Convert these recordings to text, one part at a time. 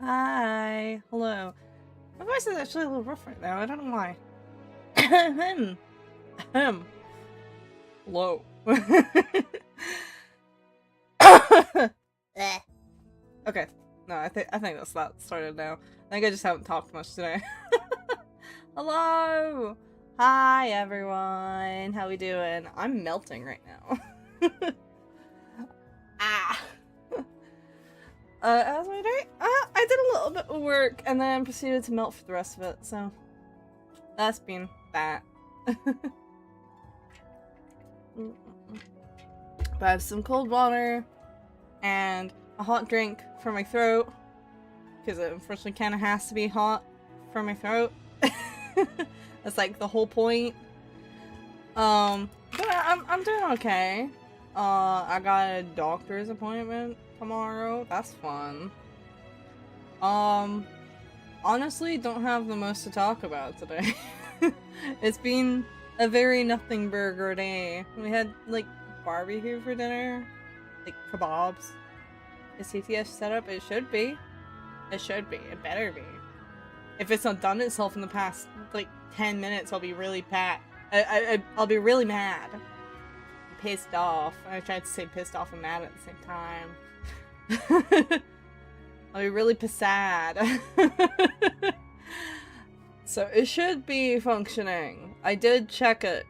Hi. Hello. My voice is actually a little rough right now. I don't know why. Ahem. Ahem. Hello. Okay. No, I think that's that started now. I think I just haven't talked much today. Hello. Hi everyone. How we doing? I'm melting right now. Ah. How's my day? I did a little bit of work and then proceeded to melt for the rest of it, so that's been that. But I have some cold water and a hot drink for my throat, because it unfortunately kind of has to be hot for my throat. That's like the whole point. But I'm doing okay. I got a doctor's appointment tomorrow. That's fun. Honestly, don't have the most to talk about today. It's been a very nothing burger day. We had like barbecue for dinner, like kebabs. Is CTS set up? It should be. It should be. It better be. If it's not done itself in the past like 10 minutes, I'll be really I'll be really mad. Pissed off. I tried to say pissed off and mad at the same time. I'll be really sad. So it should be functioning. I did check it.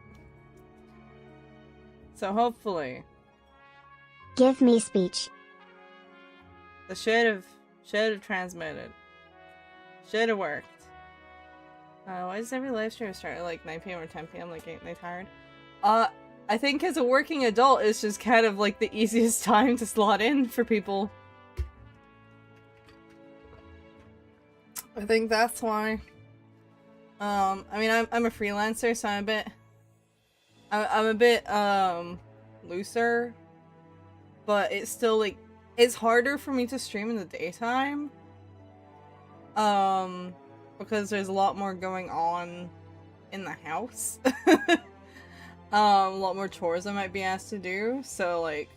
So hopefully. Give me speech. The should have transmitted. Should have worked. Why does every live stream start at like 9 PM or 10 PM? Like, ain't they tired? I think as a working adult, it's just kind of like the easiest time to slot in for people. I think that's why. I mean, I'm a freelancer, so I'm a bit looser, but it's still like it's harder for me to stream in the daytime. Because there's a lot more going on in the house. A lot more chores I might be asked to do, so like,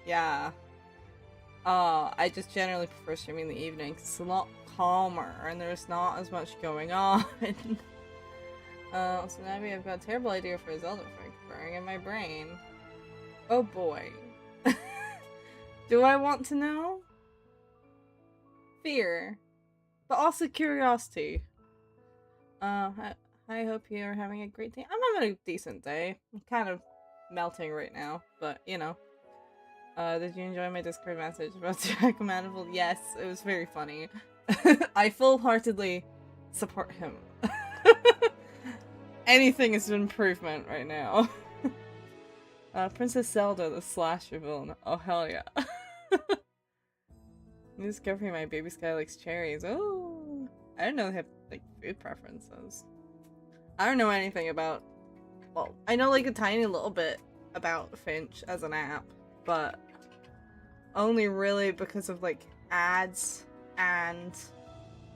yeah. I just generally prefer streaming in the evening 'cause it's a lot calmer and there's not as much going on. So maybe I've got a terrible idea for a Zelda fic burning in my brain. Oh boy. Do I want to know? Fear. But also curiosity. I hope you're having a great day. I'm having a decent day. I'm kind of melting right now, but you know. Did you enjoy my Discord message about Jack Manifold? Yes, it was very funny. I full-heartedly support him. Anything is an improvement right now. Princess Zelda, the slasher villain. Oh, hell yeah. I'm discovering my baby Sky likes cherries. Oh, I didn't know they have like food preferences. I don't know anything about. Well, I know like a tiny little bit about Finch as an app, but only really because of like ads and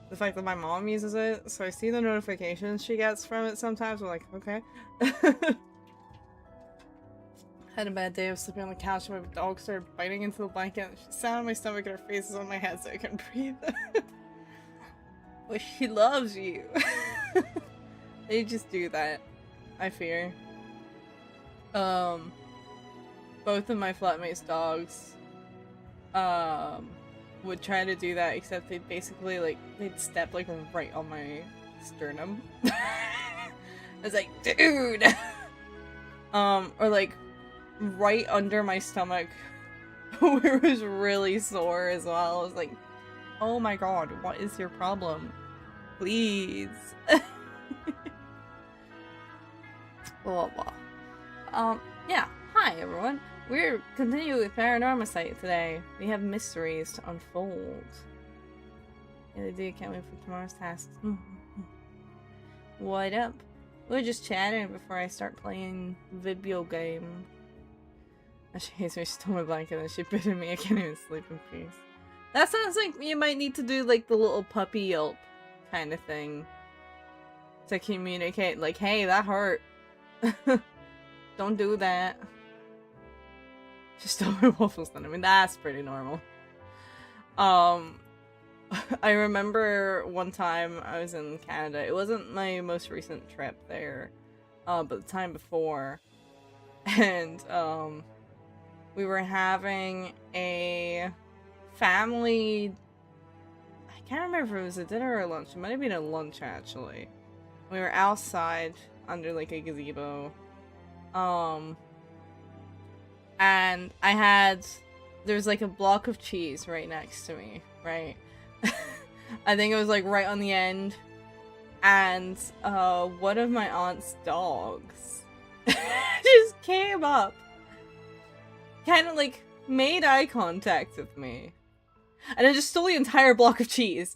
the fact that my mom uses it. So I see the notifications she gets from it sometimes. I'm like, okay. Had a bad day of sleeping on the couch and my dog started biting into the blanket. She sat on my stomach and her face is on my head so I couldn't breathe. Well, she loves you. They just do that, I fear. Both of my flatmates' dogs would try to do that, except they'd basically like they'd step like right on my sternum. I was like, dude. Or like right under my stomach where it was really sore as well. I was like, oh my god, what is your problem? Please. Blah, blah, blah. Yeah, hi everyone. We're continuing with Paranormasight today. We have mysteries to unfold. Yeah, they do. Can't wait for tomorrow's tasks. What up? We were just chatting before I start playing video game. She hates me, she stole my blanket and she bit at me. I can't even sleep in peace. That sounds like you might need to do like the little puppy yelp kind of thing. To communicate like, hey, that hurt. Don't do that. She stole my waffles then. I mean, that's pretty normal. Um, I remember one time I was in Canada. It wasn't my most recent trip there, but the time before. And, we were having a family... I can't remember if it was a dinner or a lunch. It might have been a lunch, actually. We were outside under, like, a gazebo. And I had... There's, like, a block of cheese right next to me, right? I think it was, like, right on the end. And, one of my aunt's dogs just came up. Kind of, like, made eye contact with me. And I just stole the entire block of cheese.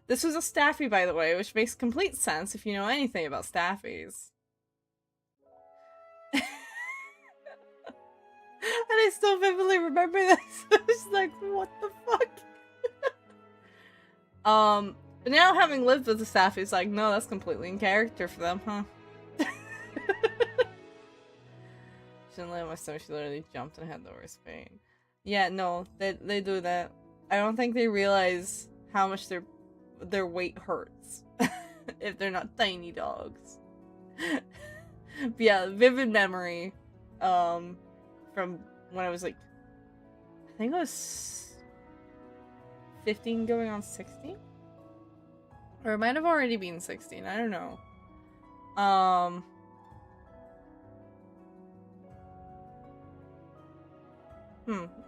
This was a staffy, by the way, which makes complete sense if you know anything about staffies. And I still vividly remember this. I was like, what the fuck? But now having lived with the staffy, it's like, no, that's completely in character for them, huh? She didn't land my stomach, she literally jumped and had the worst pain. Yeah, no, they do that. I don't think they realize how much their weight hurts if they're not tiny dogs. But yeah, vivid memory from when I was like, I think I was 15 going on 16? Or it might have already been 16, I don't know. I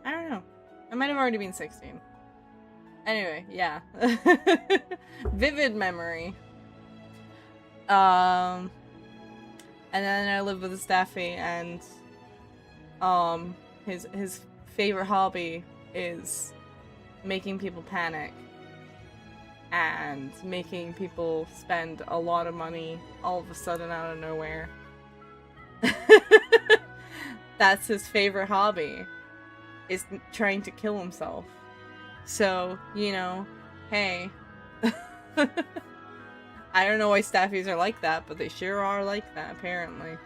don't know. I might have already been 16. Anyway, yeah. Vivid memory. And then I lived with a staffy, and his favorite hobby is making people panic and making people spend a lot of money all of a sudden out of nowhere. That's his favorite hobby, is trying to kill himself. So, you know, hey. I don't know why staffies are like that, but they sure are like that, apparently.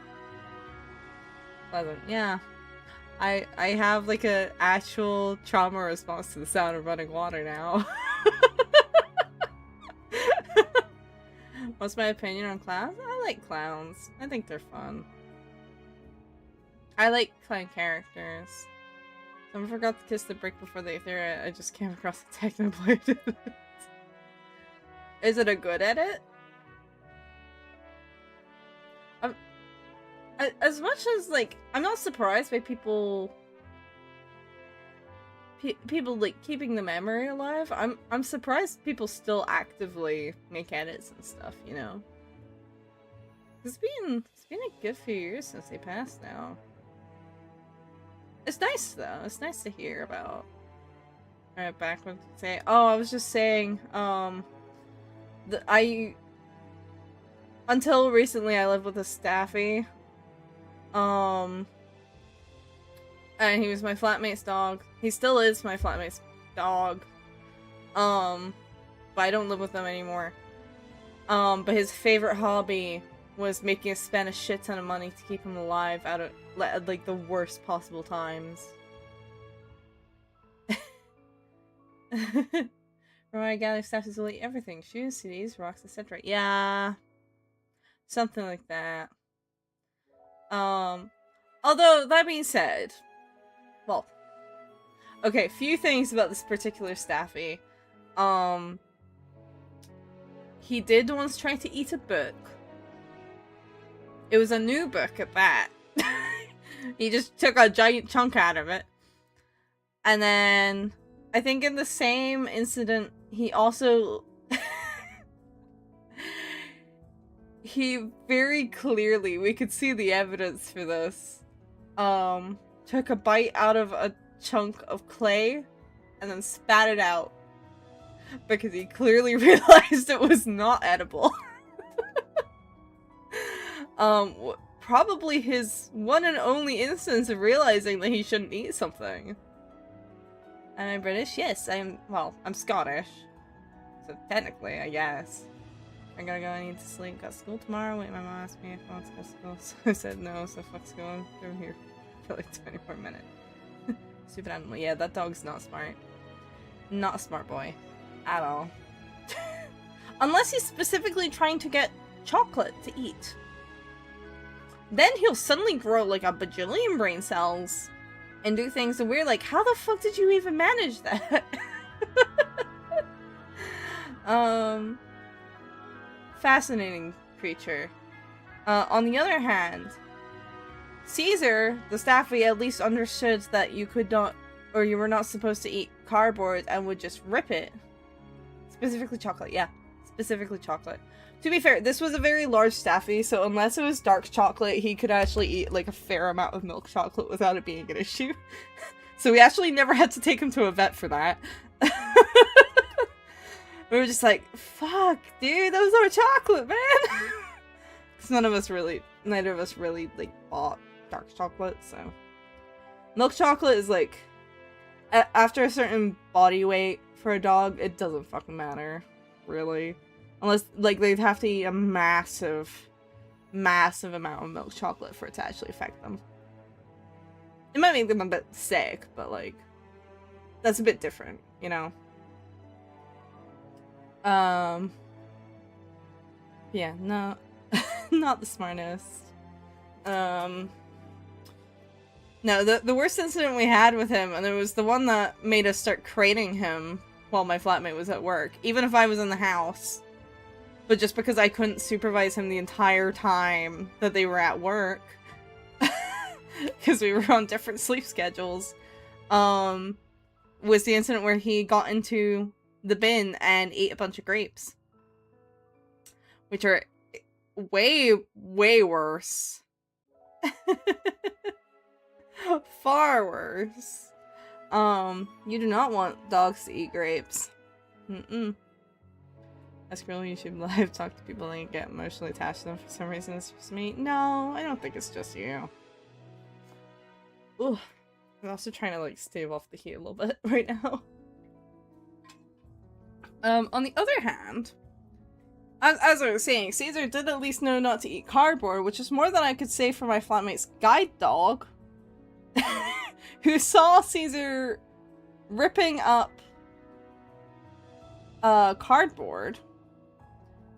Pleasant. Yeah. I have, like, a actual trauma response to the sound of running water now. What's my opinion on clowns? I like clowns. I think they're fun. I like clown characters. Someone forgot to kiss the brick before they threw it. I just came across the text and played it. Is it a good edit? As much as, like, I'm not surprised by people like keeping the memory alive. I'm surprised people still actively make edits and stuff, you know. It's been a good few years since they passed now. It's nice though. It's nice to hear about. Alright, back what to say. Oh, I was just saying, until recently I lived with a staffy. And he was my flatmate's dog. He still is my flatmate's dog. But I don't live with them anymore. But his favorite hobby was making us spend a shit ton of money to keep him alive out of, like, the worst possible times. From what I gather, staffies will eat everything. Shoes, CDs, rocks, etc. Yeah. Something like that. Although, that being said, well, okay, few things about this particular staffy. He did once try to eat a book. It was a new book at that. He just took a giant chunk out of it. And then, I think in the same incident, he also... he very clearly, we could see the evidence for this, took a bite out of a chunk of clay and then spat it out because he clearly realized it was not edible. Probably his one and only instance of realizing that he shouldn't eat something. Am I British? Yes, I'm Scottish. So technically, I guess. I gotta go, I need to sleep. Got school tomorrow. Wait, my mom asked me if I want to go to school. So I said no, so fuck school. I'm here for like 20 more minutes. Stupid animal. Yeah, that dog's not smart. Not a smart boy. At all. Unless he's specifically trying to get chocolate to eat. Then he'll suddenly grow like a bajillion brain cells and do things that we're like, how the fuck did you even manage that? Fascinating creature. On the other hand, Caesar, the staffy, at least understood that you could not, or you were not supposed to eat cardboard and would just rip it. Specifically chocolate, yeah. Specifically chocolate. To be fair, this was a very large staffy, so unless it was dark chocolate, he could actually eat like a fair amount of milk chocolate without it being an issue. So we actually never had to take him to a vet for that. We were just like, fuck, dude, those are chocolate, man! Because neither of us really, like, bought dark chocolate, so. Milk chocolate is like, after a certain body weight for a dog, it doesn't fucking matter, really. Unless, like, they'd have to eat a massive, massive amount of milk chocolate for it to actually affect them. It might make them a bit sick, but, like, that's a bit different, you know? Yeah, no, not the smartest. No, the worst incident we had with him, and it was the one that made us start crating him while my flatmate was at work, even if I was in the house. But just because I couldn't supervise him the entire time that they were at work, because we were on different sleep schedules, was the incident where he got into the bin and ate a bunch of grapes. Which are way, way worse. Far worse. You do not want dogs to eat grapes. Ask girl on YouTube Live, talk to people and get emotionally attached to them for some reason. It's just me. No, I don't think it's just you. Ooh. I'm also trying to like stave off the heat a little bit right now. On the other hand, as I was saying, Caesar did at least know not to eat cardboard, which is more than I could say for my flatmate's guide dog, who saw Caesar ripping up cardboard.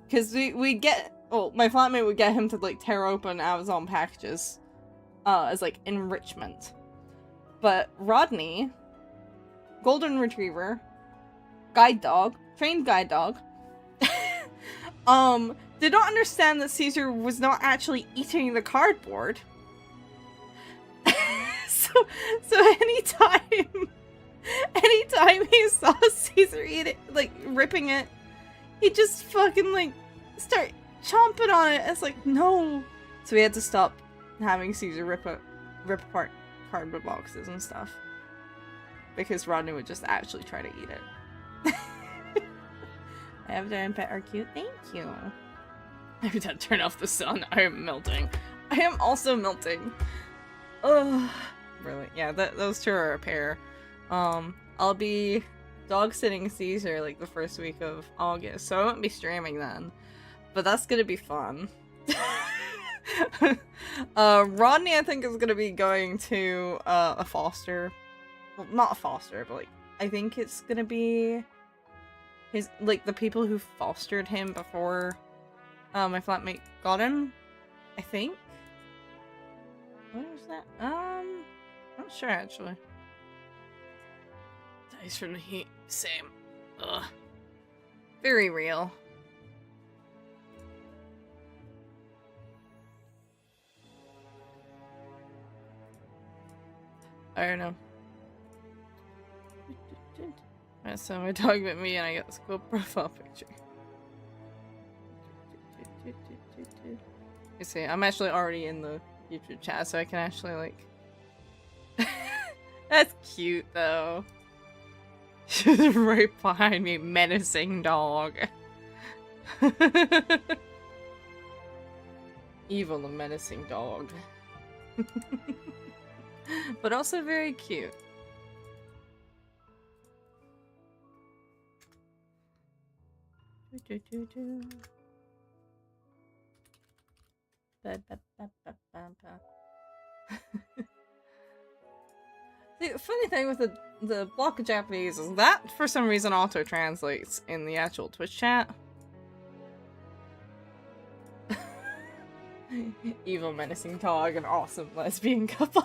Because my flatmate would get him to like tear open Amazon packages as like enrichment. But Rodney, golden retriever, guide dog, trained guide dog, did not understand that Caesar was not actually eating the cardboard. so anytime he saw Caesar eat it, like ripping it, he just fucking like start chomping on it. It's like, no. So we had to stop having Caesar rip apart cardboard boxes and stuff, because Rodney would just actually try to eat it. Avatar and Pet are cute. Thank you. Every time I turn off the sun, I am melting. I am also melting. Ugh. Really? Yeah, those two are a pair. I'll be dog sitting Caesar like the first week of August, so I won't be streaming then. But that's gonna be fun. Rodney, I think, is gonna be going to a foster. Well, not a foster, but like, I think it's gonna be his, like, the people who fostered him before my flatmate got him, I think. What was that? Not sure actually. Dies from the heat. Same. Ugh. Very real. I don't know. Alright, so my dog bit me and I got this cool profile picture. You see, I'm actually already in the YouTube chat, so I can actually, like... That's cute, though. She's right behind me, menacing dog. Evil and menacing dog. But also very cute. The funny thing with the block of Japanese is that for some reason auto translates in the actual Twitch chat. Evil menacing dog and awesome lesbian couple.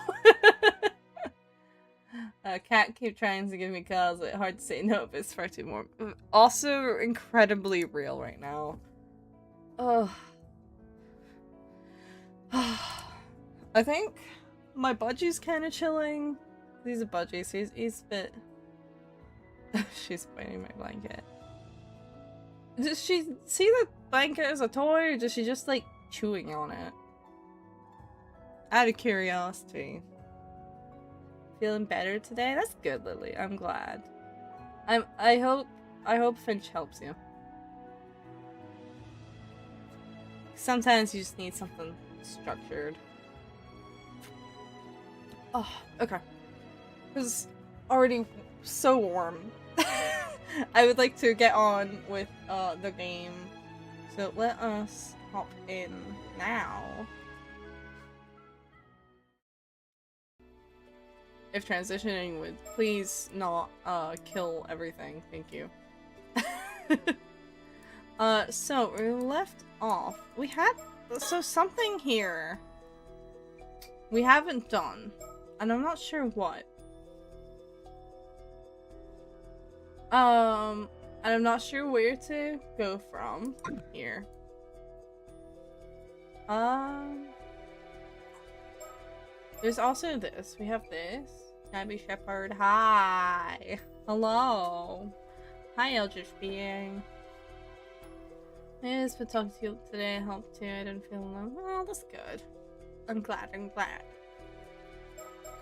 Cat keep trying to give me calls. It's hard to say no, but it's far too more. Also incredibly real right now. Ugh. I think my budgie's kind of chilling. He's a budgie, so he's a bit... She's biting my blanket. Does she see the blanket as a toy, or does she just like chewing on it? Out of curiosity. Feeling better today? That's good, Lily. I'm glad. I hope Finch helps you. Sometimes you just need something structured. Oh, okay. It's already so warm. I would like to get on with the game. So let us hop in now. If transitioning would please not kill everything. Thank you. So we left off. We had something here we haven't done, and I'm not sure what. And I'm not sure where to go from here. There's also this. We have this. Abby Shepherd. Hi. Hello. Hi, Eldritch Being. Yes, but talking to you today helped too. I didn't feel alone. Oh, that's good. I'm glad.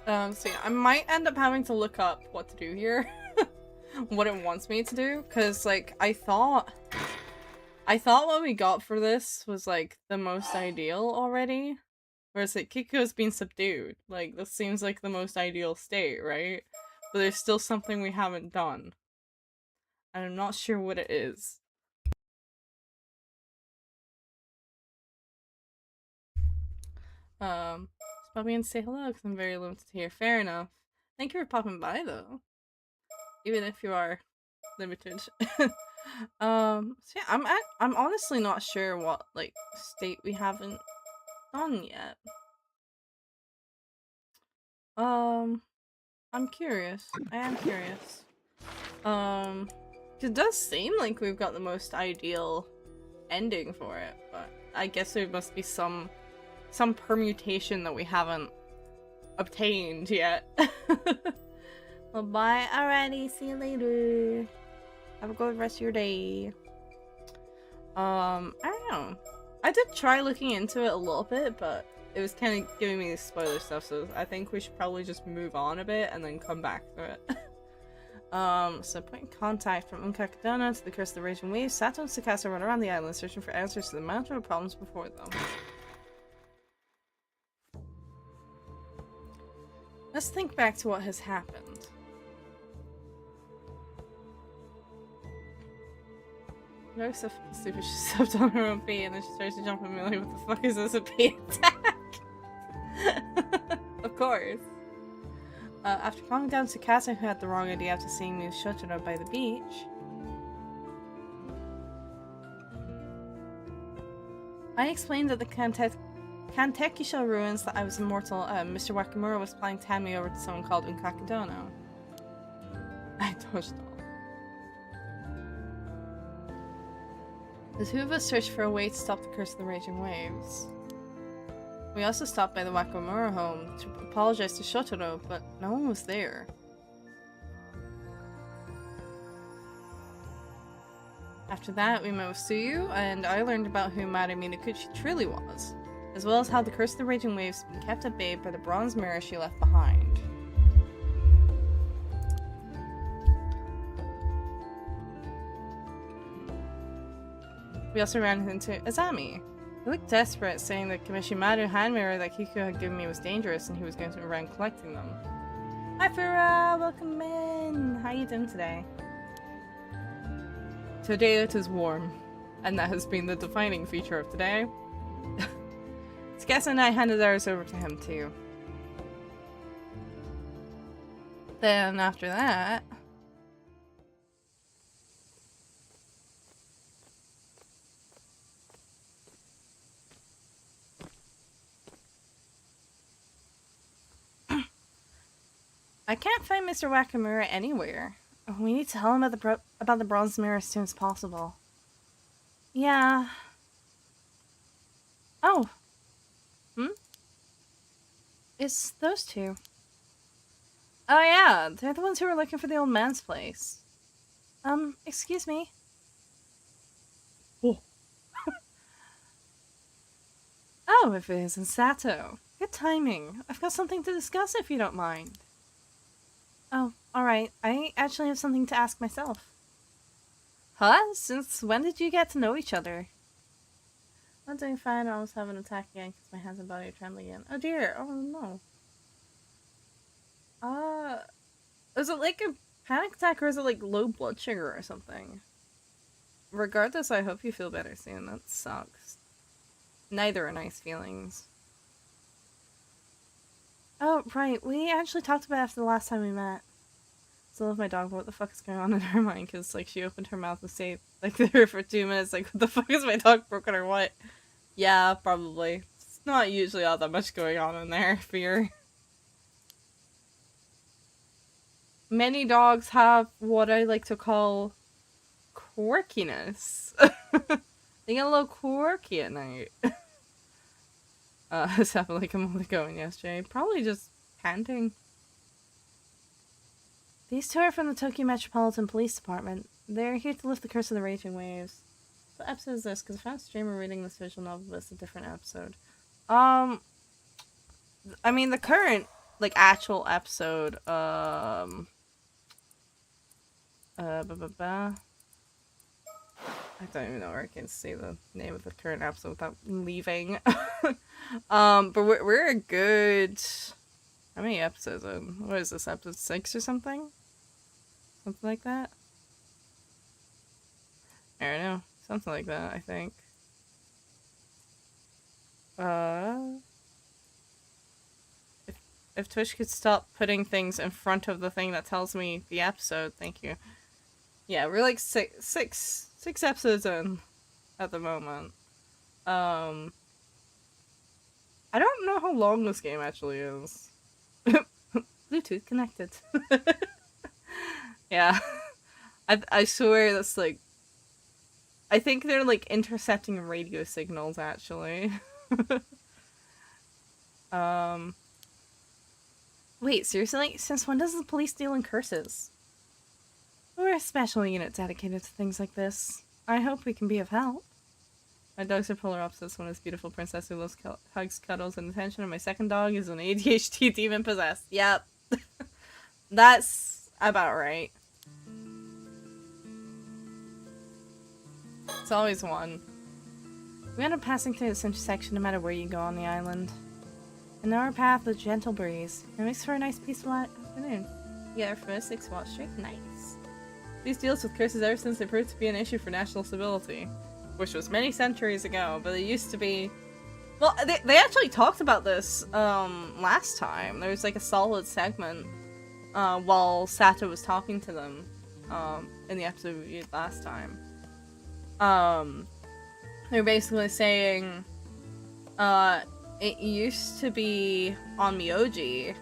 So yeah, I might end up having to look up what to do here. What it wants me to do, because like I thought what we got for this was like the most ideal already, whereas like Kiko's been subdued. Like this seems like the most ideal state, right? But there's still something we haven't done, and I'm not sure what it is. Just pop in and say hello because I'm very limited here. Fair enough. Thank you for popping by though. Even if you are limited. So yeah, I'm honestly not sure what like state we haven't done yet. I'm curious. I am curious. It does seem like we've got the most ideal ending for it, but I guess there must be some permutation that we haven't obtained yet. Well, bye already. See you later. Have a good rest of your day. I don't know. I did try looking into it a little bit, but it was kind of giving me spoiler stuff, so I think we should probably just move on a bit and then come back to it. So point in contact from Unkakadona to the Curse of the Raging Waves, Sato and Tsukasa run around the island searching for answers to the mountain of problems before them. Let's think back to what has happened. No stuff stupid, she stepped on her own feet and then she starts to jump at me like, what the fuck is this, a bait attack? Of course. After calming down Tsukasa, who had the wrong idea after seeing me with Shotaro by the beach, I explained that the Kantekisha ruins that I was immortal. Mr. Wakimura was planning to hand me over to someone called Unkakadono. I dodged off. The two of us searched for a way to stop the Curse of the Raging Waves. We also stopped by the Wakimura home to apologize to Shotaro, but no one was there. After that, we met with Tsuyu, and I learned about who Madame Minakuchi truly was, as well as how the Curse of the Raging Waves had been kept at bay by the bronze mirror she left behind. We also ran into Azami. He looked desperate, saying the Kimishimaru hand mirror that Kiku had given me was dangerous and he was going to run collecting them. Hi Fura! Welcome in! How are you doing today? Today it is warm, and that has been the defining feature of today. Tsukasa and I handed ours over to him too. Then after that... I can't find Mr. Wakamura anywhere. We need to tell him about the bronze mirror as soon as possible. Yeah. Oh. It's those two. Oh yeah, they're the ones who were looking for the old man's place. Excuse me. Oh. Oh, if it isn't Sato. Good timing. I've got something to discuss if you don't mind. Oh, alright. I actually have something to ask myself. Huh? Since when did you get to know each other? I'm doing fine. I almost have an attack again because my hands and body are trembling again. Oh dear. Oh no. Is it like a panic attack or is it like low blood sugar or something? Regardless, I hope you feel better soon. That sucks. Neither are nice feelings. Oh, right. We actually talked about it after the last time we met. Still love my dog, but what the fuck is going on in her mind? Because, like, she opened her mouth to say, like, there for 2 minutes, like, what the fuck is my dog broken or what? Yeah, probably. It's not usually all that much going on in there, fear. Many dogs have what I like to call quirkiness. They get a little quirky at night. This happened like a month ago and yesterday. Probably just panting. These two are from the Tokyo Metropolitan Police Department. They're here to lift the curse of the raging waves. What episode is this? Because I found a streamer reading this visual novel, but it's a different episode. I mean, the current, like, actual episode, I don't even know where I can say the name of the current episode without leaving. But we're a good... How many episodes in? What is this, episode 6 or something? Something like that? I don't know. Something like that, I think. If Twitch could stop putting things in front of the thing that tells me the episode, thank you. Yeah, we're like six episodes in at the moment. I don't know how long this game actually is. Bluetooth connected. Yeah. I swear that's like... I think they're like intercepting radio signals actually. Wait, seriously? Since when does the police deal in curses? We're a special unit dedicated to things like this. I hope we can be of help. My dogs are polar opposites. One is beautiful princess who loves hugs, cuddles, and attention, and my second dog is an ADHD demon possessed. Yep. That's about right. It's always one. We end up passing through this intersection no matter where you go on the island. And now our path with gentle breeze. It makes for a nice peaceful afternoon. Yeah, for a 6-watt streak. Nice. These deals with curses ever since they proved to be an issue for national stability. Which was many centuries ago, but it used to be... Well, they actually talked about this last time. There was like a solid segment while Sato was talking to them in the episode we viewed last time. They were basically saying it used to be on Myoji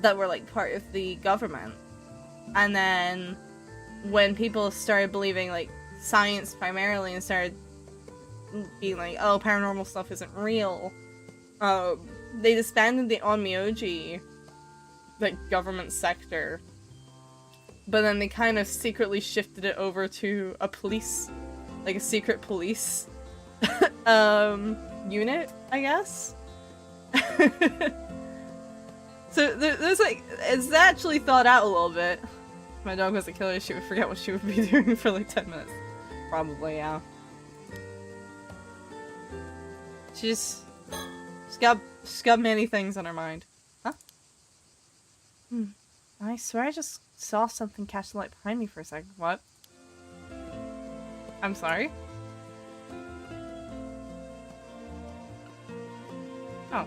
that were like part of the government, and then when people started believing like science primarily and started being like, oh, paranormal stuff isn't real, they disbanded the Onmyoji like government sector, but then they kind of secretly shifted it over to a police, like a secret police unit, I guess. So there's like, it's actually thought out a little bit. If my dog was a killer, she would forget what she would be doing for like 10 minutes. Probably, yeah. She's got many things on her mind. Huh? I swear I just saw something catch the light behind me for a second. What? I'm sorry? Oh.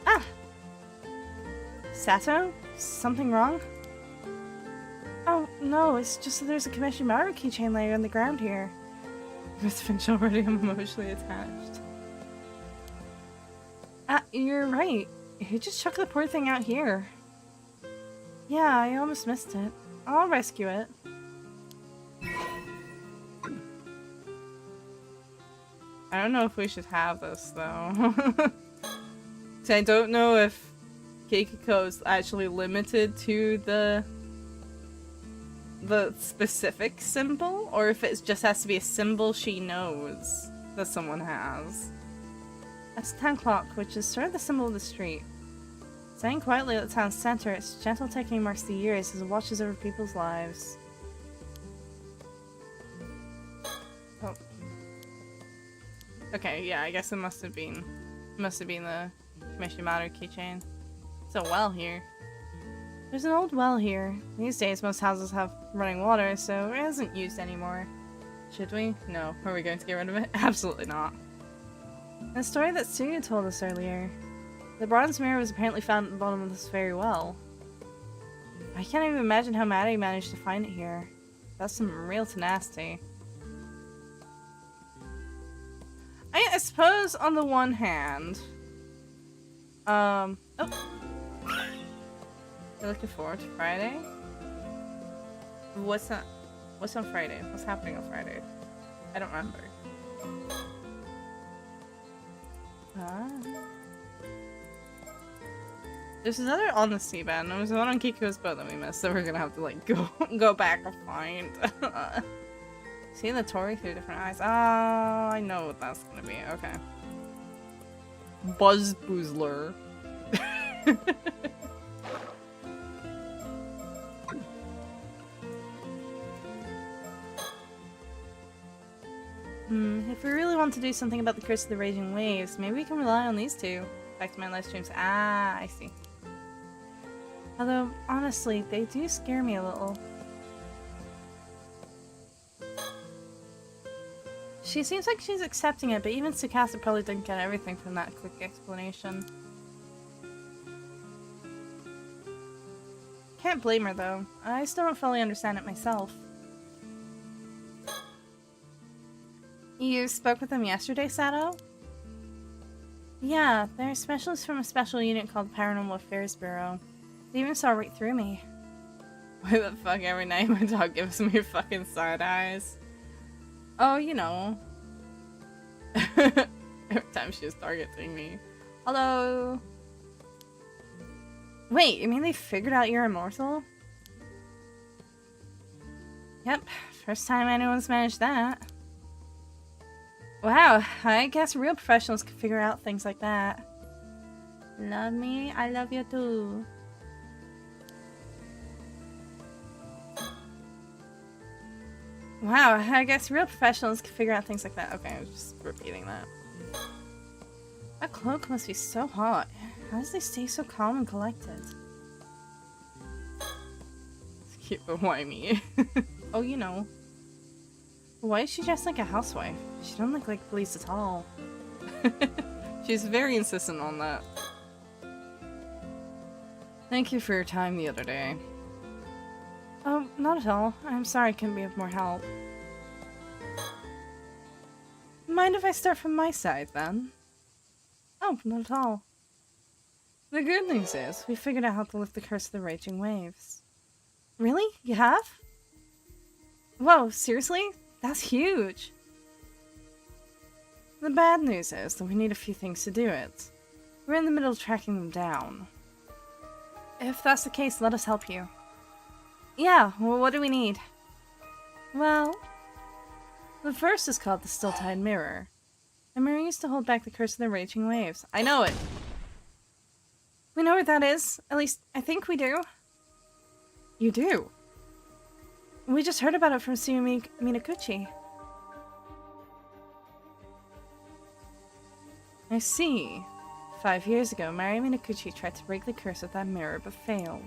Ah! Sato? Something wrong? Oh, no, it's just that there's a Kameshimaru keychain laying on the ground here. Miss Finch already emotionally attached. You're right. You just chucked the poor thing out here. Yeah, I almost missed it. I'll rescue it. I don't know if we should have this, though. So I don't know if Keikiko is actually limited to the specific symbol, or if it just has to be a symbol she knows that someone has. That's the town clock, which is sort of the symbol of the street. Standing quietly at the town's center, its gentle ticking marks the years as it watches over people's lives. Oh. Okay, yeah, I guess it must have been the Kameshimaru keychain. There's a well here. There's an old well here. These days, most houses have running water, so it isn't used anymore. Should we? No. Are we going to get rid of it? Absolutely not. The story that Tsuyu told us earlier. The bronze mirror was apparently found at the bottom of this very well. I can't even imagine how Maddie managed to find it here. That's some real tenacity. I suppose on the one hand... Oh. You're looking forward to Friday? What's on Friday? What's happening on Friday? I don't remember. There's another on the seabed, and there was one on Kiko's boat that we missed, so we're gonna have to like go back and find. See the Tori through different eyes. Oh, I know what that's gonna be. Okay. Buzz Boozler. If we really want to do something about the curse of the raging waves, maybe we can rely on these two. Back to my live streams. Ah, I see. Although, honestly, they do scare me a little. She seems like she's accepting it, but even Tsukasa probably didn't get everything from that quick explanation. Can't blame her, though. I still don't fully understand it myself. You spoke with them yesterday, Sato? Yeah, they're specialists from a special unit called the Paranormal Affairs Bureau. They even saw right through me. Why the fuck every night my dog gives me fucking side eyes? Oh, you know. Every time she was targeting me. Hello? Wait, you mean they figured out you're immortal? Yep, first time anyone's managed that. Wow, I guess real professionals can figure out things like that. Love me? I love you too. Wow, I guess real professionals can figure out things like that. Okay, I was just repeating that. That cloak must be so hot. How does they stay so calm and collected? It's cute, but why me? Oh, you know. Why is she dressed like a housewife? She don't look like police at all. She's very insistent on that. Thank you for your time the other day. Oh, not at all. I'm sorry I couldn't be of more help. Mind if I start from my side, then? Oh, not at all. The good news is, we figured out how to lift the curse of the raging waves. Really? You have? Whoa, seriously? That's huge! The bad news is that we need a few things to do it. We're in the middle of tracking them down. If that's the case, let us help you. Yeah, well, what do we need? Well, the first is called the Still-Tide Mirror. The mirror used to hold back the curse of the raging waves. I know it! We know what that is. At least, I think we do. You do? We just heard about it from Tsuyu Minakuchi. I see. 5 years ago, Mari Minakuchi tried to break the curse with that mirror, but failed.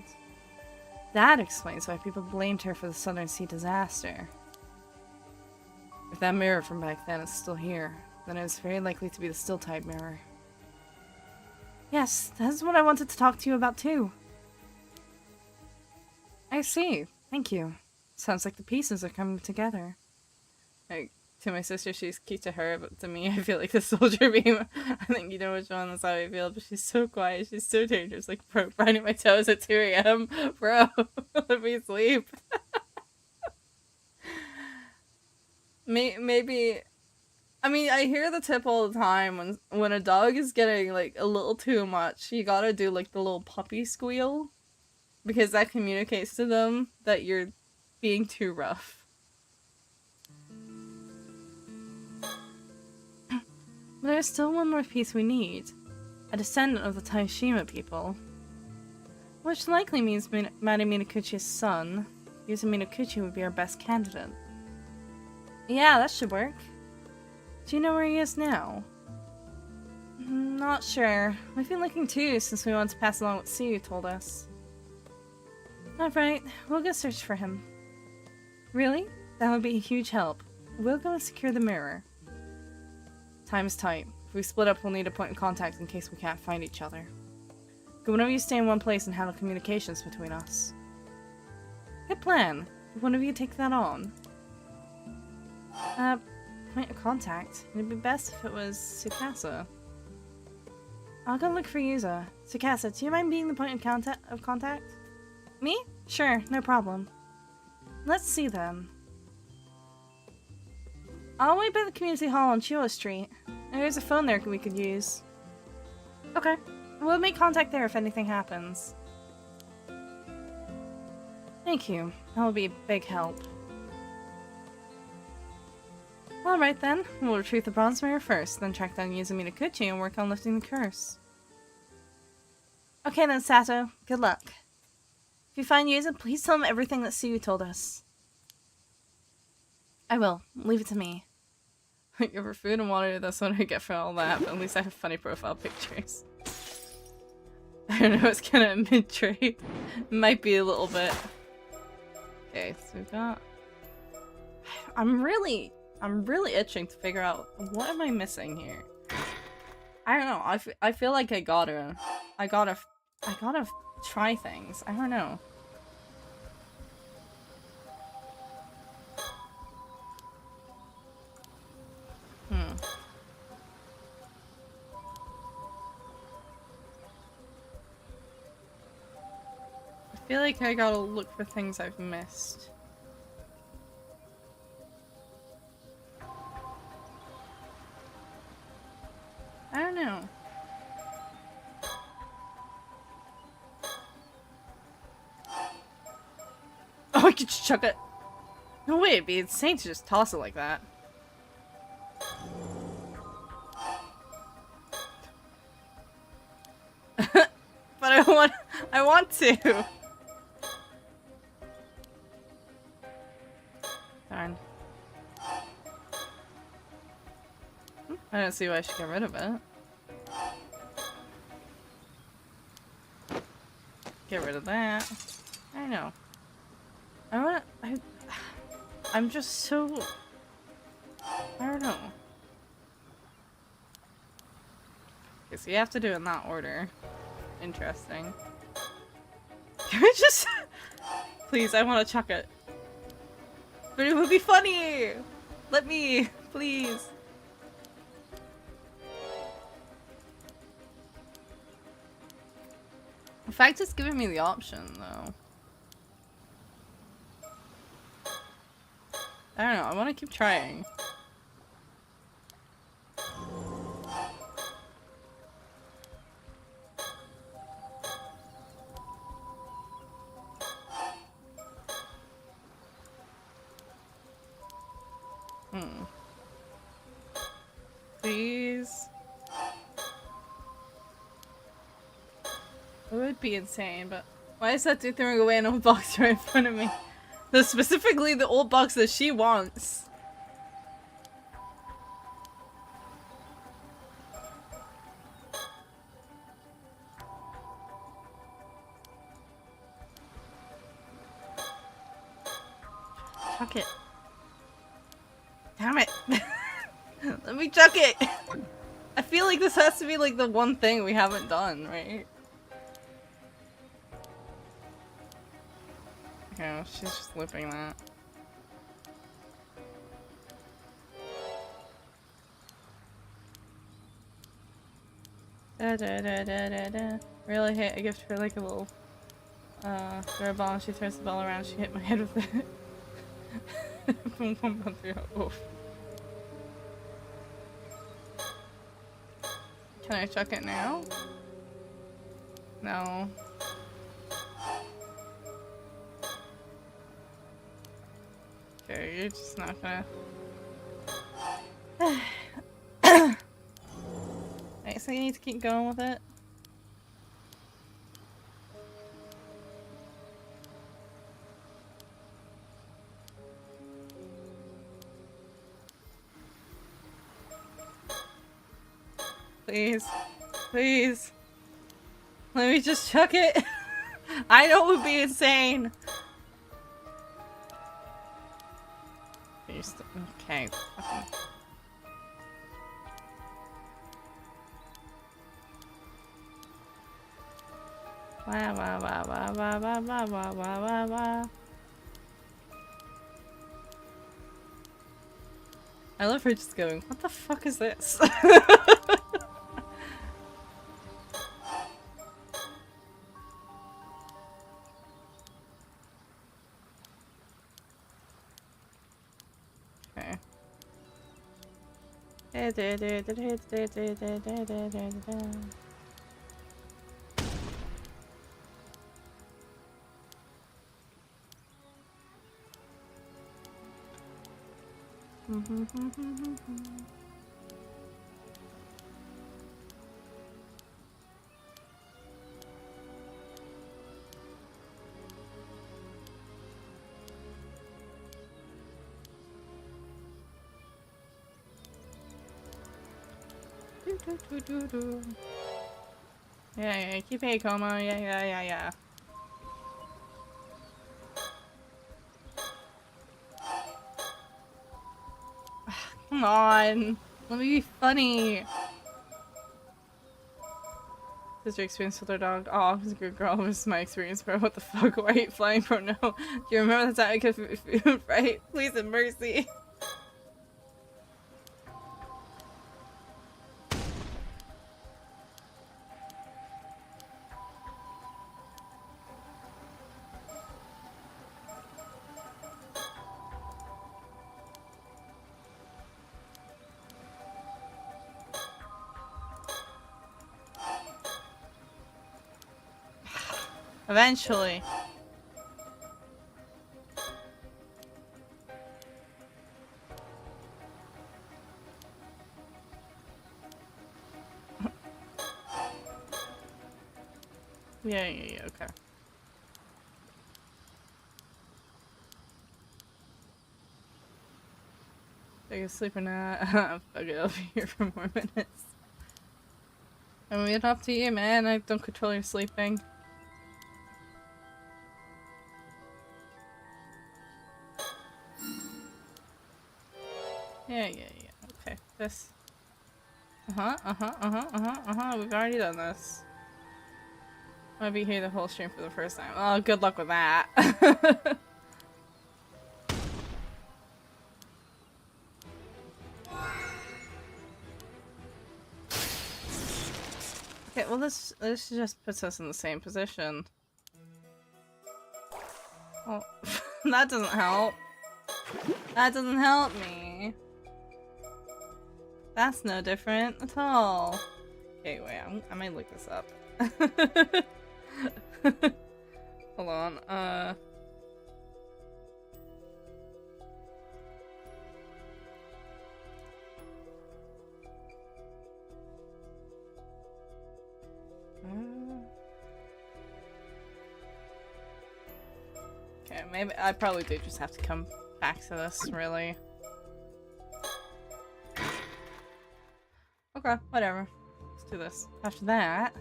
That explains why people blamed her for the Southern Sea disaster. If that mirror from back then is still here, then it is very likely to be the Still-Tide Mirror. Yes, that's what I wanted to talk to you about too. I see. Thank you. Sounds like the pieces are coming together. Like, to my sister, she's cute to her, but to me, I feel like the soldier beam. I think you know which one, that's how I feel, but she's so quiet, she's so dangerous. Like, bro, grinding my toes at 2 a.m. Bro, let me sleep. Maybe... I mean, I hear the tip all the time when a dog is getting, like, a little too much, you gotta do, like, the little puppy squeal. Because that communicates to them that you're being too rough. But there's still one more piece we need. A descendant of the Taishima people. Which likely means Mari Minakuchi's son. Yuzu Minakuchi would be our best candidate. Yeah, that should work. Do you know where he is now? Not sure. We've been looking too since we wanted to pass along what Siyu told us. Alright, we'll go search for him. Really? That would be a huge help. We'll go and secure the mirror. Time is tight. If we split up, we'll need a point of contact in case we can't find each other. Go whenever you stay in one place and handle communications between us. Good plan. Would one of you take that on? Point of contact? It'd be best if it was Tsukasa. I'll go look for Yuza. Tsukasa, do you mind being the point of contact? Me? Sure, no problem. Let's see then. I'll wait by the community hall on Chiyo Street. There's a phone there we could use. Okay. We'll make contact there if anything happens. Thank you. That will be a big help. Alright then. We'll retrieve the bronze mirror first, then track down Yuzu Minakuchi and work on lifting the curse. Okay then, Sato. Good luck. If you find Yuza, please tell him everything that Siyu told us. I will. Leave it to me. Give her food and water, that's what I get for all that, but at least I have funny profile pictures. I don't know, it's kind of mid-trade. Might be a little bit. Okay, so we've got... I'm really itching to figure out what am I missing here. I don't know, I feel like I gotta try things. I don't know. I feel like I gotta look for things I've missed. I don't know. Oh, I could just chuck it. No way, it'd be insane to just toss it like that. But I want to. Darn. I don't see why I should get rid of it. Get rid of that. I don't know. I'm just so... I don't know. Okay, so you have to do it in that order. Interesting. Can I just... Please, I want to chuck it. But it would be funny! Let me, please. In fact, it's giving me the option, though. I don't know, I want to keep trying. Please. It would be insane, but why is that dude throwing away an old box right in front of me? Specifically the old box that she wants. Chuck it. Damn it. Let me chuck it. I feel like this has to be like the one thing we haven't done, right? Yeah, she's just looping that. Da, da, da, da, da, da. Really hit a gift for like a little throw a ball and she throws the ball around, she hit my head with it. From 1 month ago. Oof. Can I chuck it now? No. Okay, you're just not gonna. Right, so you need to keep going with it. Please. Please. Let me just chuck it. I know it would be insane. Okay. Wah, wah, wah, wah, wah, wah, wah, wah, wah, wah, wah. I love her just going, what the fuck is this? Okay. Yeah, keep a coma. Yeah. Come on. Let me be funny. This is your experience with our dog? Oh, it's a good girl. This is my experience, bro. What the fuck? Why are you flying, bro? No. Do you remember the time I could food, right? Please have mercy. Eventually. Yeah, okay. Take a sleeper nap. Fuck it, I'll be here for more minutes. I mean, it's up to you, man. I don't control your sleeping. Yeah, okay. This. We've already done this. I'm gonna be here the whole stream for the first time. Oh, good luck with that. Okay, well this just puts us in the same position. Well, that doesn't help. That doesn't help me. That's no different at all. Okay, wait, I might look this up. Hold on, okay, maybe I probably do just have to come back to this, really. Okay, whatever. Let's do this. After that...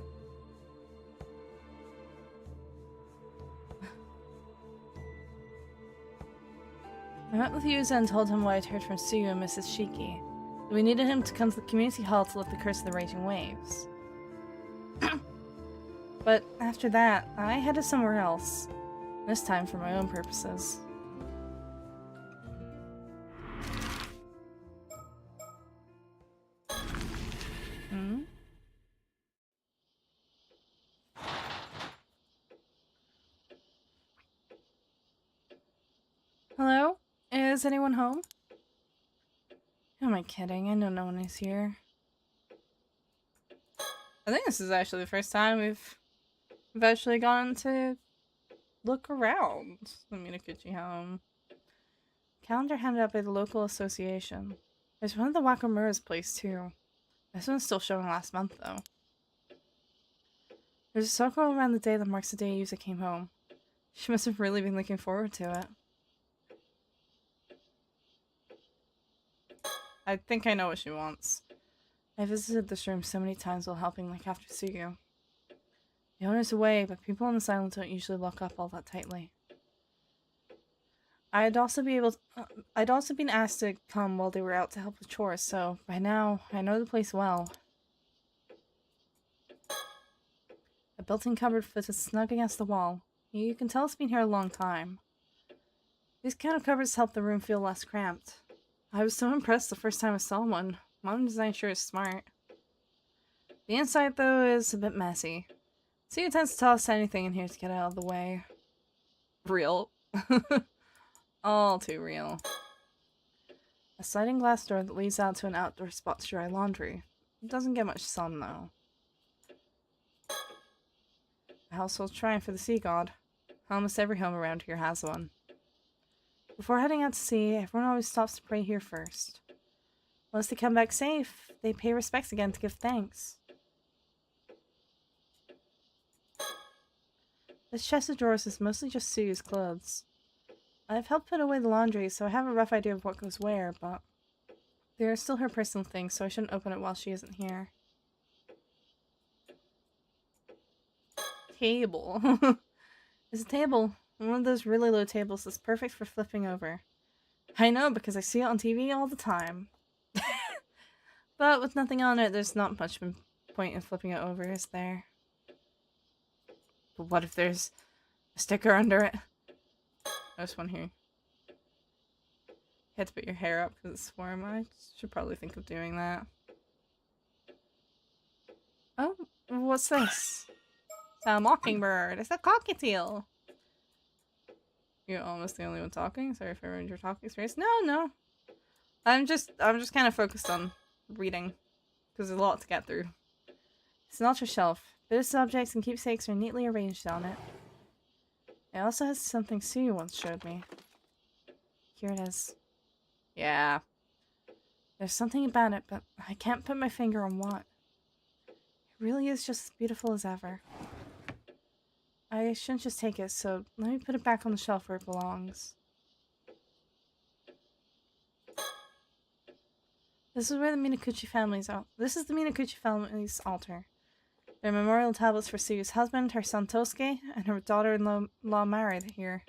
I met with Yuza and told him what I'd heard from Suyu and Mrs. Shiki. We needed him to come to the community hall to lift the curse of the raging waves. But after that, I headed somewhere else. This time for my own purposes. Hmm? Hello? Is anyone home? Who am I kidding? I know no one is here. I think this is actually the first time we've actually gone to look around the Minakuchi home. Calendar handed out by the local association. There's one at the Wakamura's place too. This one's still showing last month though. There's a circle around the day that marks the day Yusa came home. She must have really been looking forward to it. I think I know what she wants. I visited this room so many times while helping like after Sugu. The owner's away, but people on the island don't usually lock up all that tightly. I'd also been asked to come while they were out to help with chores, so by now I know the place well. A built-in cupboard fitted snug against the wall. You can tell it's been here a long time. These kind of cupboards help the room feel less cramped. I was so impressed the first time I saw one. Modern design sure is smart. The inside, though, is a bit messy. Suyu tends to toss anything in here to get out of the way. Real. All too real. A sliding glass door that leads out to an outdoor spot to dry laundry. It doesn't get much sun, though. A household shrine for the sea god. Almost every home around here has one. Before heading out to sea, everyone always stops to pray here first. Once they come back safe, they pay respects again to give thanks. This chest of drawers is mostly just Suyu's clothes. I've helped put away the laundry, so I have a rough idea of what goes where, but they are still her personal things, so I shouldn't open it while she isn't here. Table. It's a table. One of those really low tables that's perfect for flipping over. I know, because I see it on TV all the time. But with nothing on it, there's not much point in flipping it over, is there? But what if there's a sticker under it? There's one here. You had to put your hair up because it's warm. I should probably think of doing that. Oh, what's this? It's a mockingbird. It's a cockatiel. You're almost the only one talking. Sorry if I ruined your talking space. No. I'm just kind of focused on reading because there's a lot to get through. It's an ultra shelf. Buddhist objects and keepsakes are neatly arranged on it. It also has something Suyu once showed me. Here it is. Yeah. There's something about it, but I can't put my finger on what. It really is just as beautiful as ever. I shouldn't just take it, so let me put it back on the shelf where it belongs. This is where the Minakuchi family's out. This is the Minakuchi family's altar. There are memorial tablets for Suyu's husband, her son Tosuke, and her daughter-in-law married here.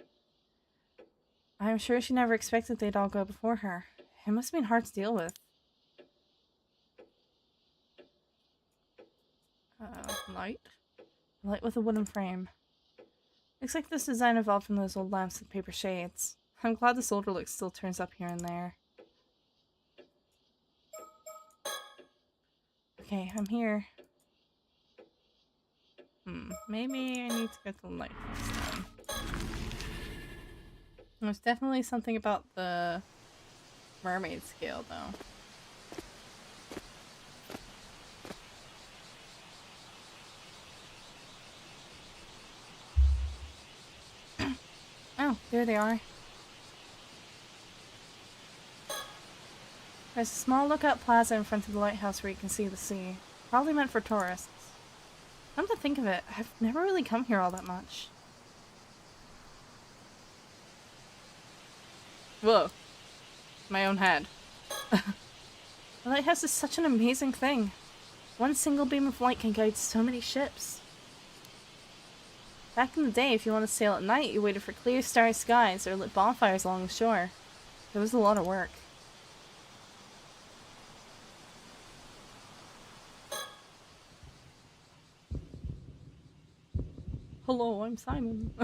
I am sure she never expected they'd all go before her. It must have been hard to deal with. Light? Light with a wooden frame. Looks like this design evolved from those old lamps with paper shades. I'm glad this older look still turns up here and there. Okay, I'm here. Maybe I need to get the light this time. There's definitely something about the mermaid scale, though. Oh, there they are. There's a small lookout plaza in front of the lighthouse where you can see the sea. Probably meant for tourists. Come to think of it, I've never really come here all that much. Whoa. My own head. The lighthouse is such an amazing thing. One single beam of light can guide so many ships. Back in the day, if you wanted to sail at night, you waited for clear starry skies or lit bonfires along the shore. It was a lot of work. Hello, I'm Simon.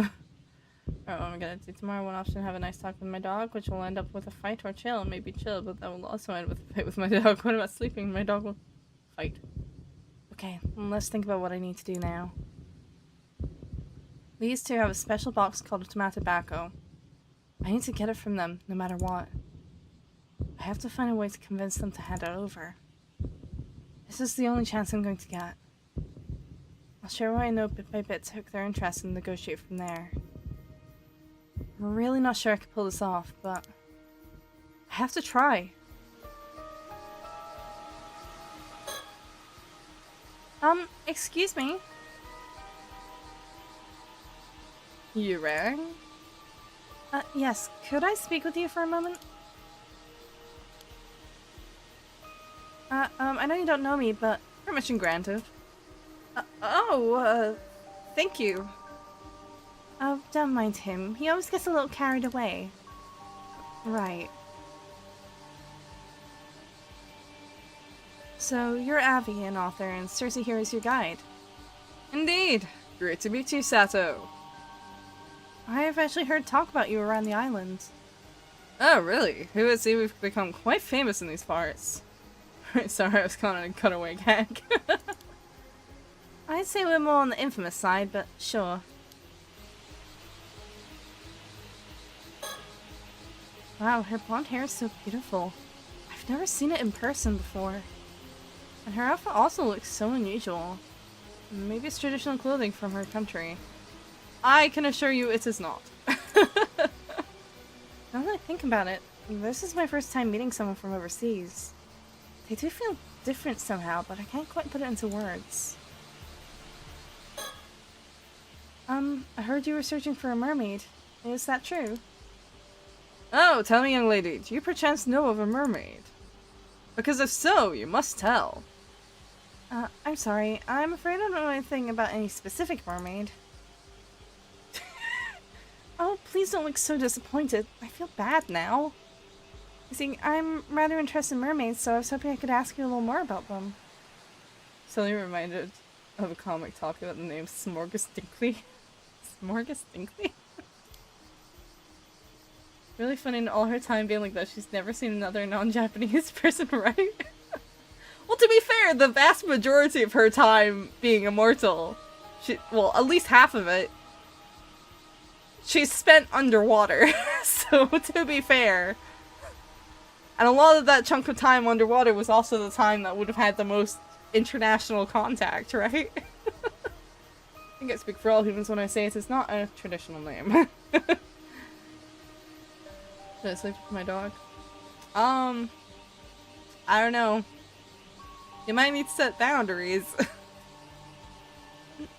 Alright, what am I gonna do tomorrow? One option, have a nice talk with my dog, which will end up with a fight, or chill. Maybe chill, but that will also end with a fight with my dog. What about sleeping? My dog will fight. Okay, let's think about what I need to do now. These two have a special box called tomato tobacco. I need to get it from them, no matter what. I have to find a way to convince them to hand it over. This is the only chance I'm going to get. I'll share what I know bit by bit to hook their interest and negotiate from there. I'm really not sure I could pull this off, but I have to try. Excuse me? You rang? Yes. Could I speak with you for a moment? I know you don't know me, but permission granted. Thank you. Oh, don't mind him. He always gets a little carried away. Right. So, you're Abby, an author, and Cersei here is your guide. Indeed. Great to meet you, Sato. I have actually heard talk about you around the island. Oh, really? Who would say we've become quite famous in these parts? Sorry, I was calling it a cutaway gag. I'd say we're more on the infamous side, but sure. Wow, her blonde hair is so beautiful. I've never seen it in person before. And her outfit also looks so unusual. Maybe it's traditional clothing from her country. I can assure you it is not. Now that I think about it, this is my first time meeting someone from overseas. They do feel different somehow, but I can't quite put it into words. I heard you were searching for a mermaid. Is that true? Oh, tell me, young lady, do you perchance know of a mermaid? Because if so, you must tell. I'm sorry. I'm afraid I don't know anything about any specific mermaid. Oh, please don't look so disappointed. I feel bad now. You see, I'm rather interested in mermaids, so I was hoping I could ask you a little more about them. Suddenly reminded of a comic talking about the name Smorgasdinkly. Smorgasdinkly? Really funny in all her time being like that, she's never seen another non-Japanese person, right? Well, to be fair, the vast majority of her time being immortal, well, at least half of it, she's spent underwater. So, to be fair. And a lot of that chunk of time underwater was also the time that would have had the most international contact, right? I think I speak for all humans when I say it is not a traditional name. Should I sleep with my dog? I don't know. You might need to set boundaries.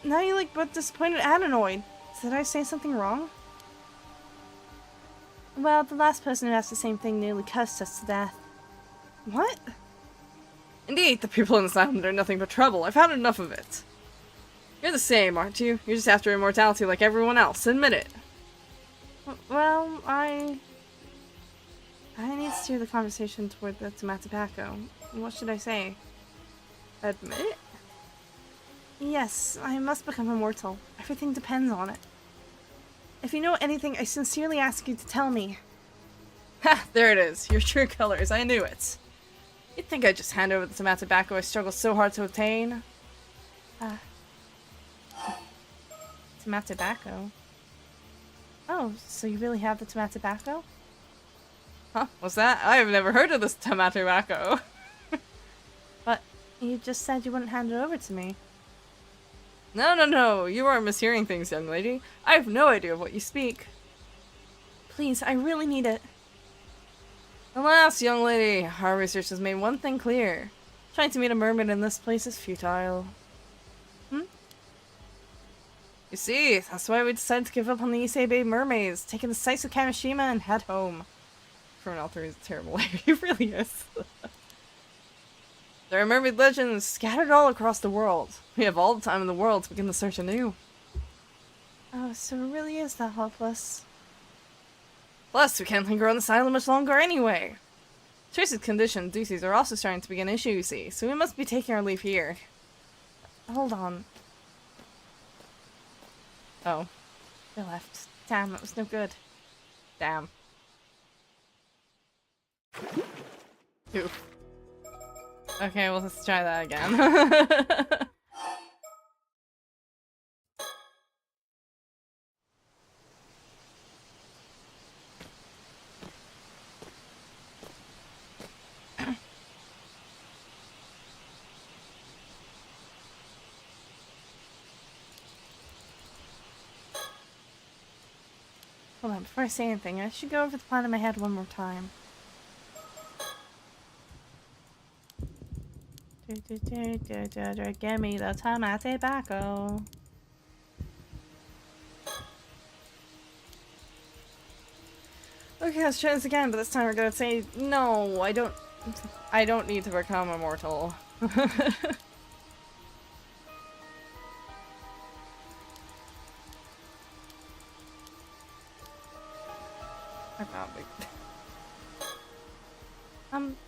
Now you look but disappointed and annoyed. Did I say something wrong? Well, the last person who asked the same thing nearly cursed us to death. What? Indeed, the people in this island are nothing but trouble. I've had enough of it. You're the same, aren't you? You're just after immortality like everyone else. Admit it. Well, I need to steer the conversation toward the tomato tobacco. What should I say? Admit it? Yes, I must become immortal. Everything depends on it. If you know anything, I sincerely ask you to tell me. Ha! There it is. Your true colors. I knew it. You'd think I'd just hand over the tomato tobacco I struggled so hard to obtain. Tomato tobacco? Oh, so you really have the tomato tobacco? Huh? What's that? I have never heard of this tomato tobacco. But you just said you wouldn't hand it over to me. No. You are mishearing things, young lady. I have no idea of what you speak. Please, I really need it. Alas, young lady, our research has made one thing clear. Trying to meet a mermaid in this place is futile. You see, that's why we decided to give up on the Issei Bay mermaids, taking the sights of Kamishima and head home. For an author, he's a terrible lady. He really is. There are mermaid legends scattered all across the world. We have all the time in the world to begin the search anew. Oh, so it really is that hopeless. Plus, we can't linger on this island much longer anyway. Tracy's condition and duties are also starting to begin issue, you see, so we must be taking our leave here. Hold on. Oh. They left. Damn, that was no good. Damn. Oof. Okay, well, let's try that again. Hold on, before I say anything, I should go over the plan in my head one more time. Give me the tobacco. Okay, let's try this again, but this time we're gonna say, no, I don't need to become immortal.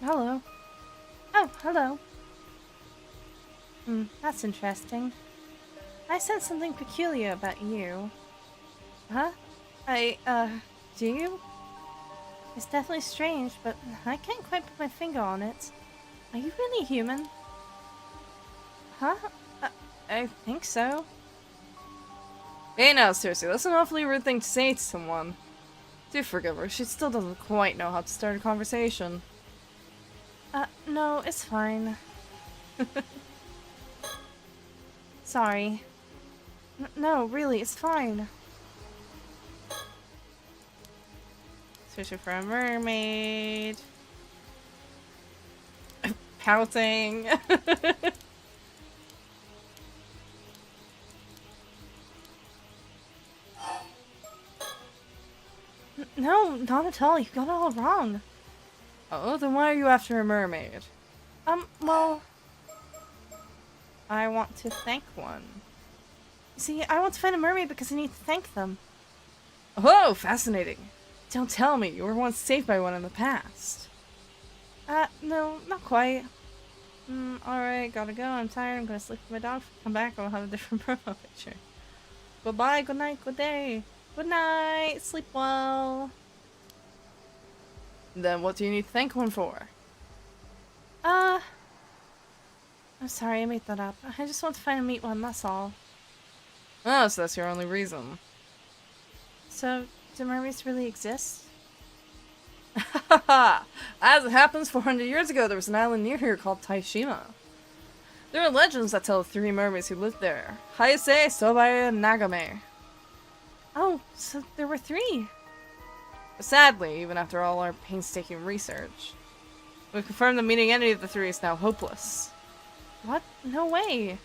Hello. Oh, hello. That's interesting. I said something peculiar about you. Huh? Do you? It's definitely strange, but I can't quite put my finger on it. Are you really human? Huh? I think so. Hey now, seriously, that's an awfully rude thing to say to someone. Do forgive her, she still doesn't quite know how to start a conversation. No, it's fine. Sorry. No, really, it's fine. Searching for a mermaid. Pouting. No, not at all. You got it all wrong. Oh, then why are you after a mermaid? Well, I want to thank one. See, I want to find a mermaid because I need to thank them. Oh, fascinating. Don't tell me, you were once saved by one in the past. No, not quite. Alright, gotta go, I'm tired, I'm gonna sleep with my dog. Come back, I'll have a different profile picture. Goodbye, good night, good day. Good night, sleep well. Then what do you need to thank one for? I'm sorry, I made that up. I just want to find and meet one, that's all. Oh, so that's your only reason. So, do mermaids really exist? As it happens, 400 years ago, there was an island near here called Taishima. There are legends that tell of 3 mermaids who lived there. Hayase, Sobaya, and Nagame. Oh, so there were 3. Sadly, even after all our painstaking research, we've confirmed that meeting any of the 3 is now hopeless. What? No way.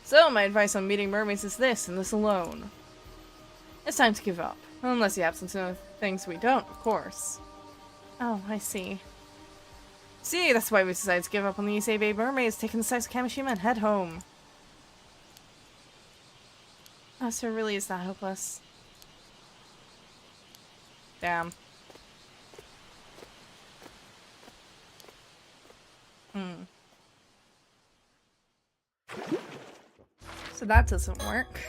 So, my advice on meeting mermaids is this, and this alone. It's time to give up. Unless you happen to know things we don't, of course. Oh, I see. See, that's why we decided to give up on the Issei Bay mermaids, taking the size of Kamishima and head home. Oh, so it really is that hopeless. Damn. So that doesn't work.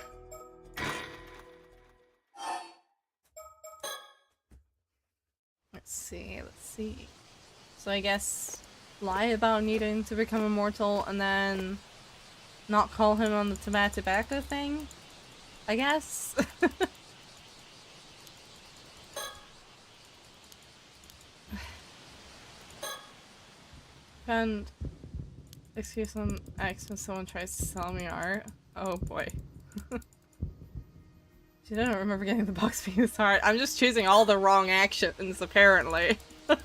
Let's see. So I guess lie about needing to become immortal and then not call him on the tobacco thing? I guess? And excuse some X when someone tries to sell me art. Oh boy. I don't remember getting the box being this hard. I'm just choosing all the wrong actions, apparently. I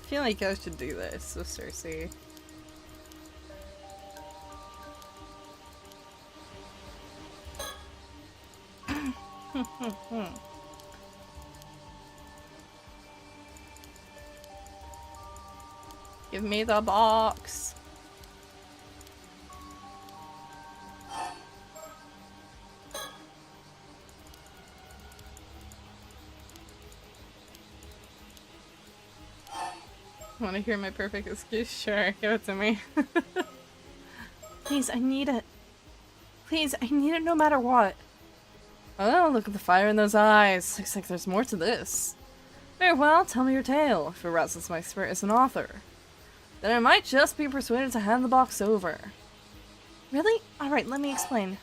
feel like I should do this with Cersei. Give me the box. Want to hear my perfect excuse? Sure, give it to me. Please, I need it. Please, I need it no matter what. Oh, look at the fire in those eyes. Looks like there's more to this. Very well, tell me your tale. If it rouses my spirit as an author, then I might just be persuaded to hand the box over. Really? Alright, let me explain.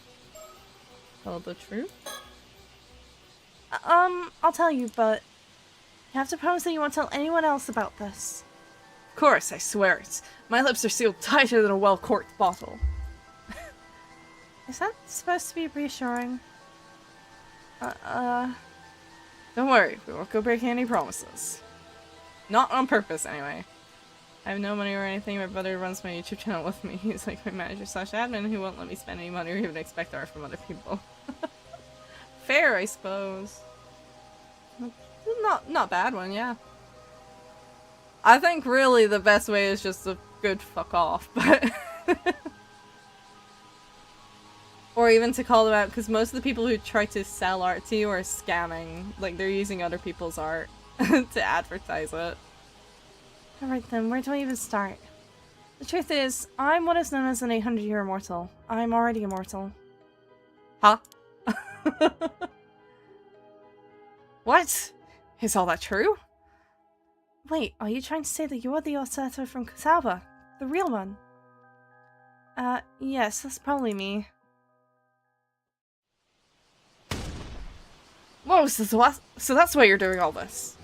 Tell the truth? I'll tell you, but you have to promise that you won't tell anyone else about this. Of course, I swear it. My lips are sealed tighter than a well-corked bottle. Is that supposed to be reassuring? Don't worry, we won't go breaking any promises. Not on purpose, anyway. I have no money or anything. My brother runs my YouTube channel with me. He's like my manager slash admin who won't let me spend any money or even expect art from other people. Fair, I suppose. Not bad one, yeah. I think really the best way is just a good fuck off, but or even to call them out, because most of the people who try to sell art to you are scamming. Like, they're using other people's art to advertise it. Alright then, where do I even start? The truth is, I'm what is known as an 800-year immortal. I'm already immortal. Huh? What? Is all that true? Wait, are you trying to say that you're the Osetta from Kusaba? The real one? Yes, that's probably me. Whoa, so that's why you're doing all this?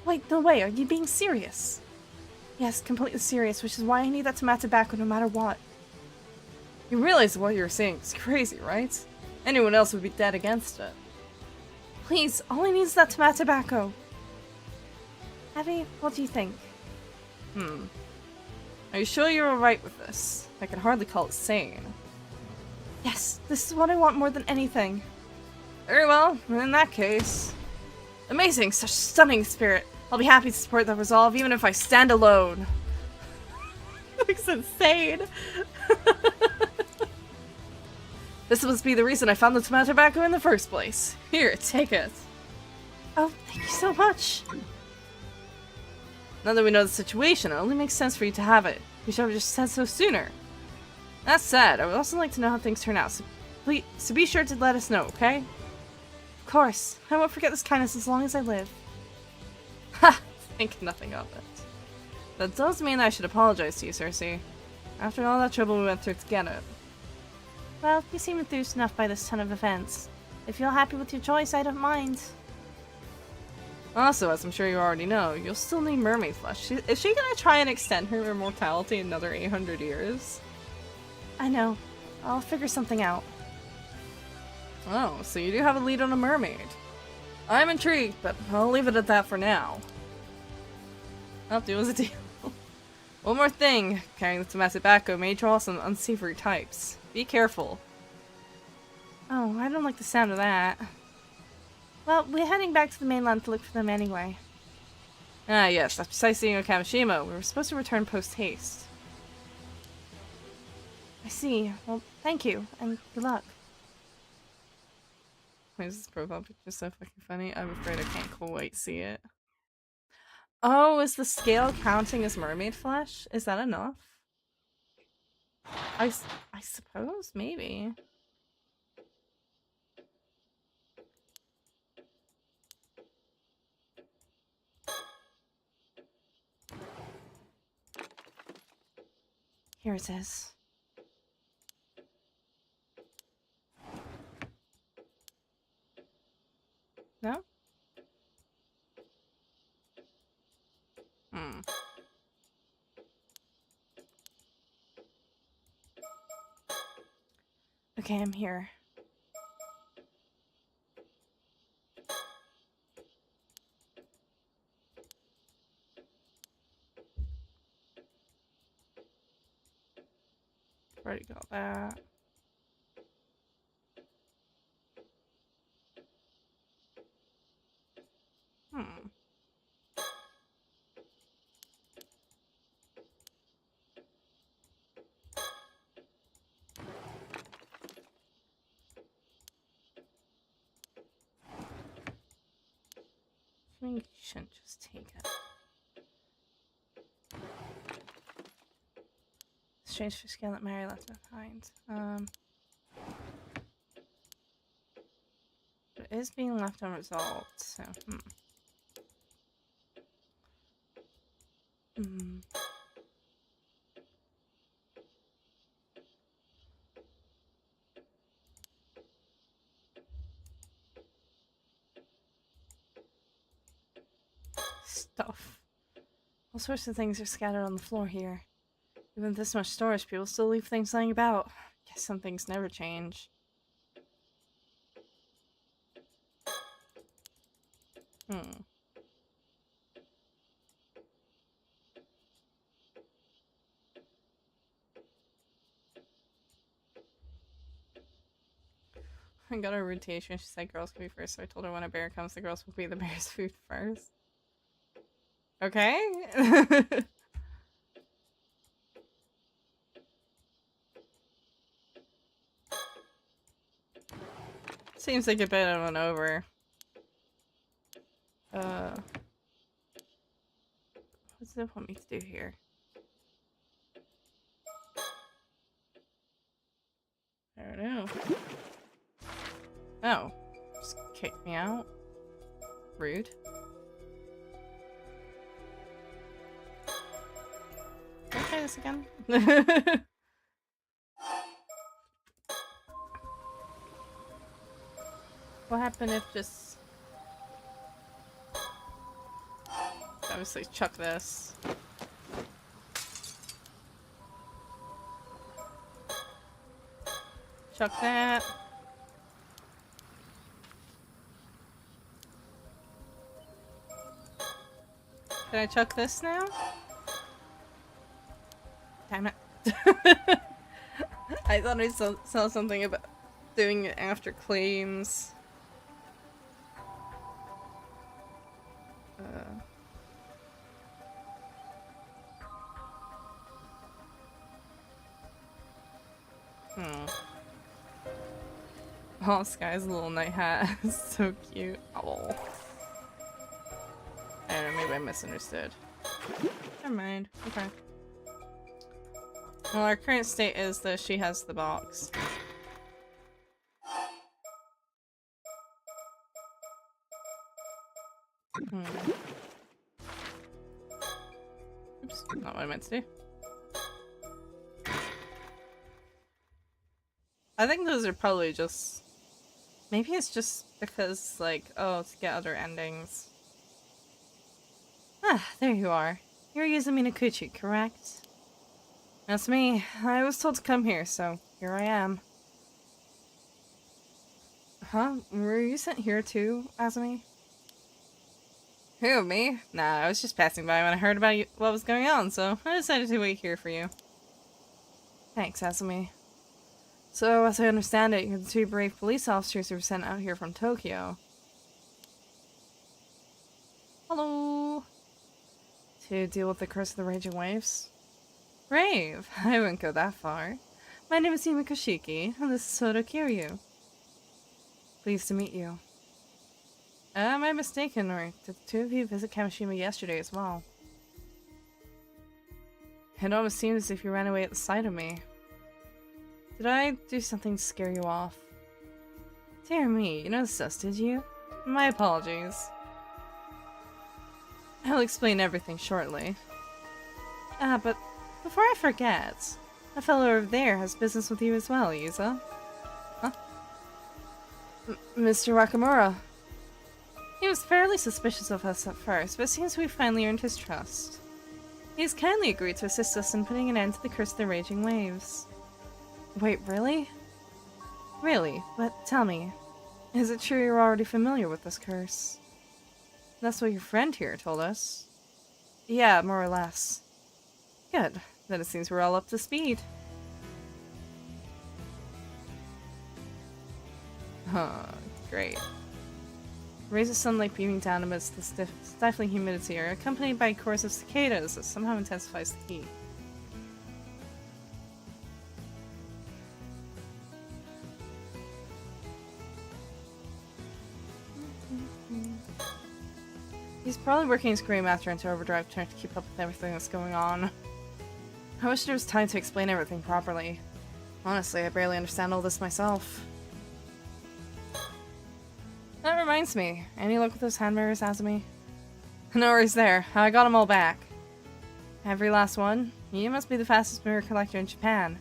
Wait, no way, are you being serious? Yes, completely serious, which is why I need that tomato tobacco no matter what. You realize what you're saying is crazy, right? Anyone else would be dead against it. Please, all I need is that tomato tobacco. Abby, what do you think? Are you sure you're alright with this? I can hardly call it sane. Yes, this is what I want more than anything. Very well, in that case. Amazing, such stunning spirit. I'll be happy to support that resolve even if I stand alone. Looks insane. This must be the reason I found the tomato tobacco in the first place. Here, take it. Oh, thank you so much. Now that we know the situation, it only makes sense for you to have it. You should have just said so sooner. That said, I would also like to know how things turn out, so be sure to let us know, okay? Of course. I won't forget this kindness as long as I live. Ha! Think nothing of it. That does mean I should apologize to you, Cersei. After all that trouble we went through to get it. Well, you seem enthused enough by this ton of events. If you're happy with your choice, I don't mind. Also, as I'm sure you already know, you'll still need mermaid flesh. Is she gonna try and extend her immortality another 800 years? I know. I'll figure something out. Oh, so you do have a lead on a mermaid. I'm intrigued, but I'll leave it at that for now. I'll do as a deal. One more thing. Carrying the tomato tobacco may draw some unsavory types. Be careful. Oh, I don't like the sound of that. Well, we're heading back to the mainland to look for them anyway. Ah, yes, after sightseeing of Kamishima, we were supposed to return post-haste. I see. Well, thank you, and good luck. Why is this profile picture so fucking funny? I'm afraid I can't quite see it. Oh, is the scale counting as mermaid flesh? Is that enough? I suppose, maybe. Here it is. No? Okay, I'm here. Already got that. I think you shouldn't just take it. Strange fish scale that Mary left behind. It is being left unresolved, so Stuff. All sorts of things are scattered on the floor here. Even with this much storage, people still leave things lying about. Guess some things never change. I got a rotation. She said girls can be first, so I told her when a bear comes, the girls will be the bear's food first. Okay? Seems like a bit of an over. What's it want me to do here? I don't know. Oh. Just kick me out? Rude. Can I try this again? What happened if just... Obviously chuck this. Chuck that. Can I chuck this now? Damn it. I thought I saw something about doing it after claims. Oh, Sky's little night hat is so cute. Oh. I don't know, maybe I misunderstood. Never mind. Okay. Well, our current state is that she has the box. Oops, not what I meant to do. I think those are probably just... Maybe it's just because, like, oh, to get other endings. Ah, there you are. You're Yuzumi Nokuchi, correct? That's me. I was told to come here, so here I am. Huh? Were you sent here too, Azumi? Who, me? Nah, I was just passing by when I heard about what was going on, so I decided to wait here for you. Thanks, Azumi. So, as I understand it, you're the two brave police officers who were sent out here from Tokyo. Hello! To deal with the curse of the raging waves? Brave! I wouldn't go that far. My name is Yumi Koshiki, and this is Soto Kiryu. Pleased to meet you. Am I mistaken, or did the two of you visit Kamishima yesterday as well? It almost seemed as if you ran away at the sight of me. Did I do something to scare you off? Dear me, you noticed us, did you? My apologies. I'll explain everything shortly. But before I forget, a fellow over there has business with you as well, Yuza. Huh? Mr. Wakamura. He was fairly suspicious of us at first, but it seems we finally earned his trust. He has kindly agreed to assist us in putting an end to the curse of the raging waves. Wait, really? Really, but tell me, is it true you're already familiar with this curse? That's what your friend here told us. Yeah, more or less. Good. Then it seems we're all up to speed. Huh, great. Rays of sunlight beaming down amidst the stifling humidity are accompanied by a chorus of cicadas that somehow intensifies the heat. He's probably working his Grey Master into overdrive trying to keep up with everything that's going on. I wish there was time to explain everything properly. Honestly, I barely understand all this myself. That reminds me, any luck with those hand mirrors, Azumi? No worries there, I got them all back. Every last one? You must be the fastest mirror collector in Japan.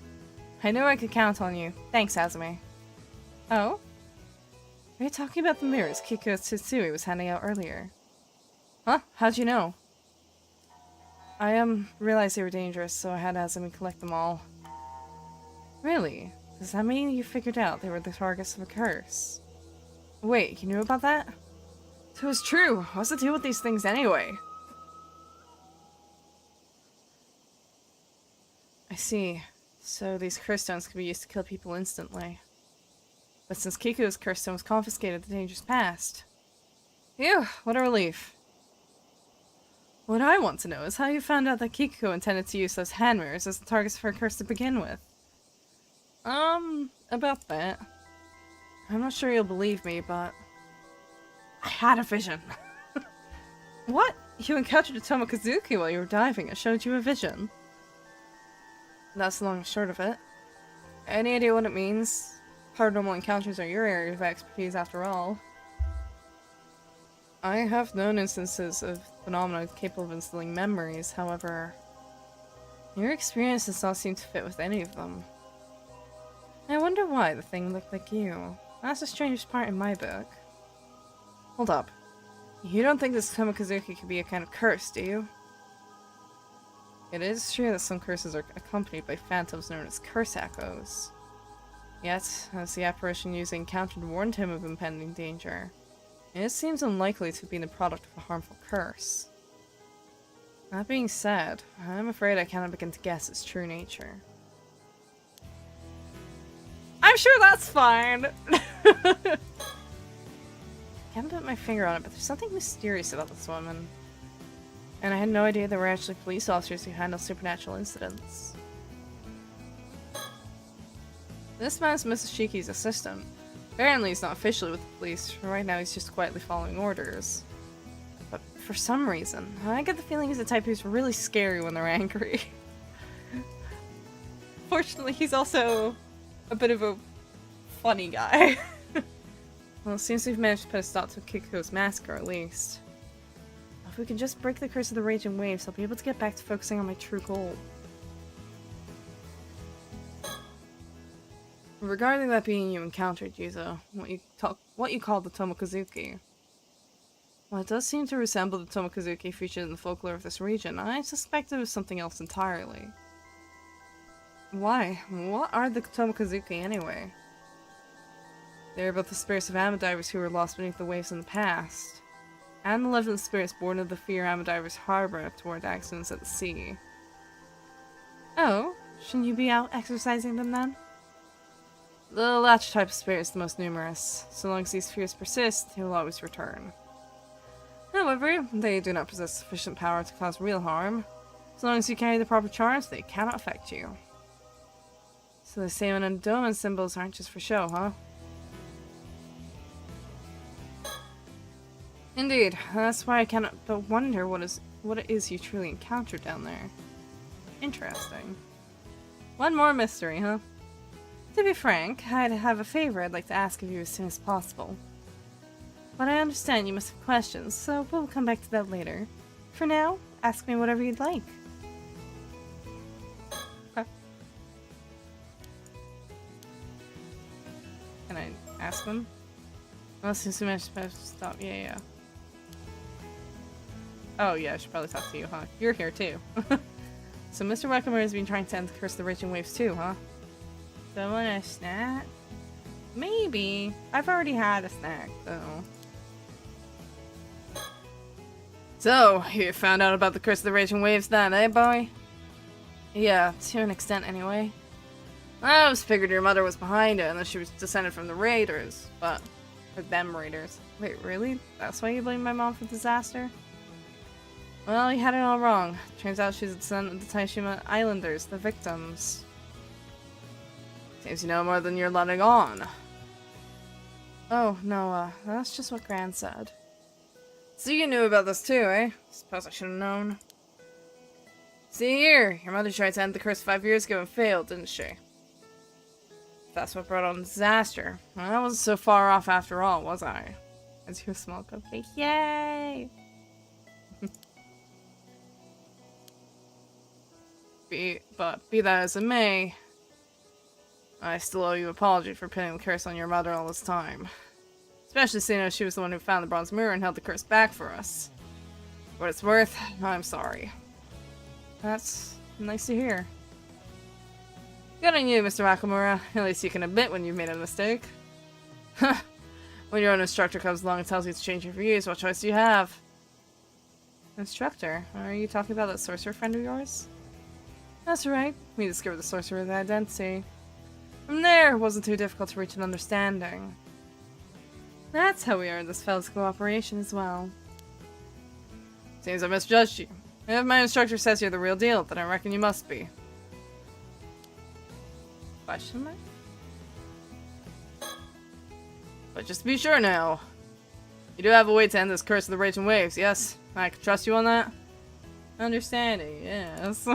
I knew I could count on you. Thanks, Azumi. Oh? Are you talking about the mirrors Kiko Tsutsui was handing out earlier? Huh? How'd you know? I realized they were dangerous, so I had Azumi collect them all. Really? Does that mean you figured out they were the targets of a curse? Wait, you knew about that? So it's true. What's the deal with these things anyway? I see. So these curse stones can be used to kill people instantly. But since Kiku's curse stone was confiscated, the danger's past. Phew, what a relief. What I want to know is how you found out that Kiko intended to use those hand mirrors as the targets for a curse to begin with. About that. I'm not sure you'll believe me, but I had a vision. What? You encountered a Tomokazuki while you were diving. It showed you a vision. That's the long and short of it. Any idea what it means? Paranormal encounters are your area of expertise after all. I have known instances of phenomena capable of instilling memories, however, your experience does not seem to fit with any of them. I wonder why the thing looked like you. That's the strangest part in my book. Hold up. You don't think this Tomokazuki could be a kind of curse, do you? It is true that some curses are accompanied by phantoms known as curse echoes. Yet, as the apparition you encountered warned him of impending danger, it seems unlikely to be the product of a harmful curse. That being said, I'm afraid I cannot begin to guess its true nature. I'm sure that's fine! I haven't put my finger on it, but there's something mysterious about this woman. And I had no idea there were actually police officers who handle supernatural incidents. This man is Mrs. Shiki's assistant. Apparently he's not officially with the police. Right now he's just quietly following orders. But for some reason, I get the feeling he's the type who's really scary when they're angry. Fortunately, he's also a bit of a funny guy. Well, it seems we've managed to put a stop to Kiko's massacre, at least. If we can just break the curse of the raging waves, I'll be able to get back to focusing on my true goal. Regarding that being you encountered, Yuzo, what you call the Tomokazuki. Well, it does seem to resemble the Tomokazuki featured in the folklore of this region. I suspect it was something else entirely. Why? What are the Tomokazuki anyway? They're about the spirits of Amadivers who were lost beneath the waves in the past, and malevolent spirits born of the fear Amadivers harbor toward accidents at the sea. Oh, shouldn't you be out exercising them then? The latter type of spirit is the most numerous. So long as these fears persist, they will always return. However, they do not possess sufficient power to cause real harm. As long as you carry the proper charms, they cannot affect you. So the Seimon and Doman symbols aren't just for show, huh? Indeed, that's why I cannot but wonder what it is you truly encountered down there. Interesting. One more mystery, huh? To be frank, I'd have a favor I'd like to ask of you as soon as possible. But I understand you must have questions, so we'll come back to that later. For now, ask me whatever you'd like. Okay. Can I ask them? Well, since I'm supposed to stop, yeah. Oh yeah, I should probably talk to you, huh? You're here too. So Mr. Weckham has been trying to end the curse of the raging waves too, huh? Someone a snack? Maybe. I've already had a snack, though. So, you found out about the curse of the raging waves then, eh, boy? Yeah, to an extent anyway. I always figured your mother was behind it and that she was descended from the raiders, but... or them raiders. Wait, really? That's why you blame my mom for the disaster? Well, you had it all wrong. Turns out she's a descendant of the Taishima Islanders, the victims. Seems you know more than you're letting on. Oh, no, that's just what Gran said. So you knew about this too, eh? Suppose I should have known. See here, your mother tried to end the curse 5 years ago and failed, didn't she? That's what brought on the disaster. Well, I wasn't so far off after all, was I? As you a small cupcake. Yay! Be that as it may, I still owe you an apology for pinning the curse on your mother all this time. Especially seeing as she was the one who found the bronze mirror and held the curse back for us. For what it's worth, I'm sorry. That's nice to hear. Good on you, Mr. Nakamura. At least you can admit when you've made a mistake. When your own instructor comes along and tells you to change your views, what choice do you have? Instructor? Are you talking about that sorcerer friend of yours? That's right. We discovered the sorcerer's identity. From there, it wasn't too difficult to reach an understanding. That's how we earned this fellow's cooperation as well. Seems I misjudged you. If my instructor says you're the real deal, then I reckon you must be. Question mark? But just to be sure now, you do have a way to end this curse of the raging waves, yes? I can trust you on that? Understanding, yes.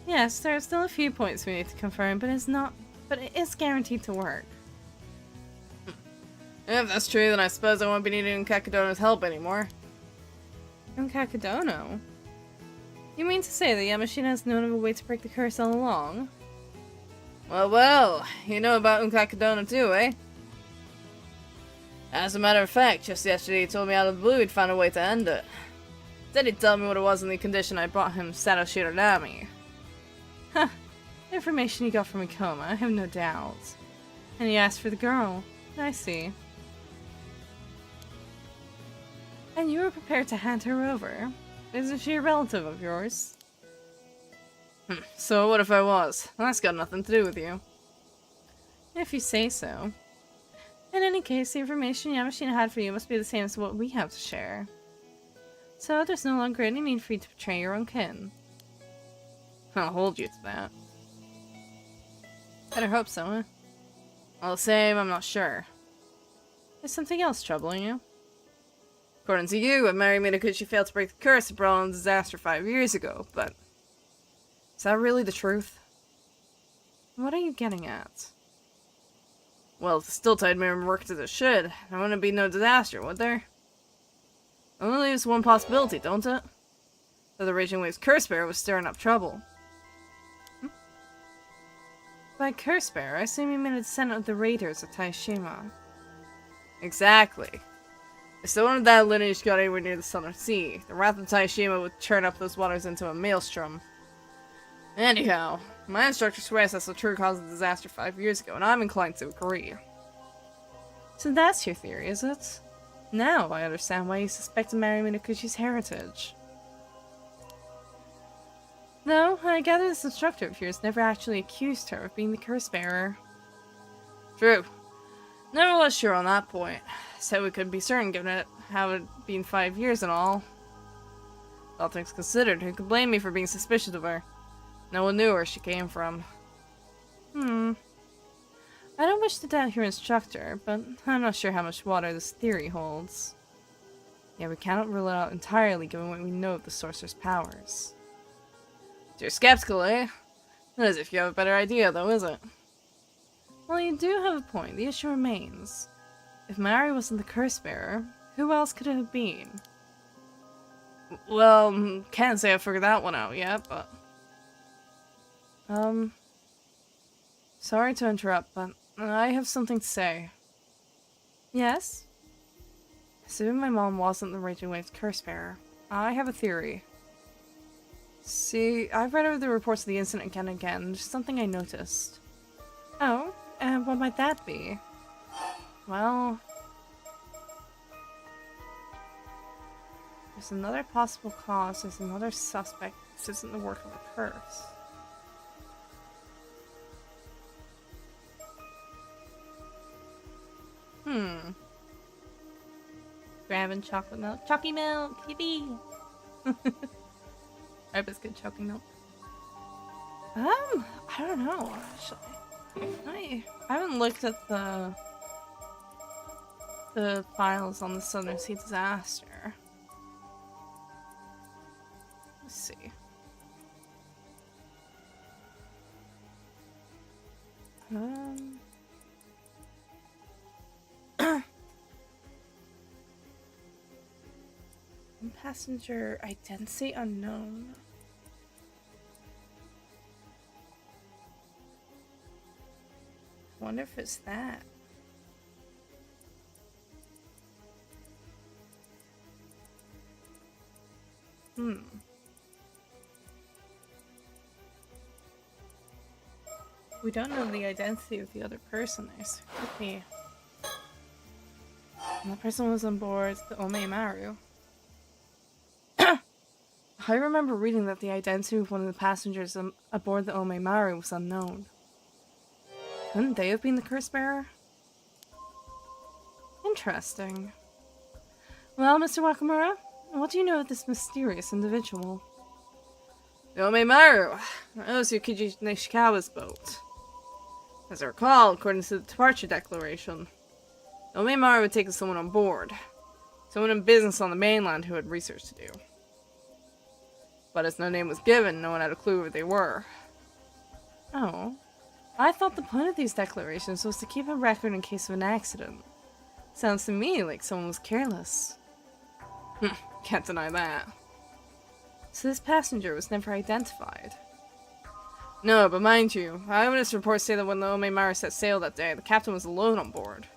Yes, there are still a few points we need to confirm, but it is guaranteed to work. If that's true, then I suppose I won't be needing Kakadono's help anymore. Kakadono? You mean to say that Yamashina has known of a way to break the curse all along? Well, you know about Kakadono too, eh? As a matter of fact, just yesterday he told me out of the blue he'd found a way to end it. Then he'd tell me what it was in the condition I brought him Sato Shiranami. Huh. Information he got from Ikoma, I have no doubt. And he asked for the girl. I see. And you were prepared to hand her over? Isn't she a relative of yours? So what if I was? Well, that's got nothing to do with you. If you say so. In any case, the information Yamashina had for you must be the same as what we have to share. So there's no longer any need for you to betray your own kin. I'll hold you to that. Better hope so, eh? All the same, I'm not sure. Is something else troubling you? According to you, when Mary Minakuchi failed to break the curse, it brought on a disaster 5 years ago, but... is that really the truth? What are you getting at? Well, if the still-tide mirror worked as it should, there wouldn't be no disaster, would there? It only leaves one possibility, don't it? That the Raging Waves Curse Bearer was stirring up trouble. By Curse Bearer, I assume you mean a descendant of the Raiders of Taishima. Exactly. If someone of that lineage got anywhere near the Southern Sea, the wrath of Taishima would churn up those waters into a maelstrom. Anyhow, my instructor swears that's the true cause of the disaster 5 years ago, and I'm inclined to agree. So that's your theory, is it? Now I understand why you suspected Mary Minakuchi's heritage. No, I gather this instructor of yours never actually accused her of being the curse bearer. True. Never was sure on that point. Said we couldn't be certain given it how it'd been 5 years and all. All things considered, who could blame me for being suspicious of her? No one knew where she came from. I don't wish to doubt your instructor, but I'm not sure how much water this theory holds. Yeah, we cannot rule it out entirely given what we know of the sorcerer's powers. So you're skeptical, eh? Not as if you have a better idea, though, is it? Well, you do have a point. The issue remains. If Mary wasn't the curse bearer, who else could it have been? Well, can't say I figured that one out yet, but... Sorry to interrupt, but I have something to say. Yes? Assuming my mom wasn't the Raging Waves curse bearer, I have a theory. See, I've read over the reports of the incident again and again, and there's something I noticed. Oh? And what might that be? Well... there's another possible cause, there's another suspect. This isn't the work of a curse. Grabbing chocolate milk. Chalky milk! Yippee! I biscuit chocolate milk. I don't know, actually. I haven't looked at the files on the Southern Sea disaster. Let's see. Passenger identity unknown. I wonder if it's that. We don't know the identity of the other person. There could be. And the person was on board the Omeimaru. I remember reading that the identity of one of the passengers aboard the Omeimaru was unknown. Couldn't they have been the curse bearer? Interesting. Well, Mr. Wakamura, what do you know of this mysterious individual? The Omeimaru. That was Yukiji Nishikawa's boat. As I recall, according to the departure declaration, the Omeimaru had taken someone on board. Someone in business on the mainland who had research to do. But as no name was given, no one had a clue who they were. Oh. I thought the point of these declarations was to keep a record in case of an accident. Sounds to me like someone was careless. Can't deny that. So this passenger was never identified? No, but mind you, eyewitness reports say that when the Omeimaru set sail that day, the captain was alone on board.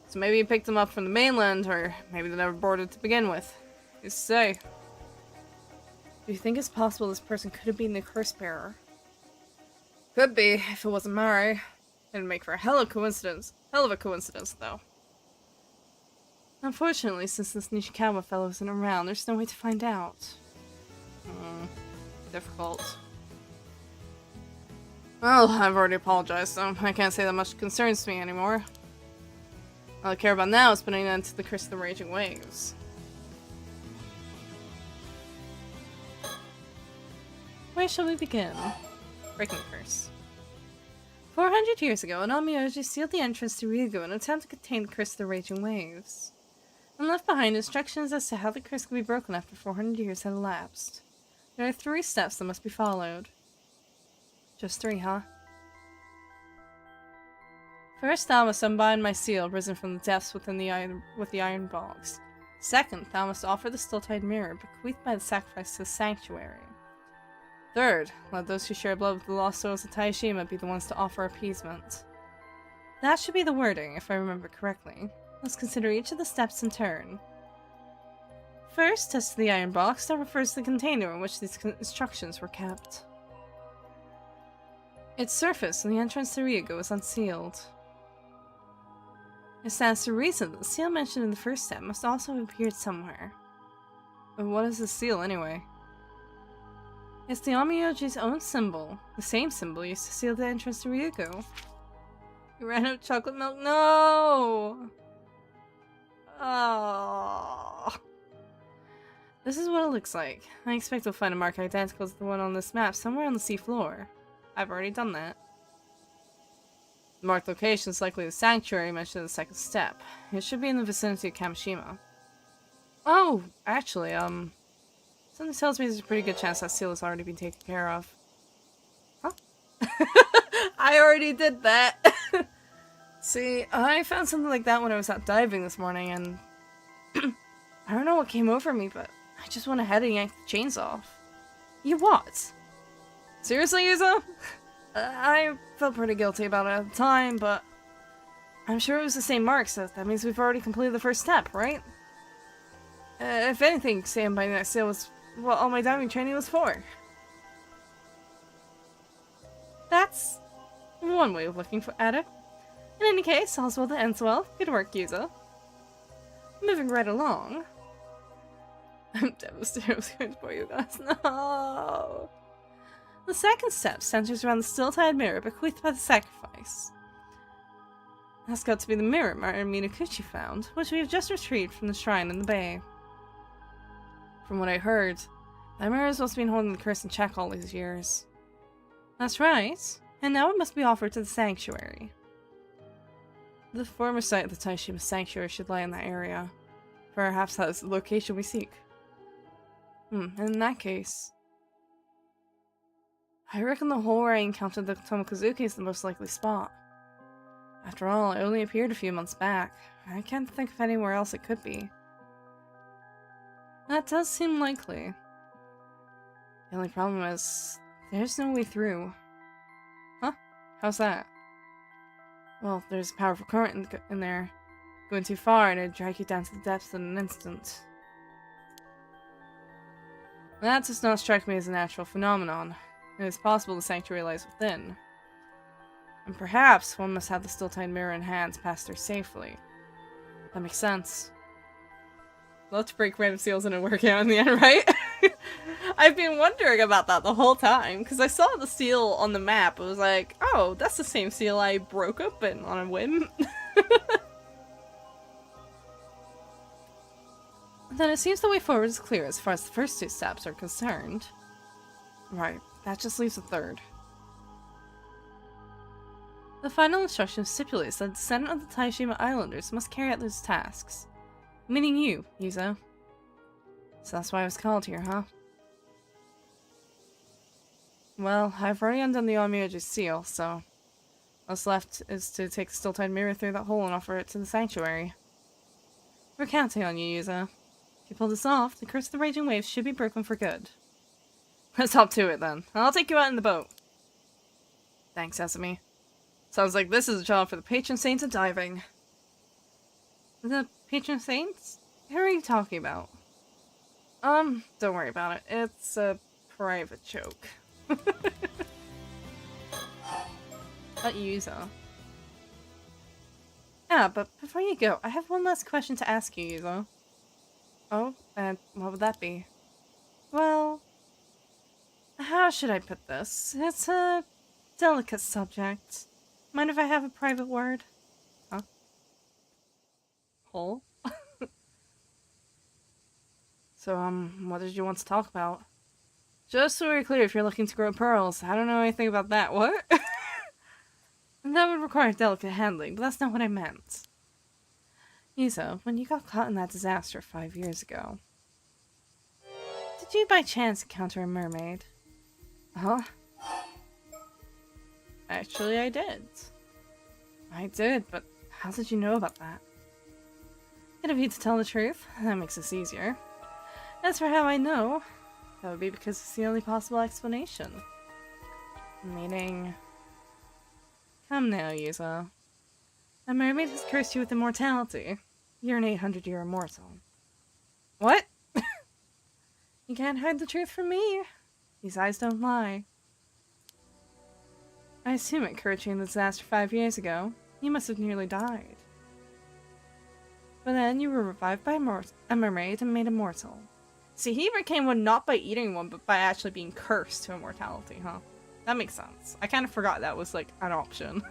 So maybe he picked them up from the mainland, or maybe they never boarded to begin with. Who's to say? Do you think it's possible this person could have been the curse bearer? Could be, if it wasn't Mari. It'd make for a hell of a coincidence. Hell of a coincidence, though. Unfortunately, since this Nishikawa fellow isn't around, there's no way to find out. Difficult. Well, I've already apologized, so I can't say that much concerns me anymore. All I care about now is putting an end to the curse of the raging waves. Where shall we begin? Breaking the curse. 400 years ago, Onamioji sealed the entrance to Ryugu in an attempt to contain the curse of the raging waves, and left behind instructions as to how the curse could be broken after 400 years had elapsed. There are 3 steps that must be followed. Just 3, huh? First, thou must unbind my seal, risen from the depths within the iron box. Second, thou must offer the still-tied mirror, bequeathed by the sacrifice to the sanctuary. Third, let those who share blood with the lost souls of Taishima be the ones to offer appeasement. That should be the wording, if I remember correctly. Let's consider each of the steps in turn. First, as to the iron box, that refers to the container in which these instructions were kept. Its surface and the entrance to Ryugu was unsealed. It stands to reason that the seal mentioned in the first step must also have appeared somewhere. But what is the seal, anyway? It's the Onmyoji's own symbol, the same symbol used to seal the entrance to Ryugu. You ran out of chocolate milk? No! Oh. This is what it looks like. I expect we'll find a mark identical to the one on this map somewhere on the seafloor. I've already done that. The marked location is likely the sanctuary mentioned in the second step. It should be in the vicinity of Kamishima. Oh, actually, something tells me there's a pretty good chance that seal has already been taken care of. Huh? I already did that! See, I found something like that when I was out diving this morning, and I don't know what came over me, but I just went ahead and yanked the chains off. You what? Seriously, Yuzo? I felt pretty guilty about it at the time, but I'm sure it was the same mark, so that means we've already completed the first step, right? If anything, staying by that seal was what all my diving training was for. That's one way of looking at it. In any case, all's well that ends well. Good work, Yuzo. Moving right along. I'm devastated I was going to spoil you guys. No! The second step centers around the still-tied mirror bequeathed by the sacrifice. That's got to be the mirror Minakuchi found, which we have just retrieved from the shrine in the bay. From what I heard, that mirror is what's been holding the curse in check all these years. That's right, and now it must be offered to the sanctuary. The former site of the Taishima sanctuary should lie in that area. Perhaps that is the location we seek. In that case... I reckon the hole where I encountered the Tomokazuki is the most likely spot. After all, it only appeared a few months back. I can't think of anywhere else it could be. That does seem likely. The only problem is, there's no way through. Huh? How's that? Well, there's a powerful current in there. Going too far and it'd drag you down to the depths in an instant. That does not strike me as a natural phenomenon. It is possible the sanctuary lies within. And perhaps one must have the still-tied mirror in hand to pass there safely. That makes sense. Love to break random seals and it work out in the end, right? I've been wondering about that the whole time, because I saw the seal on the map. It was like, oh, that's the same seal I broke open on a whim. Then it seems the way forward is clear as far as the first two steps are concerned. Right, that just leaves a third. The final instruction stipulates that the descendant of the Taishima Islanders must carry out those tasks. Meaning you, Yuzo. So that's why I was called here, huh? Well, I've already undone the Onmyoji's seal, so what's left is to take the still-tied mirror through that hole and offer it to the sanctuary. We're counting on you, Yuzo. If you pull this off, the curse of the raging waves should be broken for good. Let's hop to it then. I'll take you out in the boat. Thanks, Sesame. Sounds like this is a job for the patron saints of diving. The patron saints? Who are you talking about? Don't worry about it. It's a private joke. Not Yuzo. Yeah, but before you go, I have one last question to ask you, Yuzo. Oh, and what would that be? Well, how should I put this? It's a delicate subject. Mind if I have a private word? Huh? Hole? So, what did you want to talk about? Just so we're clear, if you're looking to grow pearls, I don't know anything about that. What? That would require delicate handling, but that's not what I meant. Yuzo, when you got caught in that disaster 5 years ago, did you by chance encounter a mermaid? Huh? Actually, I did. I did, but how did you know about that? Good of you to tell the truth. That makes this easier. As for how I know, that would be because it's the only possible explanation. Meaning... Come now, Yuzo. A mermaid has cursed you with immortality. You're an 800-year immortal. What? You can't hide the truth from me. These eyes don't lie. I assume it occurred to you in the disaster 5 years ago. You must have nearly died. But then you were revived by a mermaid and made immortal. See, he became one not by eating one, but by actually being cursed to immortality, huh? That makes sense. I kind of forgot that was, like, an option.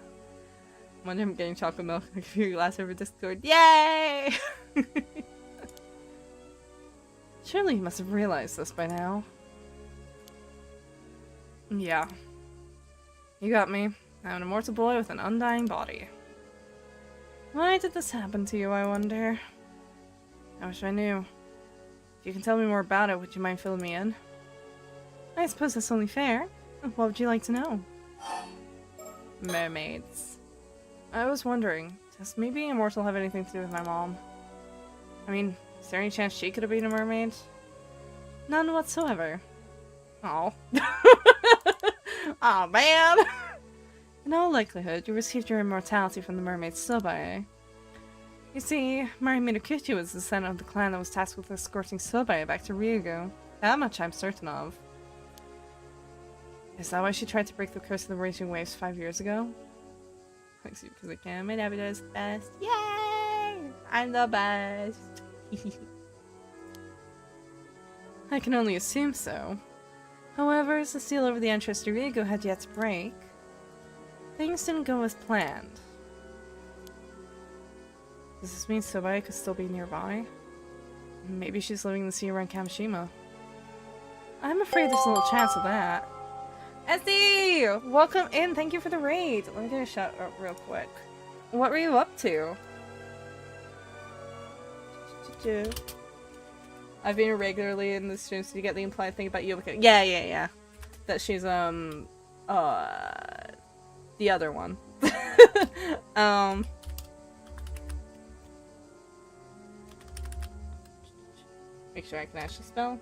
One day I'm getting chocolate milk and a few glasses over Discord. Yay! Surely you must have realized this by now. Yeah. You got me. I'm an immortal boy with an undying body. Why did this happen to you, I wonder? I wish I knew. If you can tell me more about it, would you mind filling me in? I suppose that's only fair. What would you like to know? Mermaids. I was wondering, does me being immortal have anything to do with my mom? I mean, is there any chance she could have been a mermaid? None whatsoever. Oh. Aw, man! In all likelihood, you received your immortality from the mermaid Sobae. You see, Mari Minokuchi was the descendant of the clan that was tasked with escorting Sobae back to Ryugu. That much I'm certain of. Is that why she tried to break the curse of the raging waves 5 years ago? Because I can. My Navigator is the best. Yay! I'm the best. I can only assume so. However, as the seal over the entrance to Ryugu had yet to break, things didn't go as planned. Does this mean Sobae could still be nearby? Maybe she's living in the sea around Kamishima. I'm afraid there's a little chance of that. Essie! Welcome in! Thank you for the raid! Let me get a shout out real quick. What were you up to? I've been irregularly in the stream, so you get the implied thing about you. Yeah. that she's the other one. Make sure I can actually spell.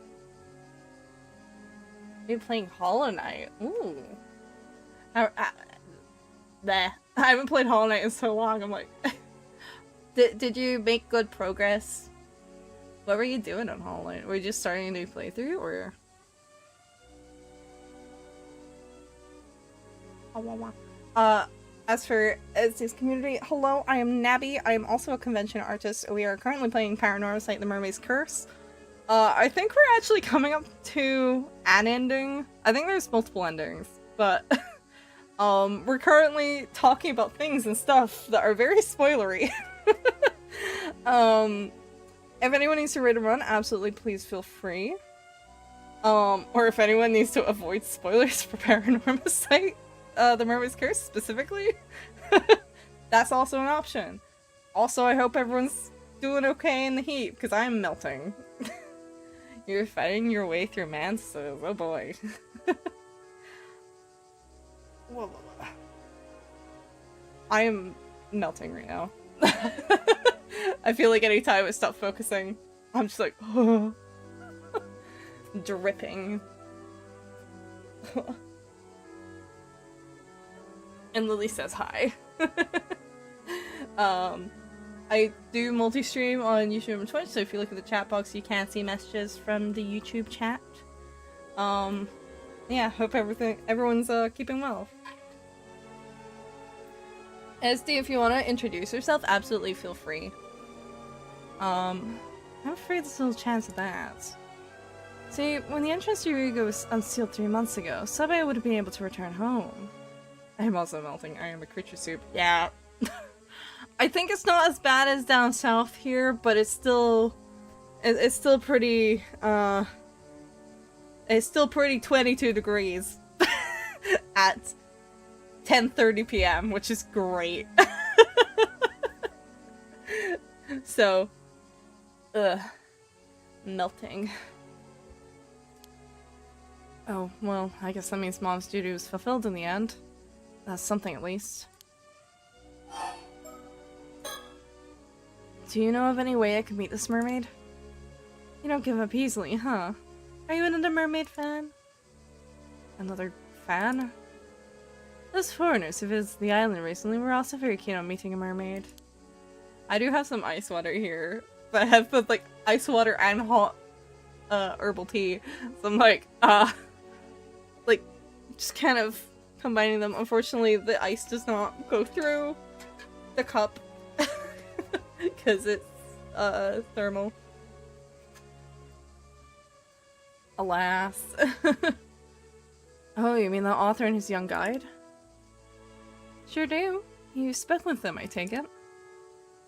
Maybe playing Hollow Knight. Ooh. Bleh. I haven't played Hollow Knight in so long. I'm like, did you make good progress? What were you doing on Hollow Knight? Were you just starting a new playthrough, or? As for this community, hello, I am Nabby. I am also a convention artist. We are currently playing PARANORMASIGHT: The MERMAID'S CURSE. I think we're actually coming up to an ending. I think there's multiple endings, but we're currently talking about things and stuff that are very spoilery. If anyone needs to read a run, absolutely please feel free. Or if anyone needs to avoid spoilers for PARANORMASIGHT, The MERMAID'S CURSE specifically, that's also an option. Also, I hope everyone's doing okay in the heat, because I'm melting. You're fighting your way through Mansos, oh boy. I am melting right now. I feel like anytime I stop focusing, I'm just like, oh. Dripping. And Lily says hi. I do multi-stream on YouTube and Twitch, so if you look at the chat box, you can see messages from the YouTube chat. Yeah, hope everyone's keeping well. SD, if you want to introduce yourself, absolutely feel free. I'm afraid there's little chance of that. See, when the entrance to your ego was unsealed 3 months ago, Subway would have been able to return home. I am also melting. I am a creature soup. Yeah. I think it's not as bad as down south here, but it's still pretty, it's still pretty 22 degrees at 10:30 p.m., which is great. So, melting. Oh, well, I guess that means Mom's duty was fulfilled in the end. That's something at least. Do you know of any way I could meet this mermaid? You don't give up easily, huh? Are you another mermaid fan? Another fan? Those foreigners who visited the island recently were also very keen on meeting a mermaid. I do have some ice water here, but I have both like ice water and hot herbal tea. So I'm like just kind of combining them. Unfortunately, the ice does not go through the cup because it's thermal. Alas. Oh, you mean the author and his young guide? Sure do. You spoke with them, I take it.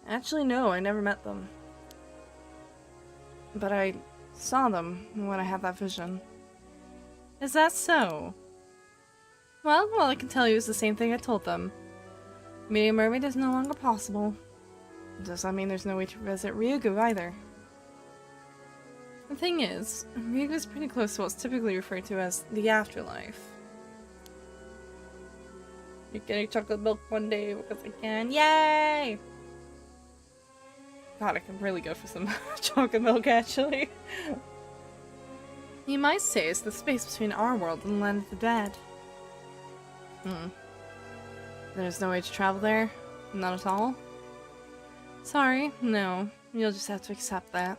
Actually, no, I never met them. But I saw them when I had that vision. Is that so? Well, all I can tell you is the same thing I told them. Meeting a mermaid is no longer possible. Does that mean there's no way to visit Ryugu either? The thing is, Ryugu is pretty close to what's typically referred to as the afterlife. You're getting chocolate milk one day because I can. Yay! God, I can really go for some chocolate milk, actually. You might say it's the space between our world and the land of the dead. There's no way to travel there? Not at all? Sorry, no. You'll just have to accept that.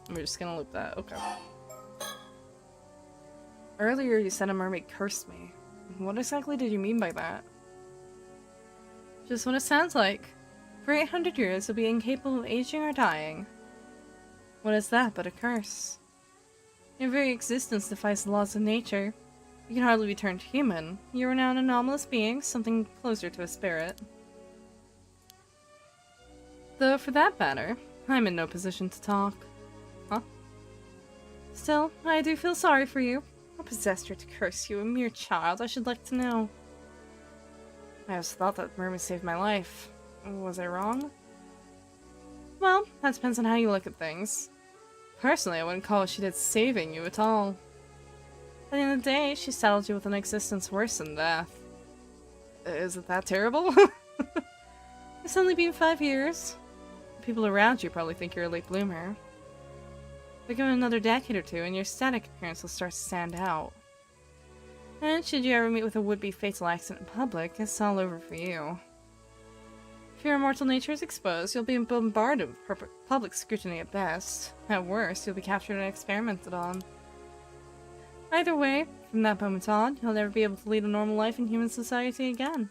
We're just gonna loop that. Okay. Earlier you said a mermaid cursed me. What exactly did you mean by that? Just what it sounds like. For 800 years you'll be incapable of aging or dying. What is that but a curse? Your very existence defies the laws of nature. You can hardly be turned human. You are now an anomalous being, something closer to a spirit. Though for that matter, I'm in no position to talk. Huh? Still, I do feel sorry for you. What possessed her to curse you, a mere child? I should like to know. I always thought that mermaid saved my life. Was I wrong? Well, that depends on how you look at things. Personally, I wouldn't call what she did saving you at all. At the end of the day, she saddled you with an existence worse than death. Is it that terrible? It's only been 5 years. People around you probably think you're a late bloomer. But give it another decade or two and your static appearance will start to stand out. And should you ever meet with a would-be fatal accident in public, it's all over for you. If your immortal nature is exposed, you'll be bombarded with public scrutiny at best. At worst, you'll be captured and experimented on. Either way, from that moment on, you'll never be able to lead a normal life in human society again.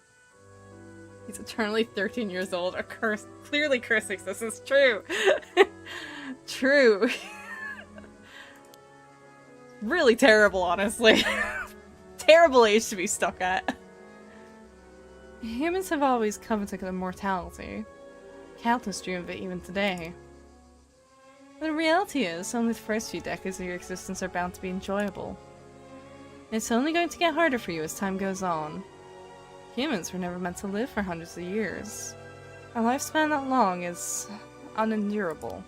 He's eternally 13 years old, a curse, clearly cursing this is true. True. Really terrible, honestly. Terrible age to be stuck at. Humans have always coveted immortality. Countless dream of it even today. But the reality is, only the first few decades of your existence are bound to be enjoyable. It's only going to get harder for you as time goes on. Humans were never meant to live for hundreds of years. A lifespan that long is unendurable.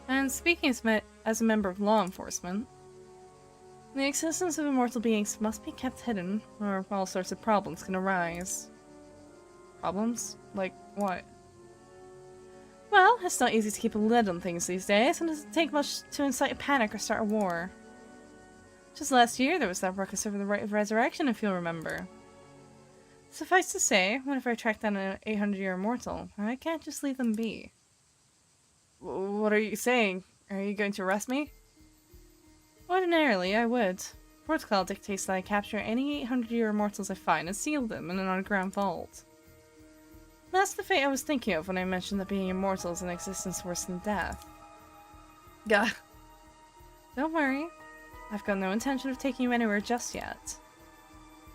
And speaking as a member of law enforcement, the existence of immortal beings must be kept hidden, or all sorts of problems can arise. Problems? Like what? Well, it's not easy to keep a lid on things these days, and it doesn't take much to incite a panic or start a war. Just last year there was that ruckus over the right of resurrection, if you'll remember. Suffice to say, whenever I track down an 800-year immortal, I can't just leave them be. What are you saying? Are you going to arrest me? Ordinarily, I would. Protocol dictates that I capture any 800-year immortals I find and seal them in an underground vault. That's the fate I was thinking of when I mentioned that being immortal is an existence worse than death. Gah. Don't worry. I've got no intention of taking you anywhere just yet.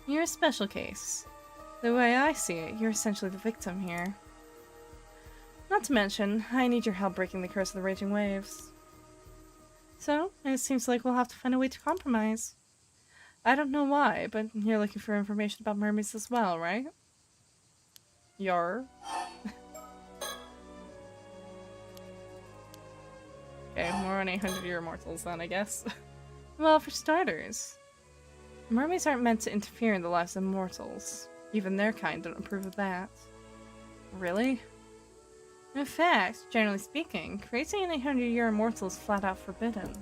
You're a special case. The way I see it, you're essentially the victim here. Not to mention, I need your help breaking the curse of the raging waves. So, it seems like we'll have to find a way to compromise. I don't know why, but you're looking for information about mermaids as well, right? Yar. Okay, more on 800-year immortals then, I guess. Well, for starters, mermaids aren't meant to interfere in the lives of mortals. Even their kind don't approve of that. Really? In fact, generally speaking, creating an 800-year immortal is flat out forbidden.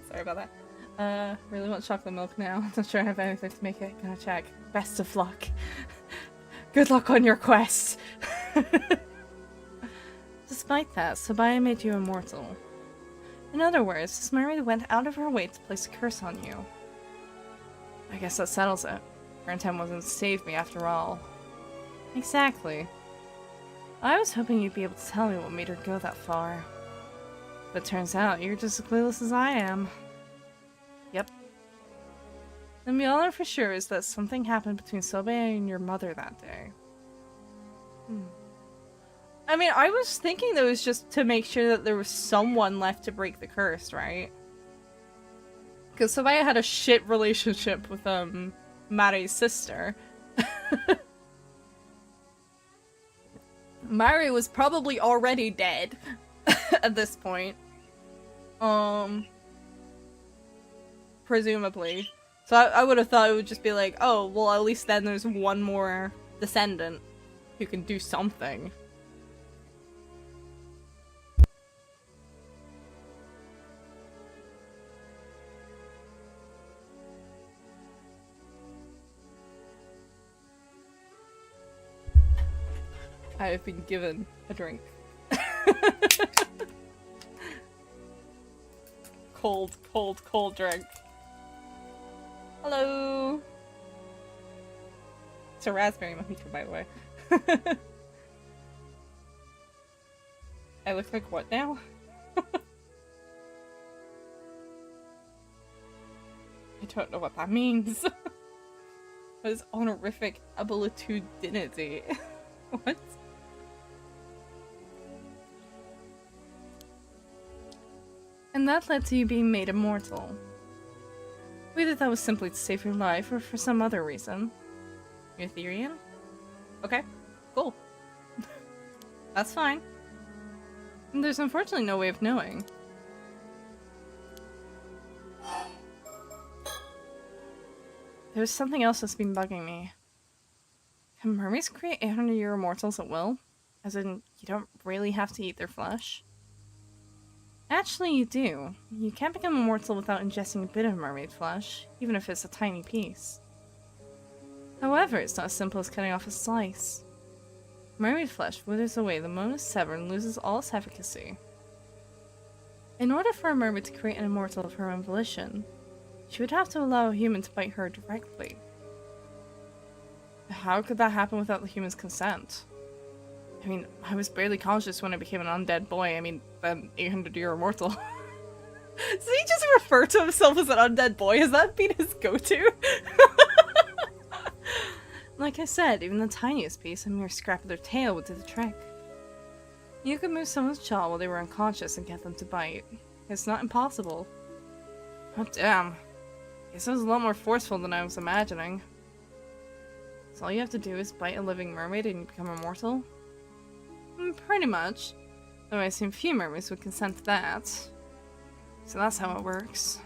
Sorry about that. Really want chocolate milk now. Not sure I have anything to make it. Gonna check. Best of luck. Good luck on your quest. Despite that, Sabaya made you immortal. In other words, this mermaid went out of her way to place a curse on you. I guess that settles it. Her intent wasn't to save me after all. Exactly. I was hoping you'd be able to tell me what made her go that far. But turns out you're just as clueless as I am. Yep. And we all know for sure is that something happened between Sabaya and your mother that day. I mean, I was thinking that was just to make sure that there was someone left to break the curse, right? Because Sabaya had a shit relationship with, Mari's sister. Mari was probably already dead at this point. Presumably. So I would have thought it would just be like, oh, well, at least then there's one more descendant who can do something. I have been given a drink. Cold, cold, cold drink. Hello! It's a raspberry mojito, by the way. I look like what now? I don't know what that means. What is honorific abilitudinity? What? And that led to you being made immortal. Whether that was simply to save your life or for some other reason. You're Etherean? Okay, cool. That's fine. And there's unfortunately no way of knowing. There's something else that's been bugging me. Can mermaids create 800-year immortals at will? As in, you don't really have to eat their flesh? Actually, you do. You can't become immortal without ingesting a bit of mermaid flesh, even if it's a tiny piece. However, it's not as simple as cutting off a slice. Mermaid flesh withers away the moment it's severed and loses all its efficacy. In order for a mermaid to create an immortal of her own volition, she would have to allow a human to bite her directly. How could that happen without the human's consent? I mean, I was barely conscious when I became an undead boy. I mean, an 800-year immortal. Does he just refer to himself as an undead boy? Has that been his go-to? Like I said, even the tiniest piece, a mere scrap of their tail, would do the trick. You could move someone's jaw while they were unconscious and get them to bite. It's not impossible. Oh damn. Guess it was a lot more forceful than I was imagining. So all you have to do is bite a living mermaid and you become immortal? Pretty much. Though I assume few mermaids would consent to that. So that's how it works.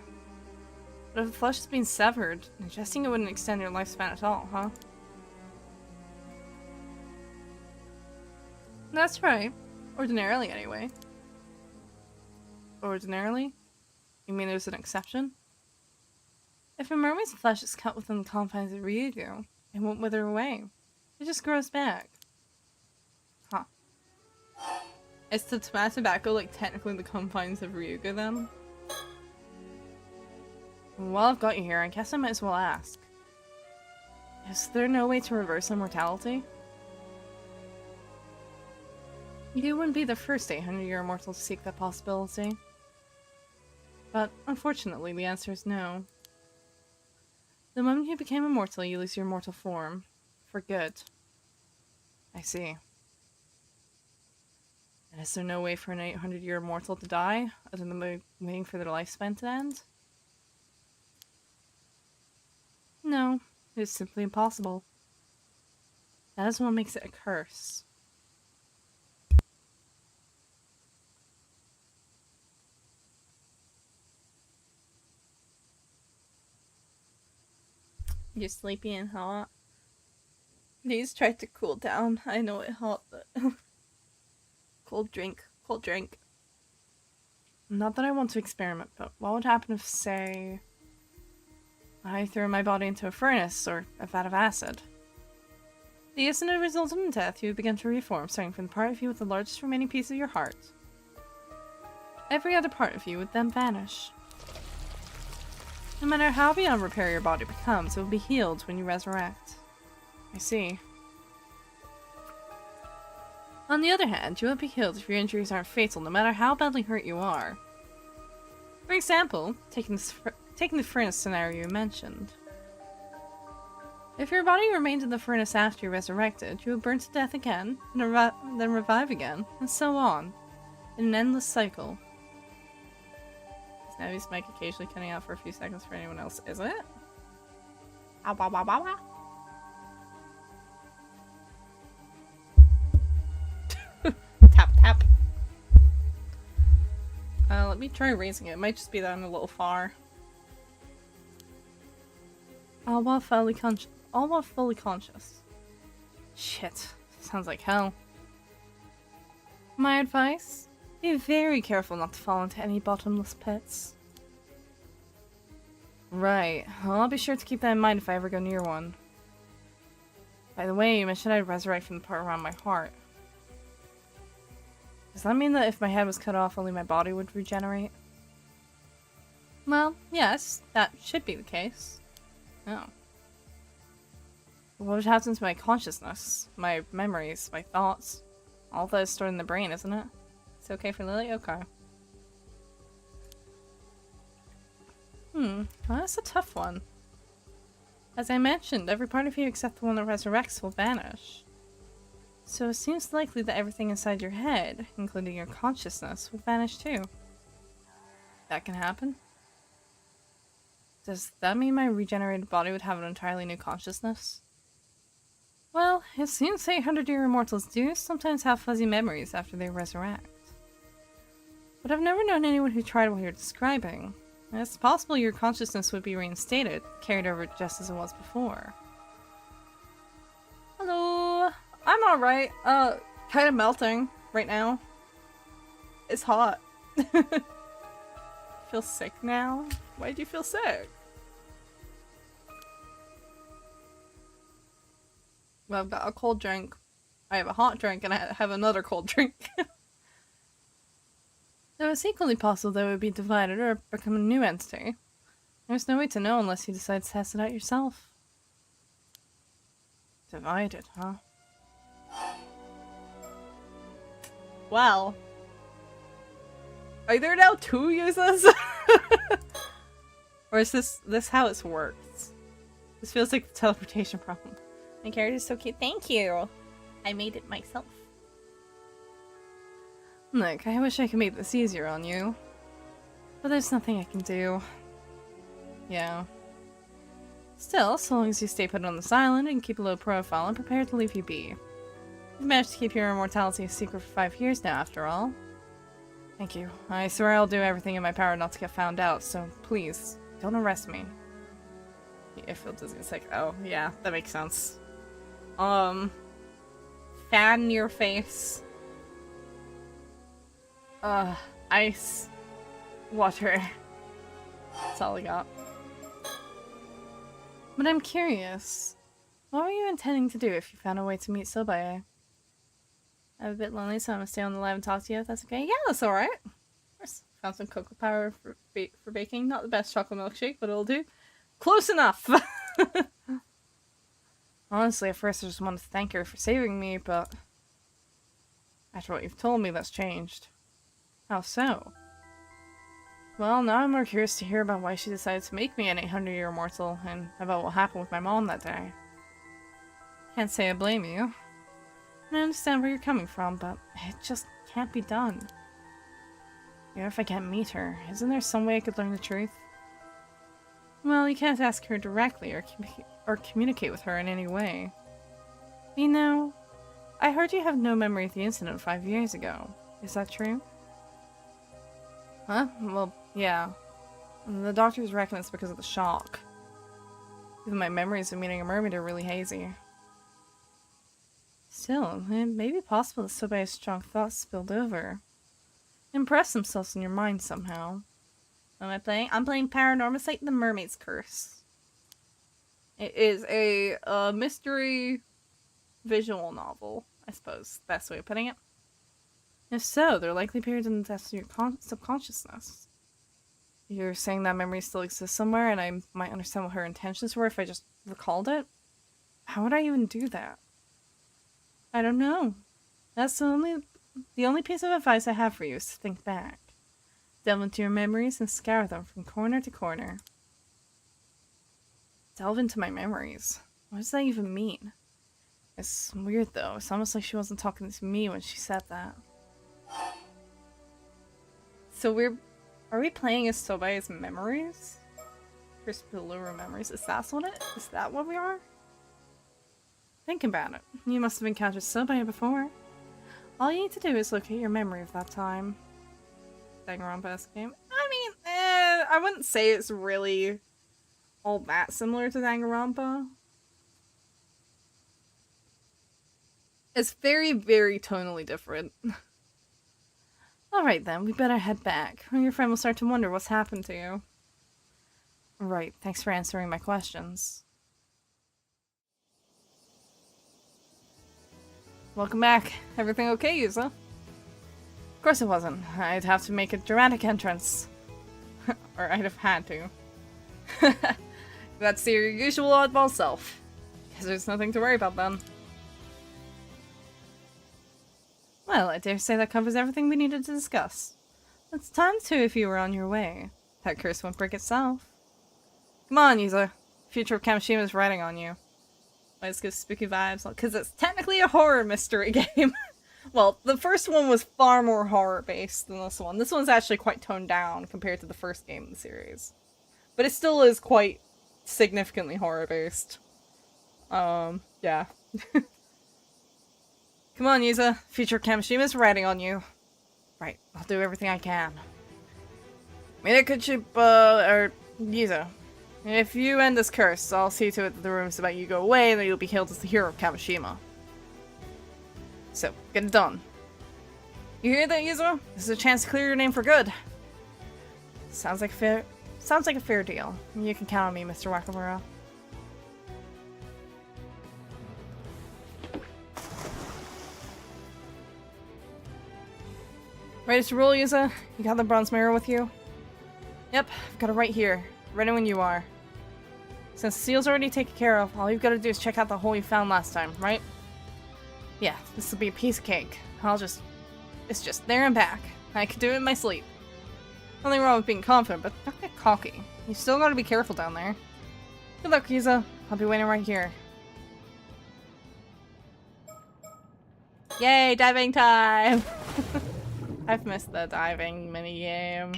But if the flesh has been severed, ingesting it wouldn't extend your lifespan at all, huh? That's right. Ordinarily, anyway. Ordinarily? You mean there's an exception? If a mermaid's flesh is cut within the confines of Ryugu, it won't wither away. It just grows back. Huh. Is the tobacco like technically the confines of Ryugu then? Well, I've got you here, I guess I might as well ask. Is there no way to reverse immortality? You wouldn't be the first 800-year immortal to seek that possibility. But, unfortunately, the answer is no. The moment you became immortal, you lose your mortal form. For good. I see. And is there no way for an 800-year immortal to die, other than waiting for their lifespan to end? No, it is simply impossible. That is what makes it a curse. You're sleepy and hot. Please try to cool down. I know it's hot, but cold drink, cold drink. Not that I want to experiment, but what would happen if, say, I threw my body into a furnace or a vat of acid? The instant it resulted in death, you would begin to reform, starting from the part of you with the largest remaining piece of your heart. Every other part of you would then vanish. No matter how beyond repair your body becomes, it will be healed when you resurrect. I see. On the other hand, you won't be healed if your injuries aren't fatal, no matter how badly hurt you are. For example, taking the furnace scenario you mentioned. If your body remained in the furnace after you resurrected, you would burn to death again, and then revive again, and so on, in an endless cycle. Snavy's mic occasionally cutting out for a few seconds for anyone else, is it? Ow, ow, ow, ow, ow. Tap, tap. Let me try raising it. It might just be that I'm a little far. All while fully conscious. Shit. Sounds like hell. My advice? Be very careful not to fall into any bottomless pits. Right. Well, I'll be sure to keep that in mind if I ever go near one. By the way, you mentioned I'd resurrect from the part around my heart. Does that mean that if my head was cut off, only my body would regenerate? Well, yes, that should be the case. Oh. What would happen to my consciousness? My memories? My thoughts? All that is stored in the brain, isn't it? It's okay for Lily? Okay. Well, that's a tough one. As I mentioned, every part of you except the one that resurrects will vanish. So it seems likely that everything inside your head, including your consciousness, will vanish too. That can happen? Does that mean my regenerated body would have an entirely new consciousness? Well, it seems 800-year immortals do sometimes have fuzzy memories after they resurrect. But I've never known anyone who tried what you're describing. It's possible your consciousness would be reinstated, carried over just as it was before. Hello! I'm alright. Kind of melting right now. It's hot. Feel sick now? Why'd you feel sick? Well, I've got a cold drink, I have a hot drink, and I have another cold drink. Though it's equally possible that it would be divided or become a new entity. There's no way to know unless you decide to test it out yourself. Divided, huh? Wow. Are there now two users? Or is this how it's worked? This feels like the teleportation problem. My character's so cute. Thank you! I made it myself. Look, I wish I could make this easier on you. But there's nothing I can do. Yeah. Still, so long as you stay put on this island and keep a low profile, I'm prepared to leave you be. You've managed to keep your immortality a secret for 5 years now, after all. Thank you. I swear I'll do everything in my power not to get found out, so please, don't arrest me. I feel dizzy. It's like, oh, yeah, that makes sense. Fan your face. Ice. Water. That's all I got. But I'm curious. What were you intending to do if you found a way to meet Sobae? I'm a bit lonely, so I'm gonna stay on the live and talk to you if that's okay. Yeah, that's alright. Of course. Found some cocoa powder for baking. Not the best chocolate milkshake, but it'll do. Close enough! Honestly, at first I just wanted to thank her for saving me, but after what you've told me, that's changed. How so? Well, now I'm more curious to hear about why she decided to make me an 800-year immortal, and about what happened with my mom that day. Can't say I blame you. And I understand where you're coming from, but it just can't be done. Even if I can't meet her, isn't there some way I could learn the truth? Well, you can't ask her directly or communicate with her in any way. You know, I heard you have no memory of the incident 5 years ago. Is that true? Huh? Well, yeah. The doctors reckon it's because of the shock. Even my memories of meeting a mermaid are really hazy. Still, it may be possible that Sobae's strong thoughts spilled over. Impress themselves in your mind somehow. What am I playing? I'm playing Paranormasight, the Mermaid's Curse. It is a mystery visual novel, I suppose. Best way of putting it. If so, there are likely periods in the depths of your subconsciousness. You're saying that memory still exists somewhere, and I might understand what her intentions were if I just recalled it? How would I even do that? I don't know. That's the only piece of advice I have for you is to think back. Delve into your memories and scour them from corner to corner. Delve into my memories? What does that even mean? It's weird though. It's almost like she wasn't talking to me when she said that. So are we playing as Sobae's memories? Her spillover memories? Is that what we are? Think about it. You must have encountered Sobae before. All you need to do is locate your memory of that time. Danganronpa-esque game. I mean, I wouldn't say it's really all that similar to Danganronpa. It's very, very tonally different. Alright then, we better head back, or your friend will start to wonder what's happened to you. Right, thanks for answering my questions. Welcome back. Everything okay, Yuza? Of course it wasn't. I'd have to make a dramatic entrance. Or I'd have had to. That's your usual oddball self. Because there's nothing to worry about then. Well, I dare say that covers everything we needed to discuss. It's time to if you were on your way. That curse won't break itself. Come on, Yuza. Future of Kamishima is writing on you. Let's give spooky vibes, because it's technically a horror mystery game. Well, the first one was far more horror-based than this one. This one's actually quite toned down compared to the first game in the series. But it still is quite significantly horror-based. Yeah. Come on, Yuza. Future Kamashima's riding on you. Right, I'll do everything I can. or Yuza. If you end this curse, I'll see to it that the rumors about you go away and that you'll be hailed as the hero of Kamishima. So, get it done. You hear that, Yuzo? This is a chance to clear your name for good. Sounds like a fair deal. You can count on me, Mr. Wakamura. Ready to roll, Yuza? You got the bronze mirror with you? Yep, I've got it right here. Ready when you are. Since the seal's already taken care of, all you've got to do is check out the hole you found last time, right? Yeah, this will be a piece of cake. It's just there and back. I could do it in my sleep. Nothing wrong with being confident, but don't get cocky. You still gotta be careful down there. Good luck, Yuza. I'll be waiting right here. Yay, diving time! I've missed the diving minigame.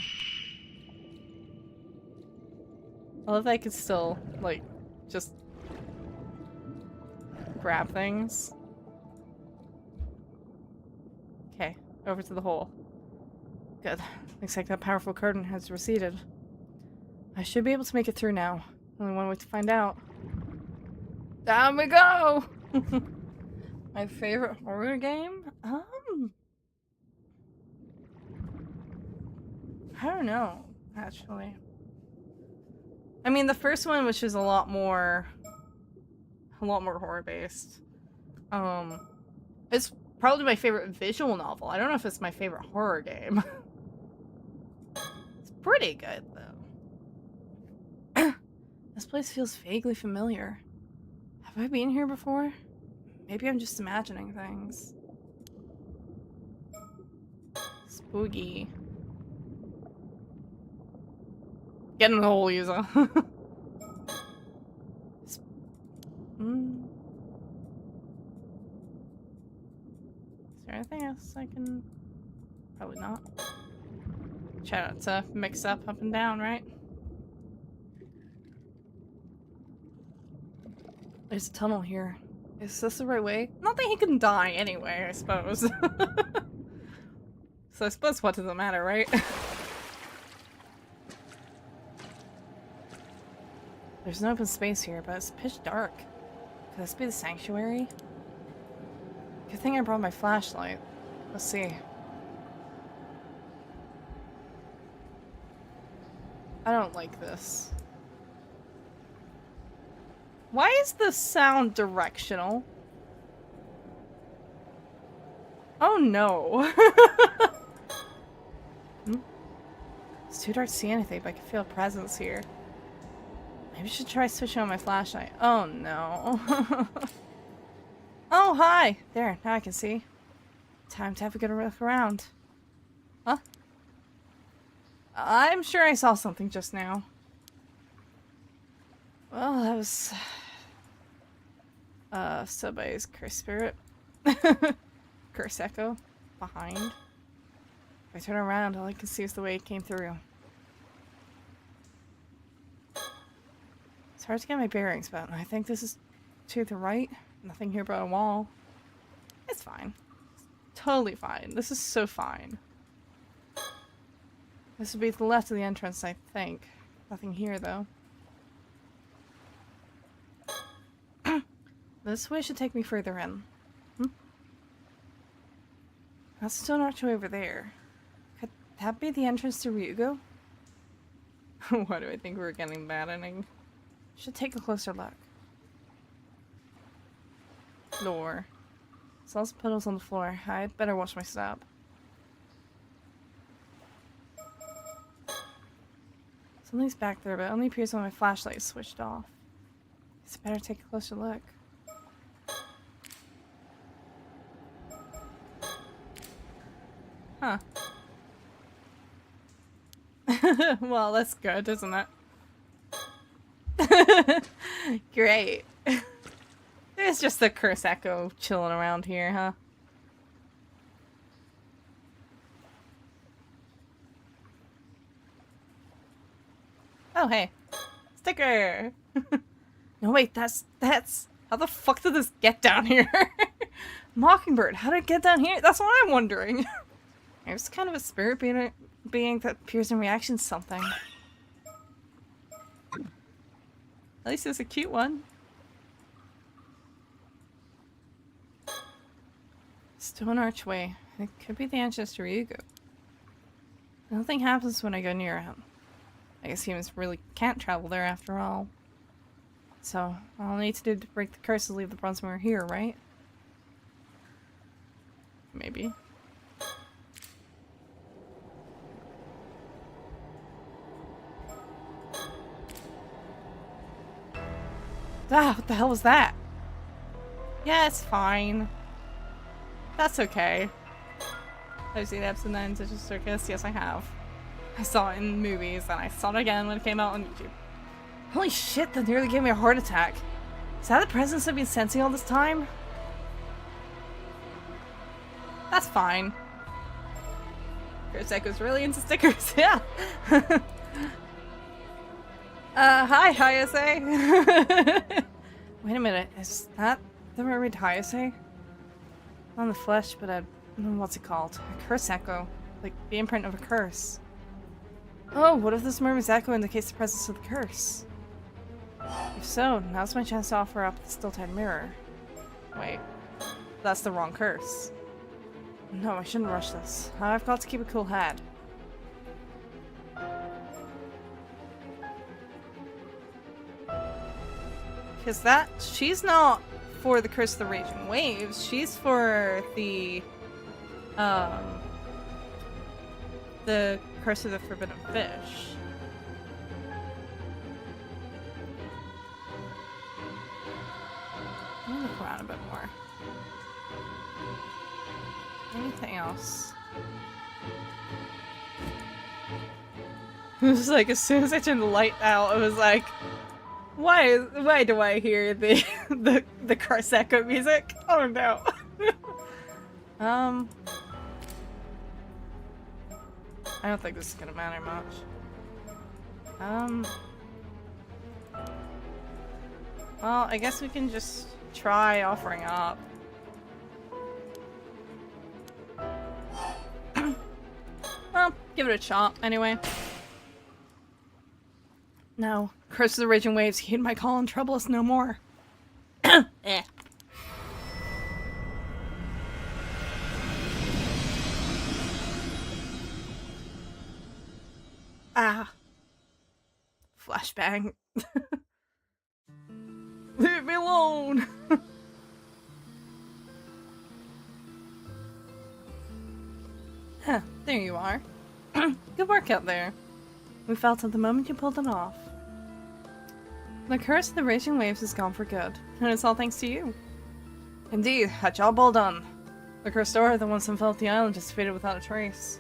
I love that I could still, like, just grab things. Okay, over to the hole. Good. Looks like that powerful curtain has receded. I should be able to make it through now. Only one way to find out. Down we go! My favorite horror game? I don't know, actually. I mean, the first one, which is a lot more horror-based. It's probably my favorite visual novel. I don't know if it's my favorite horror game. It's pretty good, though. This place feels vaguely familiar. Have I been here before? Maybe I'm just imagining things. Spooky. Get in the hole, Yuza. Is there anything else I can... Probably not. Try not to mix up and down, right? There's a tunnel here. Is this the right way? Not that he can die anyway, I suppose. So I suppose what does it matter, right? There's no open space here, but it's pitch dark. Could this be the sanctuary? Good thing I brought my flashlight. Let's see. I don't like this. Why is the sound directional? Oh no. It's too dark to see anything, but I can feel a presence here. Maybe I should try switching on my flashlight. Oh no. Oh, hi! There, now I can see. Time to have a good look around. Huh? I'm sure I saw something just now. Well, that was... somebody's curse spirit. Curse echo. Behind. If I turn around, all I can see is the way it came through. It's hard to get my bearings, but I think this is to the right. Nothing here but a wall. It's fine. It's totally fine. This is so fine. This would be to the left of the entrance, I think. Nothing here, though. This way should take me further in. That's still an archway over there. Could that be the entrance to Ryugo? Why do I think we're getting bad ending? Should take a closer look. Door. Saw some puddles on the floor. I'd better watch my step. Something's back there, but it only appears when my flashlight is switched off. It's better take a closer look. Huh. Well, that's good, isn't it? Great. There's just the curse echo chilling around here, huh? Oh, hey. Sticker! No, wait, that's... How the fuck did this get down here? Mockingbird, how did it get down here? That's what I'm wondering. There's kind of a spirit being that appears in reaction to something. At least it's a cute one. Stone archway. It could be the entrance to Ryugu. Nothing happens when I go near him. I guess humans really can't travel there after all. So, all I need to do to break the curse is leave the bronze mirror here, right? Maybe. Ah, what the hell was that? Yeah, it's fine. That's okay. I've seen episode 9 such a circus. Yes, I have. I saw it in movies, and I saw it again when it came out on YouTube. Holy shit, that nearly gave me a heart attack. Is that the presence I've been sensing all this time? That's fine. Kuroseko really into stickers, yeah. Hi, Hayase. Wait a minute, is that the mermaid Hayase? On the flesh, but what's it called? A curse echo. Like the imprint of a curse. Oh, what if this mermaid's echo indicates the presence of the curse? If so, now's my chance to offer up the still-tied mirror. Wait, that's the wrong curse. No, I shouldn't rush this. I've got to keep a cool head. Because she's not for the Curse of the Raging Waves, she's for the Curse of the Forbidden Fish. Let me look around a bit more. Anything else? It was like, as soon as I turned the light out, it was like, why do I hear the curse echo music? Oh no. I don't think this is gonna matter much. Well, I guess we can just try offering up. Well, give it a shot anyway. No. Curse of the Raging Waves, heed my call and trouble us no more. Eh. Ah. Flashbang. Leave me alone! Huh, there you are. Good work out there. We felt it the moment you pulled it off. The curse of the Raging Waves is gone for good, and it's all thanks to you. Indeed, a job well done. The cursed aura that once enveloped the island just faded without a trace.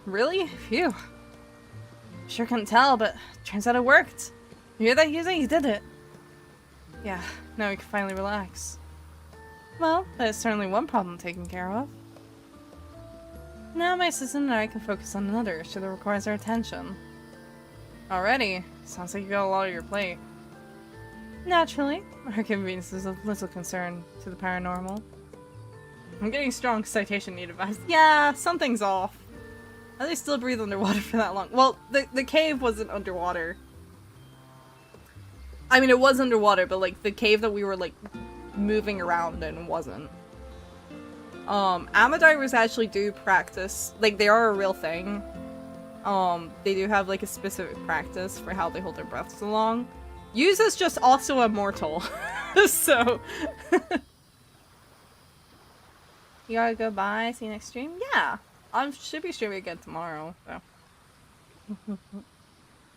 Really? Phew. Sure couldn't tell, but turns out it worked. You hear that, Yuzi? You did it. Yeah, now we can finally relax. Well, that is certainly one problem taken care of. Now my assistant and I can focus on another issue that requires our attention. Already? Sounds like you got a lot on your plate. Naturally, our convenience is of little concern to the paranormal. I'm getting strong citation need advice. Yeah, something's off. How do they still breathe underwater for that long? Well, the cave wasn't underwater. I mean, it was underwater, but like the cave that we were like moving around in wasn't. Amadivers actually do practice, like they are a real thing. They do have like a specific practice for how they hold their breath so long. Yuza's just also immortal, so. You gotta go bye, see you next stream? Yeah, I should be streaming again tomorrow, so.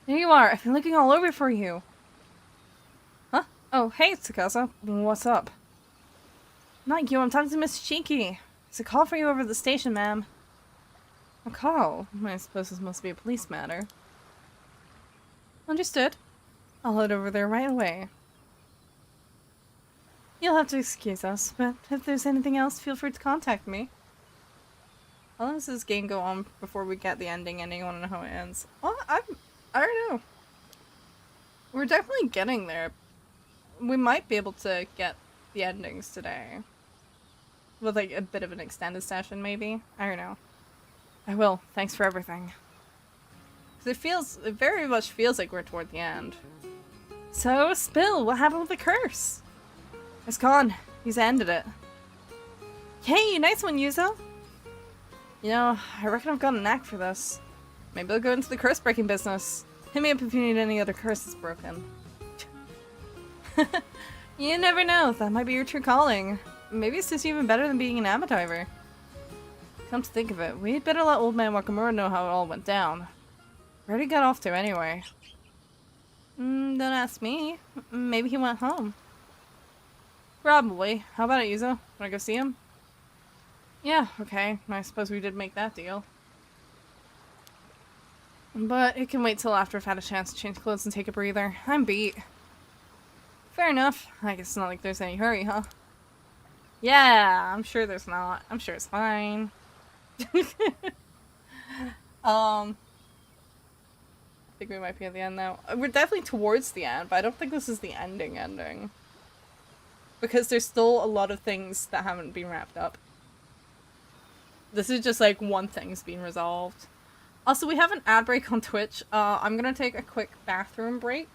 There you are, I've been looking all over for you. Huh? Oh, hey, Tsukasa. What's up? Not you, I'm talking to Miss Shiki. It's a call for you over at the station, ma'am. A call? I suppose this must be a police matter. Understood. I'll head over there right away. You'll have to excuse us, but if there's anything else, feel free to contact me. How long does this game go on before we get the ending? I want to know how it ends. Well, I don't know. We're definitely getting there. We might be able to get the endings today. With like a bit of an extended session, maybe? I don't know. I will. Thanks for everything. Because it very much feels like we're toward the end. So, Spill, what happened with the curse? It's gone. He's ended it. Hey, nice one, Yuzo. You know, I reckon I've got a knack for this. Maybe I'll go into the curse breaking business. Hit me up if you need any other curses broken. You never know, that might be your true calling. Maybe it's just even better than being an amateur diver. Come to think of it, we'd better let old man Wakamura know how it all went down. Where'd he get off to anyway? Don't ask me. Maybe he went home. Probably. How about it, Yuzo? Wanna go see him? Yeah, okay. I suppose we did make that deal. But it can wait till after I've had a chance to change clothes and take a breather. I'm beat. Fair enough. I guess it's not like there's any hurry, huh? Yeah, I'm sure there's not. I'm sure it's fine. I think we might be at the end now. We're definitely towards the end, but I don't think this is the ending. Because there's still a lot of things that haven't been wrapped up. This is just like one thing's been resolved. Also, we have an ad break on Twitch. I'm gonna take a quick bathroom break.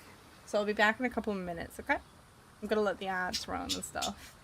So I'll be back in a couple of minutes, okay? I'm gonna let the ads run and stuff.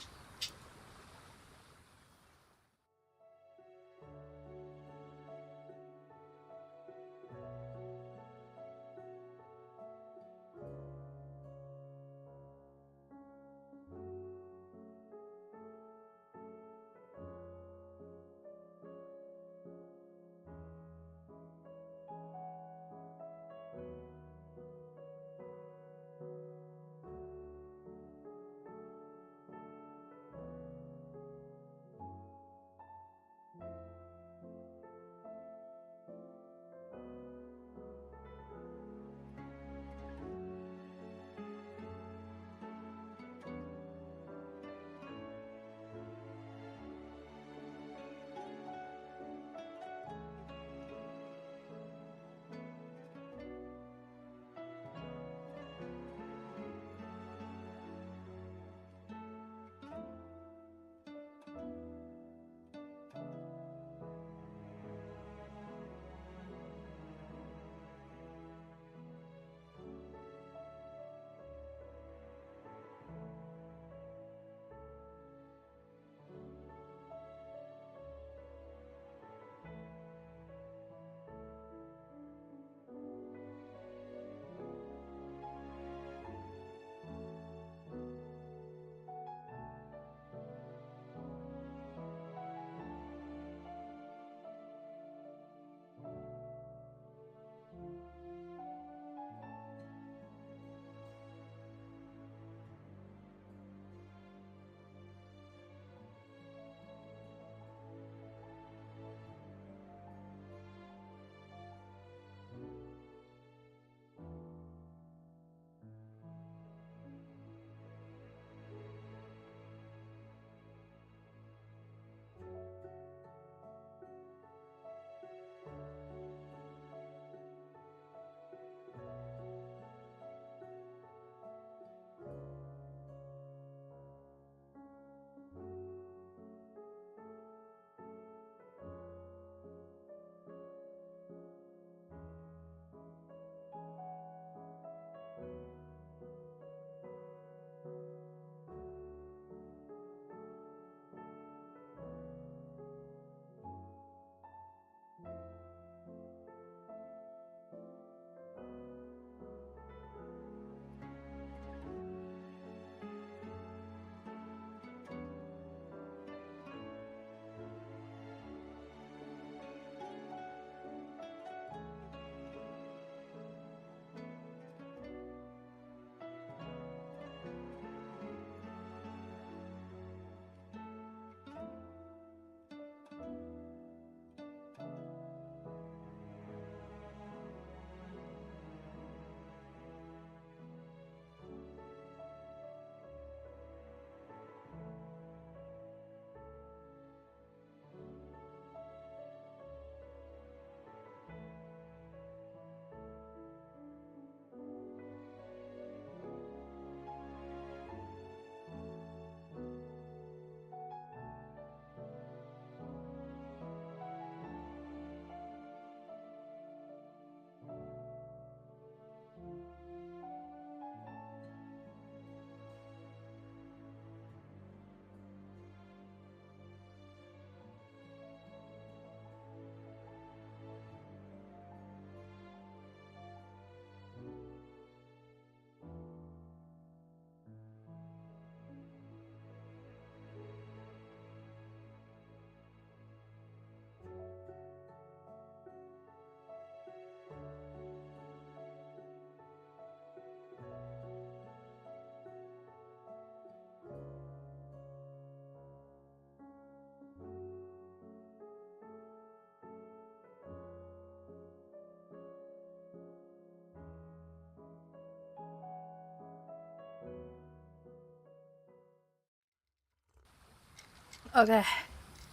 Okay.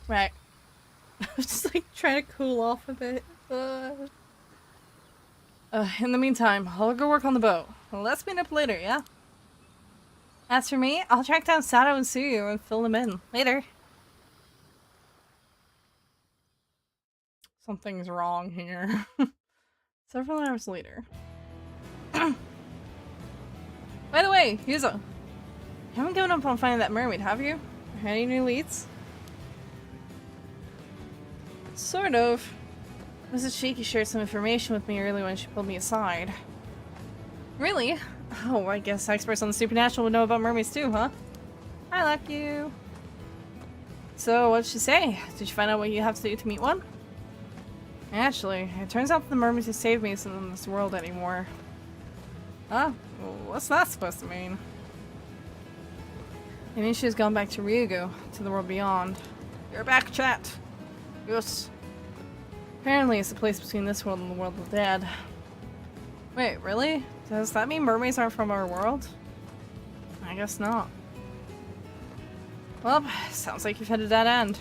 Right. I was just like trying to cool off a bit. In the meantime, I'll go work on the boat. Well, let's meet up later, yeah? As for me, I'll track down Sato and Suyu and fill them in. Later. Something's wrong here. Several hours later. By the way, Yuzo, you haven't given up on finding that mermaid, have you? Any new leads? Sort of. Mrs. Shiki shared some information with me earlier when she pulled me aside. Really? Oh, I guess experts on the supernatural would know about mermaids too, huh? I like you. So, what'd she say? Did you find out what you have to do to meet one? Actually, it turns out that the mermaids who saved me isn't in this world anymore. Huh? Well, what's that supposed to mean? It means she's gone back to Ryugu, to the world beyond. You're back, chat! Yes. Apparently it's the place between this world and the world of the dead. Wait, really? Does that mean mermaids aren't from our world? I guess not. Well, sounds like you've hit a dead end.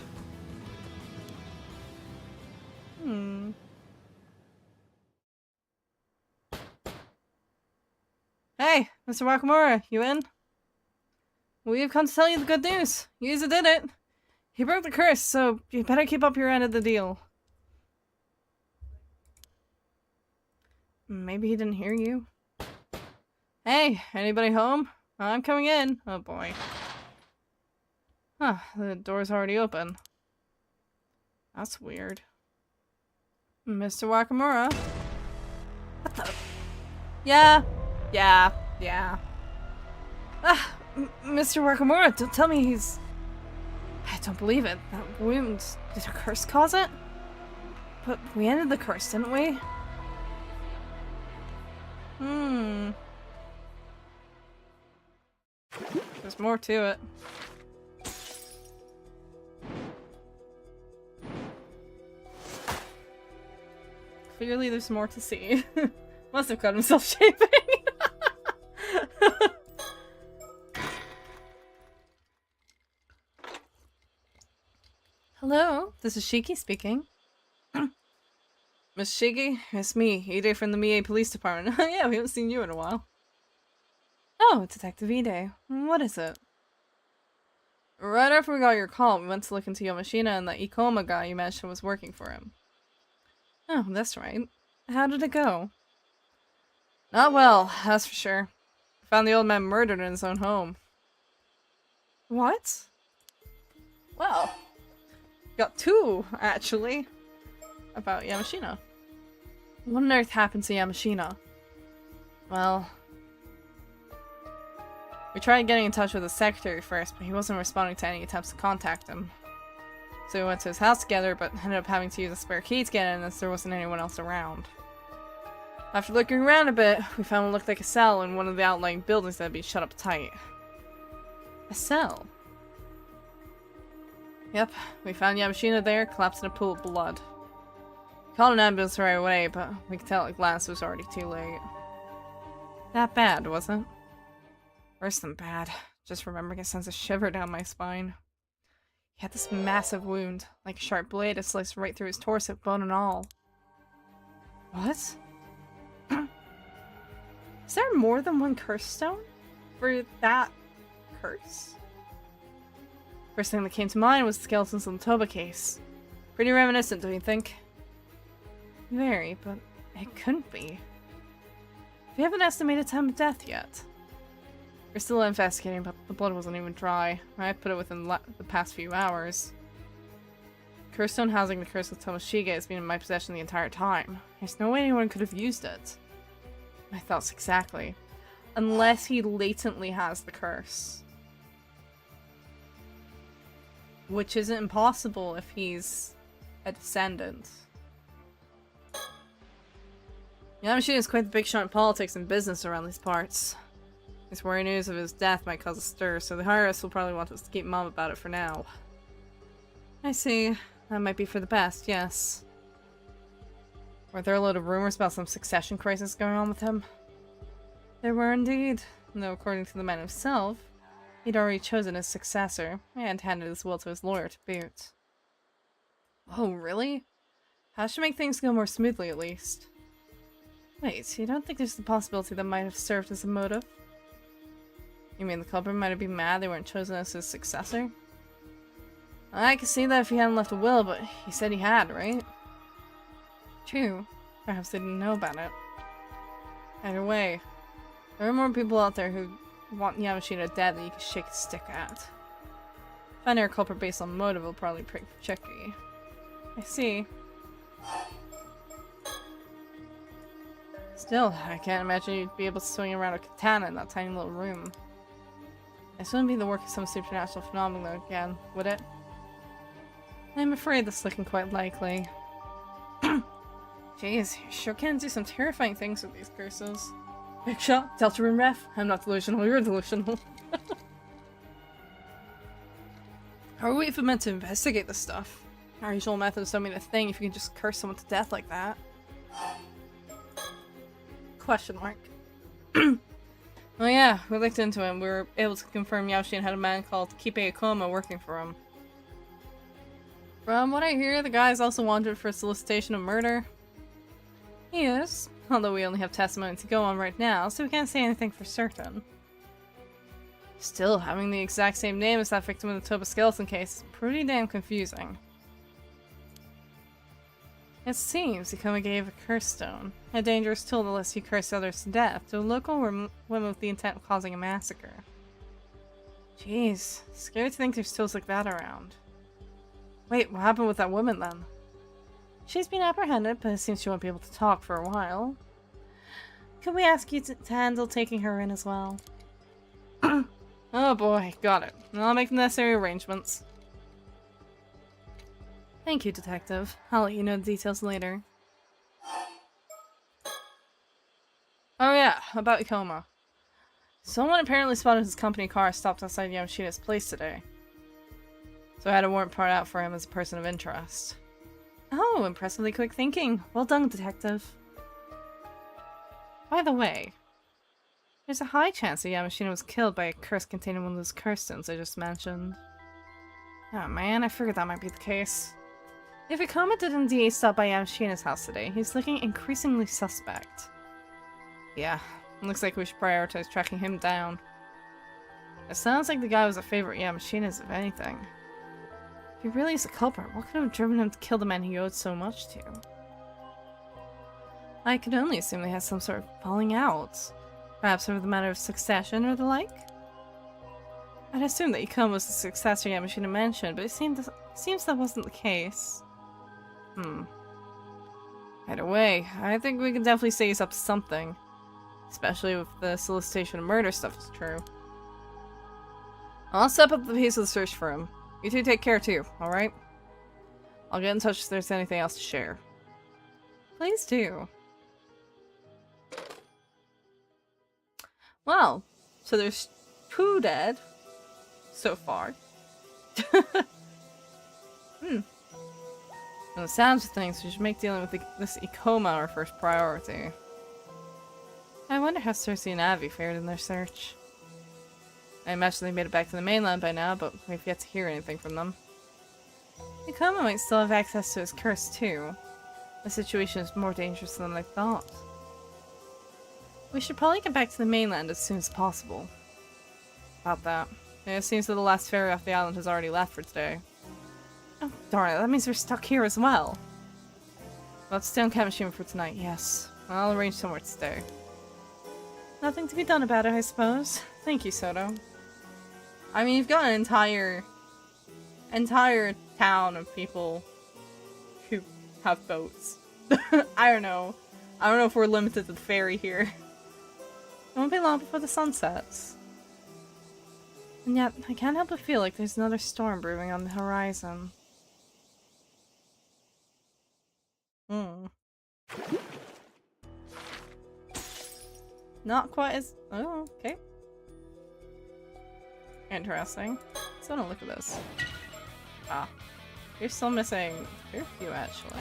Hey, Mr. Wakamura, you in? We've come to tell you the good news. Yuzu did it. He broke the curse, so you better keep up your end of the deal. Maybe he didn't hear you. Hey, anybody home? I'm coming in. Oh boy. Huh, the door's already open. That's weird. Mr. Wakamura? What the? Yeah. Ah, Mr. Wakamura, don't tell me he's... I don't believe it. That wound, did a curse cause it? But we ended the curse, didn't we? There's more to it. Clearly there's more to see. Must have cut himself shaving. Hello, this is Shiki speaking. Miss Shiki, it's me, Ide from the Mie Police Department. Yeah, we haven't seen you in a while. Oh, Detective Ide. What is it? Right after we got your call, we went to look into Yamashina and the Ikoma guy you mentioned was working for him. Oh, that's right. How did it go? Not well, that's for sure. We found the old man murdered in his own home. What? Well, got two, actually, about Yamashina. What on earth happened to Yamashina? Well, we tried getting in touch with his secretary first, but he wasn't responding to any attempts to contact him. So we went to his house together, but ended up having to use a spare key to get in as there wasn't anyone else around. After looking around a bit, we found what looked like a cell in one of the outlying buildings that had been shut up tight. A cell? Yep, we found Yamashina there, collapsed in a pool of blood. We called an ambulance right away, but we could tell at a glance it was already too late. That bad, was it? Worse than bad. Just remembering it sends a shiver down my spine. He had this massive wound, like a sharp blade that sliced right through his torso, bone and all. What? Is there more than one curse stone? For that curse? First thing that came to mind was the skeletons in the Toba case. Pretty reminiscent, don't you think? Very, but it couldn't be. We haven't estimated time of death yet. We're still investigating, but the blood wasn't even dry. I put it within the past few hours. The curse stone housing the curse of Tomoshige has been in my possession the entire time. There's no way anyone could have used it. My thoughts exactly. Unless he latently has the curse. Which isn't impossible if he's a descendant. Yamashina is quite the big shot in politics and business around these parts. This worry news of his death might cause a stir, so the IRS will probably want us to keep mum about it for now. I see. That might be for the best, yes. Were there a load of rumors about some succession crisis going on with him? There were indeed. Though according to the man himself, He'd already chosen his successor, and handed his will to his lawyer to boot. Oh, really? How should make things go more smoothly, at least? Wait, you don't think there's the possibility that might have served as a motive? You mean the culprit might have been mad they weren't chosen as his successor? I can see that if he hadn't left a will, but he said he had, right? True. Perhaps they didn't know about it. Either way, there are more people out there who want Yamashita dead than you can shake a stick at. Finding a culprit based on motive will probably be pretty tricky. I see. Still, I can't imagine you'd be able to swing around a katana in that tiny little room. This wouldn't be the work of some supernatural phenomenon again, would it? I'm afraid that's looking quite likely. Jeez, you sure can do some terrifying things with these curses. Big shot, Delta Room Ref. I'm not delusional, you're delusional. How are we even meant to investigate this stuff? Our usual methods don't mean a thing if you can just curse someone to death like that. Question mark. Well, yeah, we looked into him. We were able to confirm Yaoshin had a man called Kipe Ikoma working for him. From what I hear, the guy is also wanted for solicitation of murder. He is, although we only have testimony to go on right now, so we can't say anything for certain. Still, having the exact same name as that victim in the Toba skeleton case is pretty damn confusing. It seems Ikoma gave a curse stone, a dangerous tool that lets you curse others to death, to a local woman with the intent of causing a massacre. Jeez, scary to think there's tools like that around. Wait, what happened with that woman then? She's been apprehended, but it seems she won't be able to talk for a while. Could we ask you to handle taking her in as well? Oh boy, got it. I'll make the necessary arrangements. Thank you, Detective. I'll let you know the details later. Oh yeah, about Ikoma. Someone apparently spotted his company car stopped outside Yamashita's place today. So I had a warrant put out for him as a person of interest. Oh, impressively quick thinking. Well done, Detective. By the way, there's a high chance that Yamashita was killed by a curse containing one of those curse stones I just mentioned. Oh man, I figured that might be the case. If Ikoma did indeed stop by Yamashita's house today, he's looking increasingly suspect. Yeah, looks like we should prioritize tracking him down. It sounds like the guy was a favorite Yamashita's, if anything. If he really is a culprit, what could have driven him to kill the man he owed so much to? I can only assume they had some sort of falling out. Perhaps over the matter of succession or the like? I'd assume that Ikoma was the successor Yamashita mentioned, but it seems that wasn't the case. Either way, I think we can definitely say he's up to something. Especially if the solicitation of murder stuff is true. I'll step up the pace of the search for him. You two take care too, alright? I'll get in touch if there's anything else to share. Please do. Well, so there's 2 dead so far. From the sounds of things, we should make dealing with this Ikoma our first priority. I wonder how Cersei and Avi fared in their search. I imagine they made it back to the mainland by now, but we've yet to hear anything from them. Ikoma might still have access to his curse too. The situation is more dangerous than I thought. We should probably get back to the mainland as soon as possible. About that. It seems that the last ferry off the island has already left for today. Oh, darn it, that means we're stuck here as well. Let's stay on Kamishima for tonight, yes. I'll arrange somewhere to stay. Nothing to be done about it, I suppose. Thank you, Soto. I mean, you've got an entire town of people who have boats. I don't know. I don't know if we're limited to the ferry here. It won't be long before the sun sets. And yet, I can't help but feel like there's another storm brewing on the horizon. Not quite as... Oh, okay. Interesting. So don't look at this. Ah. You're still missing a few, actually.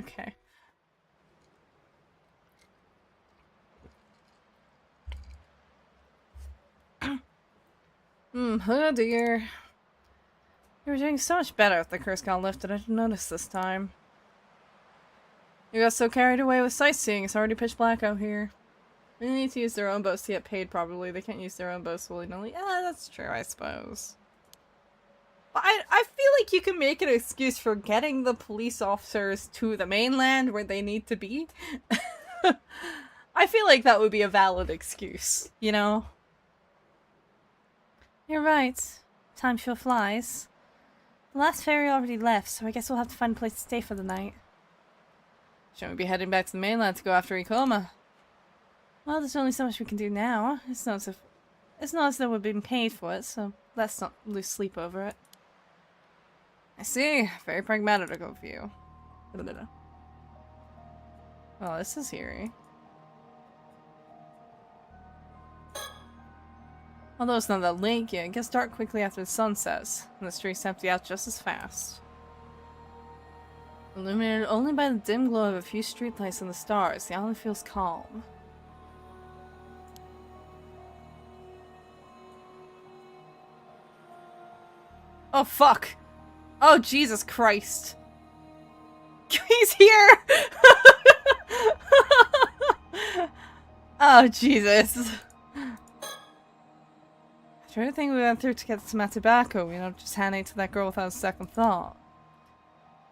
Okay. Oh dear. You were doing so much better if the curse got lifted. I didn't notice this time. You got so carried away with sightseeing, it's already pitch black out here. They need to use their own boats to get paid, probably. They can't use their own boats willy-nilly. Yeah, that's true, I suppose. But I feel like you can make an excuse for getting the police officers to the mainland where they need to be. I feel like that would be a valid excuse, you know? You're right. Time sure flies. The last ferry already left, so I guess we'll have to find a place to stay for the night. Shouldn't we be heading back to the mainland to go after Ikoma? Well, there's only so much we can do now. It's not as though we're being paid for it, so let's not lose sleep over it. I see. Very pragmatic of you. Oh, this is eerie. Although it's not that late yet, it gets dark quickly after the sun sets, and the streets empty out just as fast. Illuminated only by the dim glow of a few streetlights and the stars, the island feels calm. Oh fuck! Oh Jesus Christ! He's here! Oh Jesus! After everything we went through to get some tobacco, we don't just hand it to that girl without a second thought.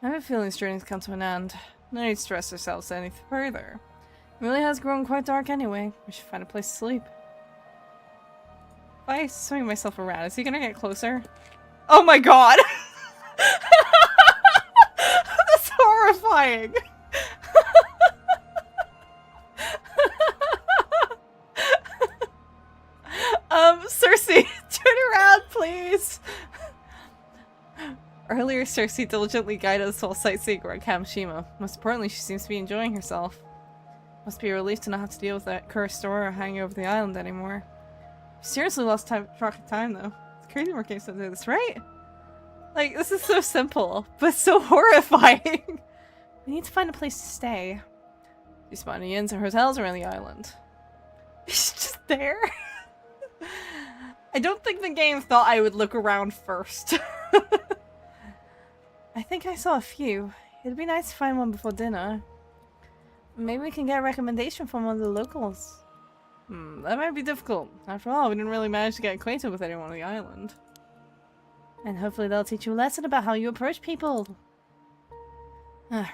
I have a feeling this journey's come to an end. No need to stress ourselves any further. It really has grown quite dark anyway. We should find a place to sleep. If I swing myself around, is he gonna get closer? Oh my god! That's horrifying! Cersei, turn around, please! Earlier, Cersei diligently guided us while sightseeing around Kamishima. Most importantly, she seems to be enjoying herself. Must be a relief to not have to deal with that cursed aura hanging over the island anymore. Seriously lost track of time, though. It's crazy more games don't do this, right? Like, this is so simple, but so horrifying! We need to find a place to stay. You spot any inns or hotels around the island? She's just there? I don't think the game thought I would look around first. I think I saw a few. It'd be nice to find one before dinner. Maybe we can get a recommendation from one of the locals. That might be difficult. After all, we didn't really manage to get acquainted with anyone on the island. And hopefully they'll teach you a lesson about how you approach people.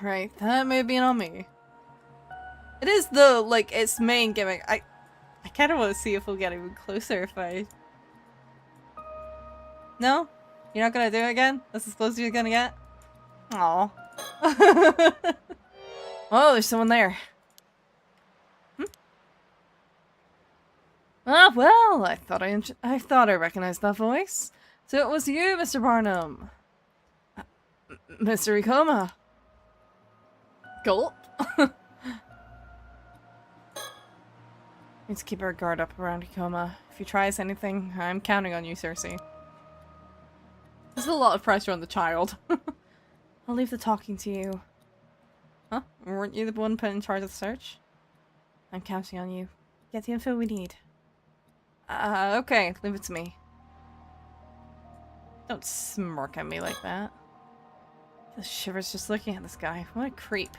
Right, that may be on me. It is the, like, its main gimmick. I kind of want to see if we'll get even closer if I... No? You're not gonna do it again? That's as close as you're gonna get? Aww. Oh, there's someone there. Ah, well, I thought I recognized that voice. So it was you, Mr. Barnum. Mr. Ikoma. Gulp. Need to keep our guard up around Ikoma. If he tries anything, I'm counting on you, Cersei. There's a lot of pressure on the child. I'll leave the talking to you. Huh? Weren't you the one put in charge of the search? I'm counting on you. Get the info we need. Okay. Leave it to me. Don't smirk at me like that. The shivers just looking at this guy. What a creep.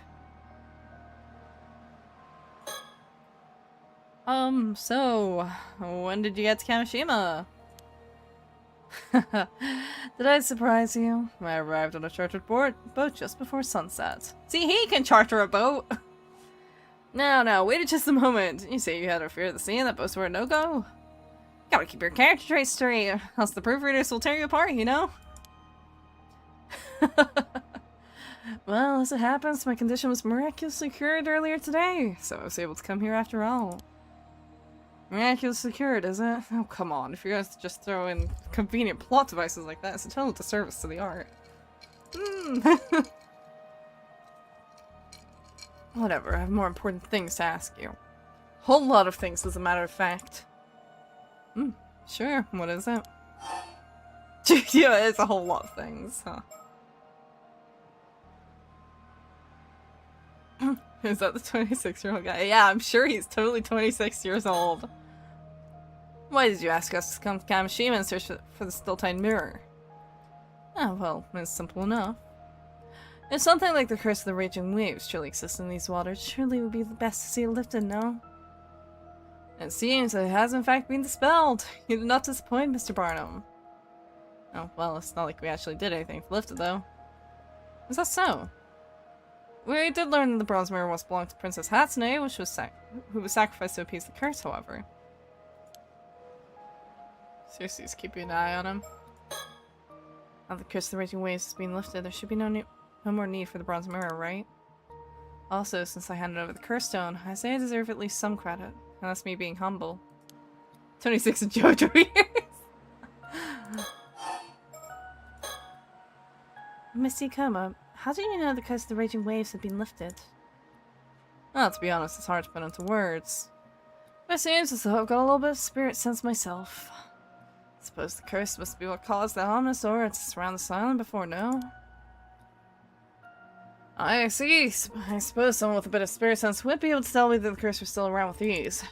So, when did you get to Kamishima? Did I surprise you? I arrived on a chartered boat just before sunset. See, he can charter a boat! Now, wait just a moment. You say you had a fear of the sea and that boats were a no-go? Gotta keep your character traits straight, else the proofreaders will tear you apart, you know? Well, as it happens, my condition was miraculously cured earlier today, so I was able to come here after all. Miraculously cured, is it? Oh, come on. If you're gonna just throw in convenient plot devices like that, it's a total disservice to the art. Whatever, I have more important things to ask you. Whole lot of things, as a matter of fact. Sure, what is it? Yeah, it's a whole lot of things, huh? Is that the 26-year-old guy? Yeah, I'm sure he's totally 26 years old. Why did you ask us to come to Kamishima and search for the still-time mirror? Oh, well, it's simple enough. If something like the curse of the raging waves truly exists in these waters, surely it would be the best to see it lifted, no? It seems that it has in fact been dispelled. You did not disappoint, Mr. Barnum. Oh, well, it's not like we actually did anything to lift it, though. Is that so? We did learn that the bronze mirror once belonged to Princess Hatsune, who was sacrificed to appease the curse, however. Seriously, just keeping an eye on him. Now the curse of the raging waves has been lifted, there should be no more need for the bronze mirror, right? Also, since I handed over the curse stone, I say I deserve at least some credit. And that's me being humble. 26 and JoJo years! Misty Coma, how do you know the curse of the raging waves had been lifted? Well, to be honest, it's hard to put into words. But it seems as though I've got a little bit of spirit sense myself. I suppose the curse must be what caused the ominous aura to surround this island before, no? I see. I suppose someone with a bit of spirit sense would be able to tell me that the curse was still around with ease.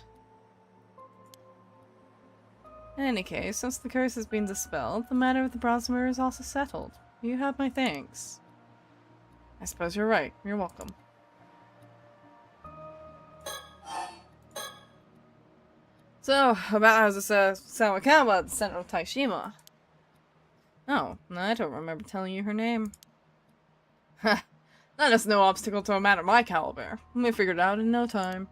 In any case, since the curse has been dispelled, the matter with the bronze mirror is also settled. You have my thanks. I suppose you're right. You're welcome. So, about how's this Sawakawa at the center of Taishima? Oh, I don't remember telling you her name. Ha! That is no obstacle to a matter of my caliber. We figured it out in no time.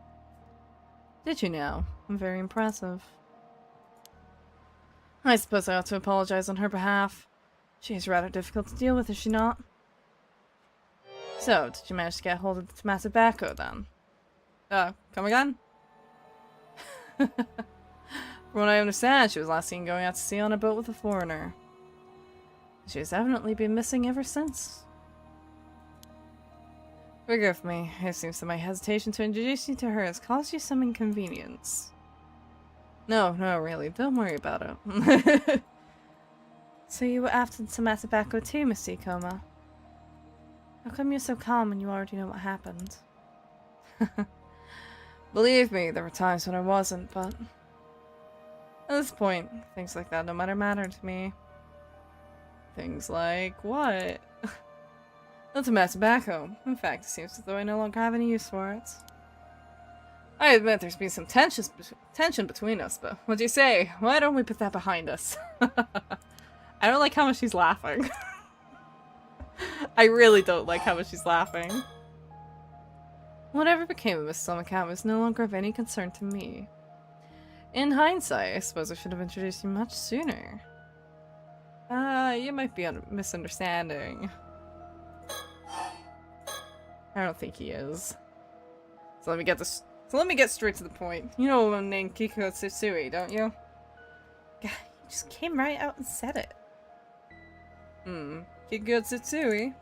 Did you now? Very impressive. I suppose I ought to apologize on her behalf. She is rather difficult to deal with, is she not? So, did you manage to get hold of the Tomato then? Come again? From what I understand, she was last seen going out to sea on a boat with a foreigner. She has evidently been missing ever since. Forgive me, it seems that my hesitation to introduce you to her has caused you some inconvenience. No, really, don't worry about it. So you were after the too, Miss Ikoma? How come you're so calm when you already know what happened? Believe me, there were times when I wasn't, but... At this point, things like that no matter to me. Things like what? Not to tobacco. In fact, it seems as though I no longer have any use for it. I admit there's been some tension between us, but what do you say? Why don't we put that behind us? I don't like how much she's laughing. I really don't like how much she's laughing. Whatever became of Miss Sawakawa is no longer of any concern to me. In hindsight, I suppose I should have introduced you much sooner. You might be misunderstanding. I don't think he is. So let me get straight to the point. You know a woman named Kiko Tsutsui, don't you? God, you just came right out and said it. Kiko Tsutsui?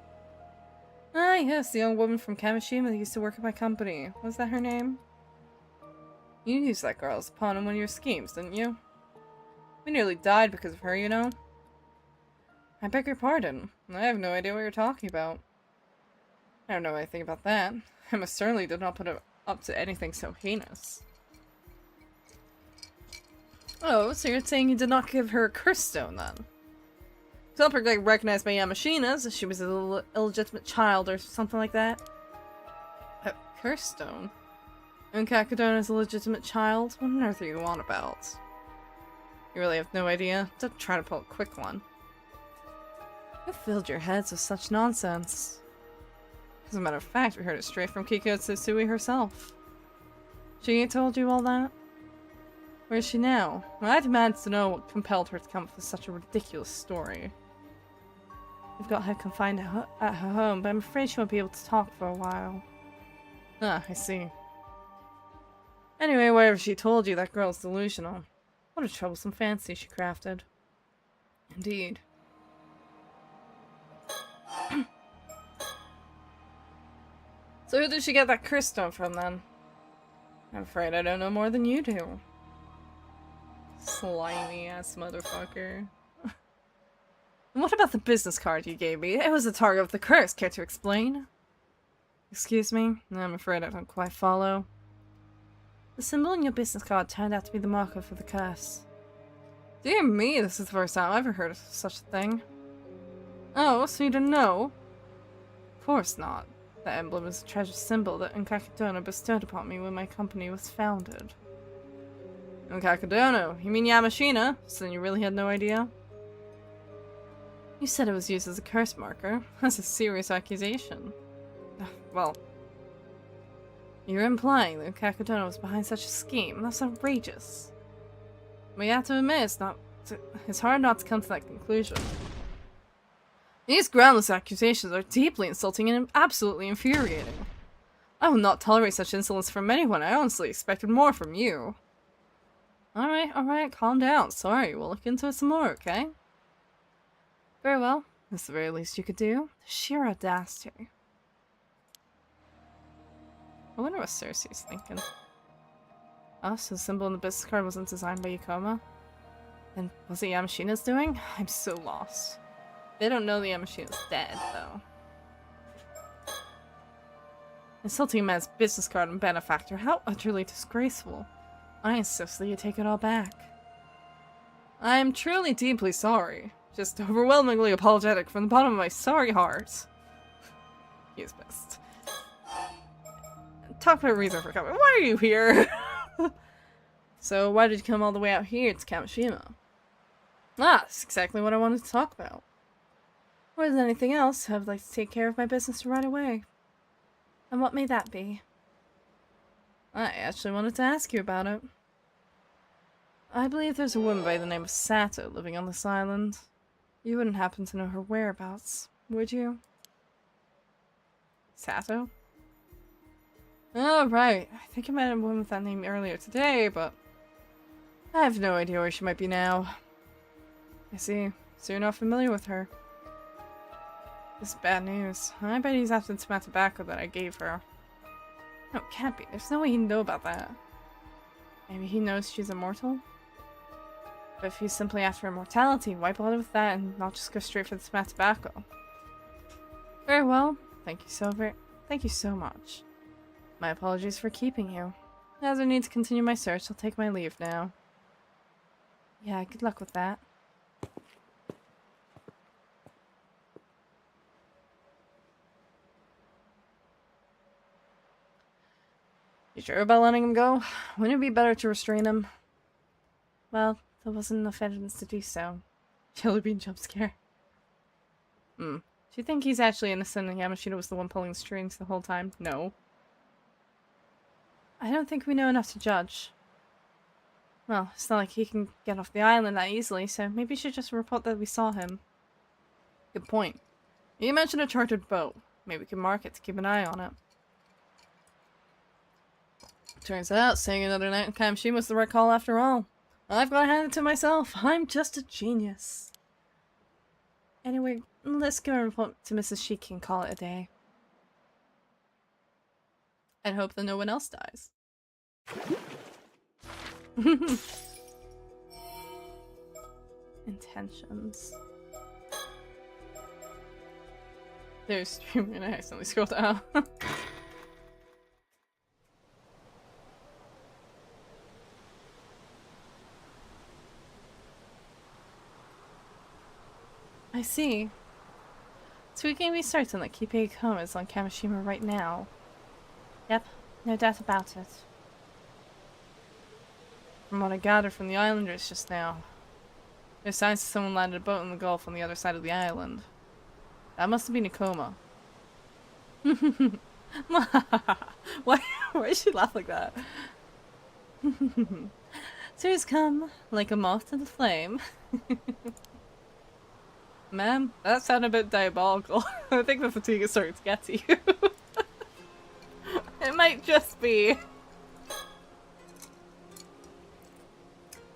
Ah, yes, the young woman from Kamishima that used to work at my company. Was that her name? You used that girl as a pawn in one of your schemes, didn't you? We nearly died because of her, you know? I beg your pardon. I have no idea what you're talking about. I don't know anything about that. I most certainly did not put it up to anything so heinous. Oh, so you're saying you did not give her a curse stone, then? Except for like recognized by Yamashina as if she was an illegitimate child or something like that. A curse stone? And Kakadon is a legitimate child? What on earth are you on about? You really have no idea? Don't try to pull a quick one. You filled your heads with such nonsense. As a matter of fact, we heard it straight from Kiko Tsutsui herself. She told you all that? Where is she now? Well, I demand to know what compelled her to come up with such a ridiculous story. We've got her confined at her home, but I'm afraid she won't be able to talk for a while. Ah, I see. Anyway, whatever she told you, that girl's delusional. What a troublesome fancy she crafted. Indeed. So who did she get that curse stone from, then? I'm afraid I don't know more than you do. Slimy ass motherfucker. And what about the business card you gave me? It was the target of the curse. Care to explain? Excuse me? I'm afraid I don't quite follow. The symbol in your business card turned out to be the marker for the curse. Dear me, this is the first time I've ever heard of such a thing. Oh, so you didn't know? Of course not. The emblem is a treasured symbol that Unkakadono bestowed upon me when my company was founded. Unkakadono? You mean Yamashina? So then you really had no idea? You said it was used as a curse marker. That's a serious accusation. Well, you're implying that Unkakadono was behind such a scheme. That's outrageous. But you have to admit, it's hard not to come to that conclusion. These groundless accusations are deeply insulting and absolutely infuriating. I will not tolerate such insolence from anyone. I honestly expected more from you. Alright, calm down. Sorry, we'll look into it some more, okay? Very well. That's the very least you could do. The sheer audacity. I wonder what Cersei's thinking. Oh, so the symbol in the business card wasn't designed by Yukoma? Then was it Yamashina's doing? I'm so lost. They don't know the Yamashina's dead, though. Insulting a man's business card and benefactor, how utterly disgraceful. I insist that you take it all back. I am truly deeply sorry. Just overwhelmingly apologetic from the bottom of my sorry heart. He is pissed. Talk about a reason for coming. Why are you here? So why did you come all the way out here to Kamishima? Ah, that's exactly what I wanted to talk about. More than anything else, I would like to take care of my business right away. And what may that be? I actually wanted to ask you about it. I believe there's a woman by the name of Sato living on this island. You wouldn't happen to know her whereabouts, would you? Sato? Oh, right. I think I met a woman with that name earlier today, but I have no idea where she might be now. I see. So you're not familiar with her. This is bad news. I bet he's after the tobacco that I gave her. No, it can't be. There's no way he'd know about that. Maybe he knows she's immortal? But if he's simply after immortality, why bother with that and not just go straight for the tobacco? Very well. Thank you so much. My apologies for keeping you. As I need to continue my search, I'll take my leave now. Yeah, good luck with that. You sure about letting him go? Wouldn't it be better to restrain him? Well, there wasn't enough evidence to do so. Jelly bean jump scare. Do you think he's actually innocent and Yamashita was the one pulling the strings the whole time? No. I don't think we know enough to judge. Well, it's not like he can get off the island that easily, so maybe we should just report that we saw him. Good point. You mentioned a chartered boat. Maybe we can mark it to keep an eye on it. Turns out, staying another night in Kamishima was the right call after all. I've got to hand it to myself. I'm just a genius. Anyway, let's go and report to Mrs. Shiki and call it a day. And hope that no one else dies. Intentions. There's streaming and I accidentally scrolled down. I see. So we can be certain that Kippei Koma is on Kamishima right now. Yep, no doubt about it. From what I gathered from the islanders just now, there's signs that someone landed a boat in the Gulf on the other side of the island. That must have been Ikoma. Why did she laugh like that? Tears come like a moth to the flame. Ma'am, that sounded a bit diabolical. I think the fatigue is starting to get to you. It might just be.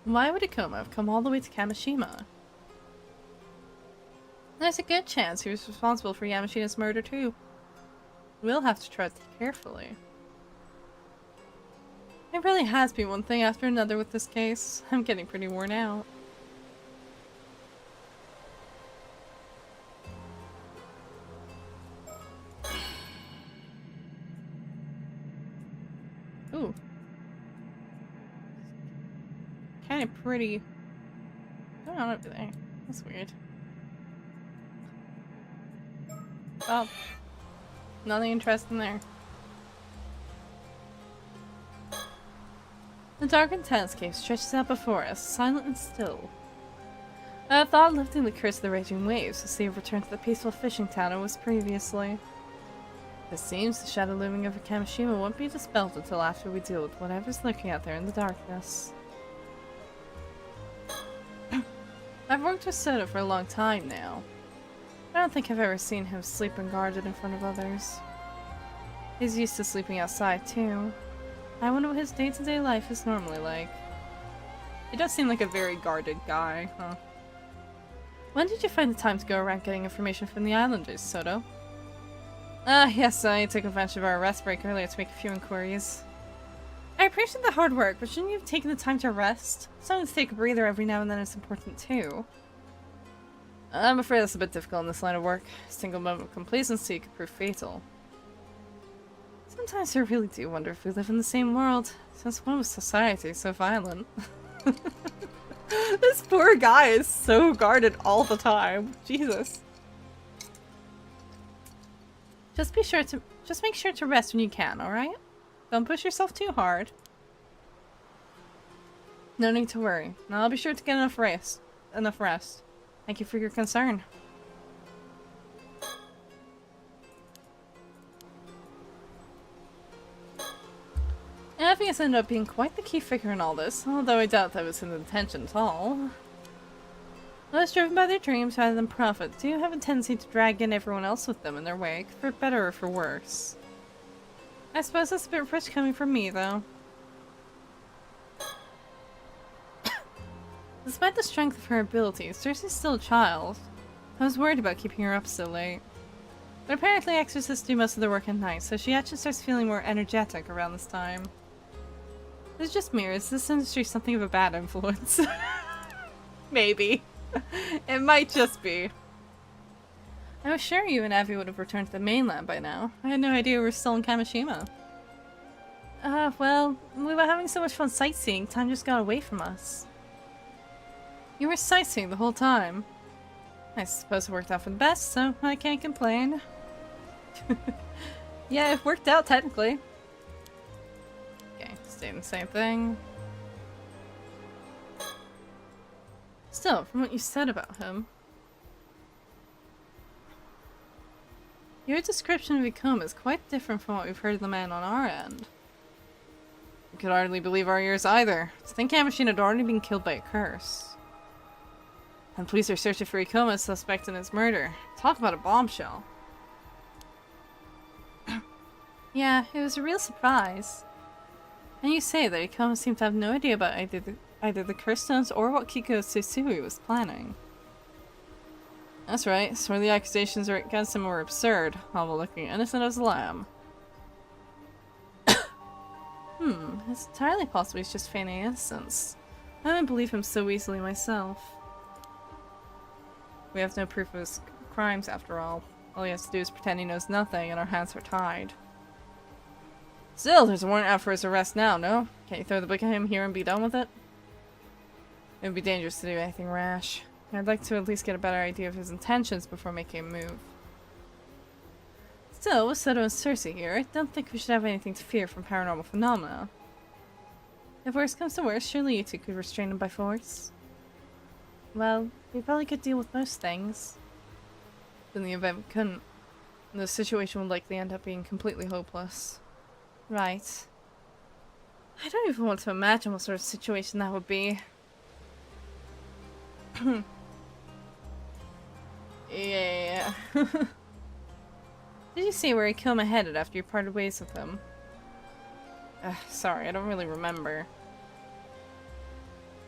Why would Ikoma have come all the way to Kamishima? There's a good chance he was responsible for Yamashina's murder too. We'll have to tread carefully. It really has been one thing after another with this case. I'm getting pretty worn out. it pretty... What's going on over there? That's weird. Well, nothing interesting there. The dark and landscape stretches out before us, silent and still. I thought of lifting the curse of the raging waves to see if return to the peaceful fishing town it was previously. It seems the shadow looming over Kamishima won't be dispelled until after we deal with whatever's lurking out there in the darkness. I've worked with Soda for a long time now. I don't think I've ever seen him sleep unguarded in front of others. He's used to sleeping outside too. I wonder what his day-to-day life is normally like. He does seem like a very guarded guy, huh? When did you find the time to go around getting information from the islanders, Soto? Yes, I took advantage of our rest break earlier to make a few inquiries. I appreciate the hard work, but shouldn't you have taken the time to rest? Something to take a breather every now and then is important too. I'm afraid that's a bit difficult in this line of work. A single moment of complacency could prove fatal. Sometimes I really do wonder if we live in the same world, since one with society is so violent. This poor guy is so guarded all the time. Jesus. Just make sure to rest when you can, alright? Don't push yourself too hard. No need to worry. Now I'll be sure to get enough rest. Thank you for your concern. Effie has ended up being quite the key figure in all this, although I doubt that was his intention at all. Those driven by their dreams rather than profit do have a tendency to drag in everyone else with them in their wake, for better or for worse. I suppose that's a bit rich coming from me, though. Despite the strength of her abilities, Cersei's still a child. I was worried about keeping her up so late. But apparently exorcists do most of their work at night, so she actually starts feeling more energetic around this time. It's just me, or is this industry something of a bad influence? Maybe. It might just be. I was sure you and Abby would have returned to the mainland by now. I had no idea we were still in Kamishima. Well, we were having so much fun sightseeing, time just got away from us. You were sightseeing the whole time. I suppose it worked out for the best, so I can't complain. Yeah, it worked out technically. Okay, staying the same thing. Still, from what you said about him, your description of Ikoma is quite different from what we've heard of the man on our end. We could hardly believe our ears either. To think Kamishina had already been killed by a curse. And police are searching for Ikoma's suspect in his murder. Talk about a bombshell. Yeah, it was a real surprise. And you say that Ikoma seemed to have no idea about either the curse stones or what Kiko Tsusui was planning. That's right, some of the accusations against him were absurd, all while looking innocent as a lamb. It's entirely possible he's just feigning innocence. I don't believe him so easily myself. We have no proof of his crimes after all. All he has to do is pretend he knows nothing and our hands are tied. Still, there's a warrant out for his arrest now, no? Can't you throw the book at him here and be done with it? It would be dangerous to do anything rash. I'd like to at least get a better idea of his intentions before making a move. Still, with Soto and Cersei here, I don't think we should have anything to fear from paranormal phenomena. If worse comes to worse, surely you two could restrain him by force. Well, we probably could deal with most things. But in the event we couldn't, the situation would likely end up being completely hopeless. Right. I don't even want to imagine what sort of situation that would be. Yeah. Did you see where Ikoma headed after you parted ways with him? Sorry, I don't really remember.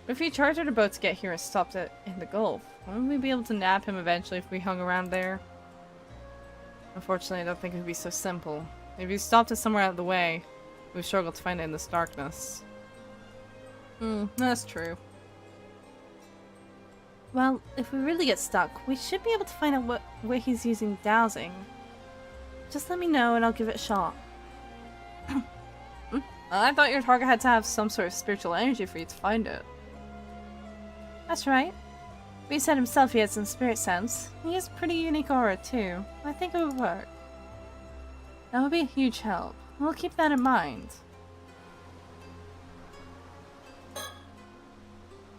But if he chartered a boat to get here and stopped it in the Gulf, wouldn't we be able to nab him eventually if we hung around there? Unfortunately, I don't think it would be so simple. If he stopped us somewhere out of the way, we would struggle to find it in this darkness. That's true. Well, if we really get stuck, we should be able to find out what way he's using dowsing. Just let me know and I'll give it a shot. I thought your target had to have some sort of spiritual energy for you to find it. That's right. But he said himself he had some spirit sense. He has a pretty unique aura too. I think it would work. That would be a huge help. We'll keep that in mind.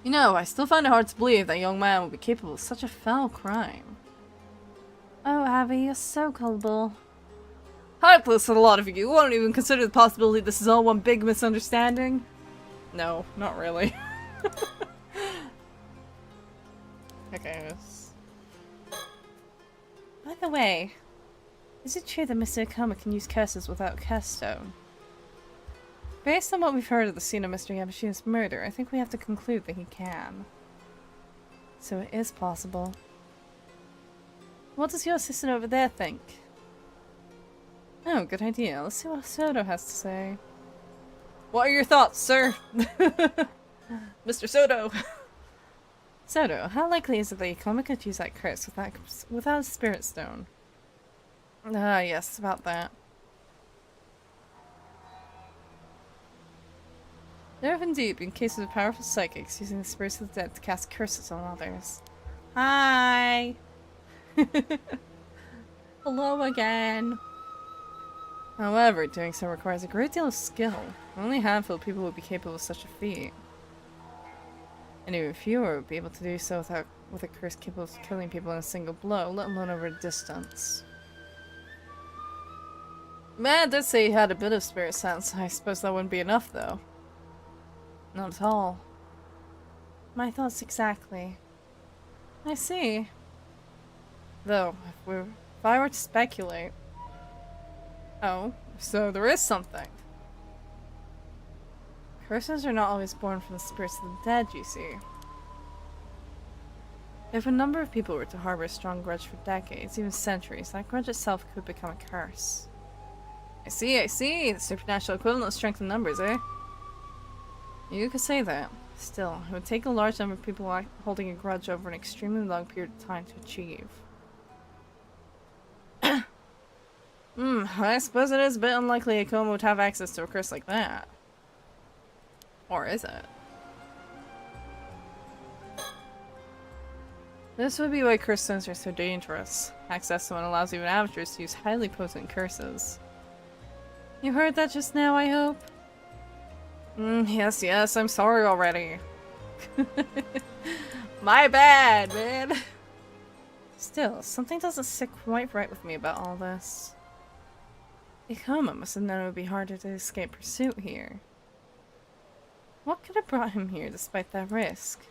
You know, I still find it hard to believe that a young man would be capable of such a foul crime. Oh, Abby, you're so gullible. Hopeless that a lot of you won't even consider the possibility this is all one big misunderstanding. No, not really. Okay. By the way, is it true that Mr. Akoma can use curses without curse stone? Based on what we've heard of the scene of Mr. Yamashita's murder, I think we have to conclude that he can. So it is possible. What does your assistant over there think? Oh, good idea. Let's see what Soto has to say. What are your thoughts, sir? Mr. Soto! Soto, how likely is it that Akoma could use that curse without a spirit stone? Ah, yes, about that. There have indeed been cases of powerful psychics using the spirits of the dead to cast curses on others. Hi! Hello again! However, doing so requires a great deal of skill. Only a handful of people would be capable of such a feat. And even fewer would be able to do so with a curse capable of killing people in a single blow, let alone over a distance. Man did say he had a bit of spirit sense. I suppose that wouldn't be enough, though. Not at all. My thoughts exactly. I see. Though, if I were to speculate... Oh, so there is something. Curses are not always born from the spirits of the dead, you see. If a number of people were to harbor a strong grudge for decades, even centuries, that grudge itself could become a curse. I see, I see! The supernatural equivalent of strength in numbers, eh? You could say that. Still, it would take a large number of people holding a grudge over an extremely long period of time to achieve. I suppose it is a bit unlikely Akoma would have access to a curse like that. Or is it? This would be why curse stones are so dangerous. Access to one allows even amateurs to use highly potent curses. You heard that just now, I hope? Yes, I'm sorry already. My bad, man. Still, something doesn't sit quite right with me about all this. Akoma must have known it would be harder to escape pursuit here. What could have brought him here despite that risk?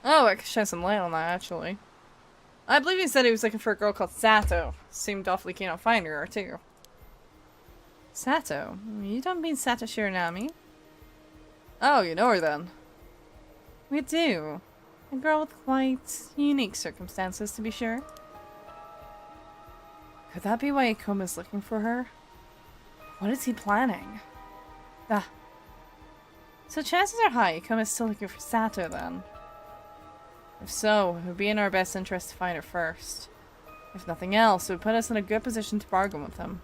Oh, I could shed some light on that, actually. I believe he said he was looking for a girl called Sato. Seemed awfully keen on finding her, too. Sato? You don't mean Sato Shiranami? Oh, you know her then. We do. A girl with quite unique circumstances, to be sure. Could that be why Akoma's looking for her? What is he planning? Ah. So chances are high Akoma's still looking for Sato then. If so, it would be in our best interest to find her first. If nothing else, it would put us in a good position to bargain with him.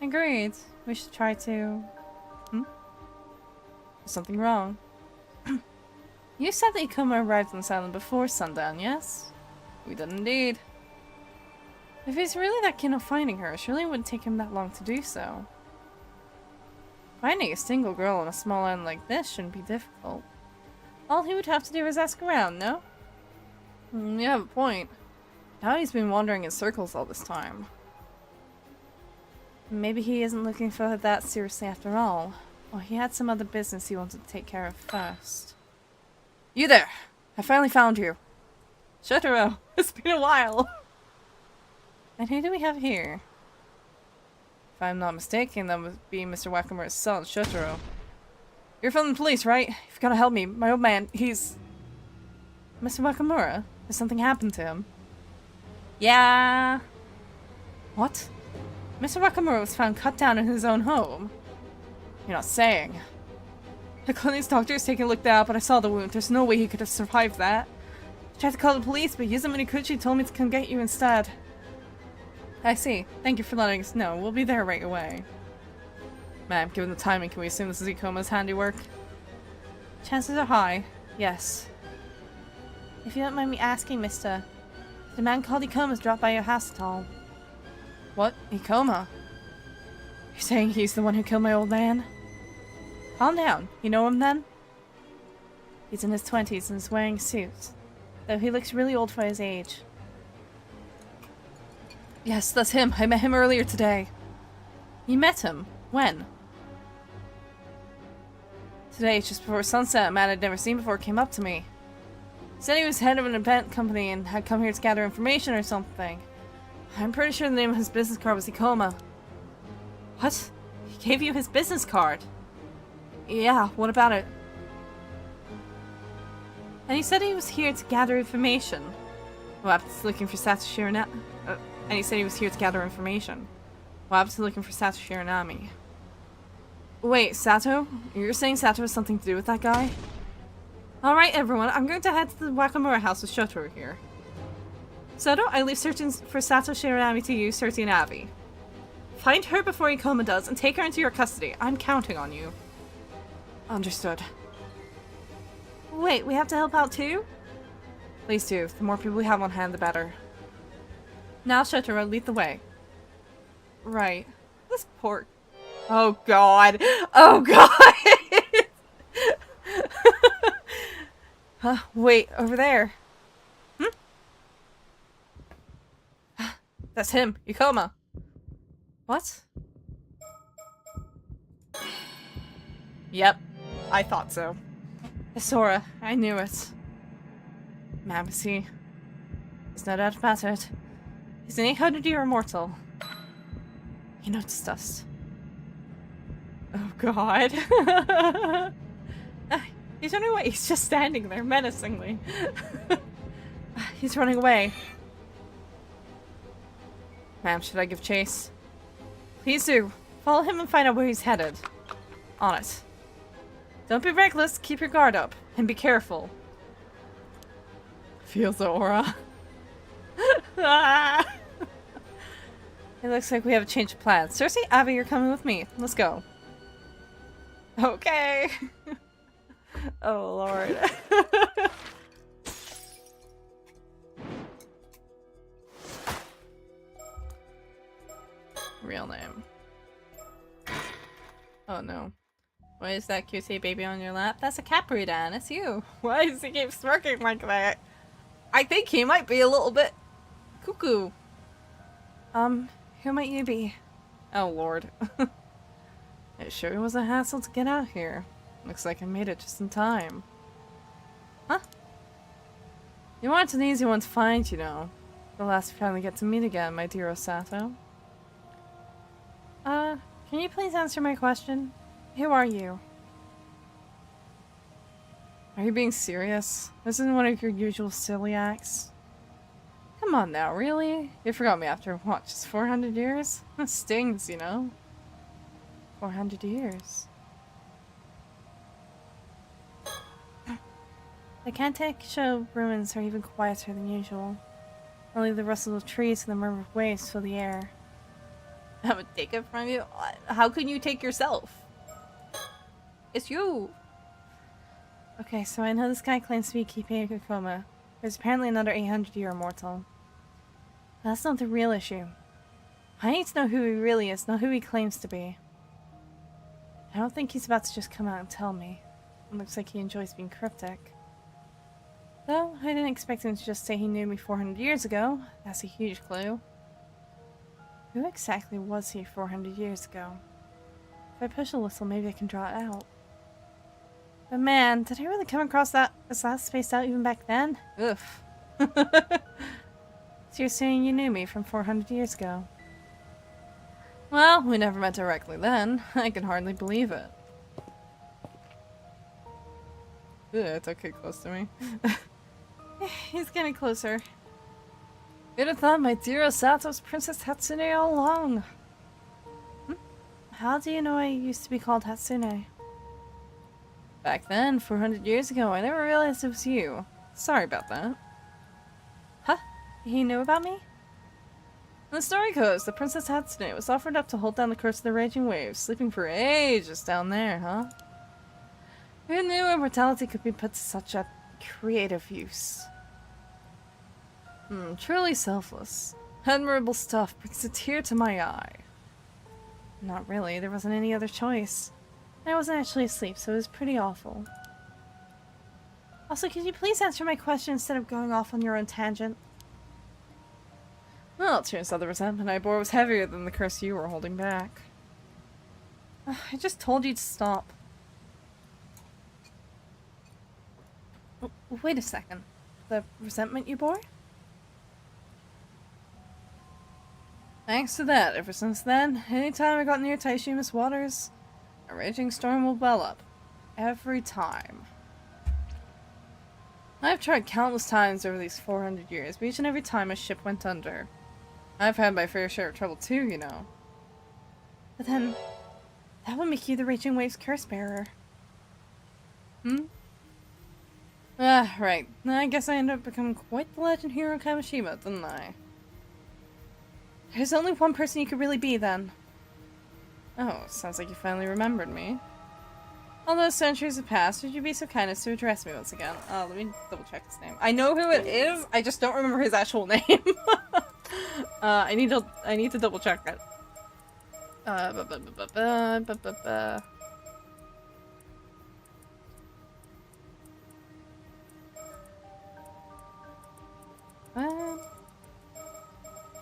Agreed. We should try to... Is something wrong? You said that Akoma arrived on this island before sundown, yes? We did indeed. If he's really that keen on finding her, surely it wouldn't take him that long to do so. Finding a single girl on a small island like this shouldn't be difficult. All he would have to do is ask around, no? You have a point. Now he's been wandering in circles all this time. Maybe he isn't looking for her that seriously after all. Or he had some other business he wanted to take care of first. You there! I finally found you! Shotaro! It's been a while! And who do we have here? If I'm not mistaken, that would be Mr. Wakamura's son, Shotaro. You're from the police, right? You've gotta help me. My old man, he's... Mr. Wakamura? Has something happened to him? Yeah... What? Mr. Wakamura was found cut down in his own home. You're not saying. The clinic's doctor is taking a look now, but I saw the wound. There's no way he could have survived that. I tried to call the police, but Yuzumi Nikuchi told me to come get you instead. I see. Thank you for letting us know. We'll be there right away. Ma'am, given the timing, can we assume this is Ikoma's handiwork? Chances are high. Yes. If you don't mind me asking, mister, the man called Ikoma's dropped by your house at all? What? Ikoma? You're saying he's the one who killed my old man? Calm down. You know him then? He's in his 20s and is wearing a suit, though he looks really old for his age. Yes, that's him. I met him earlier today. You met him? When? Today, just before sunset, a man I'd never seen before came up to me. He said he was head of an event company and had come here to gather information or something. I'm pretty sure the name of his business card was Ikoma. What? He gave you his business card? Yeah, what about it? And he said he was here to gather information. What happened to looking for Satoshi Uranami? And he said he was here to gather information. What happened to looking for Satoshi Uranami? Wait, Sato? You're saying Sato has something to do with that guy? Alright everyone, I'm going to head to the Wakamura house with Shotaro here. Sato, I leave searching for Satoshi Uranami to you, Cersei and Abby. Find her before Ikoma does and take her into your custody. I'm counting on you. Understood. Wait, we have to help out too? Please do. The more people we have on hand, the better. Now, Shotaro, lead the way. Right. This poor... Oh god. Oh god! Huh? Wait, over there. That's him, Ikoma. What? Yep, I thought so. Sora, I knew it. Mamasi. There's no doubt about it. He's an 800-year immortal. He noticed us. Oh god. He's running away. He's just standing there menacingly. He's running away. Ma'am, should I give chase? Please do. Follow him and find out where he's headed. On it. Don't be reckless, keep your guard up, and be careful. Feels the aura. It looks like we have a change of plans. Cersei, Abby, you're coming with me. Let's go. Okay. Oh, Lord. Real name. Oh, no. Why is that cute baby on your lap? That's a Capridan. It's you. Why does he keep smirking like that? I think he might be a little bit cuckoo. Who might you be? Oh, Lord. It sure was a hassle to get out here. Looks like I made it just in time. Huh? You weren't an easy one to find, you know. The last we finally get to meet again, my dear Osato. Can you please answer my question? Who are you? Are you being serious? This isn't one of your usual silly acts. Come on now, really? You forgot me after, what, just 400 years? That stings, you know? 400 years. The Kantek-sho ruins are even quieter than usual. Only the rustle of trees and the murmur of waves fill the air. I would take it from you? How can you take yourself? It's you! Okay, so I know this guy claims to be keeping Ikoma. There's apparently another 800-year immortal. But that's not the real issue. I need to know who he really is, not who he claims to be. I don't think he's about to just come out and tell me. It looks like he enjoys being cryptic. Though, I didn't expect him to just say he knew me 400 years ago. That's a huge clue. Who exactly was he 400 years ago? If I push a little, maybe I can draw it out. But man, did I really come across that as that spaced out even back then? Oof. So you're saying you knew me from 400 years ago? Well, we never met directly then. I can hardly believe it. Yeah, it's okay close to me. He's getting closer. You'd have thought my dear Osato's Princess Hatsune all along. How do you know I used to be called Hatsune? Back then, 400 years ago, I never realized it was you. Sorry about that. Huh? He knew about me? The story goes, the Princess Hatsune was offered up to hold down the curse of the raging waves, sleeping for ages down there, huh? Who knew immortality could be put to such a creative use? Truly selfless. Admirable stuff brings a tear to my eye. Not really, there wasn't any other choice. I wasn't actually asleep, so it was pretty awful. Also, could you please answer my question instead of going off on your own tangent? Well, it turns out the resentment I bore was heavier than the curse you were holding back. I just told you to stop. Oh, wait a second. The resentment you bore? Thanks to that, ever since then, anytime I got near Taishima's waters, a raging storm will well up. Every time. I've tried countless times over these 400 years, but each and every time a ship went under. I've had my fair share of trouble too, you know. But then, that would make you the Raging Waves curse bearer. Ah, right. I guess I ended up becoming quite the legend hero Kamishima, didn't I? There's only one person you could really be, then. Oh, sounds like you finally remembered me. Although centuries have passed, would you be so kind as to address me once again? Let me double check his name. I know who it is, I just don't remember his actual name. I need to double check it.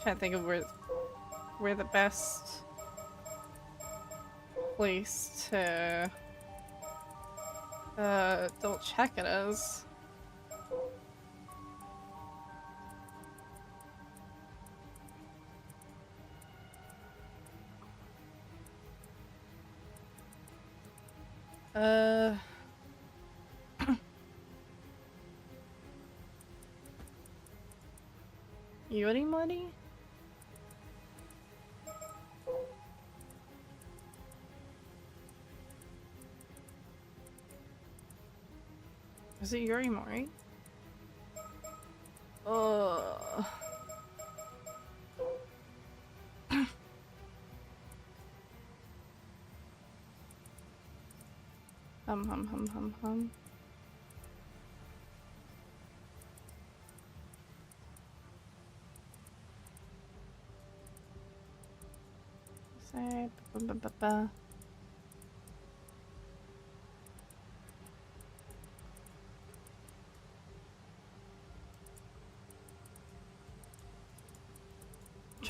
Trying to think of where the best place to double check it is. Yorimori? Is it Yorimori? Hum. Say,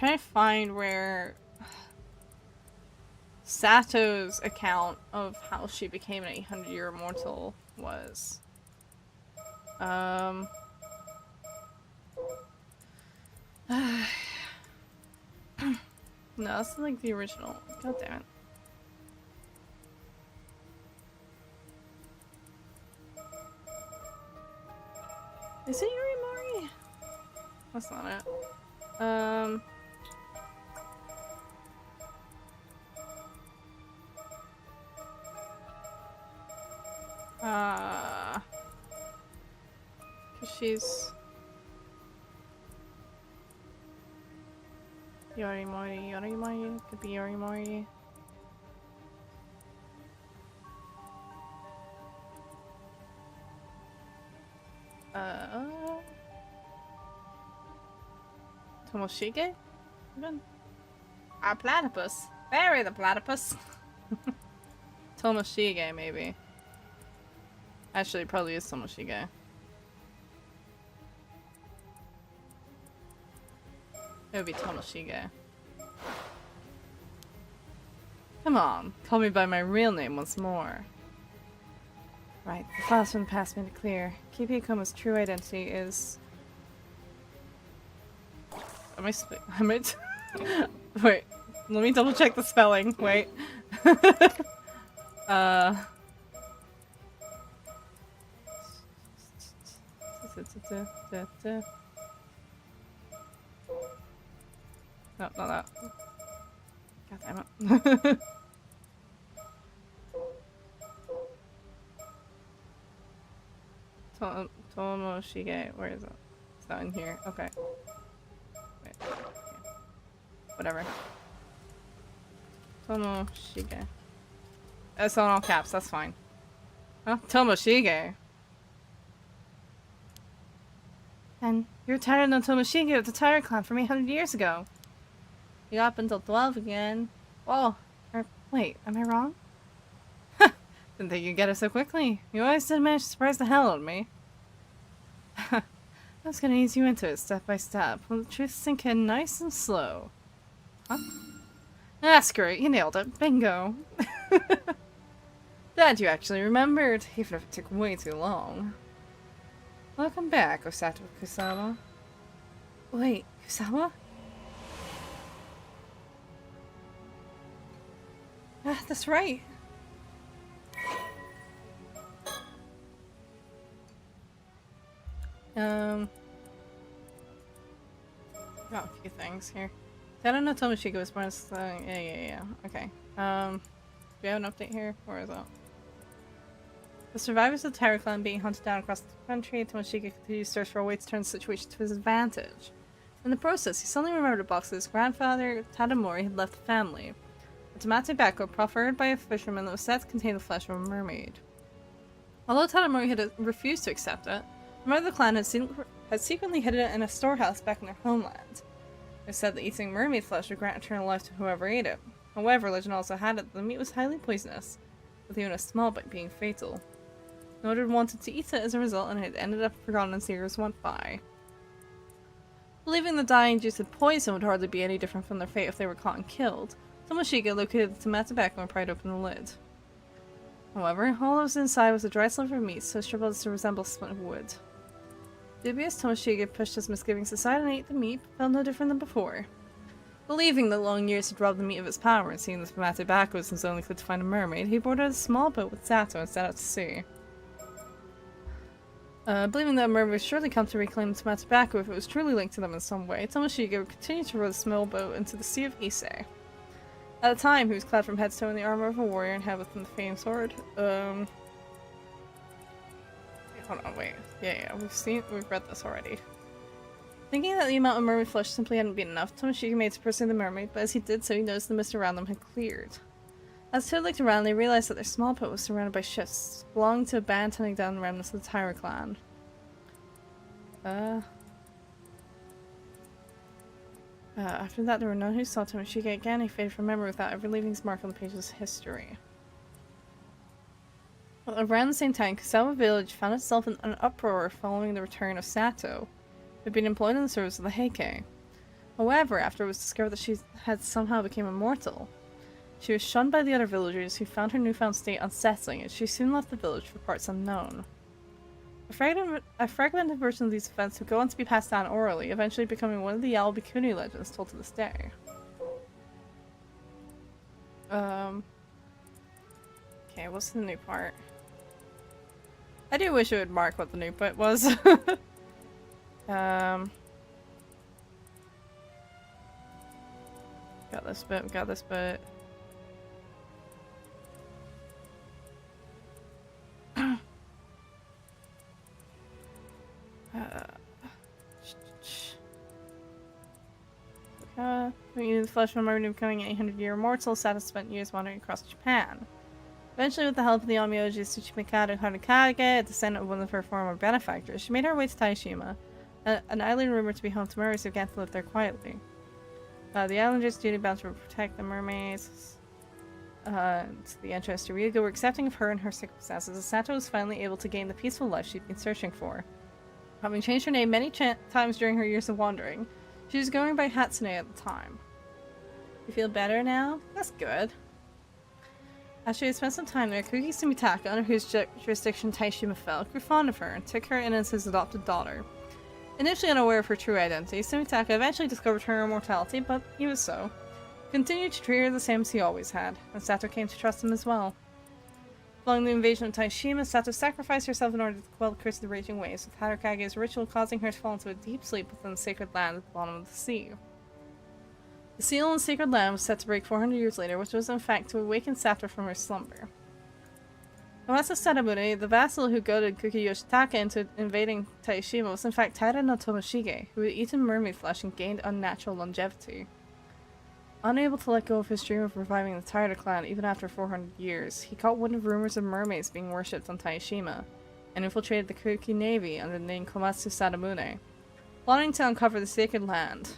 trying to find where Sato's account of how she became an 800-year immortal was. No, that's like the original. God damn it. Is it Yorimori? That's not it. Cause she's Yorimori, could be Yorimori. Tomoshige? Even? A platypus. Bury the platypus. Tomoshige, maybe. Actually, it probably is Tomoshige. It would be Tomoshige. Come on, call me by my real name once more. Right, the files from the past made it clear. Kipi Akoma's true identity is... Wait, let me double check the spelling. Wait. No, not that. God damn it. Tomoshige, where is it? It's not in here. Okay. Wait. Okay. Whatever. Tomoshige. It's on all caps, that's fine. Huh? Tomoshige. And You're Taira no Tomoshige of the Taira clan from 800 years ago. You got up until 12 again. Whoa. Wait, am I wrong? Didn't think you'd get it so quickly. You always did manage to surprise the hell out of me. I was gonna ease you into it step by step. Well, the truth sink in nice and slow. Huh? That's great, you nailed it. Bingo. Glad you actually remembered, even if it took way too long. Welcome back, Osato Kusawa. Wait, Kusawa? Ah, that's right. Got a few things here. Taira no Tomoshige was born as yeah. Okay. Do we have an update here? Where is that? The survivors of the Taira clan being hunted down across the country, Tomoshige continues to search for a way to turn the situation to his advantage. In the process, he suddenly remembered a box that his grandfather, Tadamori, had left the family. A tomate bacco proffered by a fisherman that was said to contain the flesh of a mermaid. Although Tadamori had refused to accept it, the mother of the clan had secretly hidden it in a storehouse back in their homeland. It said that eating mermaid flesh would grant eternal life to whoever ate it. However, legend also had it that the meat was highly poisonous, with even a small bite being fatal. No one had wanted to eat it as a result, and it had ended up forgotten as the years went by. Believing the dye-induced poison would hardly be any different from their fate if they were caught and killed, Tomoshige located the tomato tobacco and pried open the lid. However, all that was inside was a dry sliver of meat, so shriveled as to resemble a splint of wood. Dubious, Tomoshige pushed his misgivings aside and ate the meat, but felt no different than before. Believing that long years had robbed the meat of its power and seeing the tomato tobacco was his only clue to find a mermaid, he boarded a small boat with Sato and set out to sea. Believing that a mermaid would surely come to reclaim the tomato tobacco if it was truly linked to them in some way, Tomoshige would continue to row the small boat into the Sea of Ise. At the time, he was clad from head to toe in the armor of a warrior and had with him the famed sword. Hold on, wait. Yeah, we've read this already. Thinking that the amount of mermaid flesh simply hadn't been enough, Tomoshige made to pursue the mermaid, but as he did so, he noticed the mist around them had cleared. As Toad looked around, they realized that their small boat was surrounded by ships, belonging to a band hunting down the remnants of the Taira clan. After that, there were none who saw Tomoshige again. He faded from memory without ever leaving his mark on the pages of history. Well, around the same time, Kusawa village found itself in an uproar following the return of Sato, who had been employed in the service of the Heike. However, after it was discovered that she had somehow become immortal, she was shunned by the other villagers who found her newfound state unsettling, and she soon left the village for parts unknown. A fragmented version of these events would go on to be passed down orally, eventually becoming one of the Yalabikuni legends told to this day. Okay, what's the new part? I do wish it would mark what the new bit was. Got this bit. The flesh of a mermaid becoming an 800-year immortal, Sato spent years wandering across Japan. Eventually, with the help of the Onmyoji Tsuchimikado Harakage, a descendant of one of her former benefactors, she made her way to Taishima, an island rumored to be home to mermaids who began to live there quietly. The islanders, duty bound to protect the mermaids, to the entrance to Ryuga, were accepting of her and her circumstances, as Sato was finally able to gain the peaceful life she'd been searching for. Having changed her name many times during her years of wandering, she was going by Hatsune at the time. You feel better now? That's good. After she had spent some time there, Kuki Sumitaka, under whose jurisdiction Taishima fell, grew fond of her and took her in as his adopted daughter. Initially unaware of her true identity, Sumitaka eventually discovered her immortality, but he was so. Continued to treat her the same as he always had, and Sato came to trust him as well. Following the invasion of Taishima, Sato sacrificed herself in order to quell the curse of the raging waves, with Harakage's ritual causing her to fall into a deep sleep within the sacred land at the bottom of the sea. The seal on the sacred land was set to break 400 years later, which was in fact to awaken Sato from her slumber. Kawasa Sadamune, the vassal who goaded Kuki Yoshitaka into invading Taishima, was in fact Taira no Tomoshige, who had eaten mermaid flesh and gained unnatural longevity. Unable to let go of his dream of reviving the Taira clan even after 400 years, he caught wind of rumors of mermaids being worshipped on Taishima, and infiltrated the Kuki navy under the name Komatsu Sadamune. plotting to uncover the sacred land.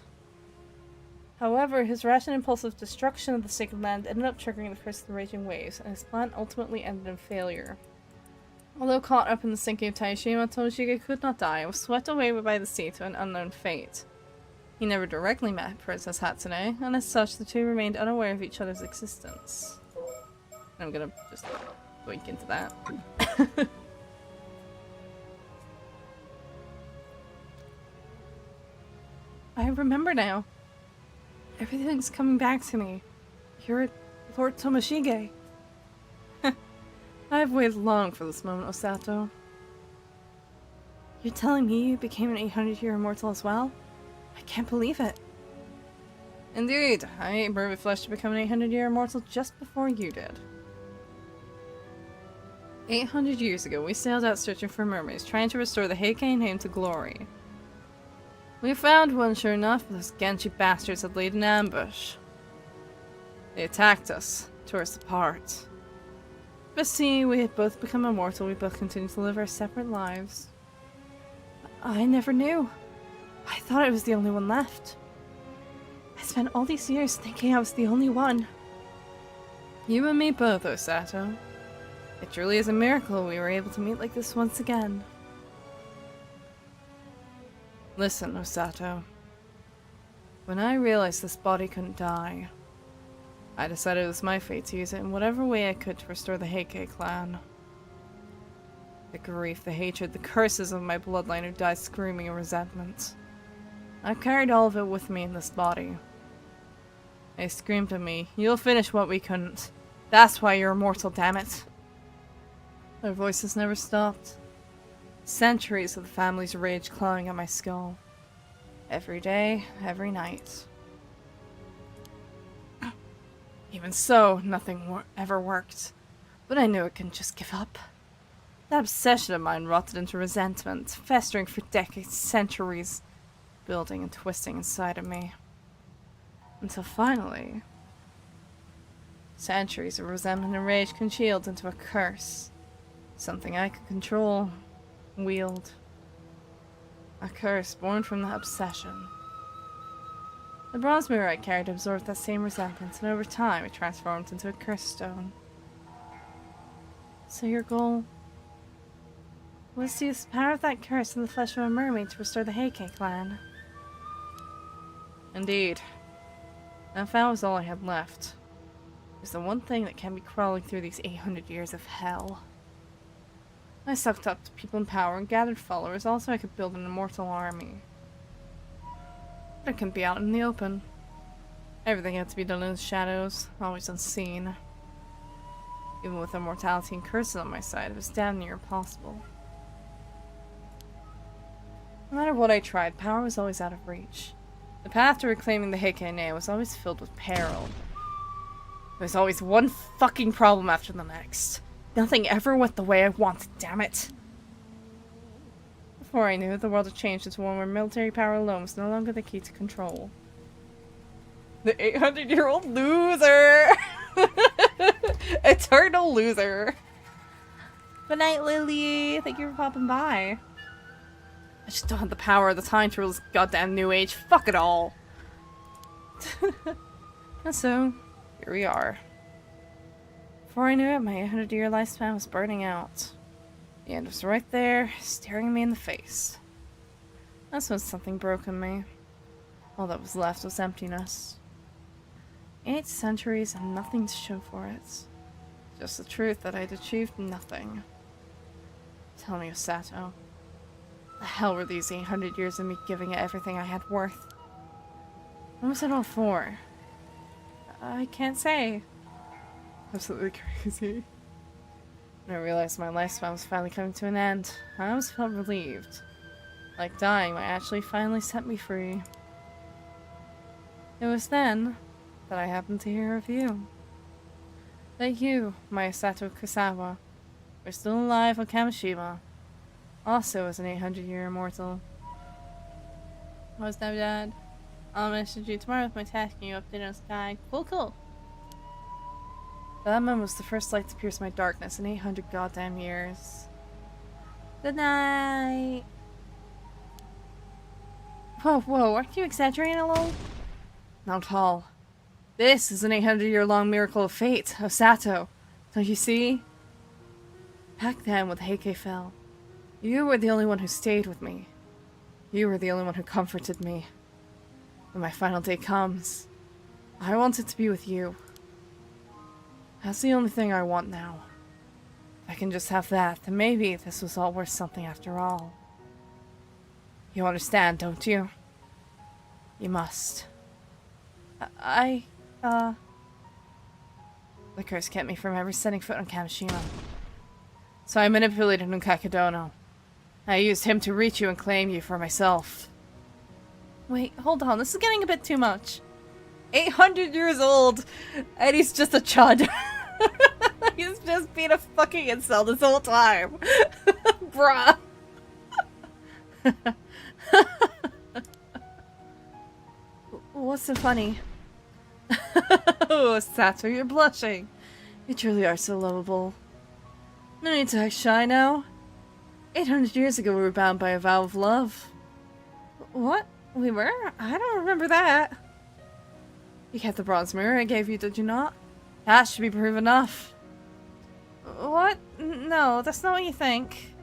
However, his rash and impulsive destruction of the sacred land ended up triggering the curse of the raging waves, and his plan ultimately ended in failure. Although caught up in the sinking of Taishima, Tomoshige could not die and was swept away by the sea to an unknown fate. He never directly met Princess Hatsune, and as such, the two remained unaware of each other's existence. I'm gonna just blink into that. I remember now. Everything's coming back to me. You're Lord Tomoshige. I've waited long for this moment, Osato. You're telling me you became an 800-year immortal as well? I can't believe it. Indeed, I ate mermaid flesh to become an 800-year immortal just before you did. 800 years ago, we sailed out searching for mermaids, trying to restore the Heikei name to glory. We found one, sure enough, but those Genji bastards had laid an ambush. They attacked us, tore us apart. But see, we had both become immortal, we both continued to live our separate lives. I never knew. I thought I was the only one left. I spent all these years thinking I was the only one. You and me both, Osato. It truly is a miracle we were able to meet like this once again. Listen, Osato. When I realized this body couldn't die, I decided it was my fate to use it in whatever way I could to restore the Heikei clan. The grief, the hatred, the curses of my bloodline who died screaming in resentment. I've carried all of it with me in this body. They screamed at me, "You'll finish what we couldn't. That's why you're immortal, damn it." Their voices never stopped. Centuries of the family's rage clawing at my skull. Every day, every night. Even so, nothing ever worked. But I knew I couldn't just give up. That obsession of mine rotted into resentment, festering for decades, centuries, building and twisting inside of me. Until finally, centuries of resentment and rage congealed into a curse. Something I could control, wield. A curse born from that obsession. The bronze mirror I carried absorbed that same resentment, and over time it transformed into a curse stone. So your goal was to use the power of that curse in the flesh of a mermaid to restore the Heikei clan. Indeed. That vow was all I had left. It was the one thing that kept me crawling through these 800 years of hell. I sucked up to people in power and gathered followers, also I could build an immortal army. But it couldn't be out in the open. Everything had to be done in the shadows, always unseen. Even with immortality and curses on my side, it was damn near impossible. No matter what I tried, power was always out of reach. The path to reclaiming the Heikei name was always filled with peril. There was always one fucking problem after the next. Nothing ever went the way I wanted, damn it. Before I knew it, the world had changed into one where military power alone was no longer the key to control. The 800-year-old loser! Eternal loser! Good night, Lily! Thank you for popping by. I just don't have the power or the time to rule this goddamn new age. Fuck it all! And so, here we are. Before I knew it, my 800-year lifespan was burning out. The end was right there, staring me in the face. That's when something broke in me. All that was left was emptiness. 8 centuries and nothing to show for it. Just the truth that I'd achieved nothing. Tell me, Osato. The hell were these 800 years of me giving it everything I had worth? What was it all for? I can't say. Absolutely crazy. When I realized my lifespan was finally coming to an end, I almost felt relieved. Like dying might actually finally set me free. It was then that I happened to hear of you. That you, my Osato Kusawa, were still alive on Kamishima, also as an 800-year immortal. What's up, Dad? I'll message you tomorrow with my task and you update on Sky. Cool. That moment was the first light to pierce my darkness in 800 goddamn years. Good night! Whoa, aren't you exaggerating a little? Not at all. This is an 800-year-long miracle of fate, of Sato. Don't you see? Back then, when the Heike fell, you were the only one who stayed with me. You were the only one who comforted me. When my final day comes, I wanted to be with you. That's the only thing I want now. If I can just have that, then maybe this was all worth something after all. You understand, don't you? You must. The curse kept me from ever setting foot on Kamishima. So I manipulated Nukakadono. I used him to reach you and claim you for myself. Wait, hold on, this is getting a bit too much. 800 years old, and he's just a chud. He's just being a fucking incel this whole time. Bruh. What's so funny? Oh, Sato, you're blushing. You truly are so lovable. No need to act shy now. 800 years ago we were bound by a vow of love. What? We were? I don't remember that. You kept the bronze mirror I gave you, did you not? That should be proof enough. What? No, that's not what you think.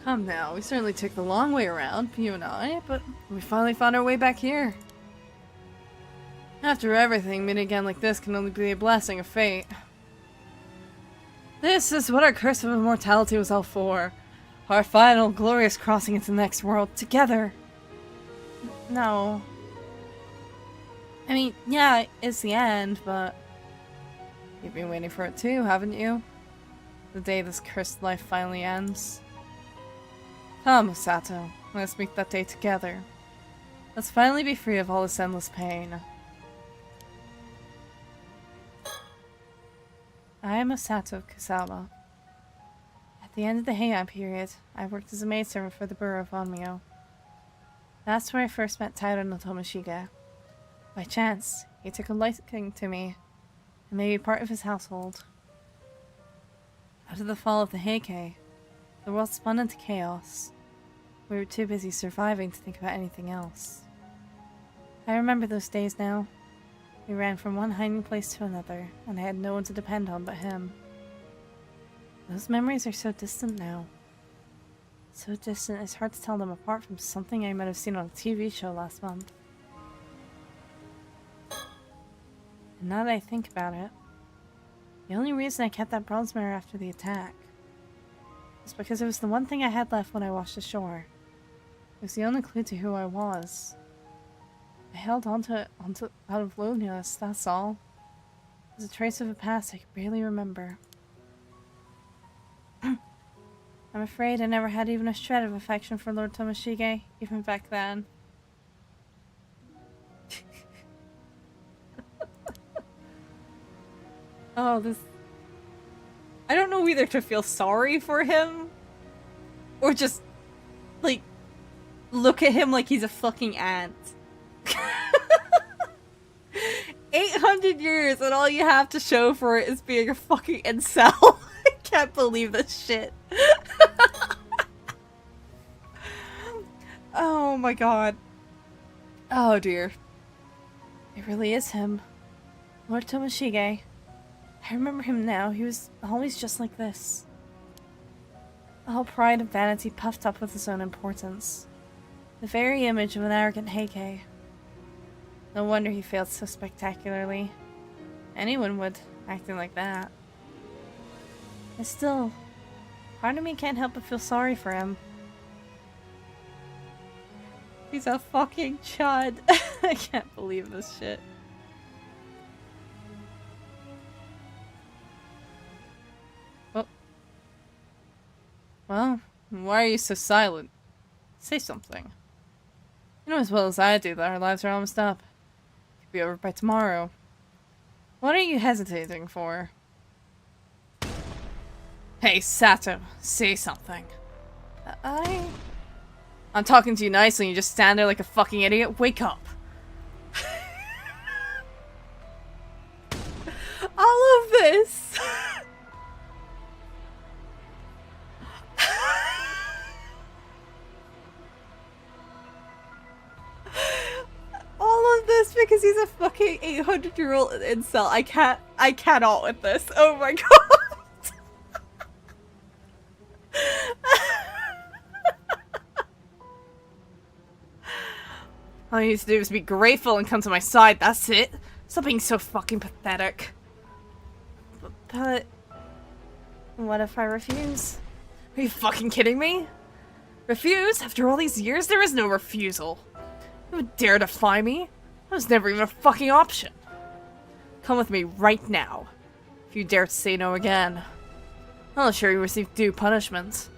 Come now, we certainly took the long way around, you and I, but we finally found our way back here. After everything, meeting again like this can only be a blessing of fate. This is what our curse of immortality was all for. Our final, glorious crossing into the next world, together. No. I mean, yeah, it's the end, but... You've been waiting for it too, haven't you? The day this cursed life finally ends. Come, Sato. Let's make that day together. Let's finally be free of all this endless pain. I am Sato Kusama. At the end of the Heian period, I worked as a maidservant for the borough of Onmyo. That's where I first met Taira no Tomoshige. By chance, he took a liking to me and made me part of his household. After the fall of the Heike, the world spun into chaos. We were too busy surviving to think about anything else. I remember those days now. We ran from one hiding place to another, and I had no one to depend on but him. Those memories are so distant now. So distant it's hard to tell them apart from something I might have seen on a TV show last month. And now that I think about it, the only reason I kept that bronze mirror after the attack was because it was the one thing I had left when I washed ashore. It was the only clue to who I was. I held onto it out of loneliness, that's all. It was a trace of a past I could barely remember. I'm afraid I never had even a shred of affection for Lord Tomoshige, even back then. Oh, this... I don't know whether to feel sorry for him, or just, like, look at him like he's a fucking ant. 800 years and all you have to show for it is being a fucking incel. I can't believe this shit. Oh my god. Oh dear. It really is him. Lord Tomoshige. I remember him now. He was always just like this. All pride and vanity puffed up with his own importance. The very image of an arrogant Heike. No wonder he failed so spectacularly. Anyone would, acting like that. And still, part of me can't help but feel sorry for him. He's a fucking chud. I can't believe this shit. Oh. Well, why are you so silent? Say something. You know as well as I do that our lives are almost up. Could be over by tomorrow. What are you hesitating for? Hey, Sato, say something. I'm talking to you nicely and you just stand there like a fucking idiot. Wake up. All of this. 800-year-old incel. I cannot with this. Oh my god. All you need to do is be grateful and come to my side, that's it. Stop being so fucking pathetic. But what if I refuse? Are you fucking kidding me? Refuse? After all these years, there is no refusal. You would dare defy me? That was never even a fucking option. Come with me right now. If you dare to say no again, I'll assure you receive due punishment.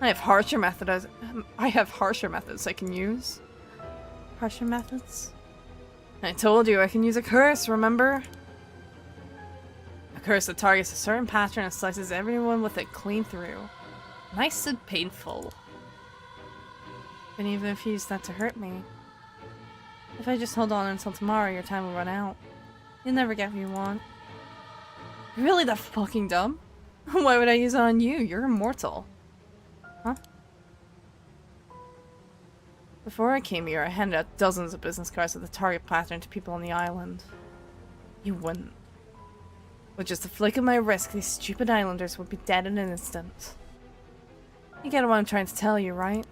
I have harsher methods I can use. Harsher methods? I told you I can use a curse, remember? A curse that targets a certain pattern and slices everyone with it clean through. Nice and painful. And even if you use that to hurt me, if I just hold on until tomorrow, your time will run out. You'll never get what you want. You're really that fucking dumb? Why would I use it on you? You're immortal. Huh? Before I came here, I handed out dozens of business cards with the target pattern to people on the island. You wouldn't. With just a flick of my wrist, these stupid islanders would be dead in an instant. You get what I'm trying to tell you, right?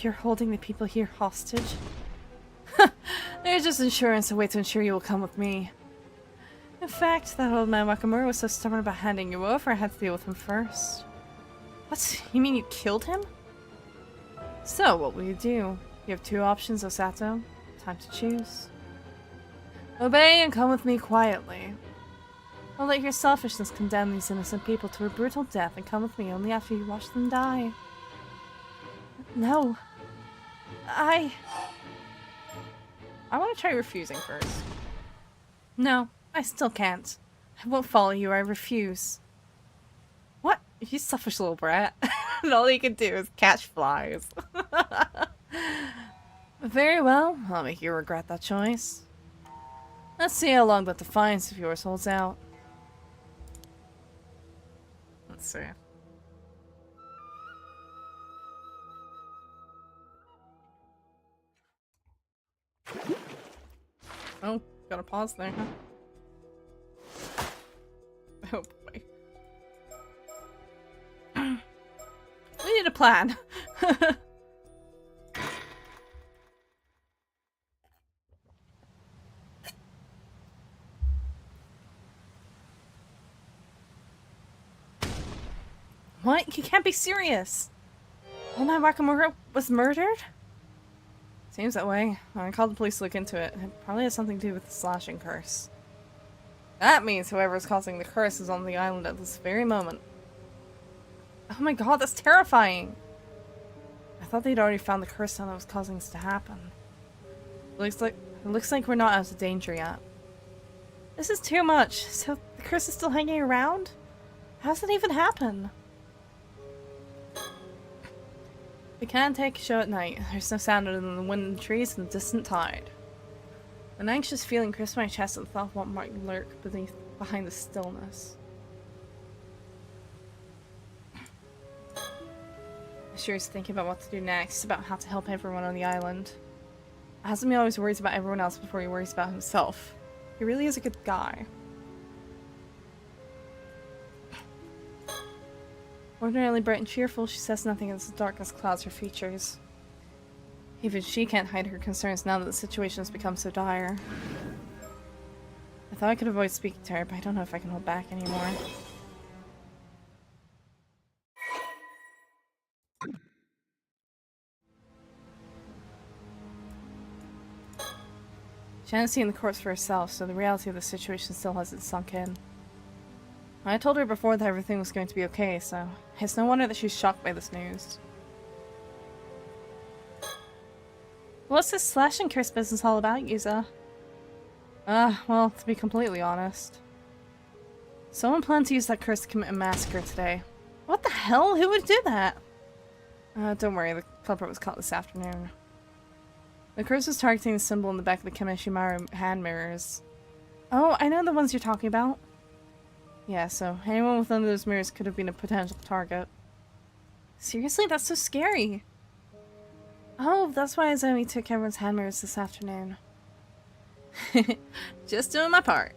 You're holding the people here hostage? They're just insurance, a way to ensure you will come with me. In fact, that old man Wakamura was so stubborn about handing you over, I had to deal with him first. What? You mean you killed him? So, what will you do? You have two options, Osato. Time to choose. Obey and come with me quietly. Or let your selfishness condemn these innocent people to a brutal death and come with me only after you watch them die. No. I want to try refusing first. No, I still can't. I won't follow you, I refuse. What? You selfish little brat. And all you can do is catch flies. Very well, I'll make you regret that choice. Let's see how long that defiance of yours holds out. Let's see. Oh, gotta pause there, huh? Oh boy. We need a plan. What? You can't be serious. Oh, my Wakamura was murdered? Seems that way. I called the police to look into it. It probably has something to do with the slashing curse. That means whoever's causing the curse is on the island at this very moment. Oh my god, that's terrifying! I thought they'd already found the curse stone that was causing this to happen. It looks like we're not out of danger yet. This is too much. So the curse is still hanging around? How does that even happen? We can't take a show at night. There's no sound other than the wind in the trees and the distant tide. An anxious feeling crisps my chest at the thought of what might lurk behind the stillness. Sure thinking about what to do next, about how to help everyone on the island. Hasn't he always worries about everyone else before he worries about himself? He really is a good guy. Ordinarily bright and cheerful, she says nothing as the darkness clouds her features. Even she can't hide her concerns now that the situation has become so dire. I thought I could avoid speaking to her, but I don't know if I can hold back anymore. She hadn't seen the corpse for herself, so the reality of the situation still hasn't sunk in. I told her before that everything was going to be okay, so it's no wonder that she's shocked by this news. What's this slash and curse business all about, Yuza? Well, to be completely honest. Someone planned to use that curse to commit a massacre today. What the hell? Who would do that? Don't worry, the culprit was caught this afternoon. The curse was targeting the symbol in the back of the Kimeshimaru hand mirrors. Oh, I know the ones you're talking about. Yeah, so anyone with one of those mirrors could have been a potential target. Seriously? That's so scary. Oh, that's why Izumi took everyone's hand mirrors this afternoon. Just doing my part.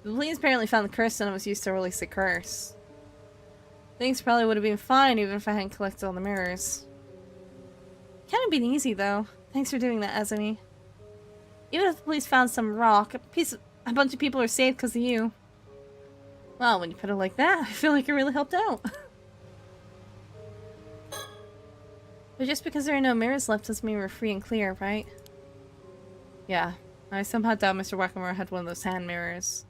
The police apparently found the curse and was used to release the curse. Things probably would have been fine even if I hadn't collected all the mirrors. Can't have been easy though. Thanks for doing that, Azumi. Even if the police found some rock, a bunch of people are saved because of you. Well, when you put it like that, I feel like it really helped out. But just because there are no mirrors left doesn't mean we're free and clear, right? Yeah, I somehow doubt Mr. Wackamore had one of those hand mirrors.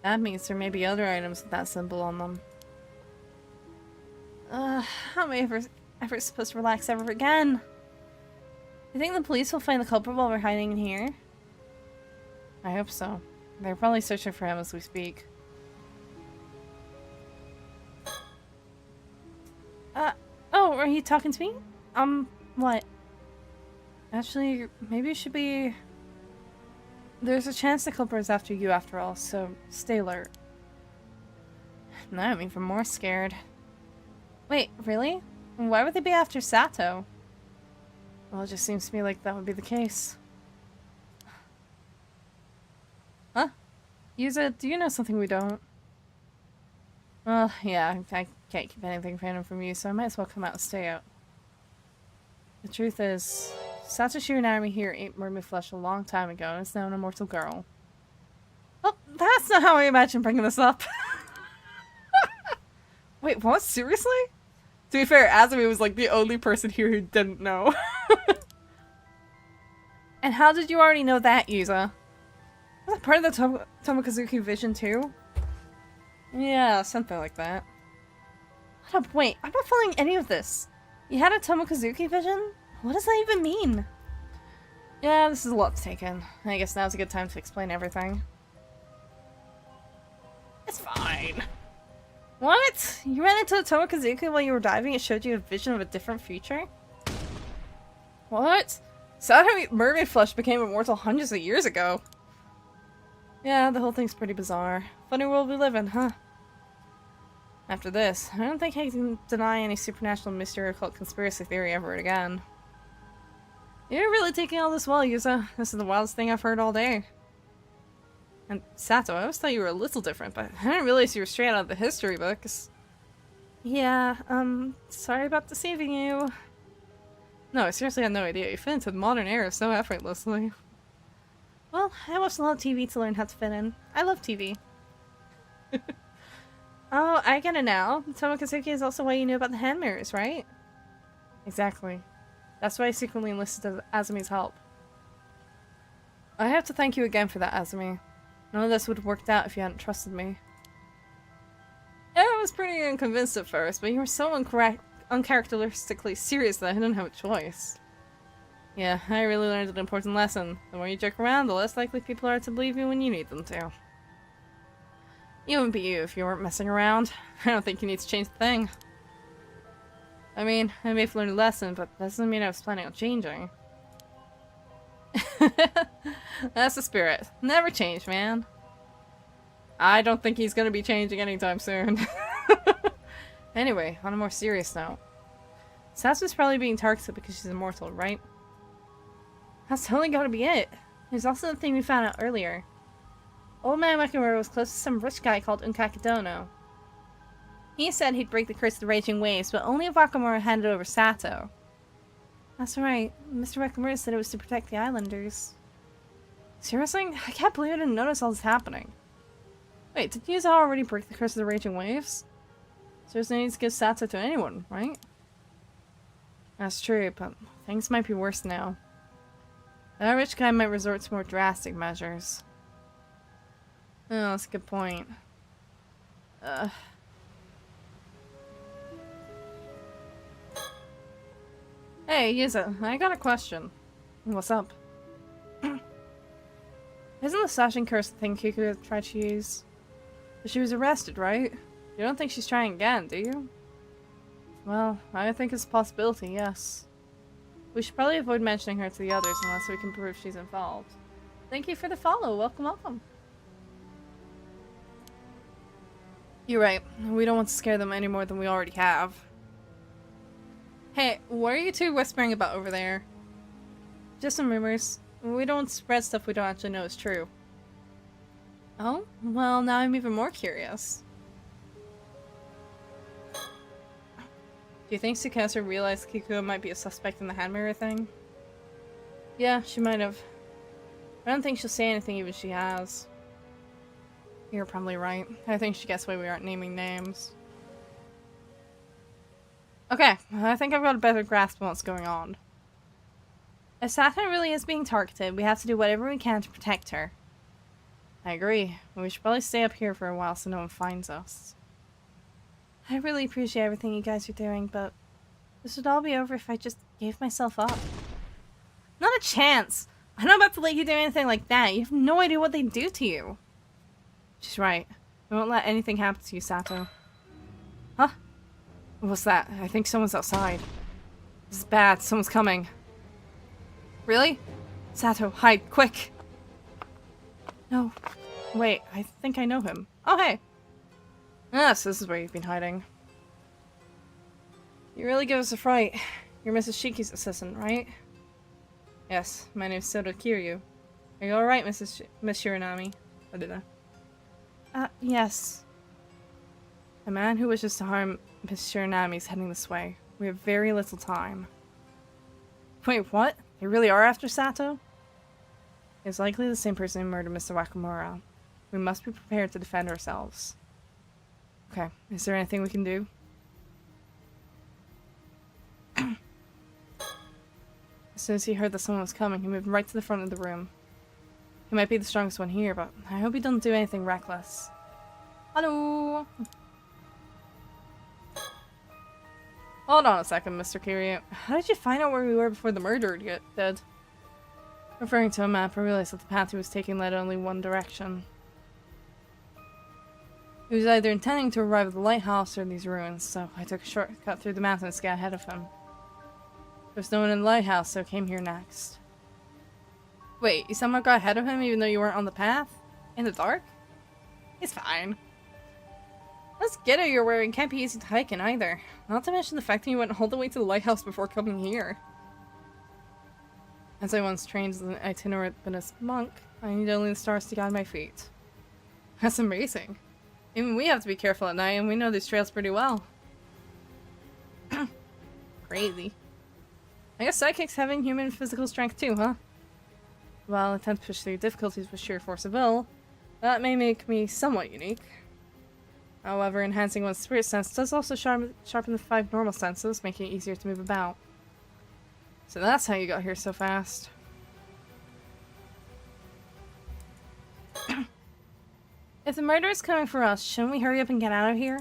That means there may be other items with that symbol on them. How am I ever supposed to relax ever again? You think the police will find the culprit while we're hiding in here? I hope so. They're probably searching for him as we speak. Oh, are you talking to me? What? Actually, maybe it should be... There's a chance the culprit is after you after all, so stay alert. Now I'm even more scared. Wait, really? Why would they be after Sato? Well, it just seems to me like that would be the case. Huh? Yuza, do you know something we don't? Well, yeah, I can't keep anything random from you, so I might as well come out and stay out. The truth is, Satoshi Narumi here ate mermaid flesh a long time ago and is now an immortal girl. Well, that's not how I imagined bringing this up. Wait, what? Seriously? To be fair, Azumi was like the only person here who didn't know. And how did you already know that, Yuza? Was that part of the Tomokazuki vision too? Yeah, something like that. Hold up, wait, I'm not following any of this. You had a Tomokazuki vision? What does that even mean? Yeah, this is a lot to take in. I guess now's a good time to explain everything. It's fine. What? You ran into a Tomokazuki while you were diving and showed you a vision of a different future? What? Sad how mermaid flesh became immortal hundreds of years ago. Yeah, the whole thing's pretty bizarre. Funny world we live in, huh? After this, I don't think I can deny any supernatural mystery or cult conspiracy theory ever again. You're really taking all this well, Yuza. This is the wildest thing I've heard all day. And Sato, I always thought you were a little different, but I didn't realize you were straight out of the history books. Yeah, sorry about deceiving you. No, I seriously had no idea. You fit into the modern era so effortlessly. Well, I watched a lot of TV to learn how to fit in. I love TV. Oh, I get it now. Tomokazuki is also why you knew about the hand mirrors, right? Exactly. That's why I secretly enlisted Azumi's help. I have to thank you again for that, Azumi. None of this would have worked out if you hadn't trusted me. Yeah, I was pretty unconvinced at first, but you were so uncharacteristically serious that I didn't have a choice. Yeah, I really learned an important lesson. The more you joke around, the less likely people are to believe you when you need them to. You wouldn't be you if you weren't messing around. I don't think you need to change the thing. I mean, I may have learned a lesson, but that doesn't mean I was planning on changing. That's the spirit. Never change, man. I don't think he's gonna be changing anytime soon. Anyway, on a more serious note. Sasuke's probably being targeted because she's immortal, right? That's totally gotta be it. There's also the thing we found out earlier. Old man Wackamura was close to some rich guy called Unkakadono. He said he'd break the curse of the raging waves, but only if Wackamura handed over Sato. That's right. Mr. Wackamura said it was to protect the islanders. Seriously? I can't believe I didn't notice all this happening. Wait, did Yuza already break the curse of the raging waves? So there's no need to give Sato to anyone, right? That's true, but things might be worse now. That rich guy might resort to more drastic measures. Oh, that's a good point. Hey, Yuza, I got a question. What's up? Isn't the slashing curse the thing Kiku tried to use? But she was arrested, right? You don't think she's trying again, do you? Well, I think it's a possibility, yes. We should probably avoid mentioning her to the others unless we can prove she's involved. Thank you for the follow. Welcome, welcome. You're right. We don't want to scare them any more than we already have. Hey, what are you two whispering about over there? Just some rumors. We don't spread stuff we don't actually know is true. Oh? Well, now I'm even more curious. Do you think Tsukasa realized Kikuo might be a suspect in the hand mirror thing? Yeah, she might have. I don't think she'll say anything even if she has. You're probably right. I think she gets why we aren't naming names. Okay, I think I've got a better grasp on what's going on. If Sato really is being targeted, we have to do whatever we can to protect her. I agree. We should probably stay up here for a while so no one finds us. I really appreciate everything you guys are doing, but this would all be over if I just gave myself up. Not a chance! I'm not about to let you do anything like that. You have no idea what they'd do to you. She's right. We won't let anything happen to you, Sato. Huh? What's that? I think someone's outside. This is bad. Someone's coming. Really? Sato, hide, quick! No. Wait, I think I know him. Oh, hey! Yes, this is where you've been hiding. You really give us a fright. You're Mrs. Shiki's assistant, right? Yes, my name's Soto Kiryu. Are you alright, Miss Shiranami? I don't know. Yes. A man who wishes to harm Miss Shiranami is heading this way. We have very little time. Wait, what? They really are after Sato? It's likely the same person who murdered Mr. Wakamura. We must be prepared to defend ourselves. Okay, is there anything we can do? As soon as he heard that someone was coming, he moved right to the front of the room. He might be the strongest one here, but I hope he doesn't do anything reckless. Hello! Hold on a second, Mr. Kiryu. How did you find out where we were before the murderer did? Referring to a map, I realized that the path he was taking led only one direction. He was either intending to arrive at the lighthouse or these ruins, so I took a shortcut through the mountains to get ahead of him. There's no one in the lighthouse, so I came here next. Wait, you somehow got ahead of him even though you weren't on the path? In the dark? It's fine. This getter you're wearing can't be easy to hike in either. Not to mention the fact that you went all the way to the lighthouse before coming here. As I once trained as an itinerant monk, I need only the stars to guide my feet. That's amazing. Even we have to be careful at night, and we know these trails pretty well. Crazy. I guess sidekicks having human physical strength too, huh? Well, I tend to push through difficulties with sheer force of will. That may make me somewhat unique. However, enhancing one's spirit sense does also sharpen the 5 normal senses, making it easier to move about. So that's how you got here so fast. If the murderer's coming for us, shouldn't we hurry up and get out of here?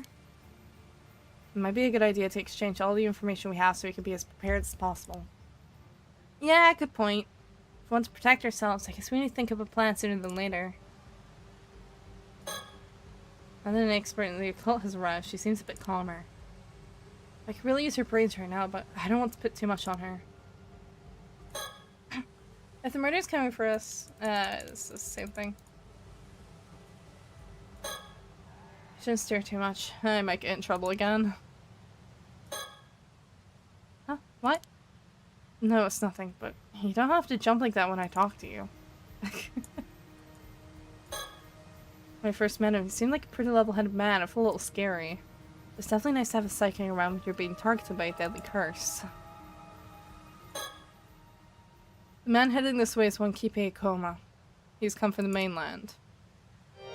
It might be a good idea to exchange all the information we have so we can be as prepared as possible. Yeah, good point. If we want to protect ourselves, I guess we need to think of a plan sooner than later. Now that an expert in the occult has arrived, she seems a bit calmer. I could really use her brains right now, but I don't want to put too much on her. If the murder's coming for us, it's the same thing. Shouldn't stare too much. I might get in trouble again. Huh? What? No, it's nothing, but you don't have to jump like that when I talk to you. When I first met him, he seemed like a pretty level-headed man, and a little scary. It's definitely nice to have a psychic around when you're being targeted by a deadly curse. The man heading this way is one Kippei Koma. He's come from the mainland.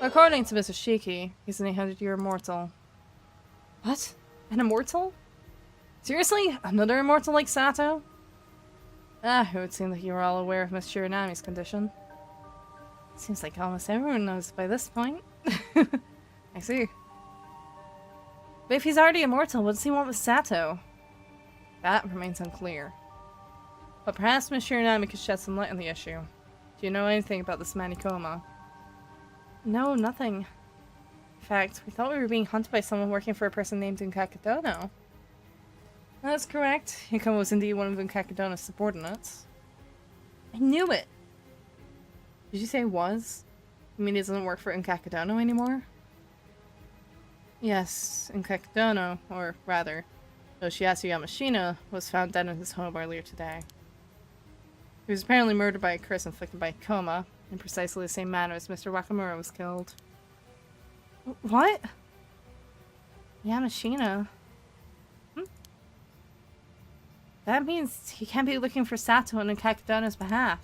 According to Mr. Shiki, he's an 800-year immortal. What? An immortal? Seriously? Another immortal like Sato? Ah, it would seem that you were all aware of Miss Shiranami's condition. Seems like almost everyone knows by this point. I see. But if he's already immortal, what does he want with Sato? That remains unclear. But perhaps Miss Shiranami could shed some light on the issue. Do you know anything about this Manikoma? No, nothing. In fact, we thought we were being hunted by someone working for a person named Unkakadono. That's correct. Hikoma was indeed one of Unkakadono's subordinates. I knew it! Did you say was? You mean he doesn't work for Unkakadono anymore? Yes, Unkakadono, or rather, Yoshiatsu Yamashina, was found dead in his home earlier today. He was apparently murdered by a curse inflicted by a coma, in precisely the same manner as Mr. Wakamura was killed. What? Yamashina? That means he can't be looking for Sato on Kakudona's behalf.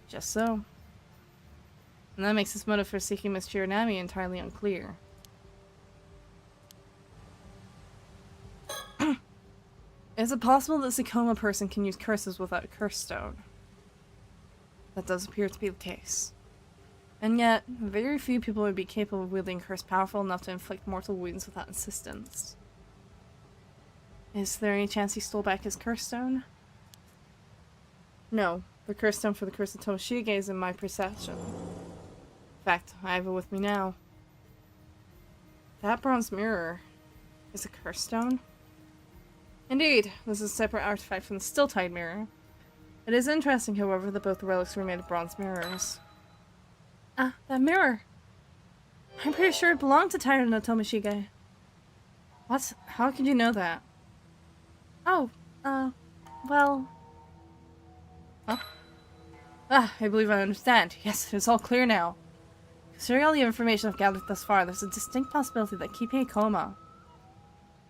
Just so. And that makes his motive for seeking Miss Chironami entirely unclear. Is it possible that this coma person can use curses without a curse stone? That does appear to be the case. And yet, very few people would be capable of wielding a curse powerful enough to inflict mortal wounds without assistance. Is there any chance he stole back his curse stone? No, the curse stone for the curse of Tomoshige is in my possession. In fact, I have it with me now. That bronze mirror is a curse stone? Indeed, this is a separate artifact from the still-tide mirror. It is interesting, however, that both the relics were made of bronze mirrors. Ah, that mirror! I'm pretty sure it belonged to Taira no Tomoshige. What? How could you know that? Oh, well... Huh? Ah, I believe I understand. Yes, it's all clear now. Considering all the information I've gathered thus far, there's a distinct possibility that Kippei Koma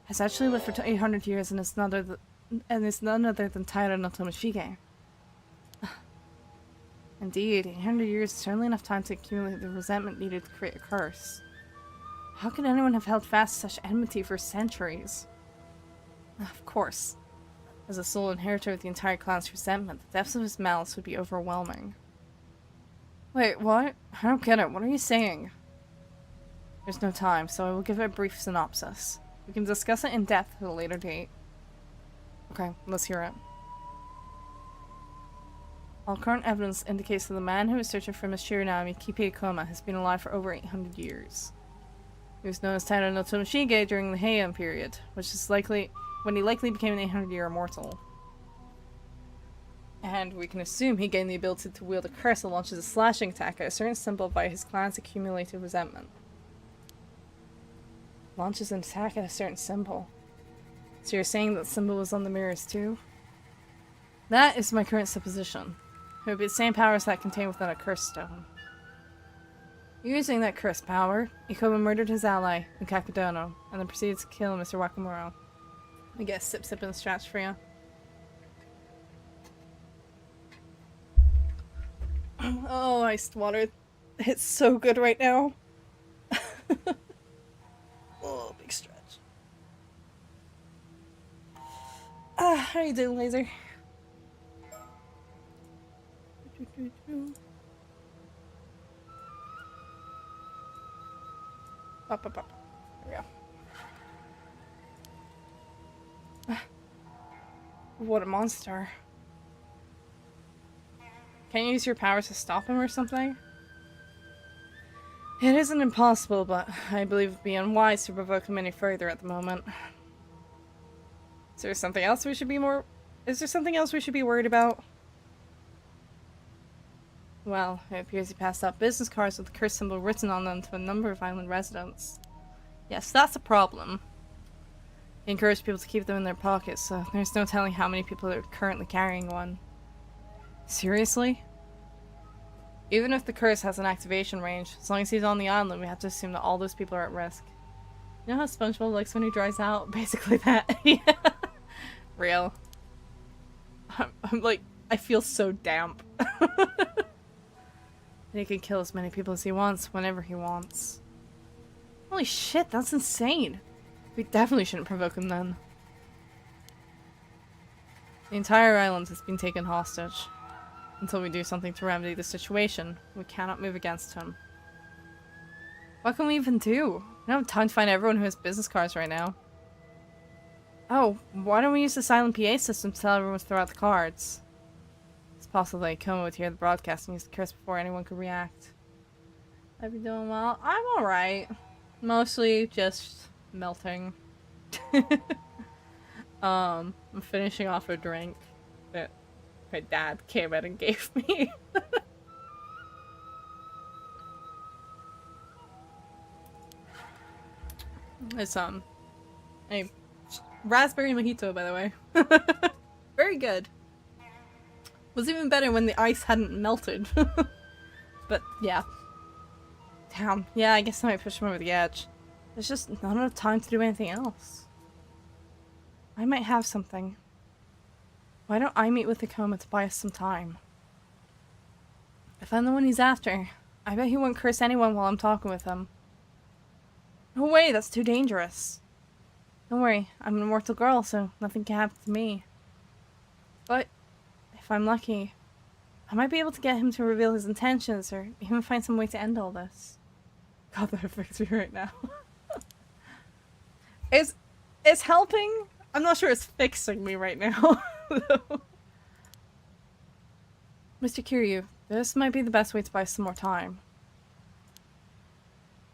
has actually lived for 800 years and is none other than Taira no Tomoshige. Indeed, 800 years is certainly enough time to accumulate the resentment needed to create a curse. How could anyone have held fast such enmity for centuries? Of course. As a sole inheritor of the entire clan's resentment, the depths of his malice would be overwhelming. Wait, what? I don't get it. What are you saying? There's no time, so I will give it a brief synopsis. We can discuss it in depth at a later date. Okay, let's hear it. All current evidence indicates that the man who is searching for Miss Chironami, Kippei Koma, has been alive for over 800 years. He was known as Taira no Tomoshige during the Heian period, which is likely when he likely became an 800-year immortal. And we can assume he gained the ability to wield a curse that launches a slashing attack at a certain symbol via his clan's accumulated resentment. Launches an attack at a certain symbol. So you're saying that symbol was on the mirrors too? That is my current supposition. It would be the same power as that contained within a curse stone. Using that curse power, Ikoba murdered his ally, Kakudono, and then proceeded to kill Mr. Wakamura. I guess sip in the strats for you. Oh, iced water. It's so good right now. Oh, big stretch. Ah, how you doing, Laser? Up. There we go. What a monster. Can you use your powers to stop him or something? It isn't impossible, but I believe it would be unwise to provoke him any further at the moment. Is there something else we should be worried about? Well, it appears he passed out business cards with the curse symbol written on them to a number of island residents. Yes, that's a problem. He encouraged people to keep them in their pockets, so there's no telling how many people are currently carrying one. Seriously? Even if the curse has an activation range, as long as he's on the island, we have to assume that all those people are at risk. You know how SpongeBob likes when he dries out? Basically that. Yeah. Real. I'm like, I feel so damp. He can kill as many people as he wants, whenever he wants. Holy shit, that's insane. We definitely shouldn't provoke him then. The entire island has been taken hostage. Until we do something to remedy the situation, we cannot move against him. What can we even do? We don't have time to find everyone who has business cards right now. Oh, why don't we use the silent PA system to tell everyone to throw out the cards? It's possible that Ikoma would hear the broadcast and use the curse before anyone could react. I'd be doing well. I'm alright. Mostly just melting. I'm finishing off a drink that my dad came in and gave me. It's a raspberry mojito, by the way. Very good. Was even better when the ice hadn't melted. But yeah. Damn. Yeah, I guess I might push him over the edge. There's just not enough time to do anything else. I might have something. Why don't I meet with the coma to buy us some time? If I'm the one he's after, I bet he won't curse anyone while I'm talking with him. No way, that's too dangerous. Don't worry, I'm an immortal girl, so nothing can happen to me. But if I'm lucky, I might be able to get him to reveal his intentions or even find some way to end all this. God, that affects me right now. It's helping. I'm not sure it's fixing me right now. Mr. Kiryu, this might be the best way to buy some more time.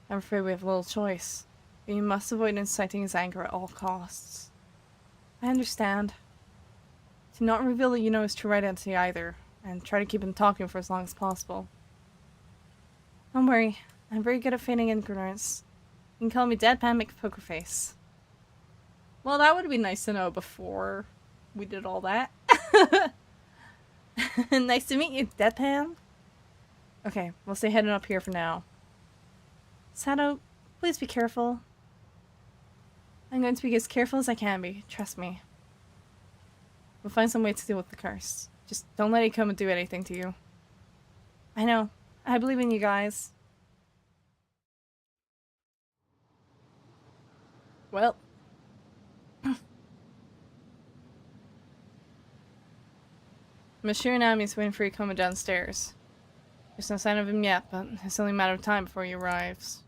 I'm afraid we have little choice, but you must avoid inciting his anger at all costs. I understand. Do not reveal that you know his true identity either, and try to keep him talking for as long as possible. Don't worry, I'm very good at feigning ignorance. You can call me Deadpan McPokerface. Well, that would be nice to know before we did all that. Nice to meet you, Deadpan. Okay, we'll stay heading up here for now. Sato, please be careful. I'm going to be as careful as I can be, trust me. We'll find some way to deal with the curse. Just don't let it come and do anything to you. I know. I believe in you guys. Well. Monsieur Nami's waiting for you coming downstairs. There's no sign of him yet, but it's only a matter of time before he arrives.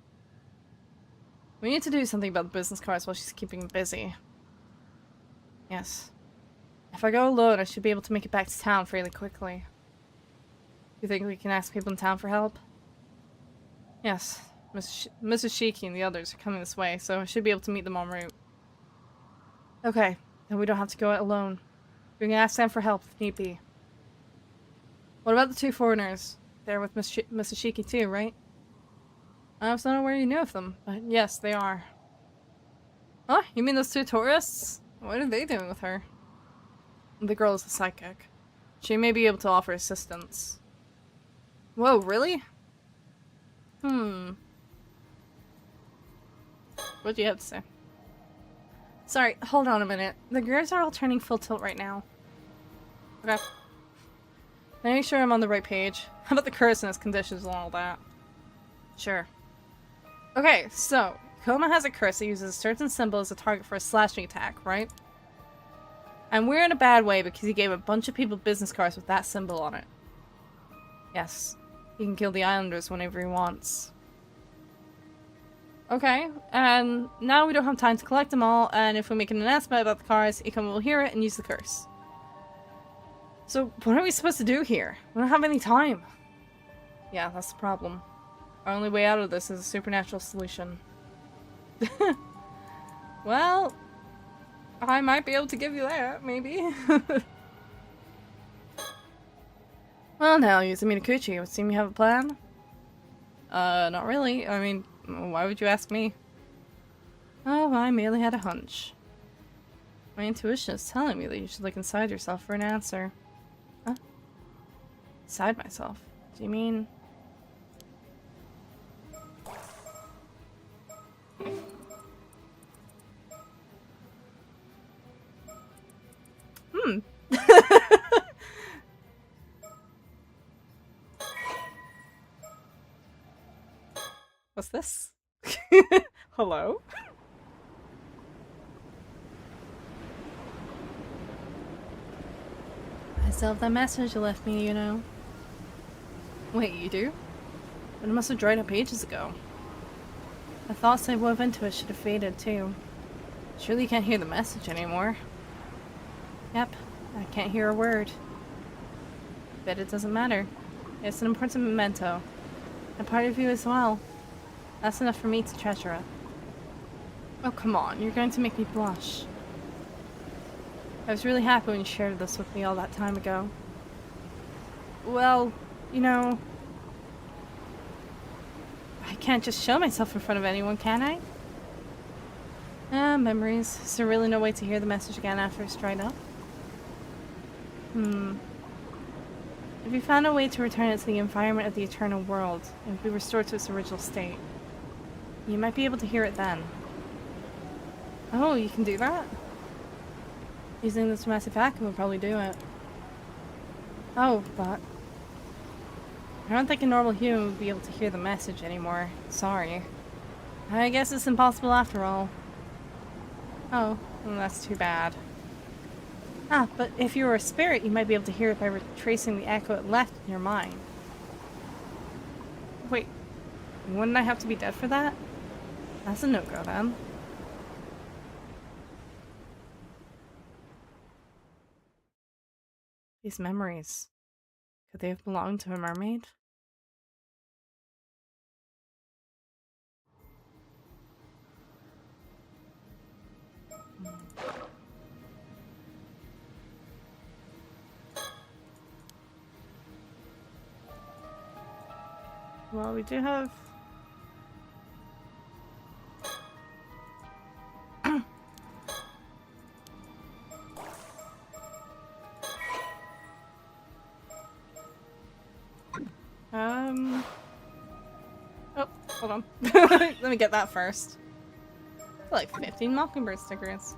We need to do something about the business cards while she's keeping him busy. Yes. If I go alone, I should be able to make it back to town fairly quickly. You think we can ask people in town for help? Yes. Mrs. Shiki and the others are coming this way, so I should be able to meet them en route. Okay, then we don't have to go it alone. We can ask them for help if need be. What about the two foreigners? They're with Mrs. Shiki too, right? I was not aware you knew of them, but yes, they are. Oh, you mean those two tourists? What are they doing with her? The girl is a psychic. She may be able to offer assistance. Whoa, really? What do you have to say? Sorry, hold on a minute. The gears are all turning full tilt right now. Okay. Make sure I'm on the right page. How about the curse and its conditions and all that? Sure. Okay, so, Koma has a curse that uses a certain symbol as a target for a slashing attack, right? And we're in a bad way because he gave a bunch of people business cards with that symbol on it. Yes. He can kill the islanders whenever he wants. Okay, and now we don't have time to collect them all, and if we make an announcement about the cards, Ikoma will hear it and use the curse. So, what are we supposed to do here? We don't have any time. Yeah, that's the problem. Our only way out of this is a supernatural solution. Well, I might be able to give you that, maybe. Well, now, Yuzumi Noguchi, it would seem you have a plan? Not really. I mean, why would you ask me? Oh, I merely had a hunch. My intuition is telling me that you should look inside yourself for an answer. Huh? Inside myself? Do you mean... What's this? Hello? I still have that message you left me, you know. Wait, you do? But it must have dried up ages ago. The thoughts I wove into it should have faded too. Surely you can't hear the message anymore. Yep, I can't hear a word. But it doesn't matter. It's an important memento. A part of you as well. That's enough for me to treasure it. Oh, come on. You're going to make me blush. I was really happy when you shared this with me all that time ago. Well, you know... I can't just show myself in front of anyone, can I? Memories. Is there really no way to hear the message again after it's dried up? If you found a way to return it to the environment of the eternal world, it would be restored to its original state. You might be able to hear it then. Oh, you can do that? Using this massive vacuum would probably do it. Oh, but... I don't think a normal human would be able to hear the message anymore. Sorry. I guess it's impossible after all. Oh, well, that's too bad. Ah, but if you were a spirit, you might be able to hear it by retracing the echo it left in your mind. Wait, wouldn't I have to be dead for that? That's a no-go then. These memories, could they have belonged to a mermaid? Well, we do have... Oh, hold on. Let me get that first. Like 15 Mockingbird stickers.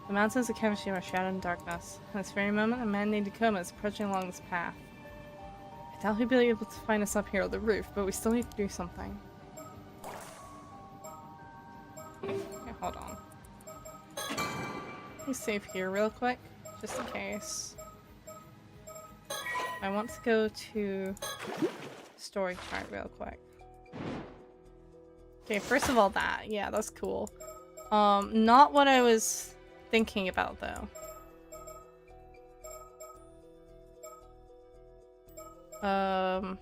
The mountains of Kamishima are shrouded in darkness. At this very moment, a man named Ikoma is approaching along this path. I doubt he'll be able to find us up here on the roof, but we still need to do something. Okay, hold on. Let me save here real quick, just in case. I want to go to story chart real quick. Okay, first of all that. Yeah, that's cool. Not what I was thinking about though. Can't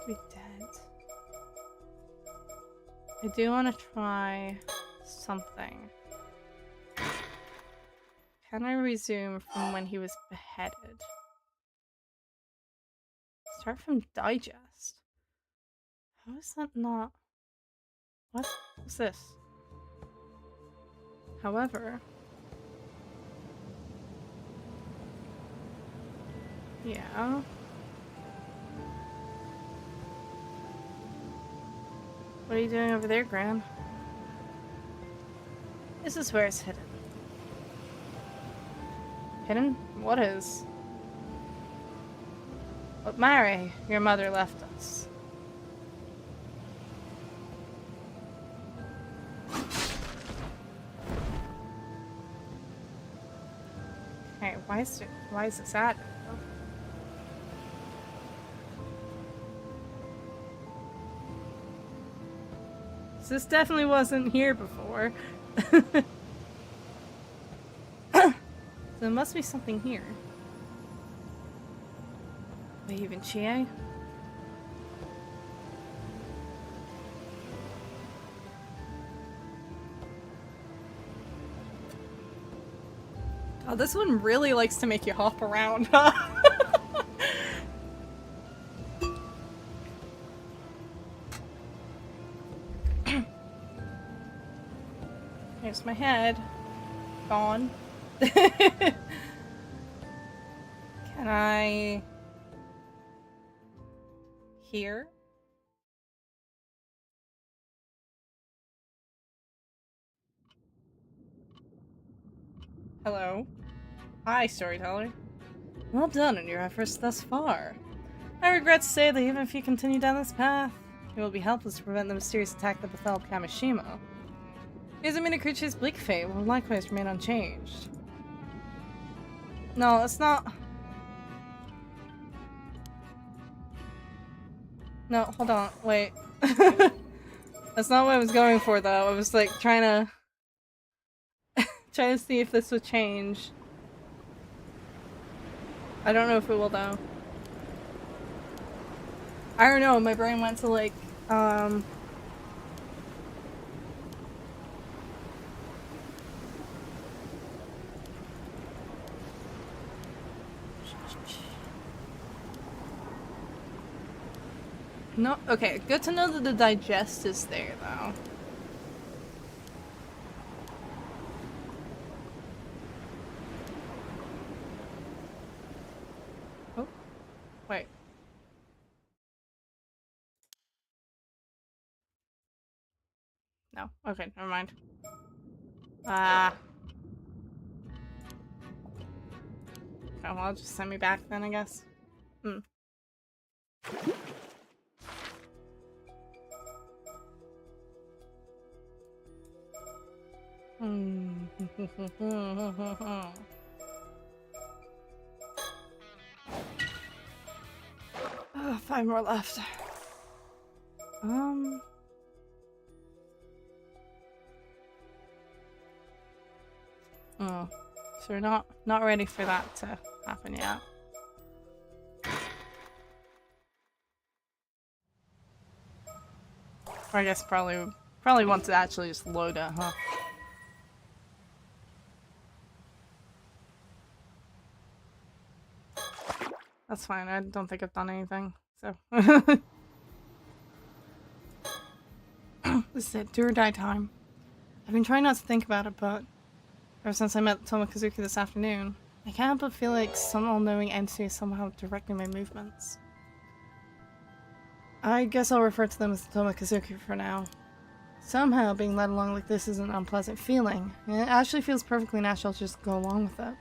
be dead. I do want to try something. Can I resume from when he was beheaded? Start from digest. How is that not? What? What's this? However... Yeah... What are you doing over there, Gran? This is where it's hidden. Hidden? What is? But Mary, your mother left us. Okay, why is this at? This definitely wasn't here before. So there must be something here. Maybe even Chie? Oh, this one really likes to make you hop around, huh? Here's my head. Gone. Can I... hear? Hello? Hi, storyteller. Well done in your efforts thus far. I regret to say that even if you continue down this path, you will be helpless to prevent the mysterious attack that befell Kamishima. These amino creatures' bleak fate will likewise remain unchanged. No, it's not... No, hold on, wait. That's not what I was going for though. I was like trying to... trying to see if this would change. I don't know if it will though. I don't know, my brain went to like, No, okay, good to know that the digest is there, though. No? Okay, never mind. Ah. Okay, well, just send me back then, I guess. Hmm. Oh, 5 more left. Oh, so we're not ready for that to happen yet. Or I guess probably want to actually just load it, huh? That's fine. I don't think I've done anything, so. This is it. Do or die time. I've been trying not to think about it, but ever since I met Tomokazuki this afternoon, I can't help but feel like some all-knowing entity is somehow directing my movements. I guess I'll refer to them as Tomokazuki for now. Somehow, being led along like this is an unpleasant feeling, and it actually feels perfectly natural to just go along with it.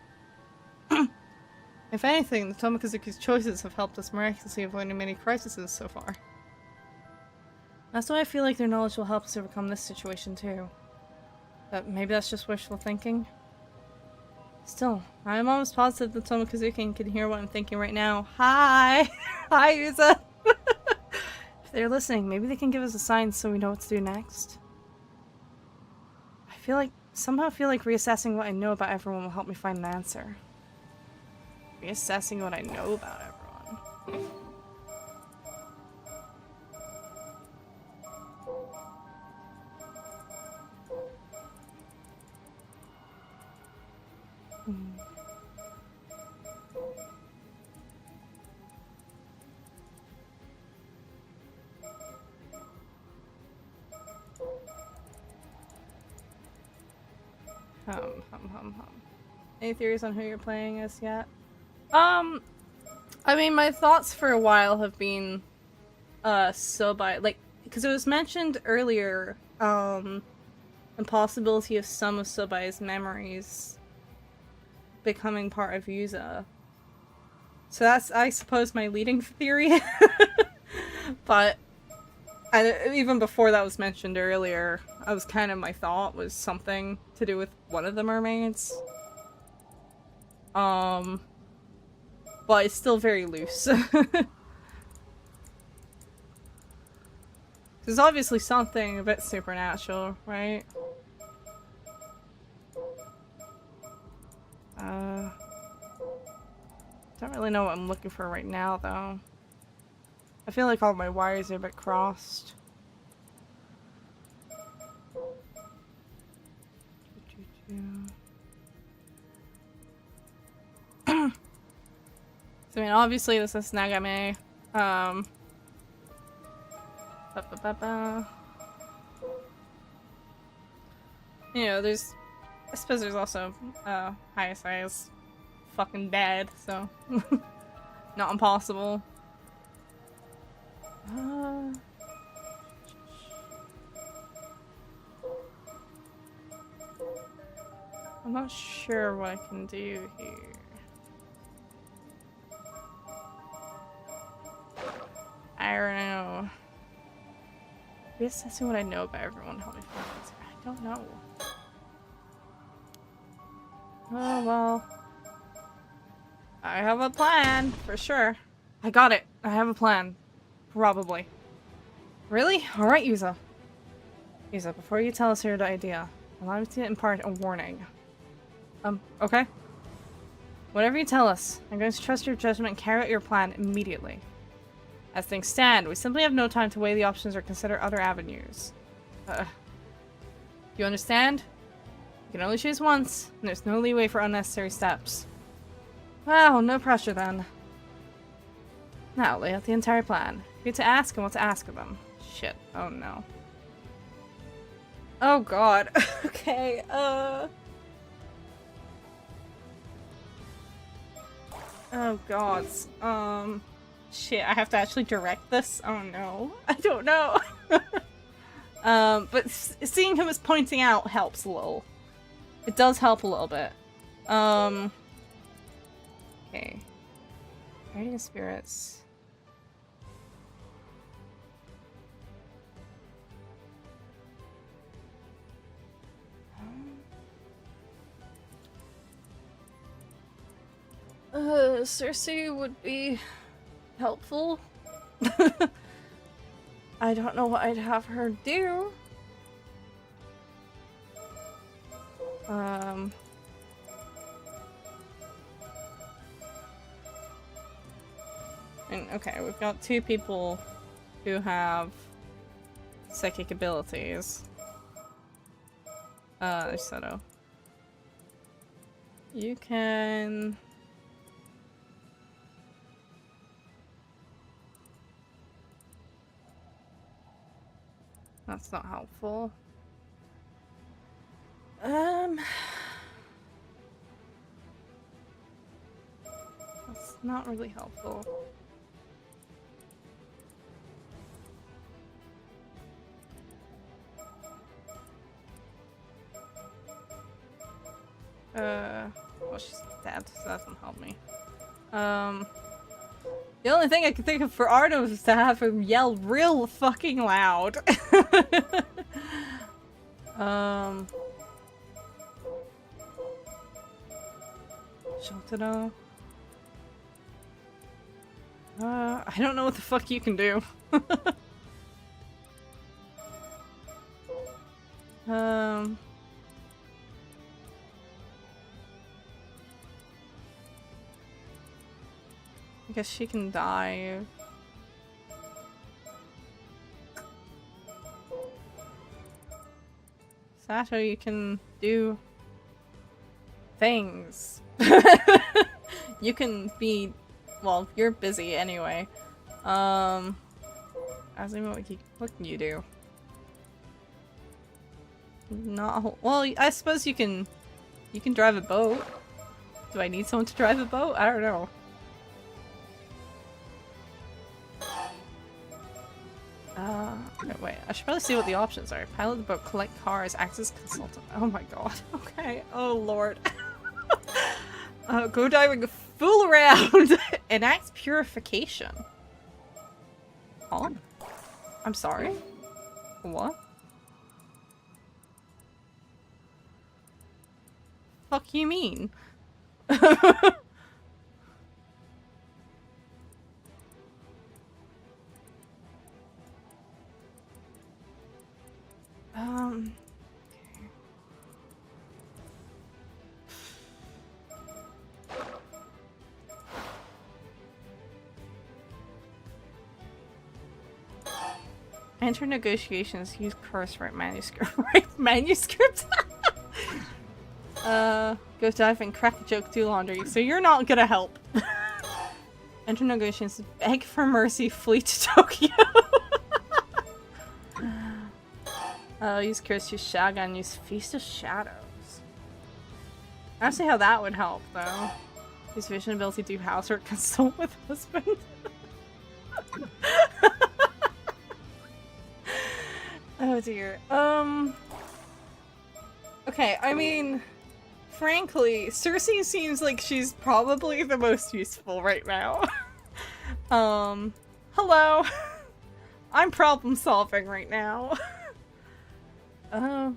If anything, the Tomokazuki's choices have helped us miraculously avoid many crises so far. That's why I feel like their knowledge will help us overcome this situation too. But maybe that's just wishful thinking? Still, I'm almost positive that Tomokazuki can hear what I'm thinking right now. Hi! Hi, Yuza! If they're listening, maybe they can give us a sign so we know what to do next. Somehow feel like reassessing what I know about everyone will help me find an answer. Reassessing what I know about everyone. Any theories on who you're playing as yet? I mean, my thoughts for a while have been, Sobai, like, because it was mentioned earlier, the possibility of some of Sobai's memories becoming part of Yuza. So that's, I suppose, my leading theory. But even before that was mentioned earlier, I was kind of, my thought was something to do with one of the mermaids. But it's still very loose. There's obviously something a bit supernatural, right? Don't really know what I'm looking for right now, though. I feel like all my wires are a bit crossed. So, I mean, obviously this is Nagame. You know, there's... I suppose there's also, Hayasai is fucking dead, so... not impossible. I'm not sure what I can do here. I don't know. Reassessing what I know about everyone help me find an answer. I don't know. Oh well. I have a plan, for sure. I got it. I have a plan. Probably. Really? Alright, Yuza. Yuza, before you tell us your idea, allow me to impart a warning. Okay? Whatever you tell us, I'm going to trust your judgment and carry out your plan immediately. As things stand, we simply have no time to weigh the options or consider other avenues. You understand? You can only choose once, and there's no leeway for unnecessary steps. Well, no pressure then. Now, lay out the entire plan. You get to ask and what to ask of them. Shit. Oh no. Oh god. Okay, Oh god. Shit, I have to actually direct this? Oh no. I don't know. But seeing him as pointing out helps a little. It does help a little bit. Okay. Guardian spirits. Cersei would be helpful. I don't know what I'd have her do. And okay, we've got two people who have psychic abilities. Soto. You can... That's not helpful. That's not really helpful. Well, she's dead, so that doesn't help me. The only thing I could think of for Arno is to have him yell real fucking loud. Shotaro. I don't know what the fuck you can do. I guess she can dive. Sato, you can do things. You can be, well, you're busy anyway. Azuma, what can you do? Not a whole, well, I suppose you can drive a boat. Do I need someone to drive a boat? I don't know. Wait, I should probably see what the options are. Pilot the boat, collect cars, act as consultant. Oh my god. Okay. Oh lord. Go diving, fool around, enact purification. Oh? I'm sorry? What? Fuck you mean? Okay. Enter negotiations, use curse, write manuscript. Write manuscript? Go dive and crack a joke, do laundry. So you're not gonna help. Enter negotiations, beg for mercy, flee to Tokyo. Use curse, use Shagan, use Feast of Shadows. I don't see how that would help, though. Use vision ability, do housework, consult with husband. Oh dear. Okay, I mean, frankly, Cersei seems like she's probably the most useful right now. Hello. I'm problem solving right now. I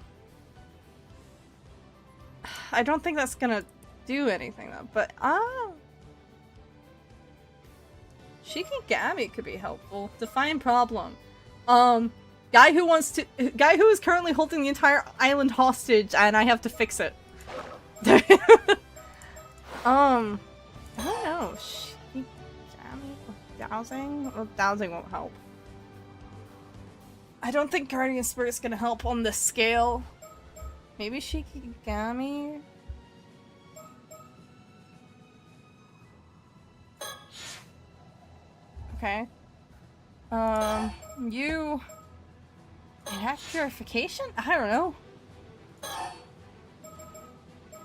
don't think that's gonna do anything though, but Shikigami could be helpful. Define problem. Guy who is currently holding the entire island hostage and I have to fix it. I don't know. Shikigami? Dowsing? Well, dowsing won't help. I don't think Guardian Spirit's gonna help on this scale. Maybe Shikigami? Okay. You... Enact purification? I don't know.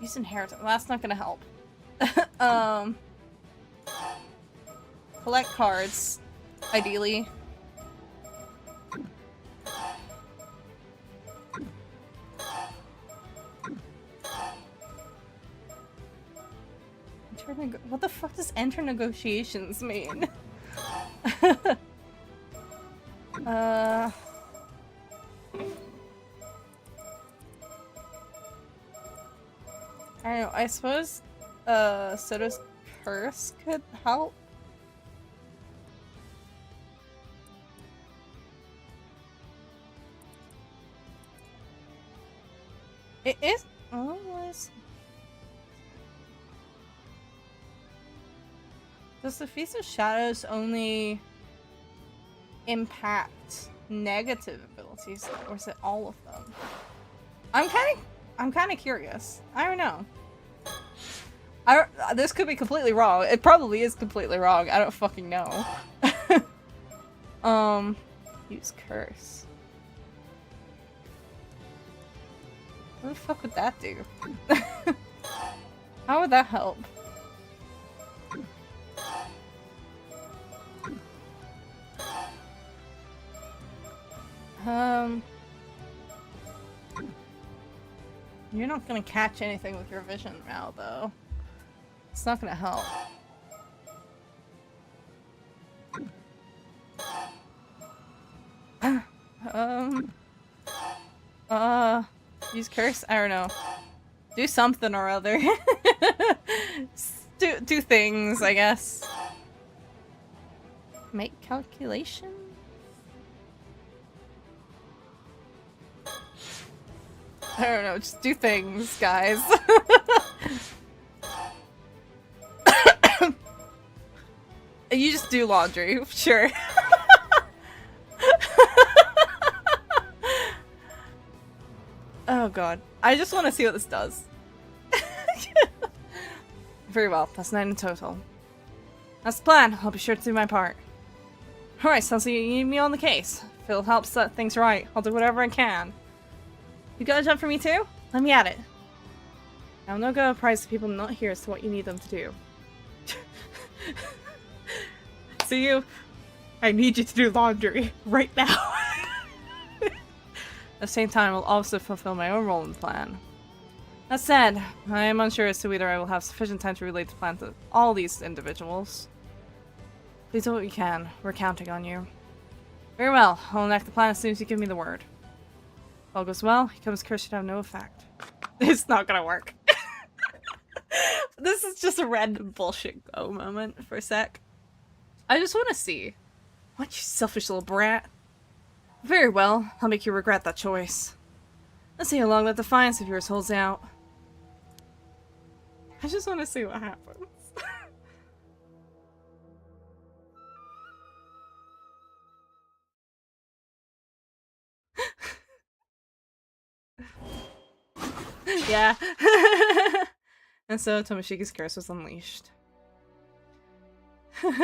Use inheritance. Well, that's not gonna help. Collect cards, ideally. What the fuck does enter negotiations mean? I don't know, I suppose Soda's curse could help. It is always. Does the Feast of Shadows only impact negative abilities, or is it all of them? I'm kind of curious. I don't know. This could be completely wrong. It probably is completely wrong. I don't fucking know. Use curse. What the fuck would that do? How would that help? You're not gonna catch anything with your vision now, though. It's not gonna help. Use curse? I don't know. Do something or other. do things, I guess. Make calculation? I don't know, just do things, guys. You just do laundry, sure. Oh god. I just want to see what this does. Very well, that's 9 in total. That's the plan. I'll be sure to do my part. Alright, sounds like you need me on the case. If it'll help set things right, I'll do whatever I can. You got a job for me too? Let me at it. I'll no go apprise the people not here as to what you need them to do. So I need you to do laundry right now. At the same time, I'll also fulfill my own role in the plan. That said, I am unsure as to whether I will have sufficient time to relate the plan to all these individuals. Please do what you can. We're counting on you. Very well. I'll enact the plan as soon as you give me the word. If all goes well, Ikoma's curse should have no effect. It's not gonna work. This is just a random bullshit go moment for a sec. I just want to see. What, you selfish little brat? Very well, I'll make you regret that choice. Let's see how long that defiance of yours holds out. I just want to see what happens. Yeah. And so Tomoshiki's curse was unleashed. What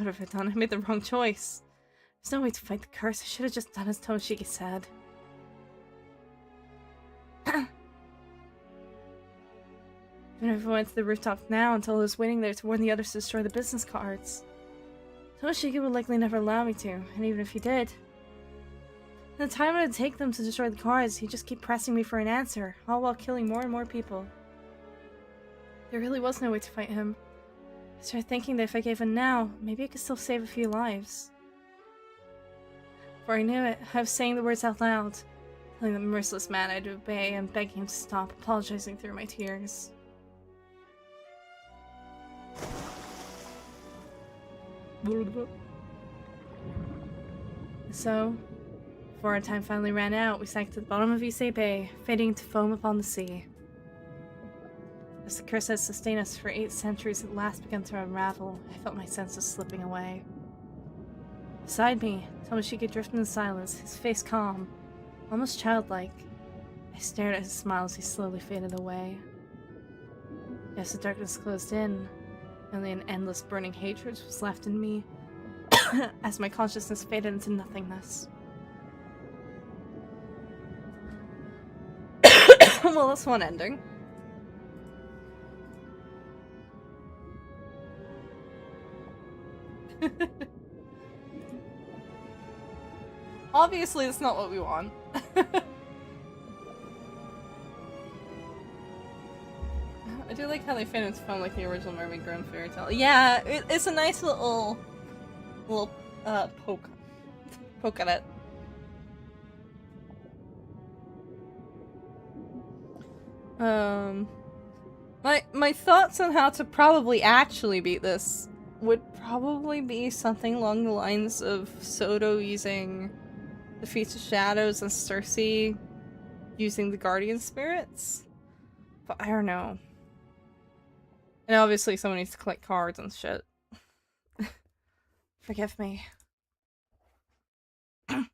have I done? I made the wrong choice. There's no way to fight the curse. I should have just done as Tomoshiki said. Even if I went to the rooftop now until I was waiting there to warn the others to destroy the business cards. Tomoshiki would likely never allow me to, and even if he did. The time it would take them to destroy the cards, he'd just keep pressing me for an answer, all while killing more and more people. There really was no way to fight him. I started thinking that if I gave in now, maybe I could still save a few lives. Before I knew it, I was saying the words out loud, telling the merciless man I'd obey and begging him to stop, apologizing through my tears. So, before our time finally ran out, we sank to the bottom of Issei Bay, fading to foam upon the sea. As the curse had sustained us for 8 centuries at last began to unravel, I felt my senses slipping away. Beside me, Tomoshiki drifted in silence, his face calm, almost childlike. I stared at his smile as he slowly faded away. As the darkness closed in, only an endless burning hatred was left in me, as my consciousness faded into nothingness. Well, that's one ending. Obviously, it's not what we want. like how they found its fun like the original Mermaid Grown fairy tale. Yeah, it's a nice little poke at it. My thoughts on how to probably actually beat this would probably be something along the lines of Soto using the Feats of Shadows and Circe using the Guardian Spirits. But I don't know. And obviously someone needs to collect cards and shit. Forgive me. I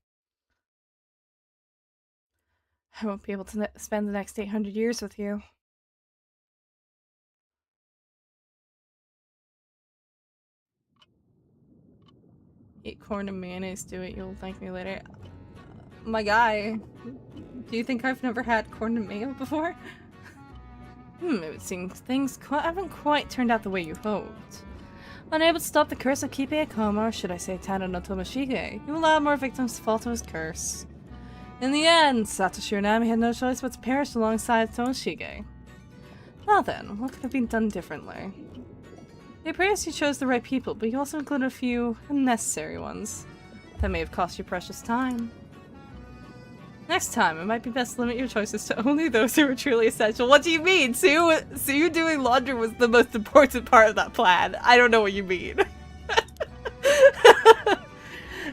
won't be able to spend the next 800 years with you. Eat corn and mayonnaise, do it, you'll thank me later. My guy, do you think I've never had corn and mayo before? It would seem things haven't quite turned out the way you hoped. Unable to stop the curse of keeping a coma, or should I say Tana no Tomashige, you allowed more victims to fall to his curse. In the end, Satoshi Nami had no choice but to perish alongside Tomashige. Now then, what could have been done differently? It appears you chose the right people, but you also included a few unnecessary ones. That may have cost you precious time. Next time, it might be best to limit your choices to only those who are truly essential. What do you mean? Sue doing laundry was the most important part of that plan. I don't know what you mean.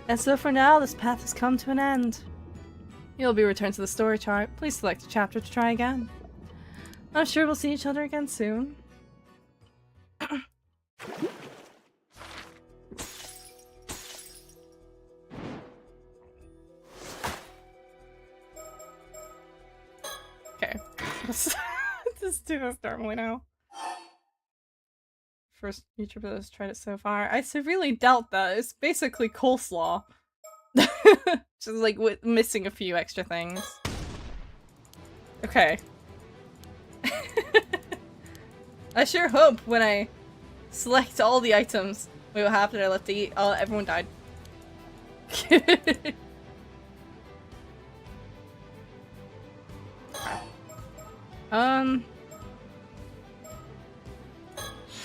And so for now, this path has come to an end. You'll be returned to the story chart. Please select a chapter to try again. I'm sure we'll see each other again soon. Okay. Let's do this normally now. First YouTuber that's tried it so far. I severely doubt that. It's basically coleslaw. Just like missing a few extra things. Okay. I sure hope when I select all the items. Wait, what happened? I left to eat. Oh, everyone died.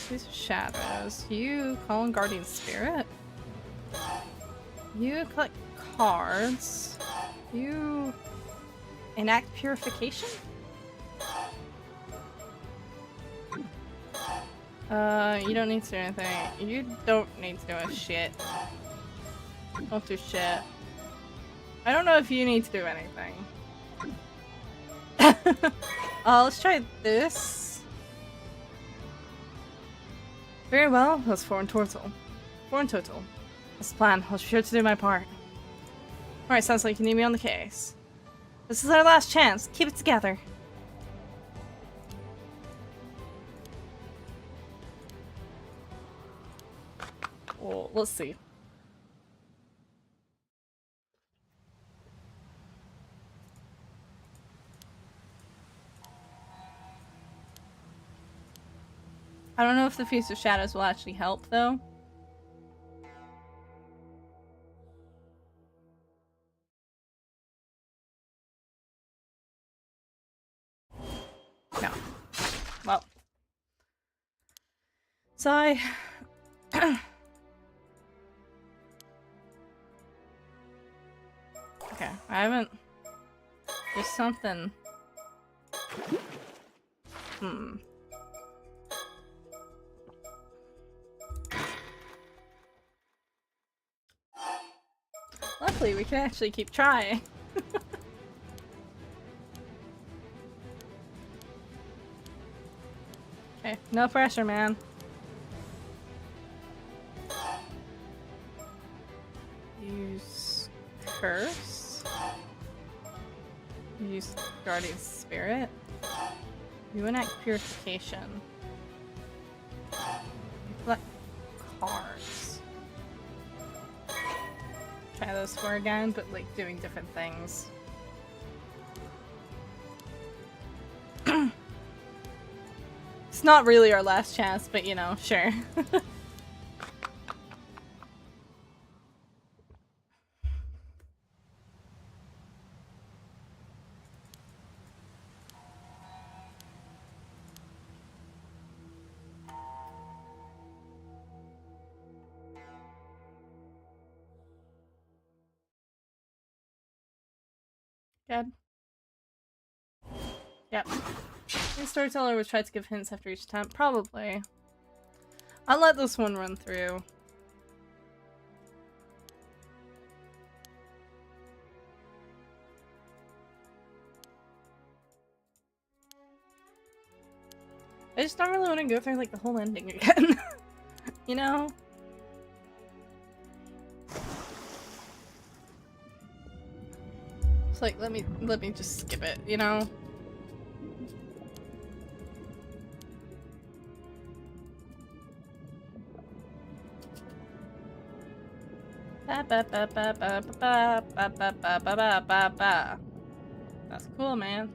These are shadows. You call on Guardian Spirit. You collect cards. You enact purification? You don't need to do anything. You don't need to do a shit. Don't do shit. I don't know if you need to do anything. Let's try this. Very well, that's 4 in total. 4 in total. That's the plan. I'll be sure to do my part. Alright, sounds like you need me on the case. This is our last chance. Keep it together. Well, let's see. I don't know if the Feast of Shadows will actually help, though. No. Well. Sigh. Okay, I haven't... There's something... Luckily, we can actually keep trying. Okay, no pressure, man. Use Curse. Use Guardian Spirit. You enact Purification. You collect cards. Try those 4 again, but like doing different things. It's not really our last chance, but you know, sure. Good. Yep. The storyteller would try to give hints after each attempt. Probably. I'll let this one run through. I just don't really want to go through like the whole ending again. You know? It's like let me just skip it, you know? That's cool, man.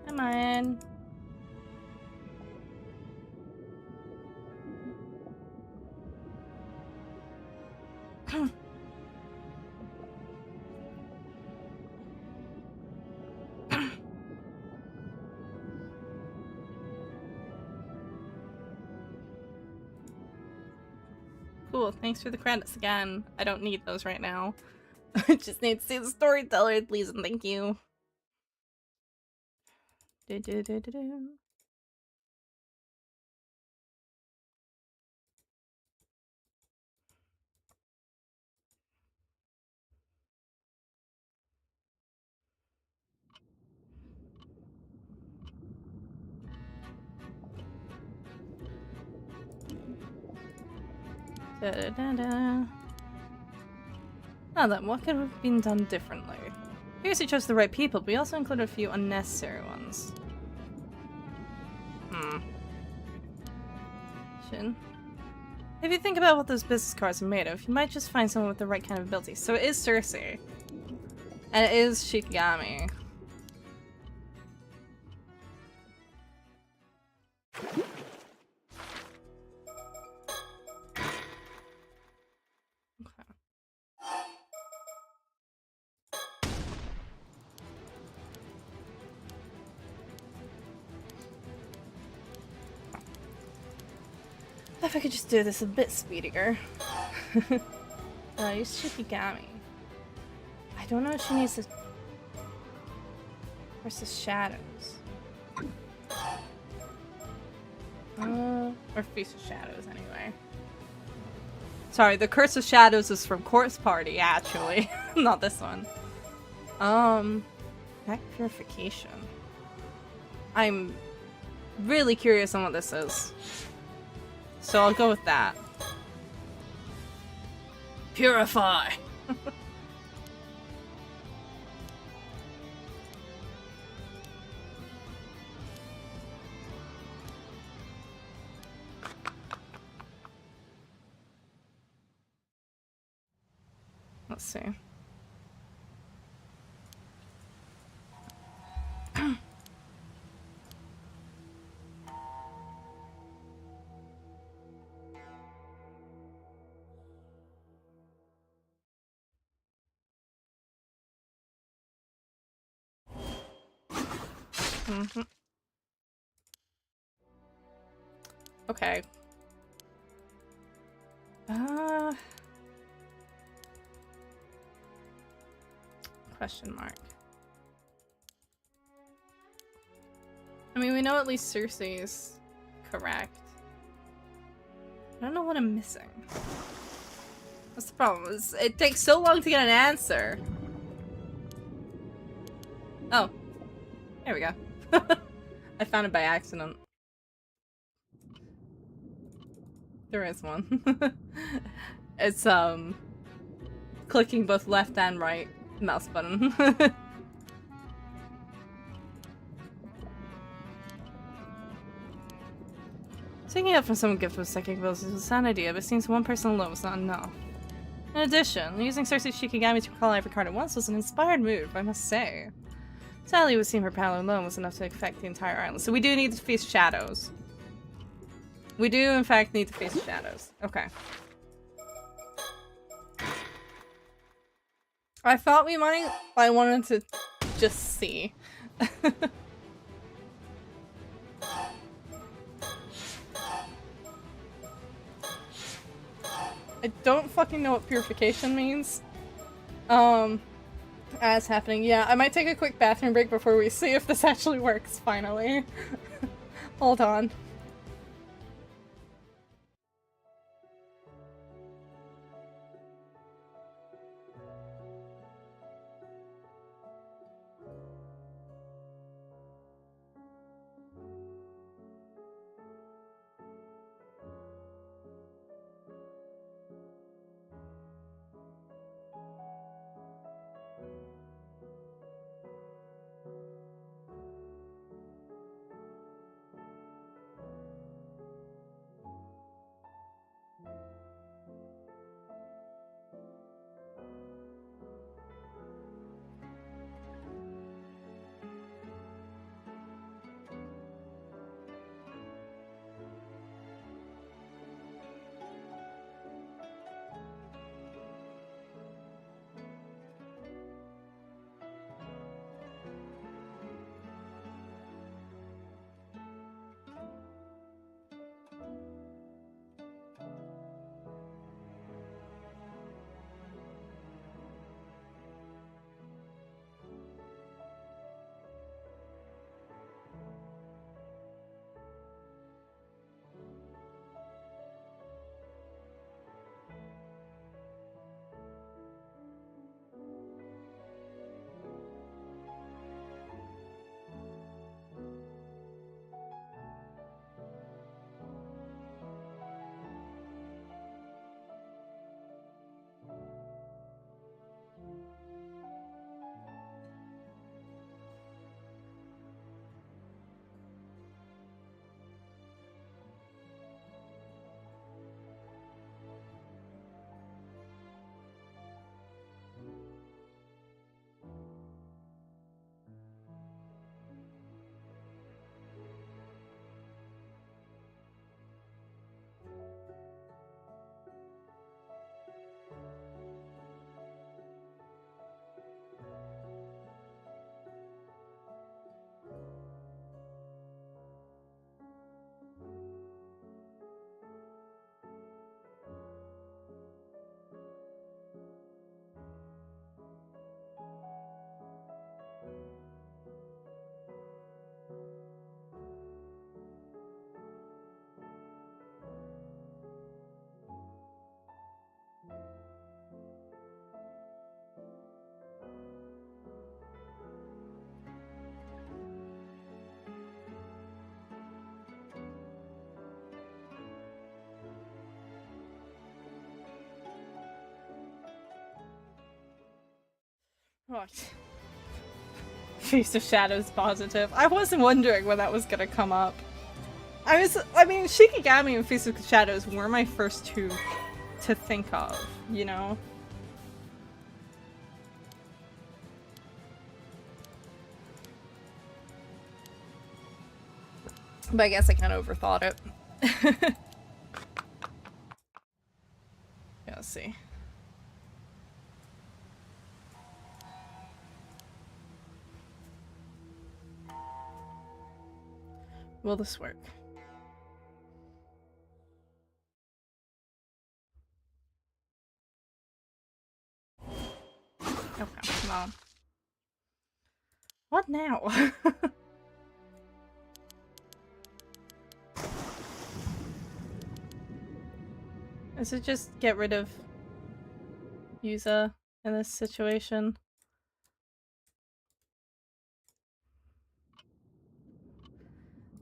Come on. Cool, thanks for the credits again. I don't need those right now. I just need to see the storyteller, please and thank you. Now then, what could have been done differently? We obviously chose the right people, but we also included a few unnecessary ones. If you think about what those business cards are made of, you might just find someone with the right kind of ability. So it is Cersei. And it is Shikigami. If I could just do this a bit speedier. Use Shikigami. I don't know if she needs to versus shadows. Or Feast of Shadows anyway. Sorry, the Curse of Shadows is from Corpse Party, actually. Not this one. Back Purification. I'm really curious on what this is. So I'll go with that. Purify! Let's see. Okay. Question mark. I mean, we know at least Cersei is correct. I don't know what I'm missing. What's the problem? It takes so long to get an answer. Oh. There we go. I found it by accident. There is one. It's, clicking both left and right mouse button. Taking up from someone gifted with psychic abilities is a sound idea, but it seems one person alone was not enough. In addition, using Cersei's Shikigami to recall every card at once was an inspired move, I must say. Sadly, it would seem her power alone was enough to affect the entire island, so we do need to face shadows. We do, in fact, need to face the shadows. Okay. I thought we might, but I wanted to just see. I don't fucking know what purification means. As happening. Yeah, I might take a quick bathroom break before we see if this actually works, finally. Hold on. What? Face of Shadows positive. I wasn't wondering when that was gonna come up. I mean, Shikigami and Face of Shadows were my first two to think of, you know? But I guess I kind of overthought it. Yeah, let's see. Will this work? Okay, come on. What now? Is it just get rid of Yuza in this situation?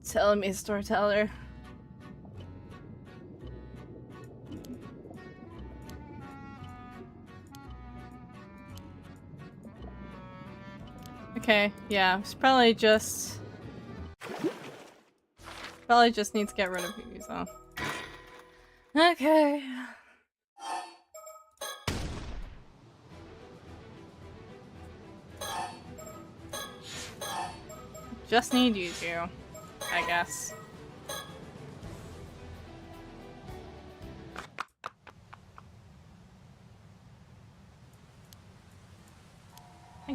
Tell me, storyteller. Okay, yeah, it's probably just needs to get rid of Yuza. Okay. Just need Yuzu, I guess.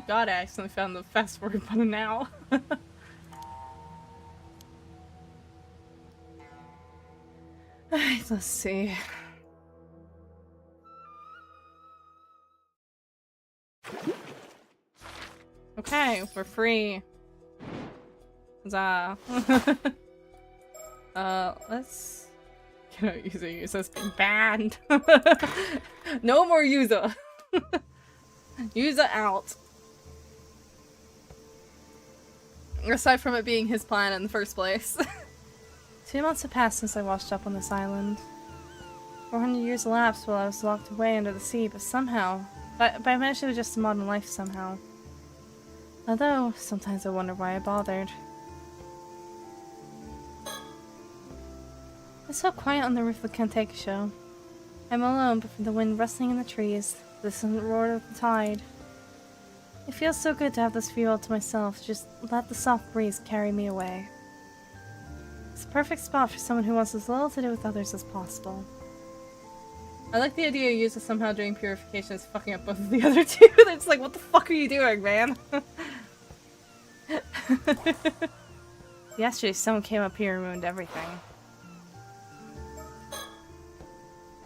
God, I accidentally found the fast forward button now. Alright, let's see. Okay, we're free. Huzzah. Let's... Cannot use a user's been banned. No more user. User out. Aside from it being his plan in the first place. 2 months have passed since I washed up on this island. 400 years elapsed while I was locked away under the sea, but somehow... But I managed to adjust to modern life somehow. Although, sometimes I wonder why I bothered. It's so quiet on the roof of the Kanteka show. I'm alone, but from the wind rustling in the trees, the distant roar of the tide. It feels so good to have this view all to myself, just let the soft breeze carry me away. It's a perfect spot for someone who wants as little to do with others as possible. I like the idea of Yuza somehow doing purification is fucking up both of the other two. It's like, what the fuck are you doing, man? Yesterday someone came up here and ruined everything.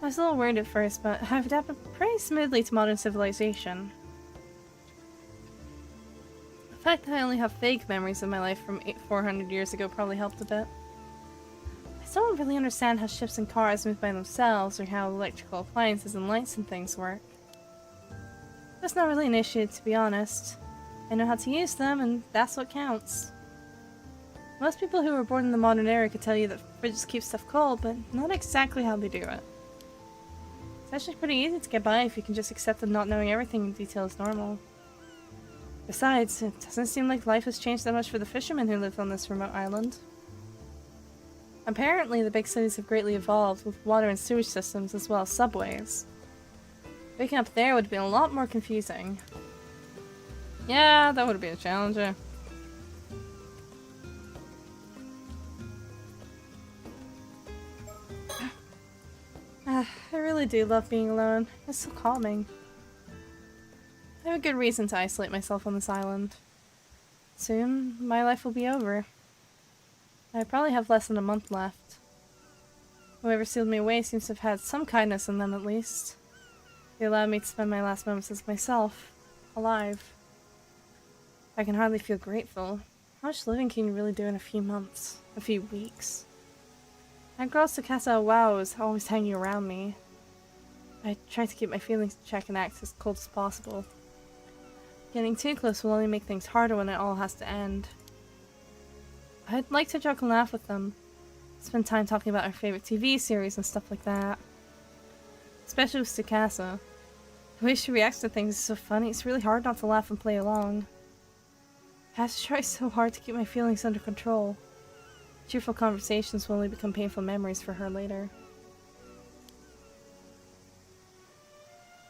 I was a little worried at first, but I've adapted pretty smoothly to modern civilization. The fact that I only have vague memories of my life from 400 years ago probably helped a bit. I still don't really understand how ships and cars move by themselves, or how electrical appliances and lights and things work. That's not really an issue, to be honest. I know how to use them, and that's what counts. Most people who were born in the modern era could tell you that fridges keep stuff cold, but not exactly how they do it. It's actually pretty easy to get by if you can just accept that not knowing everything in detail is normal. Besides, it doesn't seem like life has changed that much for the fishermen who live on this remote island. Apparently, the big cities have greatly evolved, with water and sewage systems as well as subways. Waking up there would have been a lot more confusing. Yeah, that would have been a challenge. I really do love being alone. It's so calming. I have a good reason to isolate myself on this island. Soon, my life will be over. I probably have less than a month left. Whoever sealed me away seems to have had some kindness in them at least. They allowed me to spend my last moments as myself, alive. I can hardly feel grateful. How much living can you really do in a few months? A few weeks? That girl Sakasa Wow is always hanging around me. I try to keep my feelings in check and act as cold as possible. Getting too close will only make things harder when it all has to end. I'd like to joke and laugh with them. Spend time talking about our favorite TV series and stuff like that. Especially with Sakasa. The way she reacts to things is so funny, it's really hard not to laugh and play along. I have to try so hard to keep my feelings under control. Cheerful conversations will only become painful memories for her later.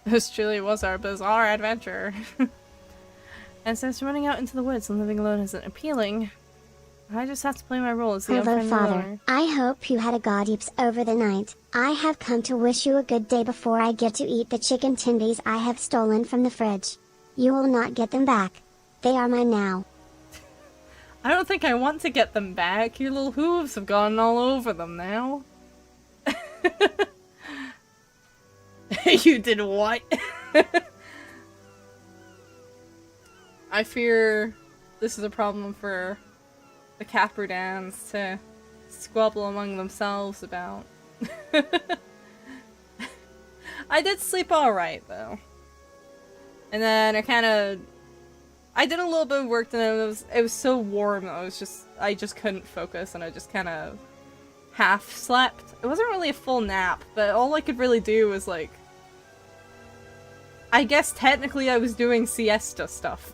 This truly was our bizarre adventure. And since running out into the woods and living alone isn't appealing, I just have to play my role as the Hello, unfriendly Father. loner. I hope you had a god heaps over the night. I have come to wish you a good day before I get to eat the chicken tendies I have stolen from the fridge. You will not get them back. They are mine now. I don't think I want to get them back. Your little hooves have gone all over them now. You did what? I fear this is a problem for the Caperdans to squabble among themselves about. I did sleep alright, though. And then I did a little bit of work, and it was so warm that I just couldn't focus, and I just kind of half slept. It wasn't really a full nap, but all I could really do was like, I guess technically I was doing siesta stuff.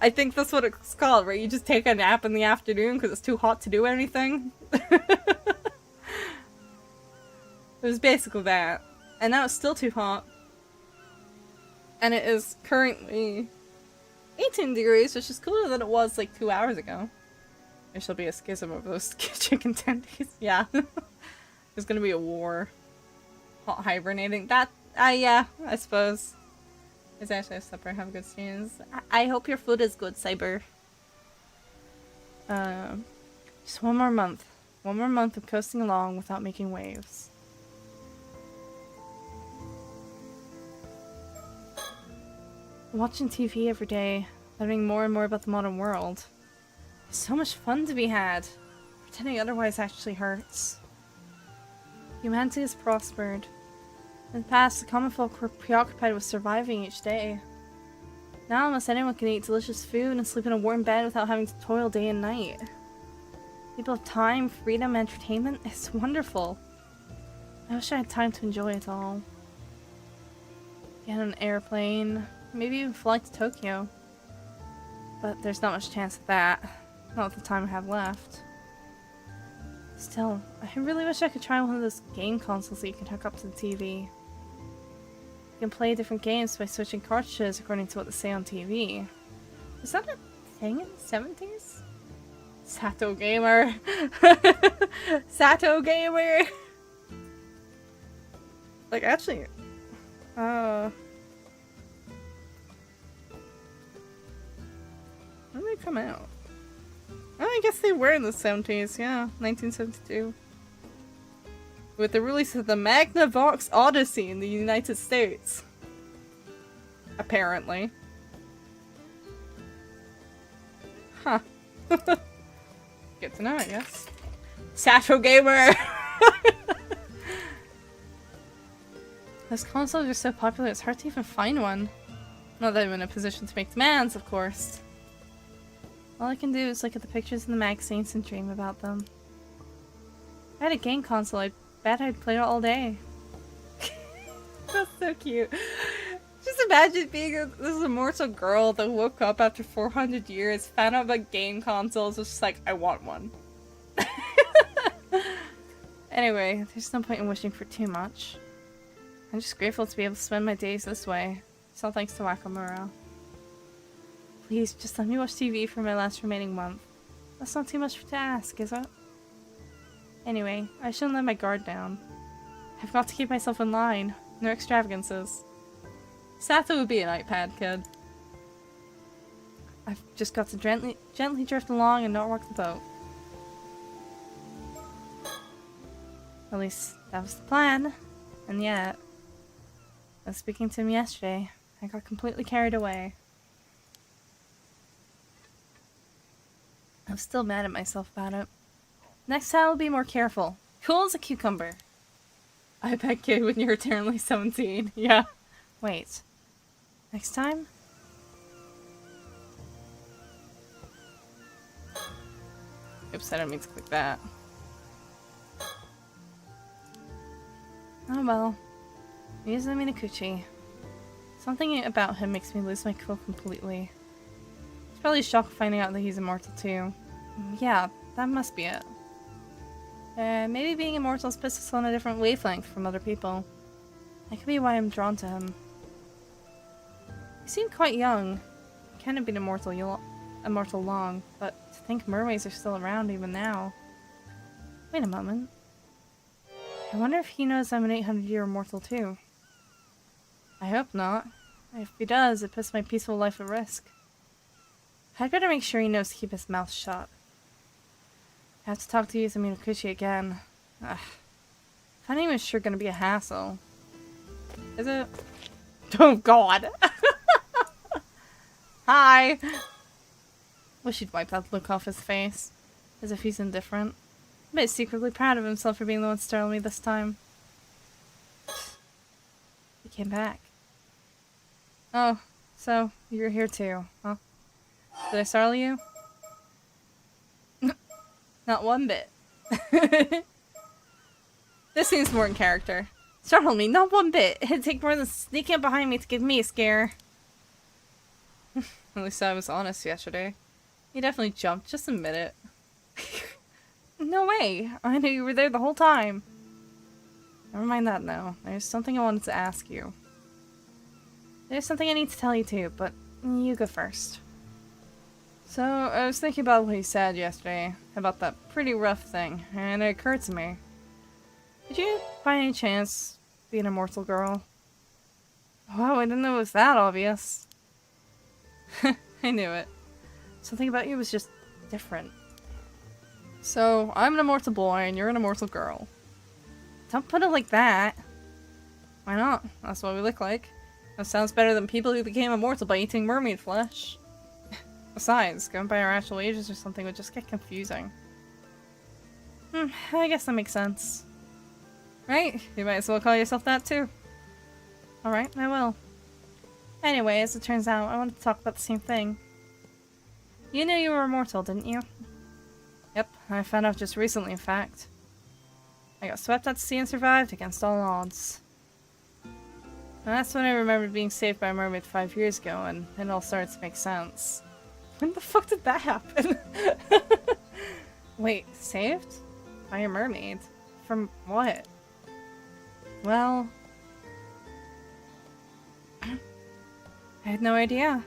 I think that's what it's called, right? You just take a nap in the afternoon because it's too hot to do anything. It was basically that. And now it's still too hot. And it is currently 18 degrees, which is cooler than it was like 2 hours ago. There shall be a schism over those chicken tendies. Yeah. There's gonna be a war. Hot hibernating. That, yeah, I suppose. It's actually supper. Have good streams. I hope your food is good, Cyber. Just one more month. One more month of coasting along without making waves. Watching TV every day, learning more and more about the modern world. There's so much fun to be had. Pretending otherwise actually hurts. Humanity has prospered. In the past, the common folk were preoccupied with surviving each day. Now almost anyone can eat delicious food and sleep in a warm bed without having to toil day and night. People have time, freedom, entertainment. It's wonderful. I wish I had time to enjoy it all. Get on an airplane, maybe even fly to Tokyo. But there's not much chance of that. Not with the time I have left. Still, I really wish I could try one of those game consoles that you can hook up to the TV. You can play different games by switching cartridges according to what they say on TV. Was that a thing in the 70s? Sato Gamer! Sato Gamer! Like, actually... when did they come out? Oh, I guess they were in the 70s, yeah. 1972. With the release of the Magnavox Odyssey in the United States. Apparently. Huh. Good to know, I guess. Sato Gamer! Those consoles are so popular, it's hard to even find one. Not that I'm in a position to make demands, of course. All I can do is look at the pictures in the magazines and dream about them. If I had a game console, I bet I'd play it all day. That's so cute. Just imagine being this immortal girl that woke up after 400 years, found out about game consoles, was just like, I want one. Anyway, there's no point in wishing for too much. I'm just grateful to be able to spend my days this way. It's all thanks to Wakamura. Please, just let me watch TV for my last remaining month. That's not too much to ask, is it? Anyway, I shouldn't let my guard down. I've got to keep myself in line. No extravagances. Sato would be an iPad kid. I've just got to gently drift along and not rock the boat. At least, that was the plan. And yet, I was speaking to him yesterday. I got completely carried away. I'm still mad at myself about it. Next time I'll be more careful. Cool as a cucumber. iPad kid when you're eternally 17. Yeah. Wait. Next time? Oops, I don't mean to click that. Oh well. He's the Minakuchi. Something about him makes me lose my cool completely. He's probably shocked finding out that he's immortal too. Yeah, that must be it. Maybe being immortal puts us on a different wavelength from other people. That could be why I'm drawn to him. He seemed quite young. He can't have been immortal long, but to think mermaids are still around even now. Wait a moment. I wonder if he knows I'm an 800-year immortal too. I hope not. If he does, it puts my peaceful life at risk. I'd better make sure he knows to keep his mouth shut. I have to talk to Minakuchi again. Ugh. Finding him is sure gonna be a hassle. Is it? Oh god! Hi! Wish he'd wipe that look off his face. As if he's indifferent. But he's secretly proud of himself for being the one to startle me this time. He came back. Oh, so you're here too, huh? Did I startle you? Not one bit. This seems more in character. Startle me, not one bit. It'd take more than sneaking up behind me to give me a scare. At least I was honest yesterday. You definitely jumped, just admit it. No way! I knew you were there the whole time. Never mind that now. There's something I wanted to ask you. There's something I need to tell you too, but you go first. So, I was thinking about what you said yesterday, about that pretty rough thing, and it occurred to me. Did you, by any chance, be an immortal girl? Wow, I didn't know it was that obvious. I knew it. Something about you was just different. So, I'm an immortal boy and you're an immortal girl. Don't put it like that. Why not? That's what we look like. That sounds better than people who became immortal by eating mermaid flesh. Besides, going by our actual ages or something would just get confusing. I guess that makes sense. Right? You might as well call yourself that too. Alright, I will. Anyway, as it turns out, I wanted to talk about the same thing. You knew you were immortal, didn't you? Yep, I found out just recently, in fact. I got swept out to sea and survived against all odds. And that's when I remembered being saved by a mermaid 5 years ago, and it all started to make sense. When the fuck did that happen? Wait, saved? By a mermaid? From what? Well... I had no idea.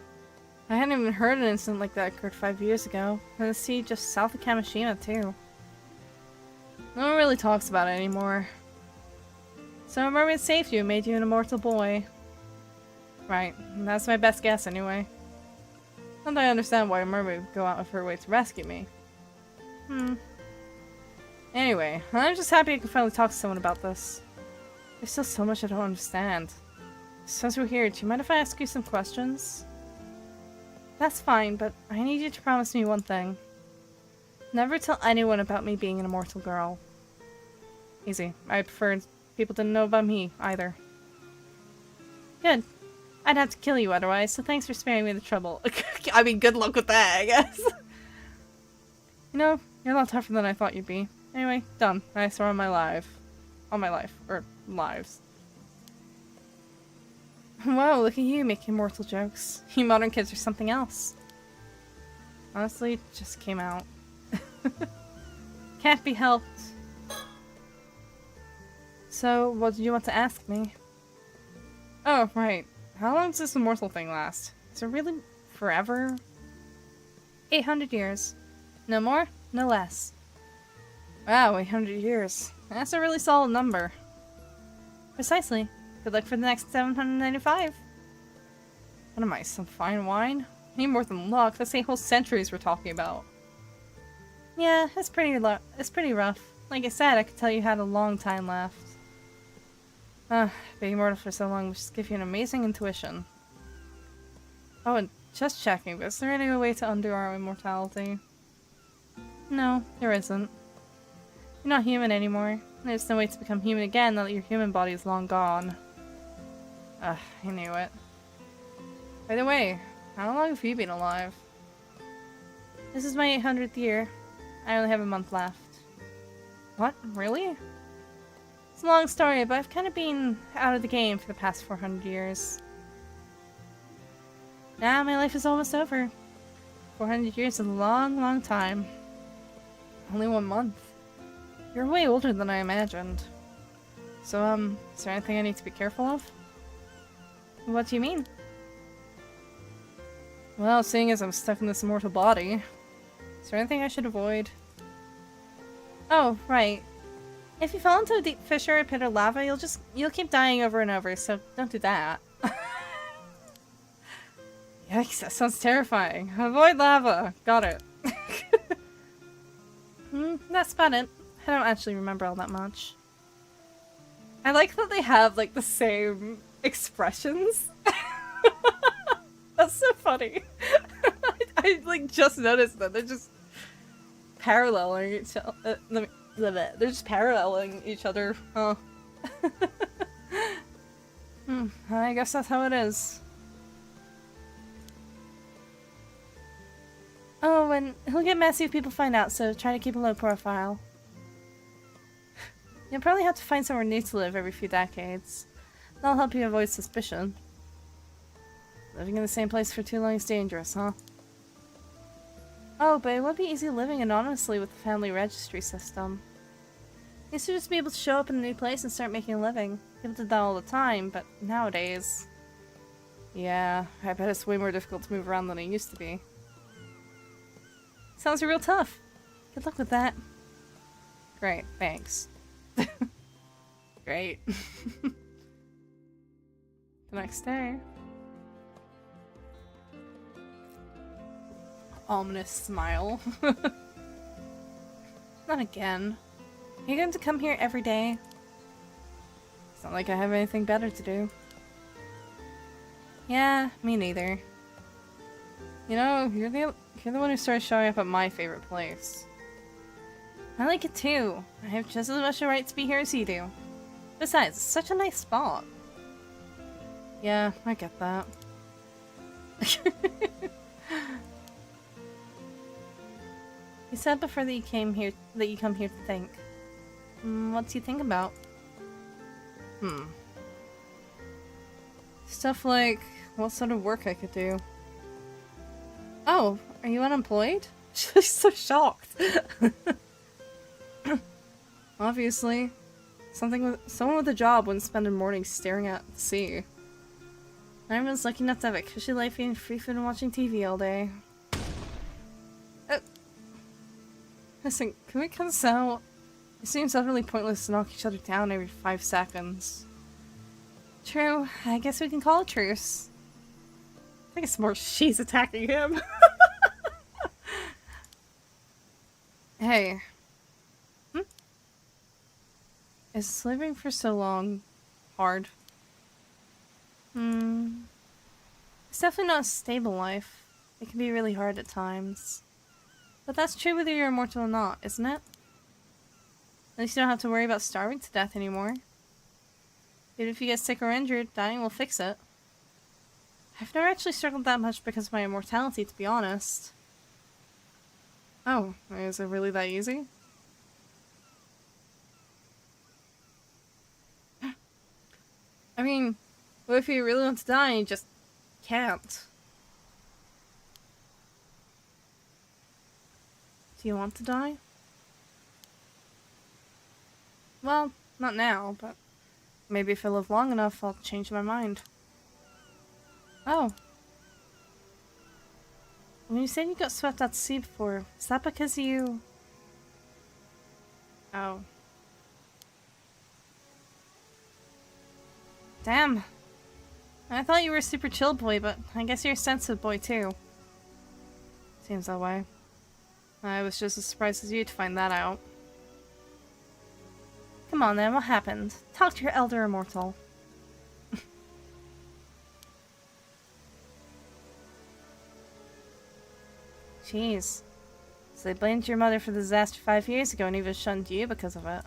I hadn't even heard an incident like that occurred 5 years ago. In the sea just south of Kamishima, too. No one really talks about it anymore. So a mermaid saved you and made you an immortal boy. Right, that's my best guess anyway. Not that I understand why a mermaid would go out of her way to rescue me. Anyway, I'm just happy I can finally talk to someone about this. There's still so much I don't understand. Since we're here, do you mind if I ask you some questions? That's fine, but I need you to promise me one thing. Never tell anyone about me being an immortal girl. Easy. I prefer people didn't know about me, either. Good. I'd have to kill you otherwise, so thanks for sparing me the trouble. I mean, good luck with that, I guess. You know, you're a lot tougher than I thought you'd be. Anyway, done. I swear on my life. On my life. Or lives. Wow, look at you making mortal jokes. You modern kids are something else. Honestly, it just came out. Can't be helped. So, what did you want to ask me? Oh, right. How long does this immortal thing last? Is it really forever? 800 years. No more, no less. Wow, 800 years. That's a really solid number. Precisely. Good luck for the next 795. What am I, some fine wine? I need more than luck. That's 8 whole centuries we're talking about. Yeah, it's pretty rough. Like I said, I could tell you had a long time left. Being immortal for so long will just give you an amazing intuition. Oh, and just checking, but is there any way to undo our immortality? No, there isn't. You're not human anymore. There's no way to become human again now that your human body is long gone. I knew it. By the way, how long have you been alive? This is my 800th year. I only have a month left. What? Really? It's a long story, but I've kind of been out of the game for the past 400 years. Now my life is almost over. 400 years is a long, long time. Only 1 month. You're way older than I imagined. So, is there anything I need to be careful of? What do you mean? Well, seeing as I'm stuck in this immortal body, is there anything I should avoid? Oh, right. If you fall into a deep fissure or pit of lava, you'll keep dying over and over, so don't do that. Yikes, that sounds terrifying. Avoid lava. Got it. That's about it. I don't actually remember all that much. I like that they have, like, the same expressions. That's so funny. I like, just noticed that. They're just paralleling each other. They're just paralleling each other. Oh. I guess that's how it is. Oh, and he'll get messy if people find out, so try to keep a low profile. You'll probably have to find somewhere new to live every few decades. That'll help you avoid suspicion. Living in the same place for too long is dangerous, huh? Oh, but it would be easy living anonymously with the family registry system. You used to just be able to show up in a new place and start making a living. People did that all the time, but nowadays... Yeah, I bet it's way more difficult to move around than it used to be. Sounds real tough. Good luck with that. Great, thanks. Great. the next day. Ominous smile. Not again. Are you going to come here every day? It's not like I have anything better to do. Yeah, me neither. You know, you're the one who started showing up at my favorite place. I like it too. I have just as much a right to be here as you do. Besides, it's such a nice spot. Yeah, I get that. You said before that you come here to think. What do you think about? Stuff like what sort of work I could do. Oh, are you unemployed? She's so shocked. Obviously. Someone with a job wouldn't spend a morning staring at the sea. Everyone's lucky enough to have a cushy life eating free food and watching TV all day. Listen, can we cut this out? It seems utterly pointless to knock each other down every 5 seconds. True, I guess we can call a truce. I think it's more she's attacking him. Hey. Is living for so long hard? It's definitely not a stable life. It can be really hard at times. But that's true whether you're immortal or not, isn't it? At least you don't have to worry about starving to death anymore. Even if you get sick or injured, dying will fix it. I've never actually struggled that much because of my immortality, to be honest. Oh, is it really that easy? I mean, what if you really want to die and you just can't? Do you want to die? Well, not now, but maybe if I live long enough, I'll change my mind. Oh. When you said you got swept out to sea before, is that because you... Oh. Damn. I thought you were a super chill boy, but I guess you're a sensitive boy too. Seems that way. I was just as surprised as you to find that out. Come on then, what happened? Talk to your elder immortal. Jeez. So they blamed your mother for the disaster 5 years ago and even shunned you because of it.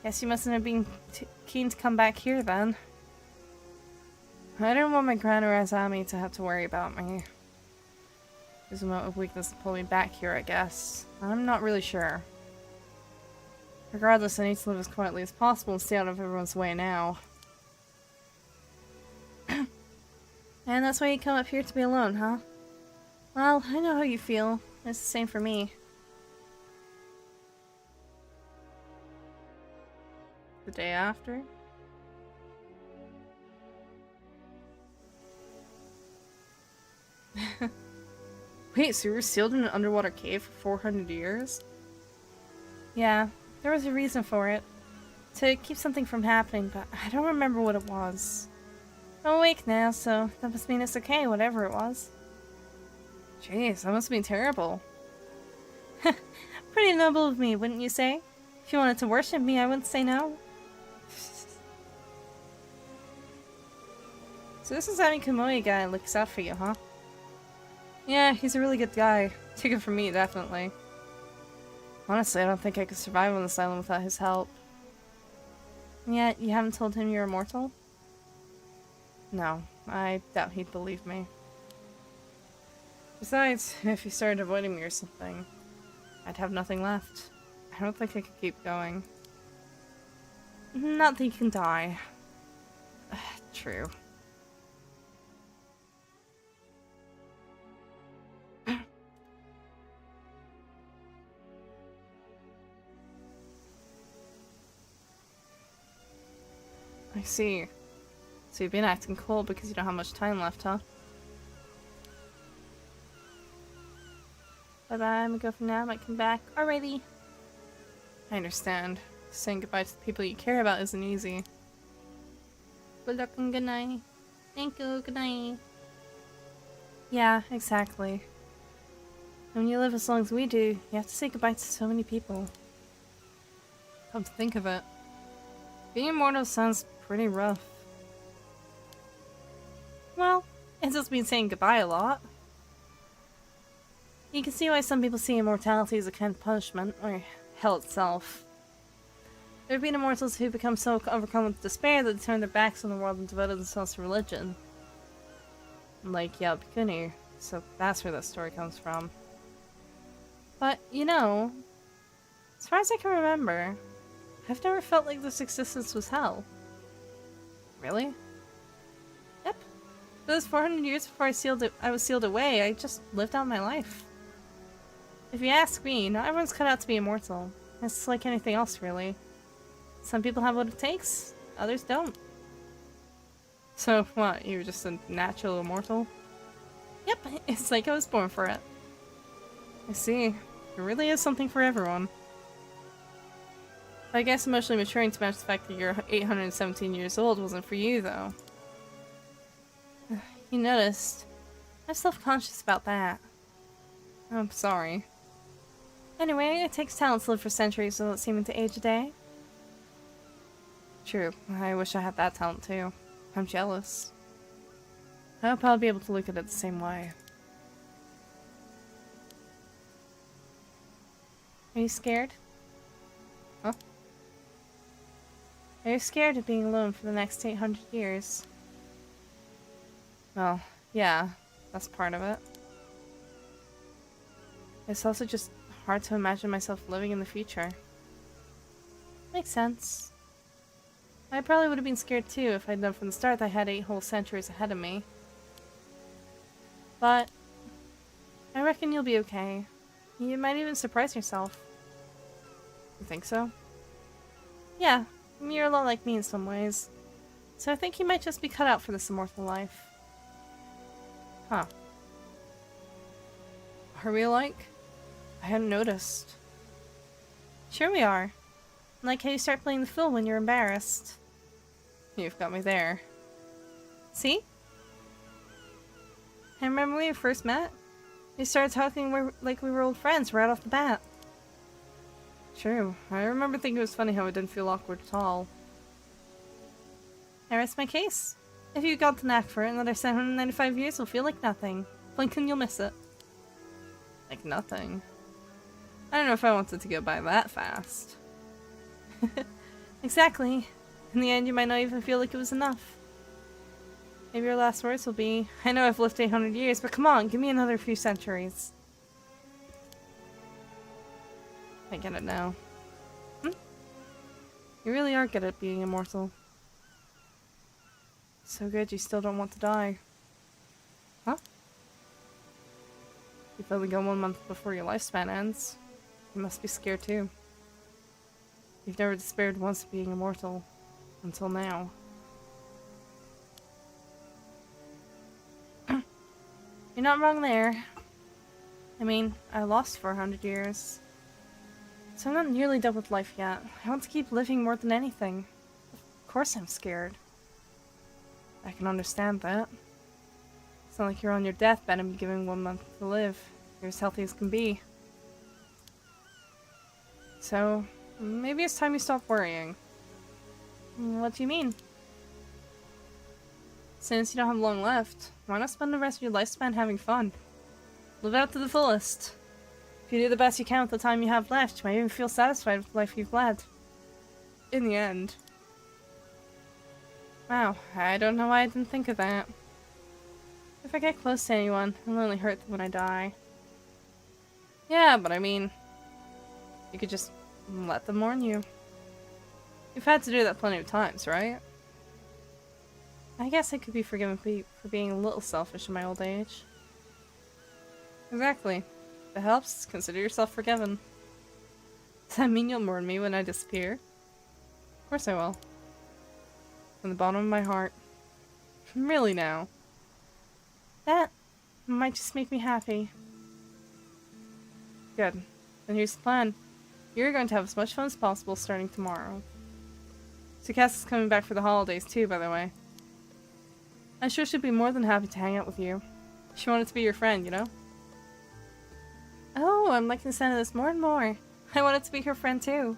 Guess you mustn't have been keen to come back here then. I didn't want my Gran or Azami to have to worry about me. There's a moment of weakness to pull me back here, I guess. I'm not really sure. Regardless, I need to live as quietly as possible and stay out of everyone's way now. And that's why you come up here to be alone, huh? Well, I know how you feel. It's the same for me. The day after? Wait, so you were sealed in an underwater cave for 400 years? Yeah, there was a reason for it. To keep something from happening, but I don't remember what it was. I'm awake now, so that must mean it's okay, whatever it was. Jeez, that must have been terrible. Pretty noble of me, wouldn't you say? If you wanted to worship me, I wouldn't say no. So this is that Kamui guy that looks out for you, huh? Yeah, he's a really good guy. Take it from me, definitely. Honestly, I don't think I could survive on this island without his help. And yet, you haven't told him you're immortal? No, I doubt he'd believe me. Besides, if he started avoiding me or something, I'd have nothing left. I don't think I could keep going. Not that you can die. True. I see. So you've been acting cold because you don't have much time left, huh? Bye-bye, I'm gonna go for now, might come back. Alrighty. I understand. Saying goodbye to the people you care about isn't easy. Good luck and good night. Thank you, good night. Yeah, exactly. When you live as long as we do, you have to say goodbye to so many people. Come to think of it, being immortal sounds pretty rough. Well, it does mean saying goodbye a lot. You can see why some people see immortality as a kind of punishment, or hell itself. There have been immortals who become so overcome with despair that they turn their backs on the world and devoted themselves to religion. Like Yabkuni, so that's where that story comes from. But, you know, as far as I can remember, I've never felt like this existence was hell. Really? Yep. For those 400 years before I was sealed away, I just lived out my life. If you ask me, not everyone's cut out to be immortal. It's like anything else, really. Some people have what it takes, others don't. So what, you're just a natural immortal? Yep, it's like I was born for it. I see. There really is something for everyone. I guess emotionally maturing to match the fact that you're 817 years old wasn't for you, though. You noticed. I'm self-conscious about that. I'm sorry. Anyway, it takes talent to live for centuries without seeming to age a day. True. I wish I had that talent too. I'm jealous. I hope I'll be able to look at it the same way. Are you scared? Huh? Are you scared of being alone for the next 800 years? Well, yeah, that's part of it. It's also just hard to imagine myself living in the future. Makes sense. I probably would have been scared too if I'd known from the start that I had 8 whole centuries ahead of me. But I reckon you'll be okay. You might even surprise yourself. You think so? Yeah, you're a lot like me in some ways. So I think you might just be cut out for this immortal life. Huh. Are we alike? I hadn't noticed. Sure we are. Like how you start playing the fool when you're embarrassed. You've got me there. See? I remember when we first met. We started talking like we were old friends right off the bat. True. I remember thinking it was funny how it didn't feel awkward at all. I rest my case. If you got the knack for it, another 795 years will feel like nothing. Blink and you'll miss it. Like nothing. I don't know if I wanted to go by that fast. Exactly. In the end, you might not even feel like it was enough. Maybe your last words will be, I know I've lived 800 years, but come on, give me another few centuries. I get it now. Hmm? You really are good at being immortal. So good you still don't want to die. Huh? You've only got 1 month before your lifespan ends. You must be scared too. You've never despaired once of being immortal. Until now. You're not wrong there. I mean, I lost 400 years. So I'm not nearly done with life yet. I want to keep living more than anything. Of course I'm scared. I can understand that. It's not like you're on your deathbed and given 1 month to live. You're as healthy as can be. So, maybe it's time you stop worrying. What do you mean? Since you don't have long left, why not spend the rest of your lifespan having fun? Live out to the fullest. If you do the best you can with the time you have left, you might even feel satisfied with the life you've led. In the end. Wow, I don't know why I didn't think of that. If I get close to anyone, it'll only hurt them when I die. Yeah, but I mean, you could just let them mourn you. You've had to do that plenty of times, right? I guess I could be forgiven for being a little selfish in my old age. Exactly. If it helps, consider yourself forgiven. Does that mean you'll mourn me when I disappear? Of course I will. From the bottom of my heart. Really now. That might just make me happy. Good. Then here's the plan. You're going to have as much fun as possible starting tomorrow. Cass is coming back for the holidays too, by the way. I'm sure she'd be more than happy to hang out with you. She wanted to be your friend, you know? Oh, I'm liking the sound of this more and more. I wanted to be her friend too.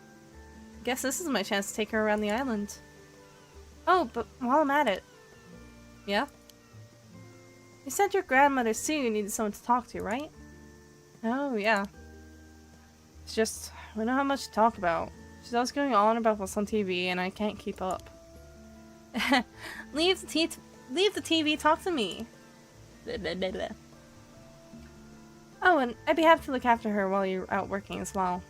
Guess this is my chance to take her around the island. Oh, but while I'm at it. Yeah? You said your grandmother Sue needed someone to talk to, right? Oh, yeah. It's just, we don't have much to talk about. She's always going on about what's on TV and I can't keep up. Leave the TV, talk to me. Blah, blah, blah, blah. Oh, and I'd be happy to look after her while you're out working as well.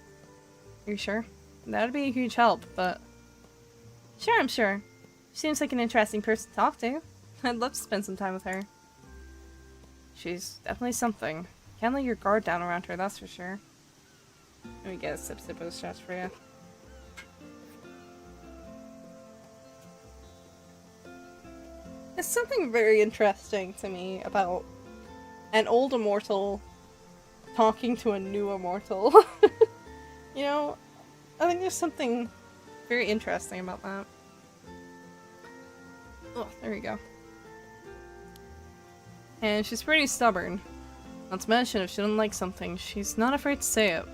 Are you sure? That'd be a huge help, but... Sure, I'm sure. She seems like an interesting person to talk to. I'd love to spend some time with her. She's definitely something. Can't let your guard down around her, that's for sure. Let me get a sip of this shots for you. There's something very interesting to me about an old immortal talking to a new immortal. You know, I think there's something very interesting about that. Oh, there we go. And she's pretty stubborn. Not to mention, if she doesn't like something, she's not afraid to say it.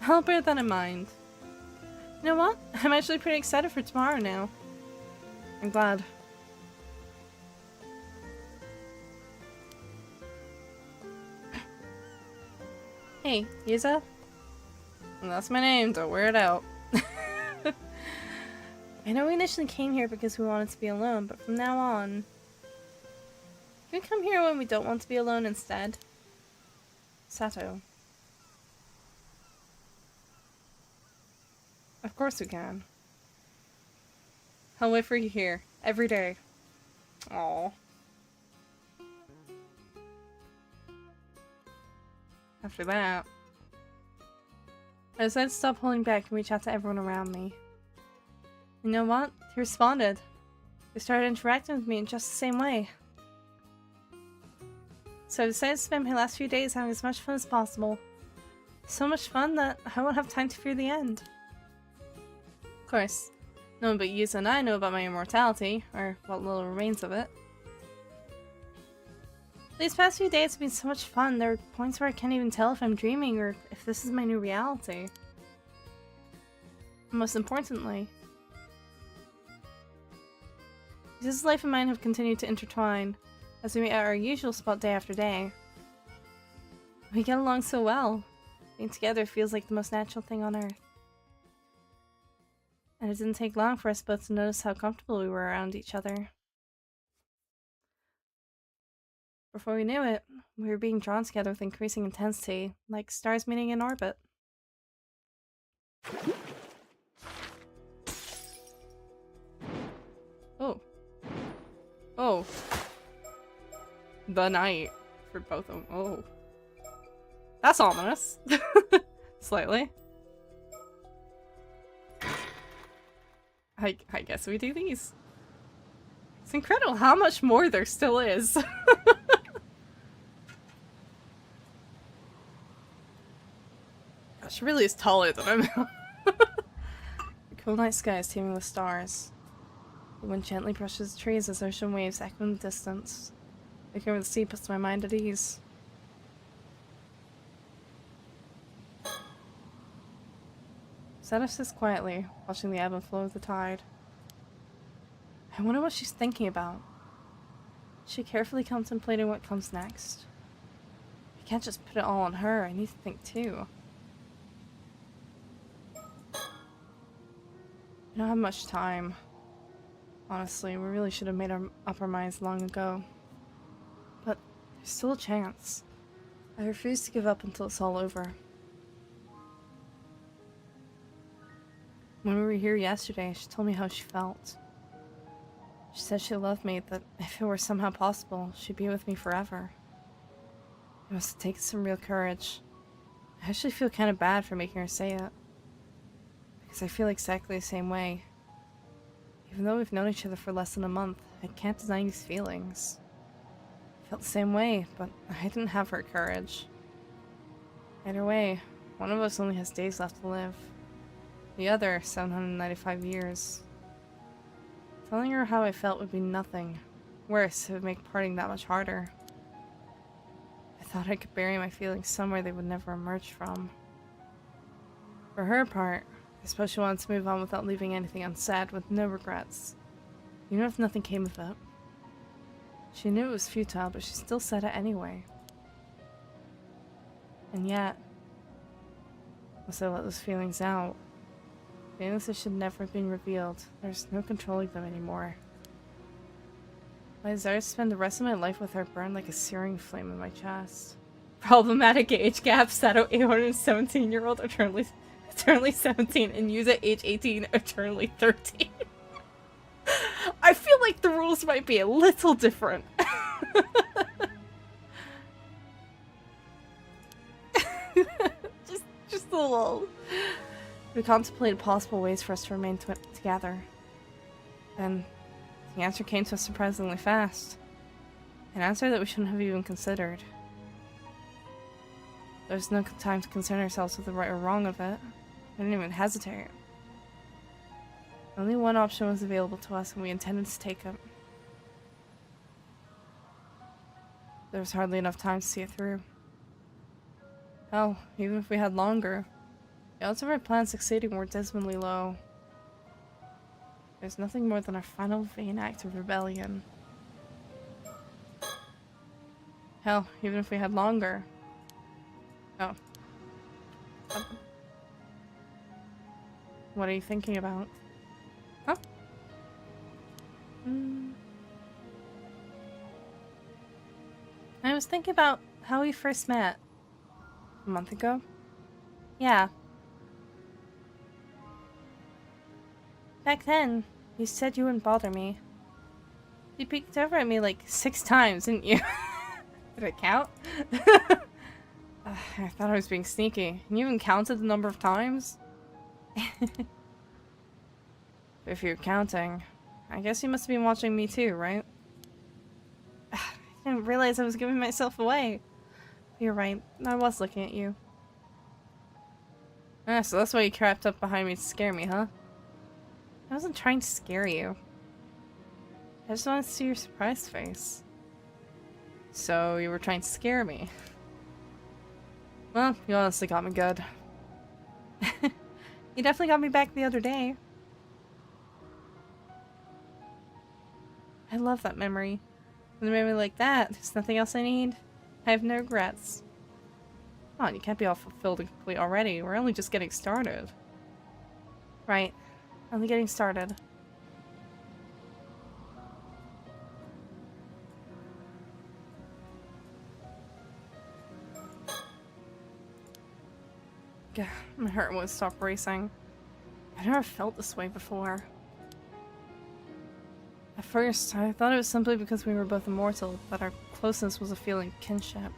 I'll bear that in mind. You know what? I'm actually pretty excited for tomorrow now. I'm glad. Hey, Yuza? That's my name, don't wear it out. I know we initially came here because we wanted to be alone, but from now on... Can we come here when we don't want to be alone instead? Sato. Of course we can. I'll wait for you here, every day. Aww. After that, I decided to stop holding back and reach out to everyone around me. You know what? He responded. They started interacting with me in just the same way. So I decided to spend my last few days having as much fun as possible. So much fun that I won't have time to fear the end. Of course, no one but Yuza and I know about my immortality, or what little remains of it. These past few days have been so much fun. There are points where I can't even tell if I'm dreaming or if this is my new reality. And most importantly, this life and mine have continued to intertwine as we meet at our usual spot day after day. We get along so well. Being together feels like the most natural thing on earth. And it didn't take long for us both to notice how comfortable we were around each other. Before we knew it, we were being drawn together with increasing intensity, like stars meeting in orbit. Oh. Oh. The night for both of them. Oh. That's ominous. Slightly. I guess we do these. It's incredible how much more there still is. She really is taller than I'm. The cool night sky is teeming with stars. The wind gently brushes the trees as ocean waves echo in the distance. Looking over the sea puts my mind at ease. Sato sits quietly, watching the ebb and flow of the tide. I wonder what she's thinking about. Is she carefully contemplating what comes next? I can't just put it all on her, I need to think too. We don't have much time. Honestly, we really should have made up our minds long ago. But there's still a chance. I refuse to give up until it's all over. When we were here yesterday, she told me how she felt. She said she loved me, that if it were somehow possible, she'd be with me forever. It must have taken some real courage. I actually feel kind of bad for making her say it. Because I feel exactly the same way. Even though we've known each other for less than a month, I can't deny these feelings. I felt the same way, but I didn't have her courage. Either way, one of us only has days left to live. The other, 795 years. Telling her how I felt would be nothing. Worse, it would make parting that much harder. I thought I could bury my feelings somewhere they would never emerge from. For her part, I suppose she wanted to move on without leaving anything unsaid, with no regrets. Even if nothing came of it. She knew it was futile, but she still said it anyway. And yet, once I let those feelings out, feelings that should never have been revealed, there's no controlling them anymore. My desire to spend the rest of my life with her burned like a searing flame in my chest. Problematic age gap, Sato 817-year-old, eternally 17, and use at age 18, eternally 13. I feel like the rules might be a little different. just a little. We contemplated possible ways for us to remain together. Then the answer came to us surprisingly fast. An answer that we shouldn't have even considered. There was no time to concern ourselves with the right or wrong of it. We didn't even hesitate. Only one option was available to us, and we intended to take it. There was hardly enough time to see it through. Hell, even if we had longer, the odds of our plan succeeding were dismally low. There's nothing more than our final vain act of rebellion. Hell, even if we had longer. Oh. What are you thinking about? Huh? I was thinking about how we first met. A month ago? Yeah. Back then, you said you wouldn't bother me. You peeked over at me like 6 times, didn't you? Did I count? I thought I was being sneaky. You even counted the number of times? If you're counting, I guess you must have been watching me too, right? I didn't realize I was giving myself away. You're right, I was looking at you. Ah, so that's why you crept up behind me to scare me, huh? I wasn't trying to scare you. I just wanted to see your surprised face. So you were trying to scare me. Well, you honestly got me good. You definitely got me back the other day. I love that memory. With a memory like that, there's nothing else I need. I have no regrets. Come on, you can't be all fulfilled and complete already. We're only just getting started. Right. Only getting started. God, my heart won't stop racing. I've never felt this way before. At first, I thought it was simply because we were both immortal, that our closeness was a feeling of kinship.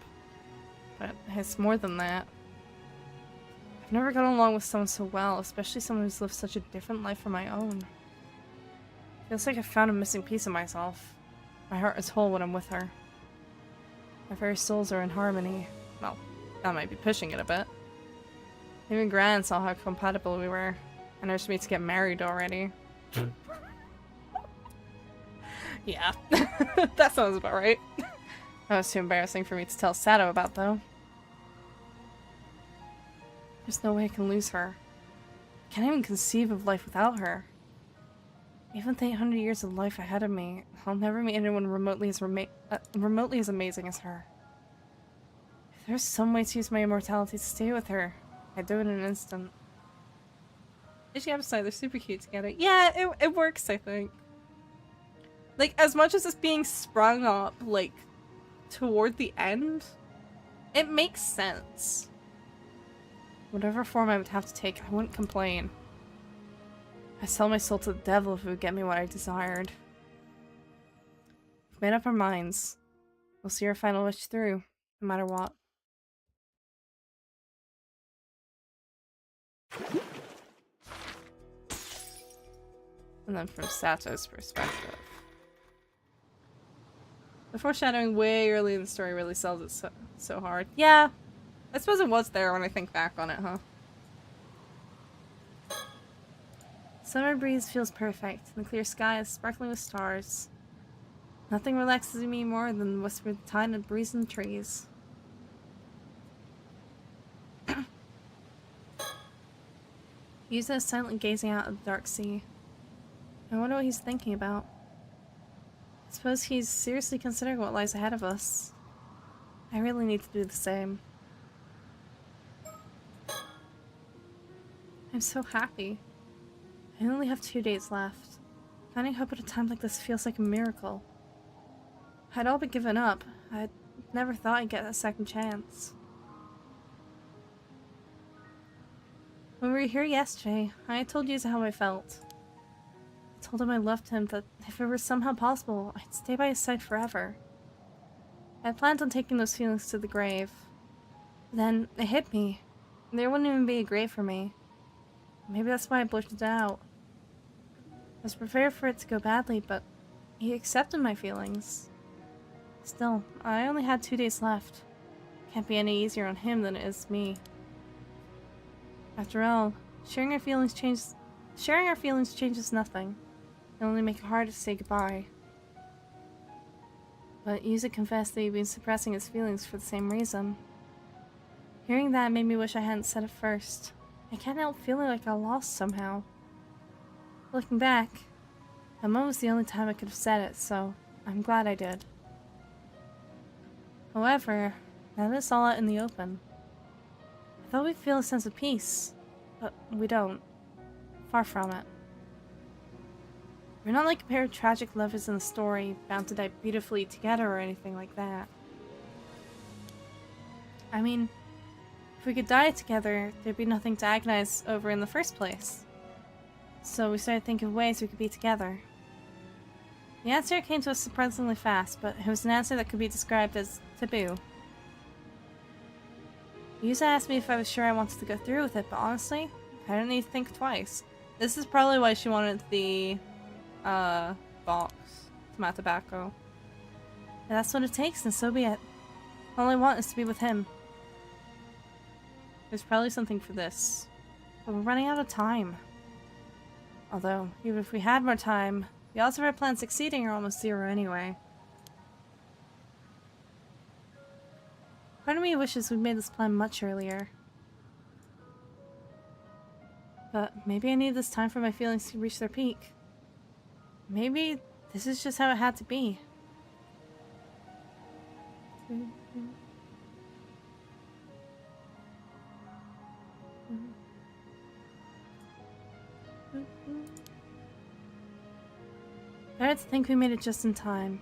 But it's more than that. I've never gotten along with someone so well, especially someone who's lived such a different life from my own. Feels like I found a missing piece of myself. My heart is whole when I'm with her. Our very souls are in harmony. Well, that might be pushing it a bit. Even Gran saw how compatible we were, and urged me to get married already. Yeah, that sounds about right. That was too embarrassing for me to tell Sato about, though. There's no way I can lose her. I can't even conceive of life without her. Even with 800 years of life ahead of me, I'll never meet anyone remotely as amazing as her. If there's some way to use my immortality to stay with her, I'd do it in an instant. She gotta say, they're super cute together. Yeah, it works, I think. Like, as much as it's being sprung up, like, toward the end, it makes sense. Whatever form I would have to take, I wouldn't complain. I sell my soul to the devil if it would get me what I desired. We've made up our minds. We'll see our final wish through, no matter what. And then from Sato's perspective. The foreshadowing way early in the story really sells it so hard. Yeah, I suppose it was there when I think back on it, huh? Summer breeze feels perfect, and the clear sky is sparkling with stars. Nothing relaxes me more than the whispered tide and breeze in the trees. Yuza is silently gazing out at the dark sea. I wonder what he's thinking about. I suppose he's seriously considering what lies ahead of us. I really need to do the same. I'm so happy. I only have 2 days left. Finding hope at a time like this feels like a miracle. I'd all but given up. I'd never thought I'd get a second chance. When we were here yesterday, I told Yuza how I felt. I told him I loved him, that if it were somehow possible, I'd stay by his side forever. I had planned on taking those feelings to the grave. Then, it hit me. There wouldn't even be a grave for me. Maybe that's why I blurted it out. I was prepared for it to go badly, but he accepted my feelings. Still, I only had 2 days left. Can't be any easier on him than it is me. After all, sharing our feelings changes nothing. It'll only make it harder to say goodbye. But Yuza confessed that he'd been suppressing his feelings for the same reason. Hearing that made me wish I hadn't said it first. I can't help feeling like I lost somehow. Looking back, that moment was the only time I could have said it, so I'm glad I did. However, now that it's all out in the open, I thought we'd feel a sense of peace, but we don't. Far from it. We're not like a pair of tragic lovers in a story, bound to die beautifully together or anything like that. I mean, if we could die together, there'd be nothing to agonize over in the first place. So we started thinking of ways we could be together. The answer came to us surprisingly fast, but it was an answer that could be described as taboo. Yuza asked me if I was sure I wanted to go through with it, but honestly, I didn't need to think twice. This is probably why she wanted the, box. Tomato tobacco. If that's what it takes, then so be it. All I want is to be with him. There's probably something for this. But we're running out of time. Although, even if we had more time, the odds of our plan succeeding are almost 0 anyway. Part of me wishes we'd made this plan much earlier. But maybe I need this time for my feelings to reach their peak. Maybe this is just how it had to be. Better to think we made it just in time.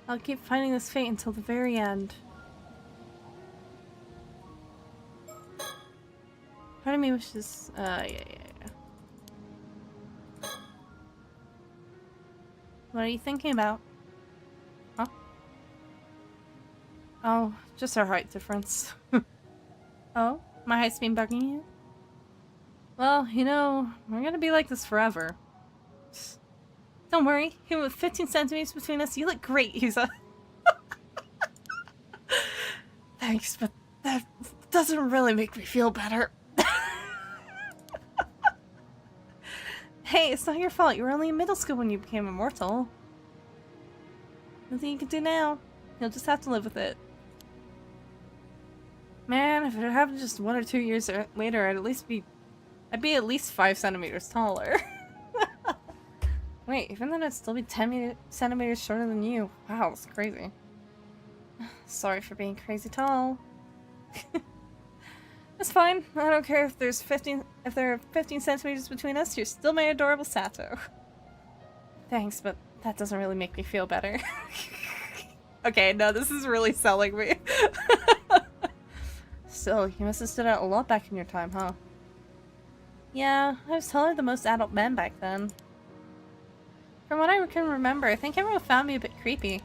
I'll keep fighting this fate until the very end. Part of me wishes, yeah. What are you thinking about? Huh? Oh, just our height difference. Oh? My height's been bugging you? Well, you know, we're gonna be like this forever. Don't worry, even with 15 centimeters between us, you look great, Yuza. Thanks, but that doesn't really make me feel better. Hey, it's not your fault. You were only in middle school when you became immortal. Nothing you can do now. You'll just have to live with it. Man, if it happened just 1 or 2 years later, I'd be at least 5 centimeters taller. Wait, even then I'd still be 10 centimeters shorter than you. Wow, that's crazy. Sorry for being crazy tall. It's fine. I don't care if there are 15 centimeters between us, you're still my adorable Sato. Thanks, but that doesn't really make me feel better. Okay, no, this is really selling me. Still, you must have stood out a lot back in your time, huh? Yeah, I was taller than most adult men back then. From what I can remember, I think everyone found me a bit creepy.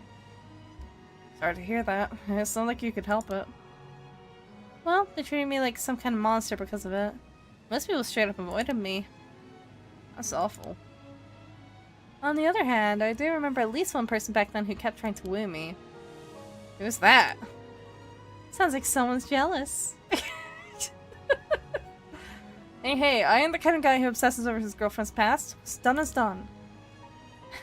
Sorry to hear that. It sounded like you could help it. Well, they treated me like some kind of monster because of it. Most people straight up avoided me. That's awful. On the other hand, I do remember at least one person back then who kept trying to woo me. Who's that? Sounds like someone's jealous. Hey, I am the kind of guy who obsesses over his girlfriend's past. What's done is done.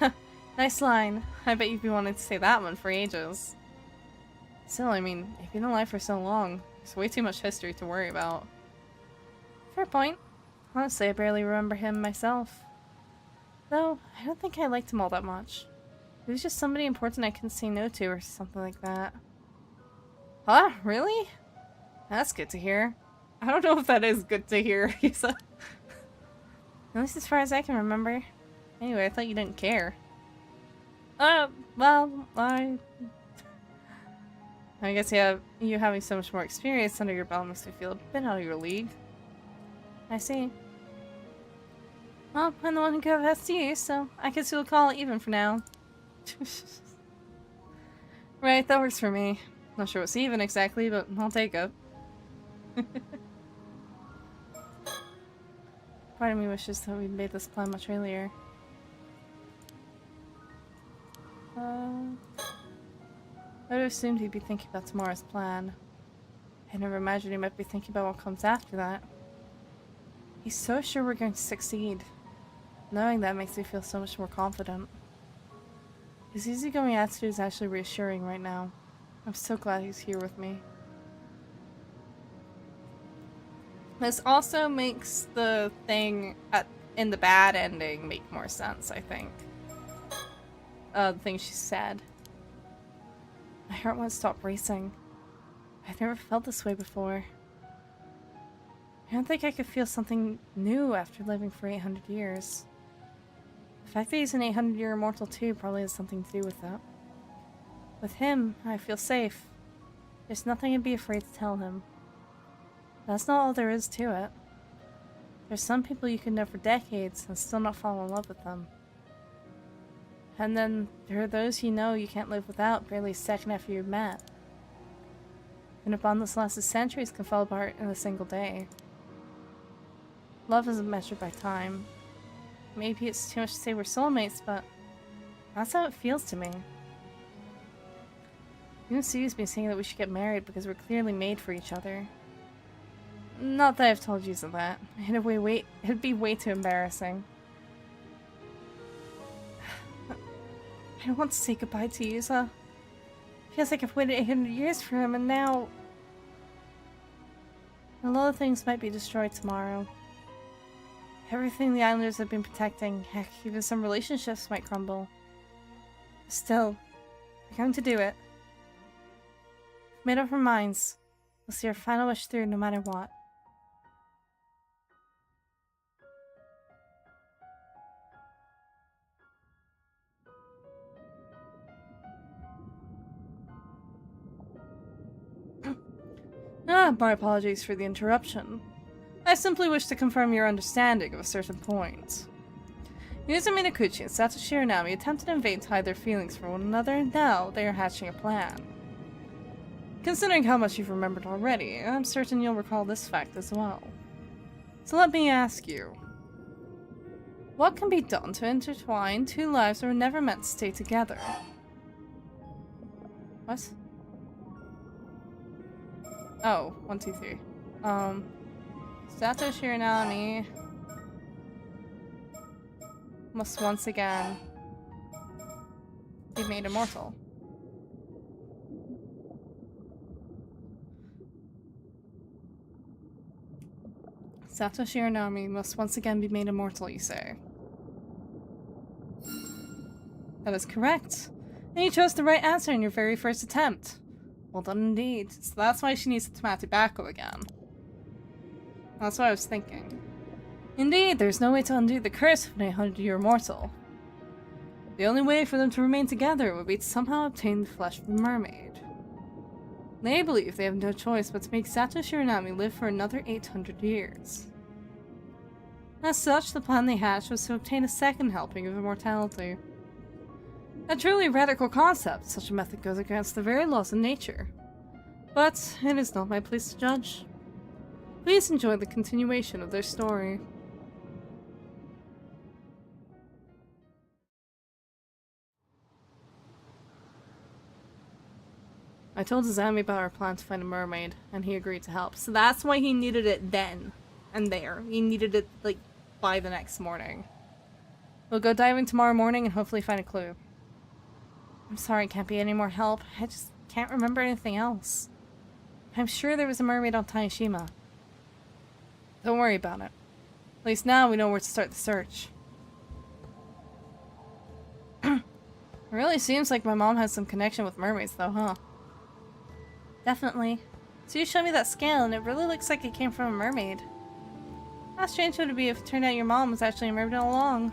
Now Nice line. I bet you've been wanting to say that one for ages. Still, I mean, you've been alive for so long. There's way too much history to worry about. Fair point. Honestly, I barely remember him myself. Though, I don't think I liked him all that much. He was just somebody important I couldn't say no to or something like that. Huh? Really? That's good to hear. I don't know if that is good to hear, Lisa. At least as far as I can remember. Anyway, I thought you didn't care. Well, I guess you having so much more experience under your belt makes me feel a bit out of your league. I see. Well, I'm the one who confessed to you, so I guess we'll call it even for now. Right, that works for me. Not sure what's even exactly, but I'll take it. Part of me wishes that we'd made this plan much earlier. I would have assumed he'd be thinking about tomorrow's plan. I never imagined he might be thinking about what comes after that. He's so sure we're going to succeed. Knowing that makes me feel so much more confident. His easygoing attitude is actually reassuring right now. I'm so glad he's here with me. This also makes the thing in the bad ending make more sense, I think. The thing she said. My heart won't stop racing. I've never felt this way before. I don't think I could feel something new after living for 800 years. The fact that he's an 800-year immortal too probably has something to do with that. With him, I feel safe. There's nothing I'd be afraid to tell him. That's not all there is to it. There's some people you can know for decades and still not fall in love with them. And then there are those you know you can't live without barely a second after you've met. And a bond that's lasted centuries can fall apart in a single day. Love isn't measured by time. Maybe it's too much to say we're soulmates, but that's how it feels to me. Even Sue's been saying that we should get married because we're clearly made for each other. Not that I've told you that. It'd be way too embarrassing. I don't want to say goodbye to Yuza. Feels like I've waited 800 years for him, and now... A lot of things might be destroyed tomorrow. Everything the islanders have been protecting, heck, even some relationships might crumble. Still, we're going to do it. We've made up our minds. We'll see our final wish through no matter what. My apologies for the interruption. I simply wish to confirm your understanding of a certain point. Yuza Minakuchi and Satoshi Uranami attempted in vain to hide their feelings for one another, and now they are hatching a plan. Considering how much you've remembered already, I'm certain you'll recall this fact as well. So let me ask you. What can be done to intertwine two lives that were never meant to stay together? What? Oh, 1, 2, 3. Satoshi Uranami must once again be made immortal. Satoshi Uranami must once again be made immortal, you say? That is correct. And you chose the right answer in your very first attempt. Well done indeed. So that's why she needs the Tobacco again. That's what I was thinking. Indeed, there's no way to undo the curse of an 800-year mortal. The only way for them to remain together would be to somehow obtain the flesh of the mermaid. They believe they have no choice but to make Satoshi Uranami live for another 800 years. As such, the plan they hatched was to obtain a second helping of immortality. A truly radical concept, such a method goes against the very laws of nature. But it is not my place to judge. Please enjoy the continuation of their story. I told Izami about our plan to find a mermaid, and he agreed to help. So that's why he needed it then and there. He needed it, like, by the next morning. We'll go diving tomorrow morning and hopefully find a clue. I'm sorry I can't be any more help. I just can't remember anything else. I'm sure there was a mermaid on Tanishima. Don't worry about it. At least now we know where to start the search. It really seems like my mom has some connection with mermaids though, huh? Definitely. So you showed me that scale and it really looks like it came from a mermaid. How strange would it be if it turned out your mom was actually a mermaid all along?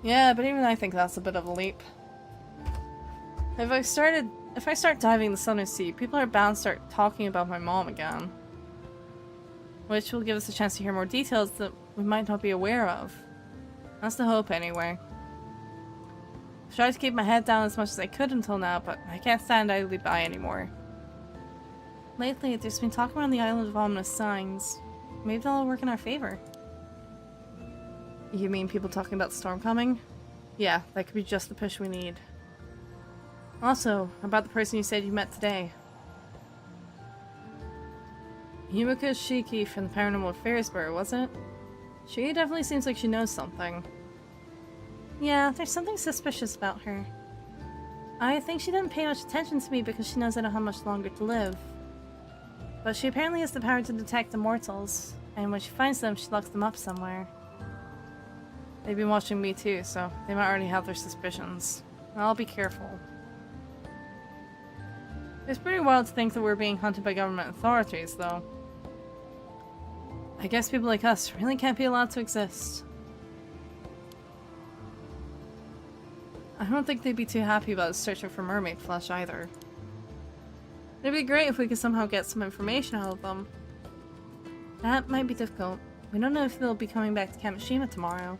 Yeah, but even I think that's a bit of a leap. If I start diving the Southern Sea, people are bound to start talking about my mom again. Which will give us a chance to hear more details that we might not be aware of. That's the hope anyway. I tried to keep my head down as much as I could until now, but I can't stand idly by anymore. Lately, there's been talk around the island of ominous signs. Maybe that'll work in our favor. You mean people talking about the storm coming? Yeah, that could be just the push we need. Also, about the person you said you met today. Yumiko Shiki from the Paranormal Affairs Bureau, wasn't it? She definitely seems like she knows something. Yeah, there's something suspicious about her. I think she didn't pay much attention to me because she knows I don't have much longer to live. But she apparently has the power to detect immortals, and when she finds them, she locks them up somewhere. They've been watching me too, so they might already have their suspicions. I'll be careful. It's pretty wild to think that we're being hunted by government authorities, though. I guess people like us really can't be allowed to exist. I don't think they'd be too happy about us searching for mermaid flesh either. It'd be great if we could somehow get some information out of them. That might be difficult. We don't know if they'll be coming back to Kamishima tomorrow.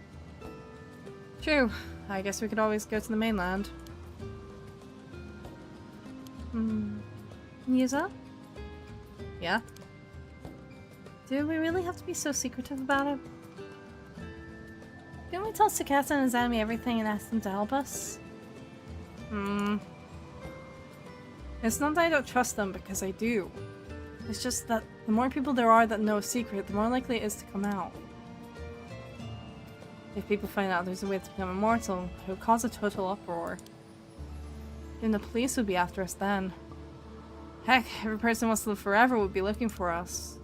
True. I guess we could always go to the mainland. Yuza? Yeah? Do we really have to be so secretive about it? Didn't we tell Tsukasa and Azami everything and ask them to help us? It's not that I don't trust them, because I do. It's just that the more people there are that know a secret, the more likely it is to come out. If people find out there's a way to become immortal, it would cause a total uproar. Even the police would be after us then. Heck, every person who wants to live forever would be looking for us.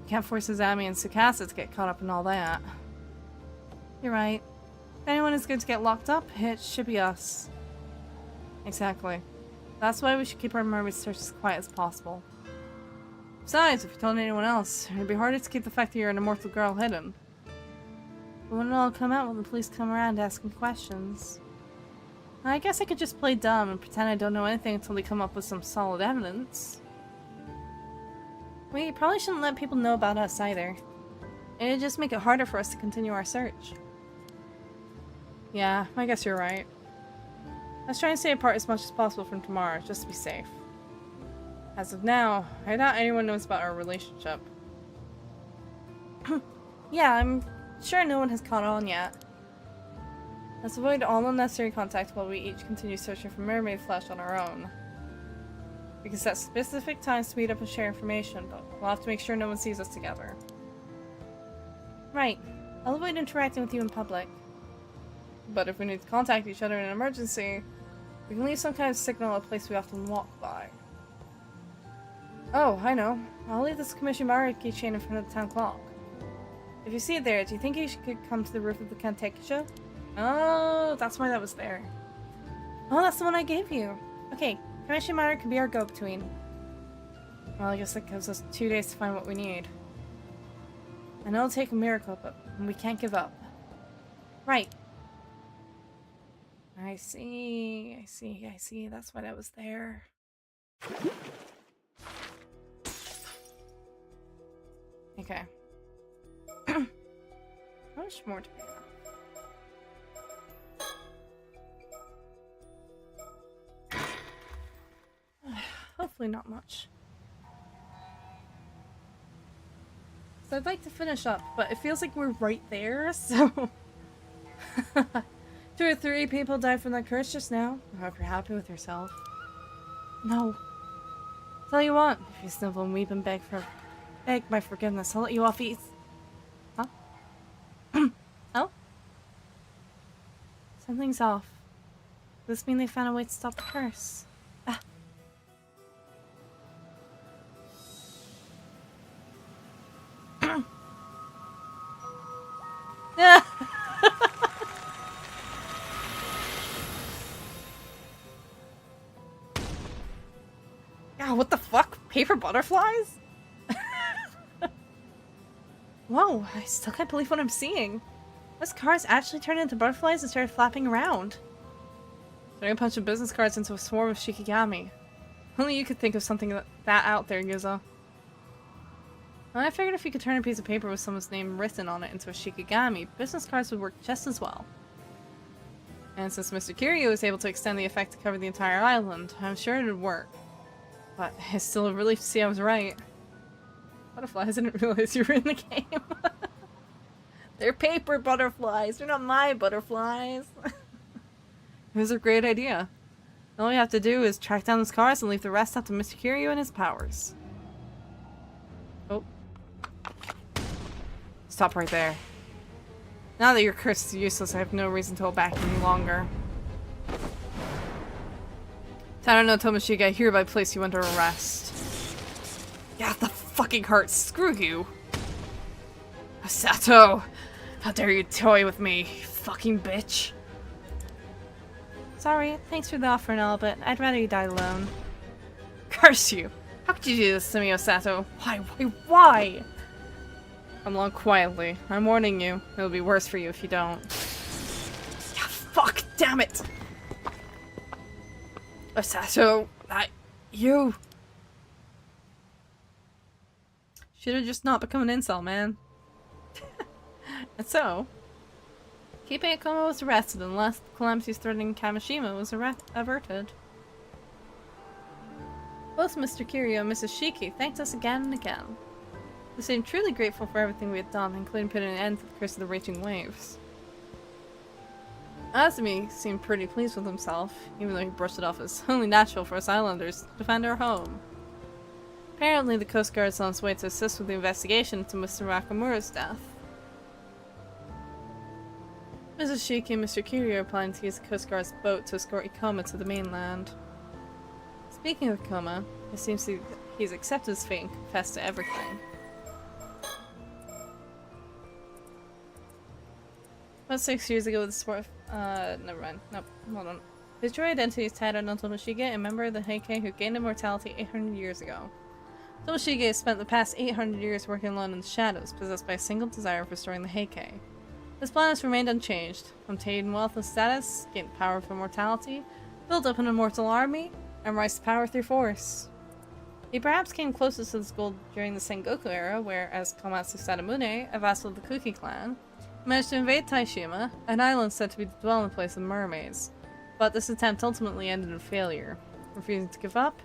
We can't force Azami and Tsukasa to get caught up in all that. You're right. If anyone is going to get locked up, it should be us. Exactly. That's why we should keep our mermaid search as quiet as possible. Besides, if you told anyone else, it'd be harder to keep the fact that you're an immortal girl hidden. But when it all come out, will the police come around asking questions? I guess I could just play dumb and pretend I don't know anything until they come up with some solid evidence. We probably shouldn't let people know about us either. It'd just make it harder for us to continue our search. Yeah, I guess you're right. Let's try and stay apart as much as possible from tomorrow, just to be safe. As of now, I doubt anyone knows about our relationship. Yeah, I'm sure no one has caught on yet. Let's avoid all unnecessary contact while we each continue searching for mermaid flesh on our own. We can set specific times to meet up and share information, but we'll have to make sure no one sees us together. Right. I'll avoid interacting with you in public. But if we need to contact each other in an emergency, we can leave some kind of signal at a place we often walk by. Oh, I know. I'll leave this Kamishimara keychain in front of the town clock. If you see it there, do you think you could come to the roof of the Kantekisho? Oh, that's why that was there. Oh, that's the one I gave you. Okay, Kamishimara can be our go-between. Well, I guess that gives us 2 days to find what we need. I know it'll take a miracle, but we can't give up. Right. I see. That's why that was there. Okay. How much more do we have? Hopefully not much. So I'd like to finish up, but it feels like we're right there, so... 2 or 3 people died from that curse just now. I hope you're happy with yourself. No. Tell you what, if you snivel and weep and beg my forgiveness, I'll let you off easy. Huh? Oh? Something's off. Does this mean they found a way to stop the curse? Ah. Yeah, what the fuck? Paper butterflies? Whoa, I still can't believe what I'm seeing. This card's actually turned into butterflies and started flapping around. Turning a bunch of business cards into a swarm of shikigami. Only you could think of something that out there, Yuzo. Well, I figured if you could turn a piece of paper with someone's name written on it into a shikigami, business cards would work just as well. And since Mr. Kiryu was able to extend the effect to cover the entire island, I'm sure it would work. But it's still a relief to see I was right. Butterflies, I didn't realize you were in the game. They're paper butterflies, they're not my butterflies. It was a great idea. All we have to do is track down those cars and leave the rest up to Mr. Kiryu and his powers. Oh. Stop right there. Now that your curse is useless, I have no reason to hold back any longer. Taro no Tomoshige, I hereby place you under arrest. Yeah, the fucking heart, screw you! Sato! How dare you toy with me, you fucking bitch! Sorry, thanks for the offer and all, but I'd rather you die alone. Curse you! How could you do this to me, Osato? Why? Come along quietly. I'm warning you. It'll be worse for you if you don't. Yeah, fuck! Damn it! Osato, you... Should've just not become an incel, man. And so, Kipe Akoma was arrested and last calamities threatening Kamishima was averted. Both Mr. Kiryu and Mrs. Shiki thanked us again and again. They seemed truly grateful for everything we had done, including putting an end to the curse of the raging waves. Azumi seemed pretty pleased with himself, even though he brushed it off as only natural for us islanders to defend our home. Apparently the Coast Guard is on its way to assist with the investigation into Mr. Nakamura's death. Mrs. Shiki and Mr. Kiryu are planning to use the Coast Guard's boat to escort Ikoma to the mainland. Speaking of Ikoma, it seems he's accepted his fate and confessed to everything. About 6 years ago with the sport never mind. Nope, hold on. His true identity is Taro no Tomoshige, a member of the Heike who gained immortality 800 years ago. Tomoshige has spent the past 800 years working alone in the shadows, possessed by a single desire of restoring the Heike. His plan has remained unchanged: obtain wealth and status, gain the power of immortality, build up an immortal army, and rise to power through force. He perhaps came closest to this goal during the Sengoku era, where, as Komatsu Sadamune, a vassal of the Kuki clan, managed to invade Taishima, an island said to be the dwelling place of mermaids. But this attempt ultimately ended in failure. Refusing to give up,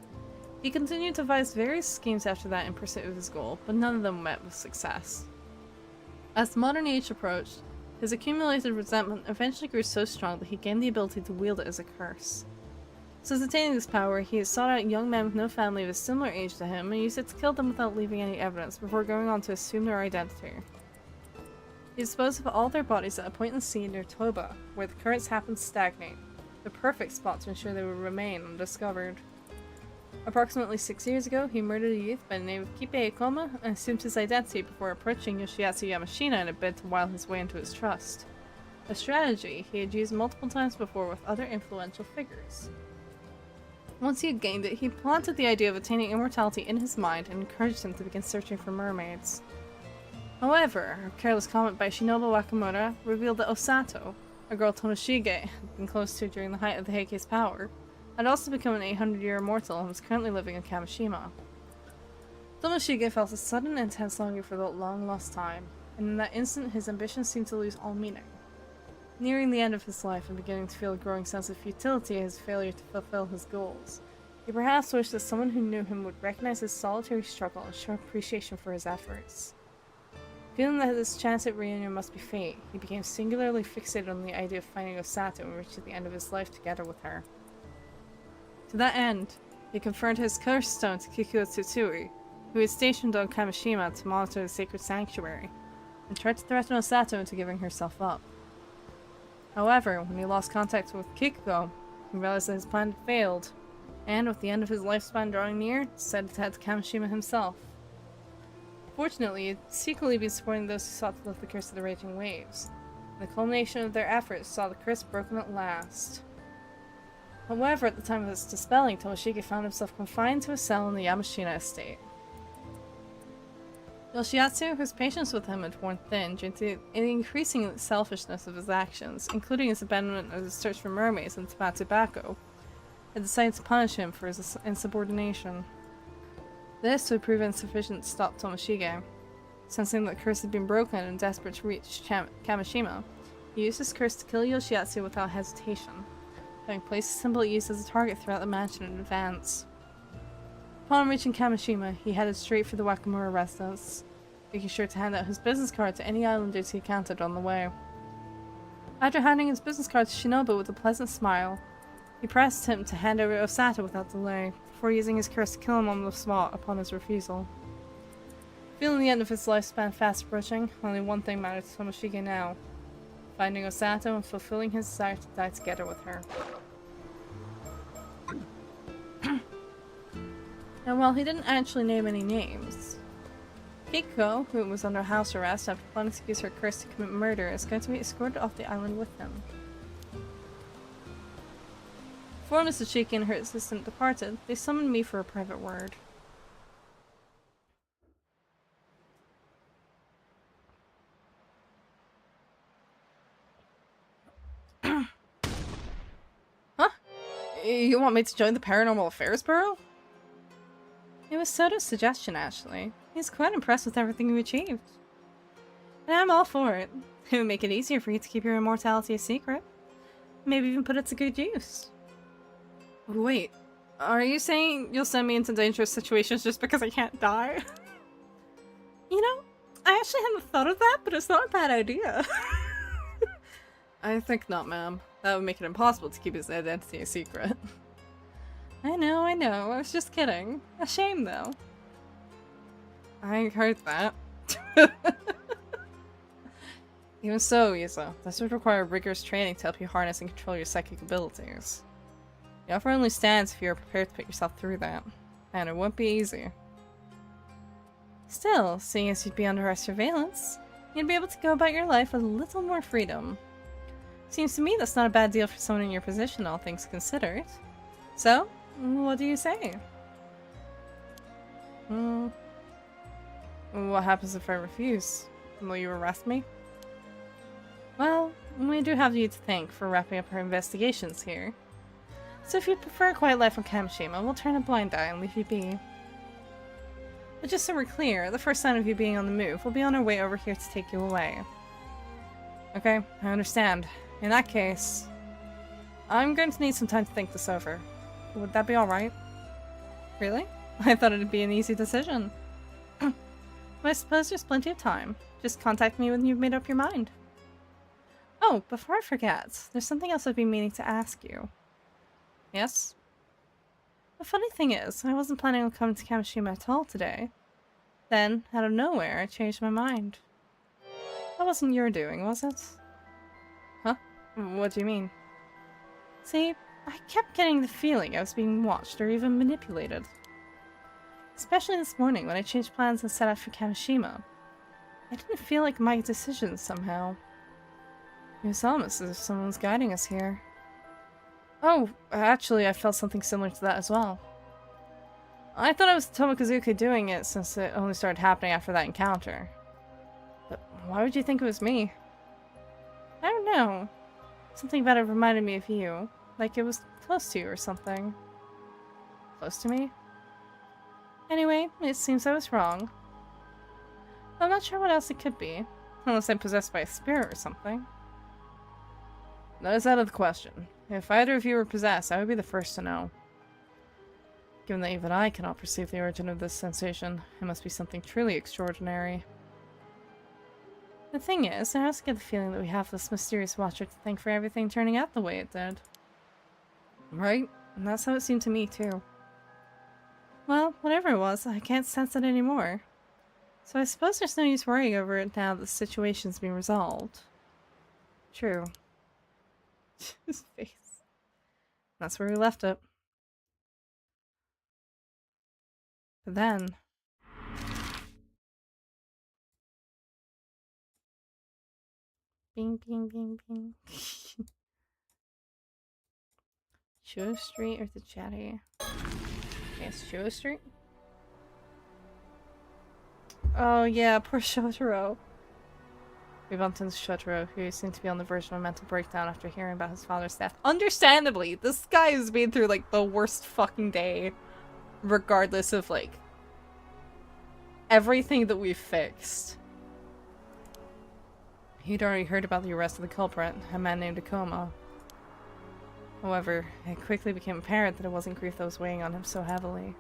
he continued to devise various schemes after that in pursuit of his goal, but none of them met with success. As the modern age approached, his accumulated resentment eventually grew so strong that he gained the ability to wield it as a curse. Since attaining this power, he has sought out young men with no family of a similar age to him and used it to kill them without leaving any evidence before going on to assume their identity. He disposed of all their bodies at a point in the sea near Toba, where the currents happened to stagnate, the perfect spot to ensure they would remain undiscovered. Approximately 6 years ago, he murdered a youth by the name of Kipe Ikoma and assumed his identity before approaching Yoshiatsu Yamashina in a bid to wile his way into his trust. A strategy he had used multiple times before with other influential figures. Once he had gained it, he planted the idea of attaining immortality in his mind and encouraged him to begin searching for mermaids. However, a careless comment by Shinobu Wakamura revealed that Osato, a girl Tomoshige had been close to during the height of the Heike's power, had also become an 800-year immortal and was currently living in Kamishima. Tomoshige felt a sudden intense longing for that long-lost time, and in that instant his ambitions seemed to lose all meaning. Nearing the end of his life and beginning to feel a growing sense of futility at his failure to fulfill his goals, he perhaps wished that someone who knew him would recognize his solitary struggle and show appreciation for his efforts. Feeling that this chance at reunion must be fate, he became singularly fixated on the idea of finding Osato and reaching the end of his life together with her. To that end, he confirmed his curse stone to Kikuo Tsutsui, who was stationed on Kamishima to monitor the sacred sanctuary, and tried to threaten Osato into giving herself up. However, when he lost contact with Kikuo, He realized that his plan had failed, and with the end of his lifespan drawing near, decided to head to Kamishima himself. Fortunately, he had secretly been supporting those who sought to lift the curse of the raging waves. The culmination of their efforts saw the curse broken at last. However, at the time of its dispelling, Tomoshige found himself confined to a cell in the Yamashina estate. Yoshiatsu, whose patience with him had worn thin due to the increasing selfishness of his actions, including his abandonment of his search for mermaids and tobacco, had decided to punish him for his insubordination. This would prove insufficient to stop Tomoshige. Sensing that the curse had been broken and desperate to reach Kamishima, he used his curse to kill Yoshiatsu without hesitation, having placed the symbol used as a target throughout the mansion in advance. Upon reaching Kamishima, he headed straight for the Wakamura residence, making sure to hand out his business card to any islanders he encountered on the way. After handing his business card to Shinobu with a pleasant smile, he pressed him to hand over Osato without delay, before using his curse to kill him on the spot upon his refusal. Feeling the end of his lifespan fast approaching, only one thing mattered to Tomoshige now: finding Osato and fulfilling his desire to die together with her. And while he didn't actually name any names, Kiko, who was under house arrest after plotting to use her curse to commit murder, is going to be escorted off the island with him. Before Mrs. Shiki and her assistant departed, they summoned me for a private word. Huh? You want me to join the Paranormal Affairs Bureau? It was Soto's suggestion, actually. He's quite impressed with everything you achieved. And I'm all for it. It would make it easier for you to keep your immortality a secret. Maybe even put it to good use. Wait, are you saying you'll send me into dangerous situations just because I can't die? You know, I actually hadn't thought of that, but it's not a bad idea. I think not, ma'am. That would make it impossible to keep his identity a secret. I know, I was just kidding. A shame, though. I heard that. Even so, Yuzo, this would require rigorous training to help you harness and control your psychic abilities. The offer only stands if you are prepared to put yourself through that, and it won't be easy. Still, seeing as you'd be under our surveillance, you'd be able to go about your life with a little more freedom. Seems to me that's not a bad deal for someone in your position, all things considered. So, what do you say? What happens if I refuse? Will you arrest me? Well, we do have you to thank for wrapping up our investigations here. So if you'd prefer a quiet life on Kamishima, we'll turn a blind eye and leave you be. But just so we're clear, the first sign of you being on the move, we'll be on our way over here to take you away. Okay, I understand. In that case, I'm going to need some time to think this over. Would that be alright? Really? I thought it'd be an easy decision. But I suppose there's plenty of time. Just contact me when you've made up your mind. Oh, before I forget, there's something else I've been meaning to ask you. Yes? The funny thing is, I wasn't planning on coming to Kamishima at all today. Then, out of nowhere, I changed my mind. That wasn't your doing, was it? Huh? What do you mean? See, I kept getting the feeling I was being watched or even manipulated. Especially this morning when I changed plans and set out for Kamishima. I didn't feel like my decisions somehow. It was almost as if someone was guiding us here. Oh, actually I felt something similar to that as well. I thought it was Tomokazuka doing it since it only started happening after that encounter. But why would you think it was me? I don't know. Something about it reminded me of you. Like it was close to you or something. Close to me? Anyway, it seems I was wrong. I'm not sure what else it could be. Unless I'm possessed by a spirit or something. That is out of the question. If either of you were possessed, I would be the first to know. Given that even I cannot perceive the origin of this sensation, it must be something truly extraordinary. The thing is, I also get the feeling that we have this mysterious watcher to thank for everything turning out the way it did. Right? And that's how it seemed to me, too. Well, whatever it was, I can't sense it anymore. So I suppose there's no use worrying over it now that the situation's been resolved. True. His face. That's where we left it. But then... Bing, bing, bing, bing. Show Street or the Chatty? Yes, Show Street? Oh yeah, poor Shotaro. We bumped into Shotaro, who seemed to be on the verge of a mental breakdown after hearing about his father's death. Understandably, this guy has been through like the worst fucking day, regardless of like everything that we've fixed. He'd already heard about the arrest of the culprit, a man named Akuma. However, it quickly became apparent that it wasn't grief that was weighing on him so heavily.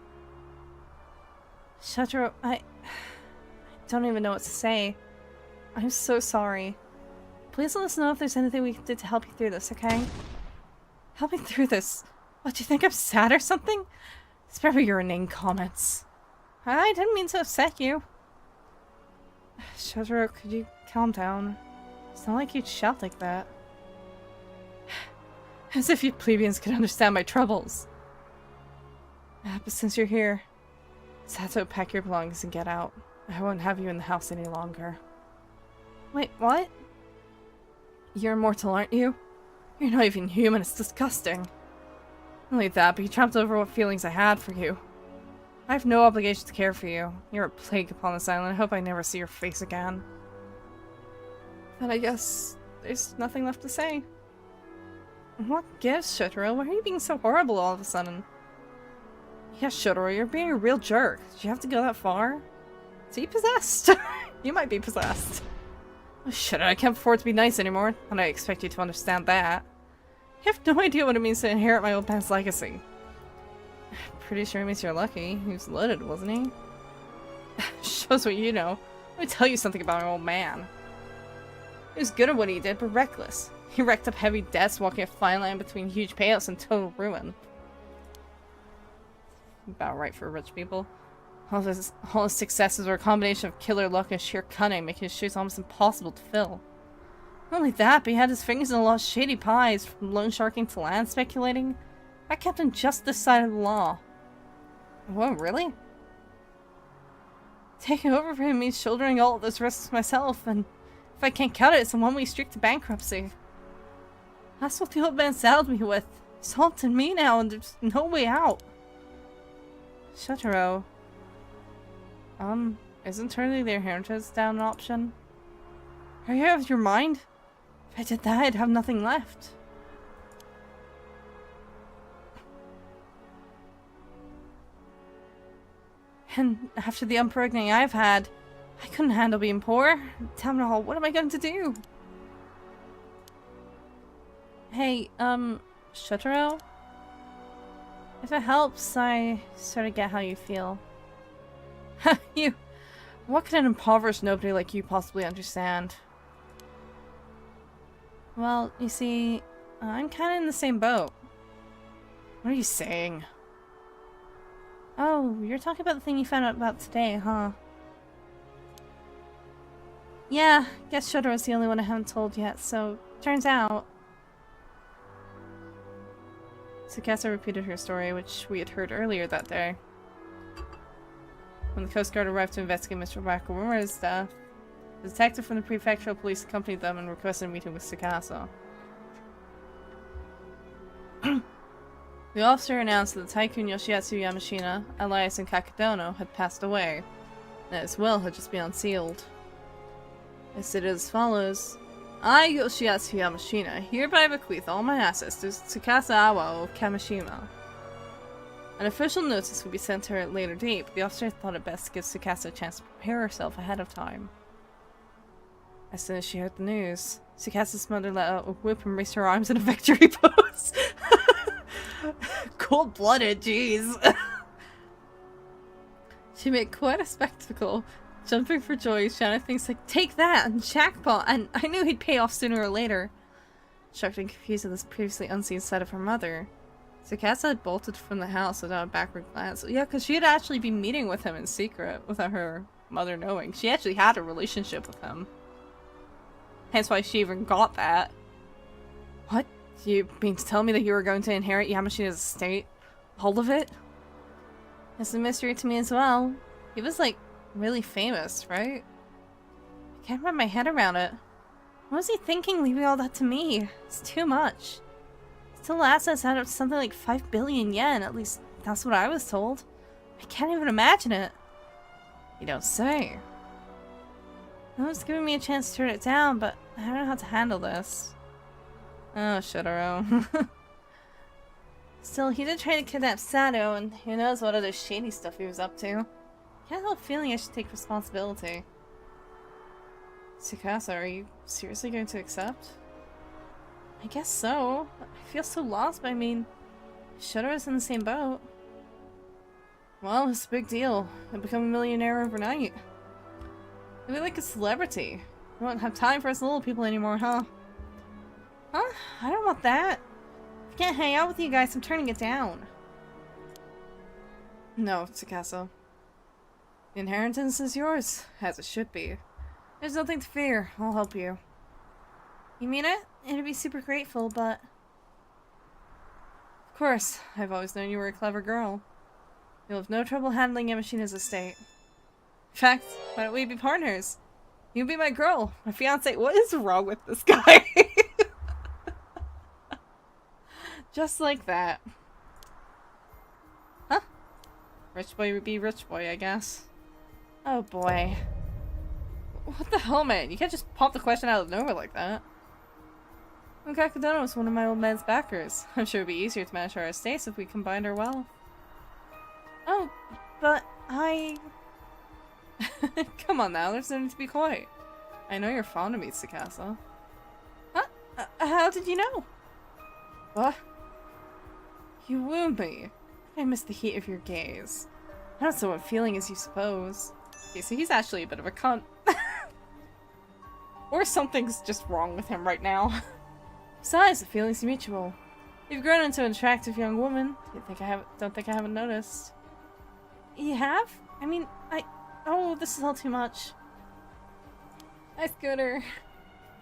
Shotaro, I don't even know what to say. I'm so sorry. Please let us know if there's anything we did to help you through this, okay? Help me through this. What, do you think I'm sad or something? Spare me your inane comments. I didn't mean to upset you. Shotaro, could you calm down? It's not like you'd shout like that. As if you plebeians could understand my troubles. But since you're here, Sato, pack your belongings and get out. I won't have you in the house any longer. Wait, what? You're immortal, aren't you? You're not even human, it's disgusting. Not only that, but you tramped over what feelings I had for you. I have no obligation to care for you. You're a plague upon this island. I hope I never see your face again. Then I guess there's nothing left to say. What gives, Shotaro? Why are you being so horrible all of a sudden? Yes, Shotaro, you're being a real jerk. Did you have to go that far? Is he possessed? You might be possessed. Oh, shit, I can't afford to be nice anymore, and I expect you to understand that. You have no idea what it means to inherit my old man's legacy. Pretty sure it means you're lucky. He was loaded, wasn't he? Shows what you know. Let me tell you something about my old man. He was good at what he did, but reckless. He racked up heavy debts, walking a fine line between huge payouts and total ruin. About right for rich people. All his successes were a combination of killer luck and sheer cunning, making his shoes almost impossible to fill. Not only that, but he had his fingers in a lot of shady pies, from loan sharking to land speculating. That kept him just this side of the law. Whoa, really? Taking over for him means shouldering all of those risks myself, and if I can't cut it, it's a one-way streak to bankruptcy. That's what the old man saddled me with. He's haunting me now, and there's no way out. Shotaro. Isn't turning the inheritance down an option? Are you out of your mind? If I did that, I'd have nothing left. And after the upbringing I've had, I couldn't handle being poor. Damn it all, what am I going to do? Hey, Shotaro? If it helps, I sort of get how you feel. What could an impoverished nobody like you possibly understand? Well, you see, I'm kind of in the same boat. What are you saying? Oh, you're talking about the thing you found out about today, huh? Yeah, guess Shotaro's the only one I haven't told yet, so turns out... Tsukasa repeated her story, which we had heard earlier that day. When the Coast Guard arrived to investigate Mr. Wakaruma's death, the detective from the prefectural police accompanied them and requested a meeting with Tsukasa. The officer announced that the tycoon Yoshiatsu Yamashina, alias in Kakadono, had passed away, and that his will had just been unsealed. It stated as follows: I, Yoshiatsu Yamashina, hereby bequeath all my assets to Tsukasa Awa of Kamishima. An official notice would be sent to her at a later date, but the officer thought it best to give Tsukasa a chance to prepare herself ahead of time. As soon as she heard the news, Tsukasa's mother let out a whoop and raised her arms in a victory pose. Cold-blooded, jeez. She made quite a spectacle, jumping for joy, shouting things like, "Take that!" and "Jackpot!" and "I knew he'd pay off sooner or later." Shocked and confused at this previously unseen side of her mother, Tsukasa had bolted from the house without a backward glance. Yeah, because she had actually been meeting with him in secret without her mother knowing. She actually had a relationship with him. Hence why she even got that. What? Do you mean to tell me that you were going to inherit Yamashita's estate? All of it? It's a mystery to me as well. He was, like, really famous, right? I can't wrap my head around it. What was he thinking leaving all that to me? It's too much. Still assets out of something like 5 billion yen, at least that's what I was told. I can't even imagine it. You don't say. No one's giving me a chance to turn it down, but I don't know how to handle this. Oh, Shotaro. Still, he did try to kidnap Sato, and who knows what other shady stuff he was up to. Can't help feeling I should take responsibility. Tsukasa, are you seriously going to accept? I guess so. I feel so lost, but I mean, Shotaro's in the same boat. Well, it's a big deal. I've become a millionaire overnight. I'll be like a celebrity. I won't have time for us little people anymore, huh? Huh? I don't want that. If I can't hang out with you guys, I'm turning it down. No, Tsukasa. The inheritance is yours, as it should be. There's nothing to fear. I'll help you. You mean it? I'd be super grateful, but... Of course. I've always known you were a clever girl. You'll have no trouble handling Yamashita's estate. In fact, why don't we be partners? You be my girl, my fiance. What is wrong with this guy? Just like that. Huh? Rich boy would be rich boy, I guess. Oh boy. What the hell, man? You can't just pop the question out of nowhere like that. Kakadano is one of my old man's backers. I'm sure it'd be easier to manage our estates if we combined our wealth. Oh, but I... Come on now, there's no need to be coy. I know you're fond of me, Tsukasa. Huh? How did you know? What? You wooed me. I missed the heat of your gaze. I'm not so unfeeling as you suppose. Okay, so he's actually a bit of a cunt. Or something's just wrong with him right now. Besides, the feeling's mutual. You've grown into an attractive young woman. Don't think I haven't noticed. You have? I mean, oh, this is all too much. Hi, Scooter.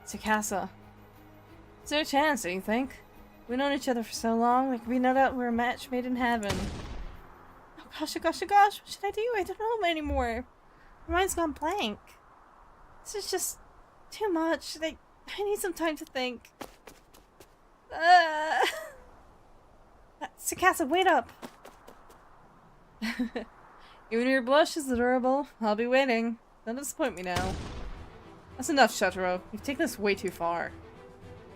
Tsukasa. Is there a chance, don't you think? We've known each other for so long, like we know that we're a match made in heaven. Oh gosh, oh gosh, oh gosh, what should I do? I don't know anymore. My mind's gone blank. This is just too much. I need some time to think. Tsukasa, wait up! Even your blush is adorable. I'll be waiting. Don't disappoint me now. That's enough, Shotaro. You've taken this way too far.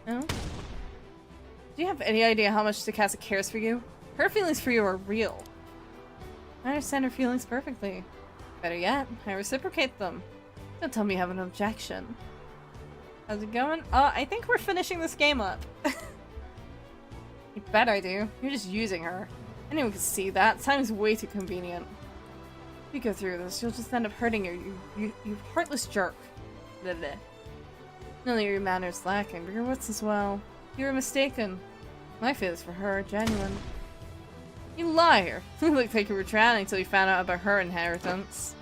No? Do you have any idea how much Tsukasa cares for you? Her feelings for you are real. I understand her feelings perfectly. Better yet, I reciprocate them. Don't tell me you have an objection. How's it going? I think we're finishing this game up. You bet I do. You're just using her. Anyone can see that. Time's way too convenient. If you go through this, you'll just end up hurting her, you heartless jerk. Blah, blah. Not only are your manners lacking, but your wits as well. You were mistaken. My feelings for her are genuine. You liar! You looked like you were drowning until you found out about her inheritance.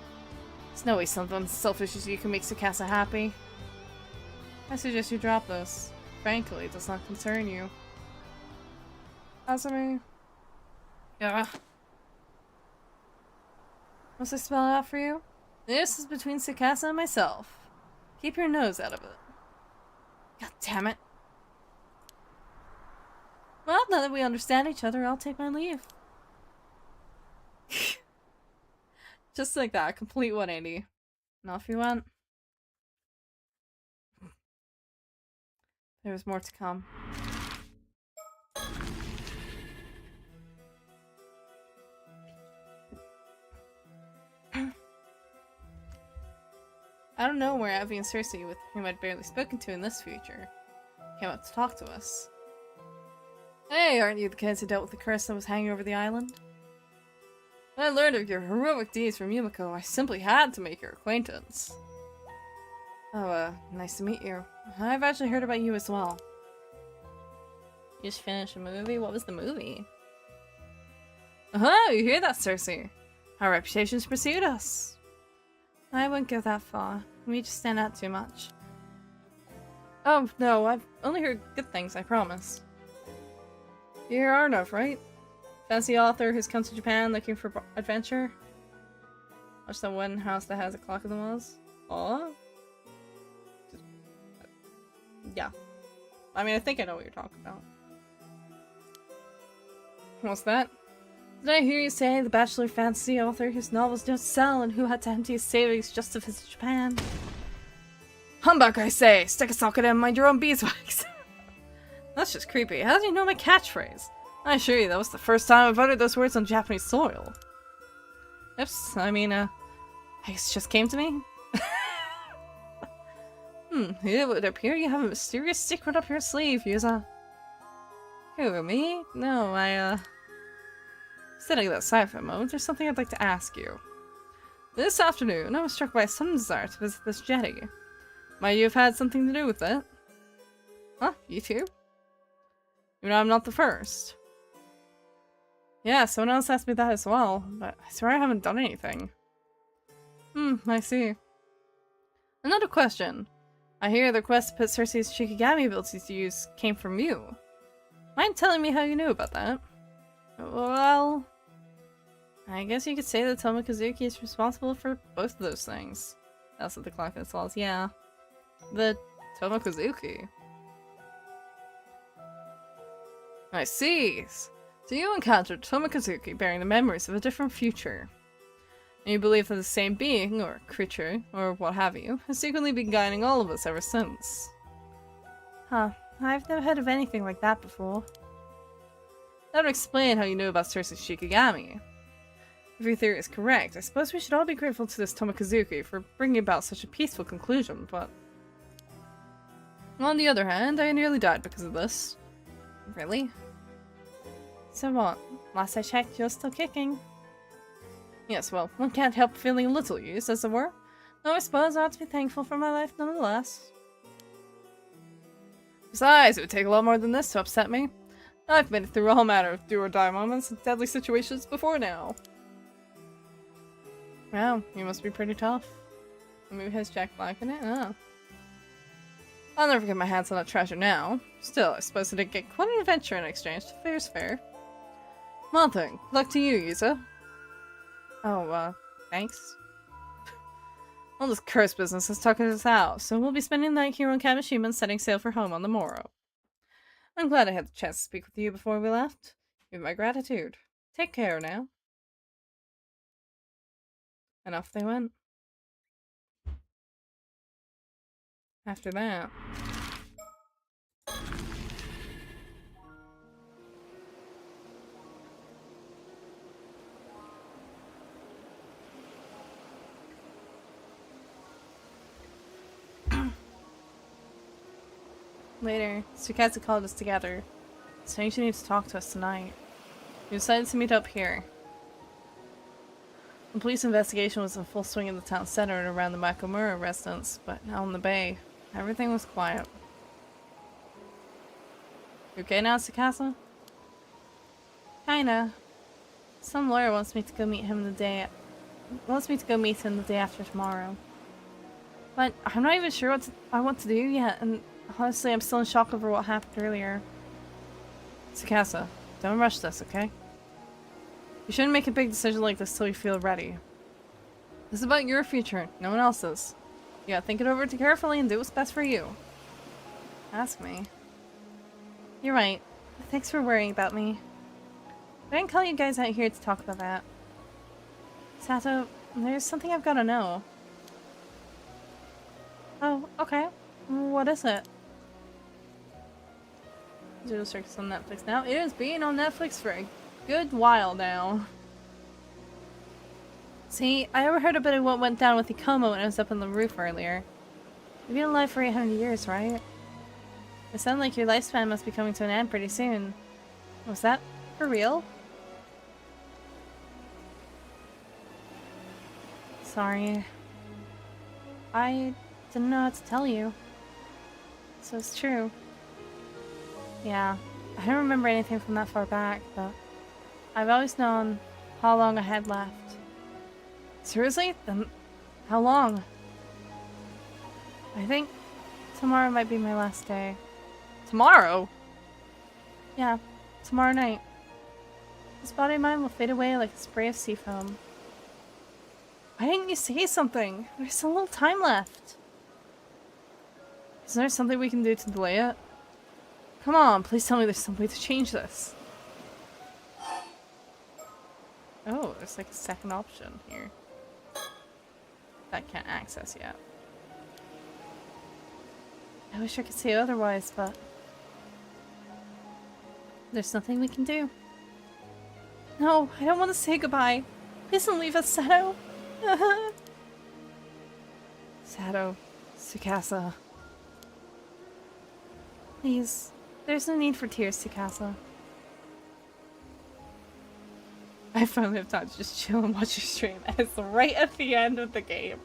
There's no way something selfish as you can make Tsukasa happy. I suggest you drop this. Frankly, it does not concern you. Azumi. Yeah. Must I spell it out for you? This is between Tsukasa and myself. Keep your nose out of it. God damn it. Well, now that we understand each other, I'll take my leave. Just like that, complete 180. And off you went. There was more to come. I don't know where Abby and Cersei, with whom I'd barely spoken to in this future, came up to talk to us. Hey, aren't you the kids who dealt with the curse that was hanging over the island? When I learned of your heroic deeds from Yumiko, I simply had to make your acquaintance. Oh, nice to meet you. I've actually heard about you as well. You just finished a movie? What was the movie? Oh, you hear that, Cersei? Our reputations pursued us. I wouldn't go that far. We just stand out too much. Oh, no, I've only heard good things, I promise. You're Arnav, right? Fancy author who's come to Japan looking for adventure? Watch the one house that has a clock in the walls? Aw? Yeah. I mean, I think I know what you're talking about. What's that? Did I hear you say the bachelor fantasy author whose novels don't sell and who had to empty his savings just to visit Japan? Humbug, I say! Stick a socket in and mind your own beeswax! That's just creepy. How do you know my catchphrase? I assure you, that was the first time I've uttered those words on Japanese soil. Oops, I mean, I guess it just came to me. It would appear you have a mysterious secret up your sleeve, Yuza. Who, me? No, Setting that aside for a moment, there's something I'd like to ask you. This afternoon, I was struck by a sudden desire to visit this jetty. Might you have had something to do with it? Huh? You too? You know I'm not the first. Yeah, someone else asked me that as well, but I swear I haven't done anything. I see. Another question. I hear the request to put Cersei's Shikigami abilities to use came from you. Mind telling me how you knew about that? Well, I guess you could say that Tomokazuki is responsible for both of those things. That's what the clock in the walls, yeah. The Tomokazuki. I see. So you encountered Tomokazuki bearing the memories of a different future. And you believe that the same being, or creature, or what have you, has secretly been guiding all of us ever since. Huh. I've never heard of anything like that before. That would explain how you knew about Cersei's Shikigami. If your theory is correct, I suppose we should all be grateful to this Tomokazuki for bringing about such a peaceful conclusion, but... On the other hand, I nearly died because of this. Really? So what? Last I checked, you're still kicking. Yes, well, one can't help feeling a little used, as it were. Though I suppose I ought to be thankful for my life nonetheless. Besides, it would take a lot more than this to upset me. I've been through all manner of do-or-die moments and deadly situations before now. Wow, you must be pretty tough. Maybe has Jack Black in it? Oh. I'll never get my hands on that treasure now. Still, I suppose I did get quite an adventure in exchange. Fair's fair. One thing, luck to you, Yuza. Oh, thanks. All this curse business has taken us out, so we'll be spending the night here on Kamishima and setting sail for home on the morrow. I'm glad I had the chance to speak with you before we left. You have my gratitude. Take care now. And off they went. After that... Later, Tsukatsu called us together, saying she needs to talk to us tonight. We decided to meet up here. The police investigation was in full swing in the town center and around the Makomura residence, but out on the bay, everything was quiet. You okay now, Tsukasa? Kinda. Some lawyer wants me to go meet him the day after tomorrow. But I'm not even sure what I want to do yet, and honestly, I'm still in shock over what happened earlier. Tsukasa, don't rush this, okay? You shouldn't make a big decision like this till you feel ready. This is about your future, no one else's. You gotta think it over carefully and do what's best for you. Ask me. You're right. Thanks for worrying about me. I didn't call you guys out here to talk about that. Sato, there's something I've gotta know. Oh, okay. What is it? Zero Circus on Netflix now. It has been on Netflix for a good while now. See, I overheard a bit of what went down with Ikomo when I was up on the roof earlier. You've been alive for 800 years, right? It sounded like your lifespan must be coming to an end pretty soon. Was that for real? Sorry. I didn't know what to tell you. So it's true. Yeah, I don't remember anything from that far back, but I've always known how long I had left. Seriously? Then how long? I think tomorrow might be my last day. Tomorrow? Yeah, tomorrow night. This body of mine will fade away like a spray of sea foam. Why didn't you say something? There's so little time left. Is there something we can do to delay it? Come on, please tell me there's some way to change this. Oh, there's like a second option here. That can't access yet. I wish I could say otherwise, but there's nothing we can do. No, I don't want to say goodbye. Please don't leave us, Sato. Sato, Tsukasa. Please, there's no need for tears, Tsukasa. I finally have time to just chill and watch your stream. It's right at the end of the game.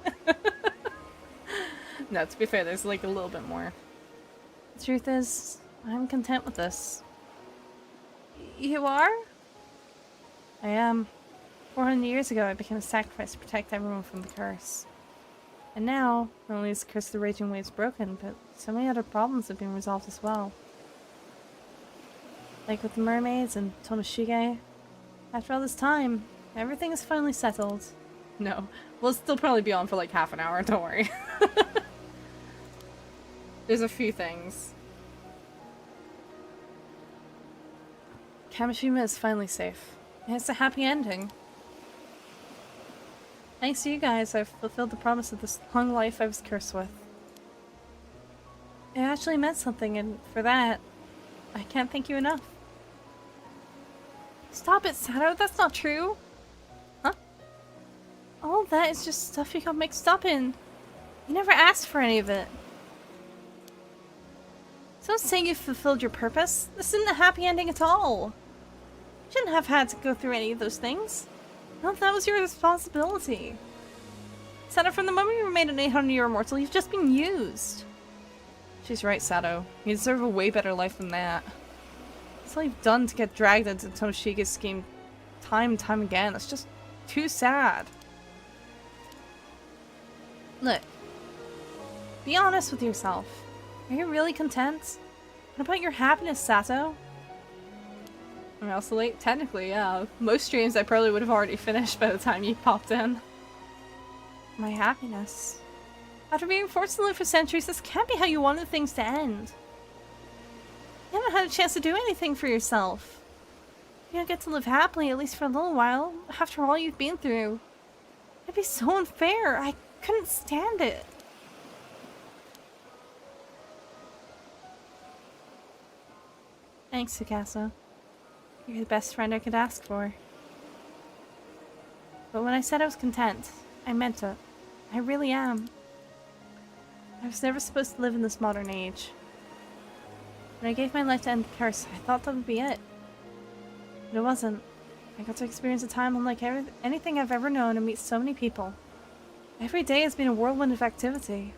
No, to be fair, there's like a little bit more. The truth is, I'm content with this. You are? I am. 400 years ago, I became a sacrifice to protect everyone from the curse. And now, not only is the curse of the raging waves broken, but so many other problems have been resolved as well. Like with the mermaids and Tonoshige. After all this time, everything is finally settled. No, we'll still probably be on for like half an hour, don't worry. There's a few things. Kamishima is finally safe. And it's a happy ending. Thanks to you guys, I've fulfilled the promise of this long life I was cursed with. It actually meant something, and for that, I can't thank you enough. Stop it, Sato, that's not true! Huh? All that is just stuff you got mixed up in. You never asked for any of it. So don't say you fulfilled your purpose. This isn't a happy ending at all. You shouldn't have had to go through any of those things. Well, that was your responsibility. Sato, from the moment you were made an 800-year immortal, you've just been used. She's right, Sato. You deserve a way better life than that. That's all you've done to get dragged into Tonoshige's scheme time and time again. That's just too sad. Look. Be honest with yourself. Are you really content? What about your happiness, Sato? I'm also late. Technically, yeah. Most streams I probably would have already finished by the time you popped in. My happiness. After being forced to live for centuries, this can't be how you wanted things to end. You haven't had a chance to do anything for yourself. You don't get to live happily, at least for a little while, after all you've been through. It'd be so unfair. I couldn't stand it. Thanks, Tsukasa. You're the best friend I could ask for. But when I said I was content, I meant it. I really am. I was never supposed to live in this modern age. When I gave my life to end the curse, I thought that would be it. But it wasn't. I got to experience a time unlike anything I've ever known and meet so many people. Every day has been a whirlwind of activity.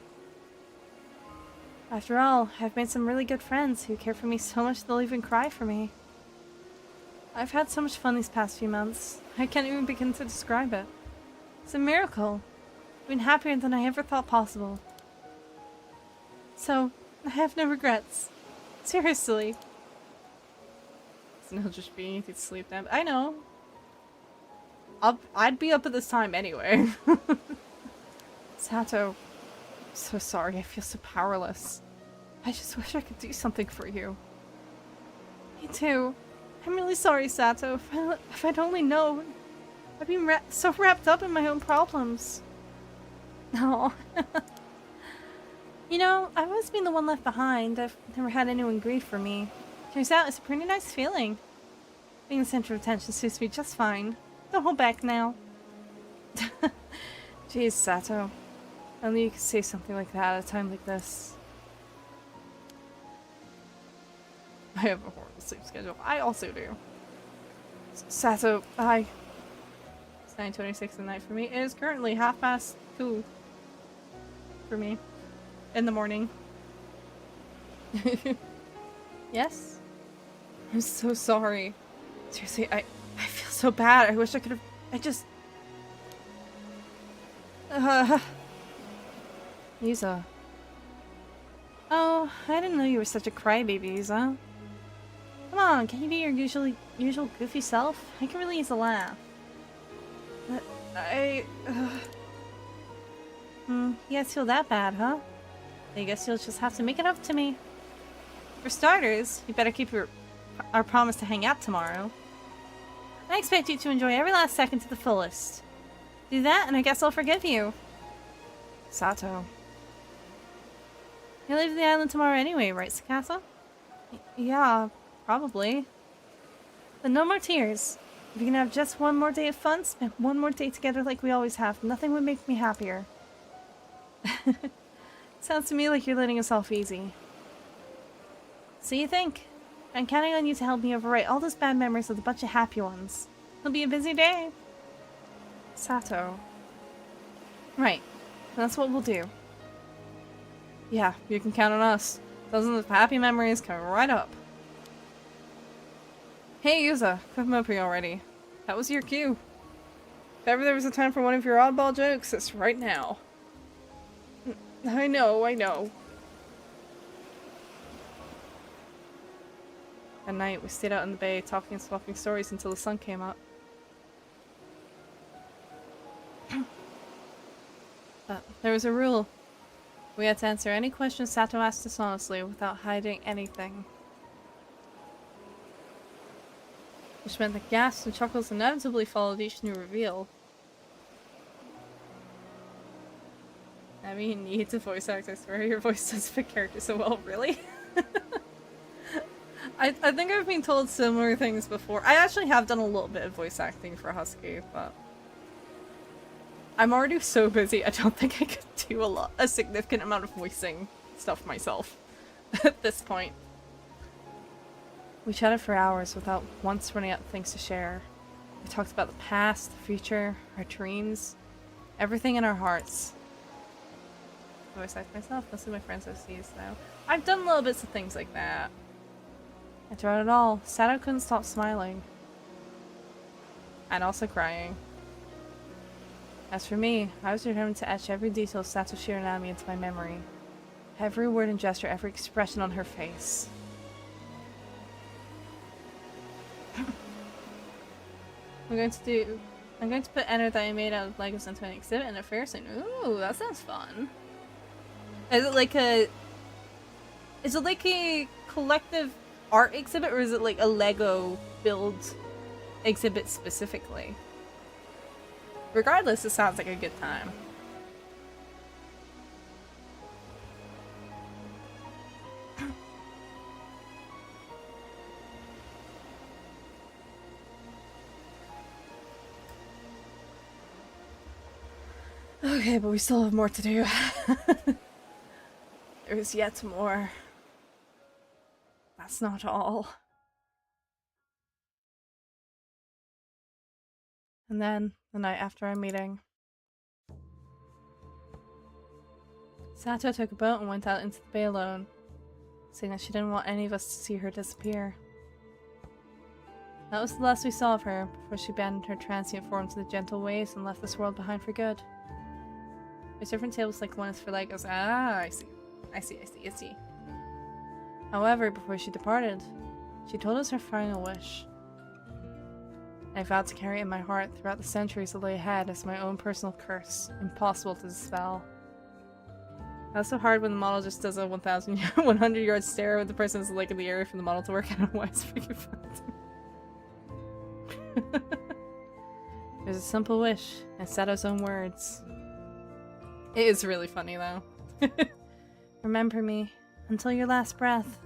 After all, I've made some really good friends who care for me so much they'll even cry for me. I've had so much fun these past few months. I can't even begin to describe it. It's a miracle. I've been happier than I ever thought possible. So, I have no regrets. Seriously. It'll just be easy to sleep then. I know. I'd be up at this time anyway. Sato, I'm so sorry. I feel so powerless. I just wish I could do something for you. Me too. I'm really sorry, Sato. If I'd only known. I've been so wrapped up in my own problems. No. You know, I've always been the one left behind. I've never had anyone grieve for me. Turns out it's a pretty nice feeling. Being the center of attention suits me just fine. Don't hold back now. Jeez, Sato. Only you could say something like that at a time like this. I have a horrible sleep schedule. I also do. Sato, hi. It's 9:26 at night for me. It is currently 2:30 for me. In the morning. Yes? I'm so sorry. Seriously, I feel so bad. I wish I could have... I just... Yuza. Oh, I didn't know you were such a crybaby, Yuza. Come on, can you be your usual goofy self? I can really use a laugh. You guys feel that bad, huh? I guess you'll just have to make it up to me. For starters, you better keep our promise to hang out tomorrow. I expect you to enjoy every last second to the fullest. Do that, and I guess I'll forgive you. Sato. You leave the island tomorrow anyway, right, Sakasa? Yeah, probably. But no more tears. If you can have just one more day of fun, spend one more day together like we always have, nothing would make me happier. Sounds to me like you're letting us off easy. So you think? I'm counting on you to help me overwrite all those bad memories with a bunch of happy ones. It'll be a busy day. Sato. Right. That's what we'll do. Yeah, you can count on us. Dozens of happy memories coming right up. Hey Yuza, quit moping already. That was your cue. If ever there was a time for one of your oddball jokes, it's right now. I know. At night, we stayed out in the bay, talking and swapping stories until the sun came up. But there was a rule. We had to answer any questions Sato asked us honestly, without hiding anything. Which meant that gasps and chuckles inevitably followed each new reveal. I mean, you need to voice act, I swear your voice does fit character so well, really? I think I've been told similar things before. I actually have done a little bit of voice acting for Husky, but I'm already so busy, I don't think I could do a significant amount of voicing stuff myself at this point. We chatted for hours without once running out of things to share. We talked about the past, the future, our dreams, everything in our hearts. I voice act myself, mostly my friends OCs though. I've done little bits of things like that. And throughout it all, Sato couldn't stop smiling. And also crying. As for me, I was determined to etch every detail of Sato Shiranami into my memory. Every word and gesture, every expression on her face. I'm going to put Enter that I made out of Legos into an exhibit and a fair soon. Ooh, that sounds fun. Is it like a collective art exhibit, or is it like a Lego build exhibit specifically? Regardless, it sounds like a good time. Okay, but we still have more to do. There is yet more. That's not all. And then, the night after our meeting, Sato took a boat and went out into the bay alone, saying that she didn't want any of us to see her disappear. That was the last we saw of her before she abandoned her transient form to the gentle waves and left this world behind for good. There's different tables like one is for Legos. Ah, I see. However, before she departed, she told us her final wish. I vowed to carry it in my heart throughout the centuries that lay ahead as my own personal curse, impossible to dispel. That's so hard when the model just does a 100-yard stare with the person who's like in the area for the model to work. I don't know why it's freaking fun. There's a simple wish, and Sato's own words. It is really funny though. Remember me until your last breath.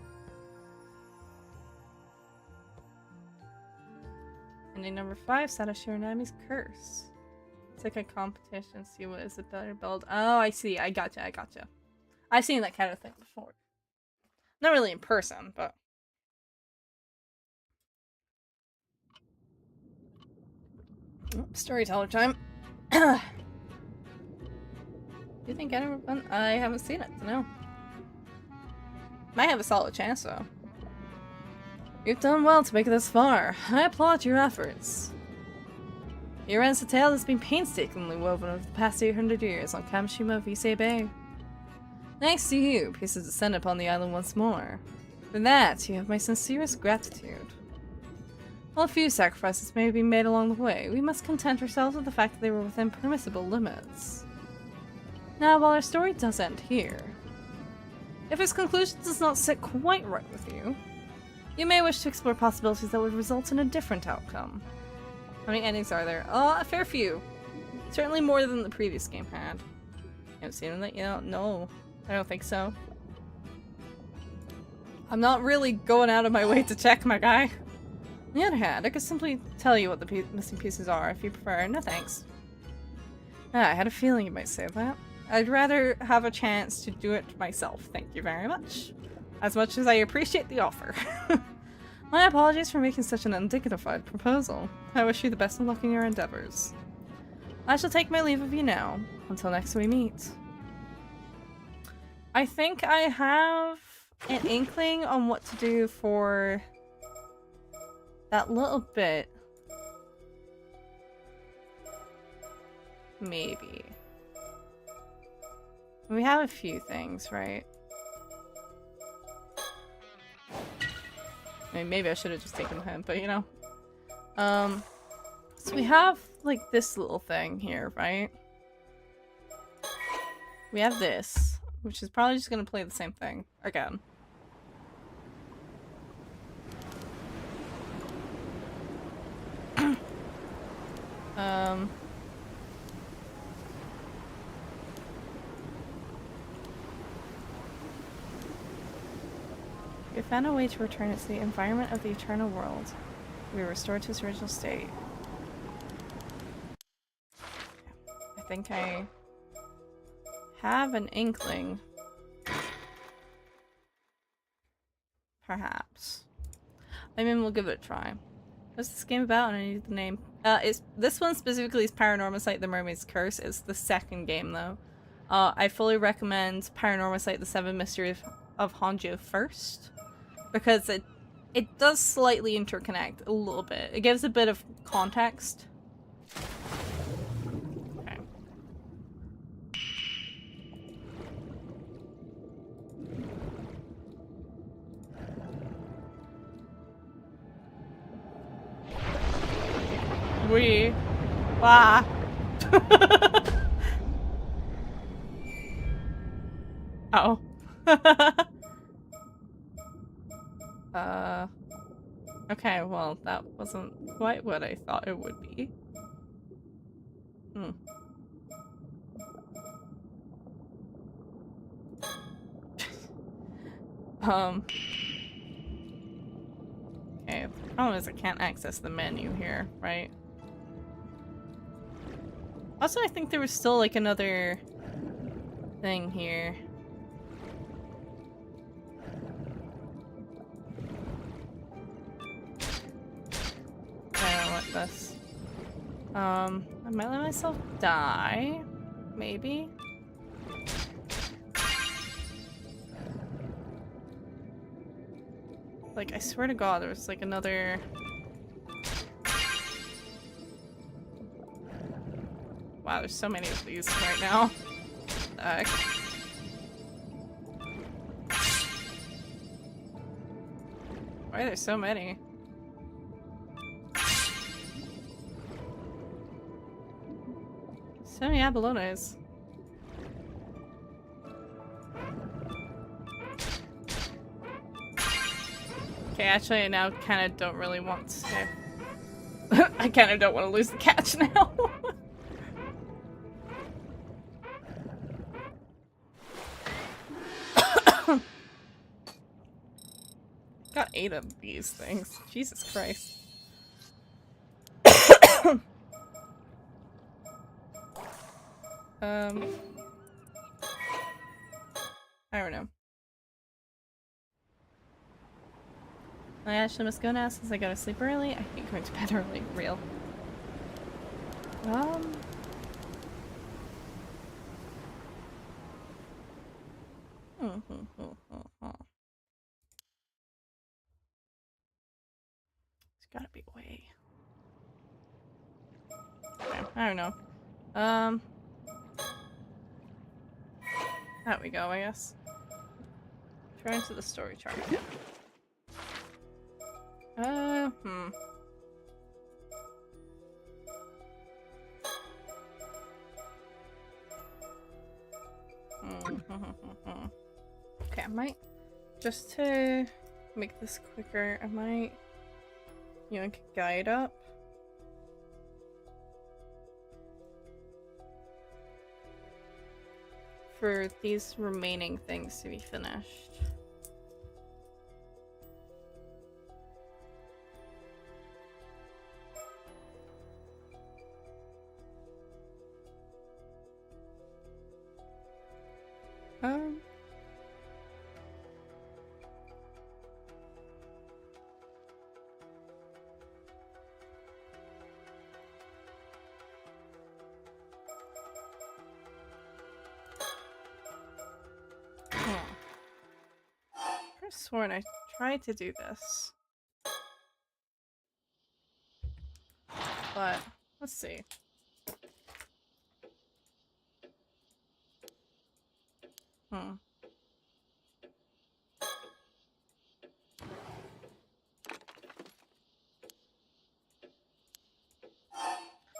Ending number 5, Sato Shiranami's Curse. It's like a competition, see what is the better build. Oh, I see. I gotcha. I've seen that kind of thing before. Not really in person, but... Oh, storyteller time. Do you think anyone? I haven't seen it, no. Might have a solid chance though. You've done well to make it this far. I applaud your efforts. Here ends the tale that's been painstakingly woven over the past 800 years on Kamishima Visei Bay. Thanks to you, peace has descended upon the island once more. For that, you have my sincerest gratitude. While a few sacrifices may be made along the way, we must content ourselves with the fact that they were within permissible limits. Now, while our story does end here, if its conclusion does not sit quite right with you, you may wish to explore possibilities that would result in a different outcome. How many endings are there? Oh, a fair few. Certainly more than the previous game had. You haven't seen that yet? No, I don't think so. I'm not really going out of my way to check, my guy. On the other hand, I could simply tell you what the missing pieces are if you prefer. No thanks. Ah, I had a feeling you might say that. I'd rather have a chance to do it myself, thank you very much. As much as I appreciate the offer. My apologies for making such an undignified proposal. I wish you the best of luck in your endeavors. I shall take my leave of you now, until next we meet. I think I have an inkling on what to do for that little bit. Maybe. We have a few things, right? I mean, maybe I should have just taken him, but you know. So we have like this little thing here, right? We have this, which is probably just gonna play the same thing again. We found a way to return it to the environment of the eternal world. We were restored to its original state. I think I have an inkling. Perhaps. I mean, we'll give it a try. What's this game about? And I need the name. This one specifically is Paranormasight: The Mermaid's Curse. It's the second game, though. I fully recommend Paranormasight: The Seven Mysteries of Honjo first, because it does slightly interconnect a little bit. It gives a bit of context. Okay. Wow. Oh. Okay, well, that wasn't quite what I thought it would be. Okay, the problem is I can't access the menu here, right? Also, I think there was still like another thing here. I don't want this. I might let myself die. Maybe. Like, I swear to God, there was like another... Wow, there's so many of these right now. What the heck? Why are there so many? So many abalones. Okay, actually I now kind of don't really want to... I kind of don't want to lose the catch now. Got 8 of these things. Jesus Christ. I don't know. I actually must go now since I gotta sleep early. I hate going to bed early. Real. There's gotta be a way. Okay, I don't know. There we go, I guess. Try into the story chart. Hmm. Okay, I might, just to make this quicker, I might yank guide up. For these remaining things to be finished. I sworn I tried to do this. But, let's see.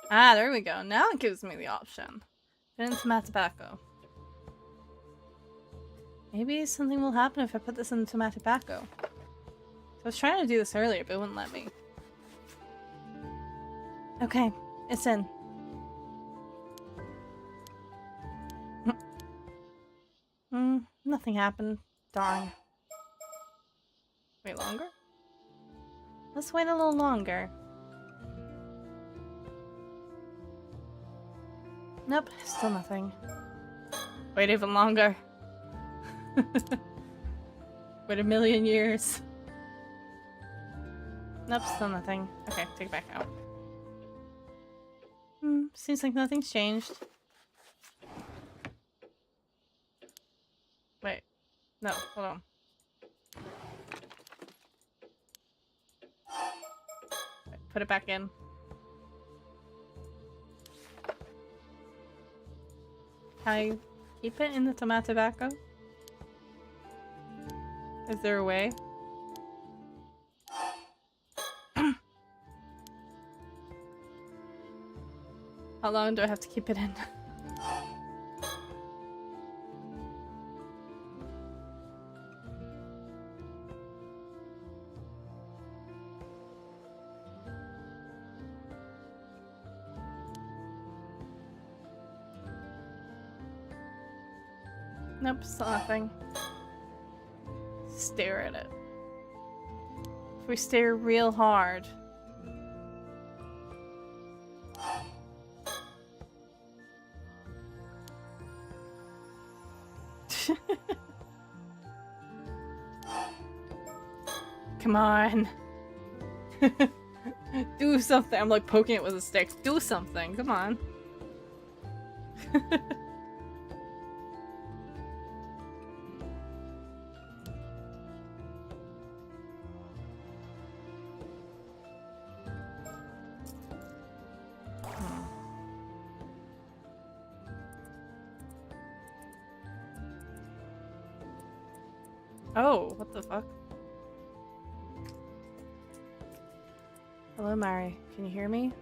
Ah, there we go. Now it gives me the option. Fit into matte tobacco. Maybe something will happen if I put this into matte tobacco. So I was trying to do this earlier, but it wouldn't let me. Okay, it's in. Nothing happened. Darn. Wait longer? Let's wait a little longer. Nope, still nothing. Wait even longer. Wait a million years. Nope, still nothing. Okay, take it back out. Seems like nothing's changed. Wait. No, hold on. Wait, put it back in. Can I keep it in the tomato tobacco? Is there a way? How long do I have to keep it in? Nope, still nothing. Stare at it. If we stare real hard. Come on. Do something. I'm like poking it with a stick. Do something. Come on. Oh, what the fuck? Hello, Mari. Can you hear me?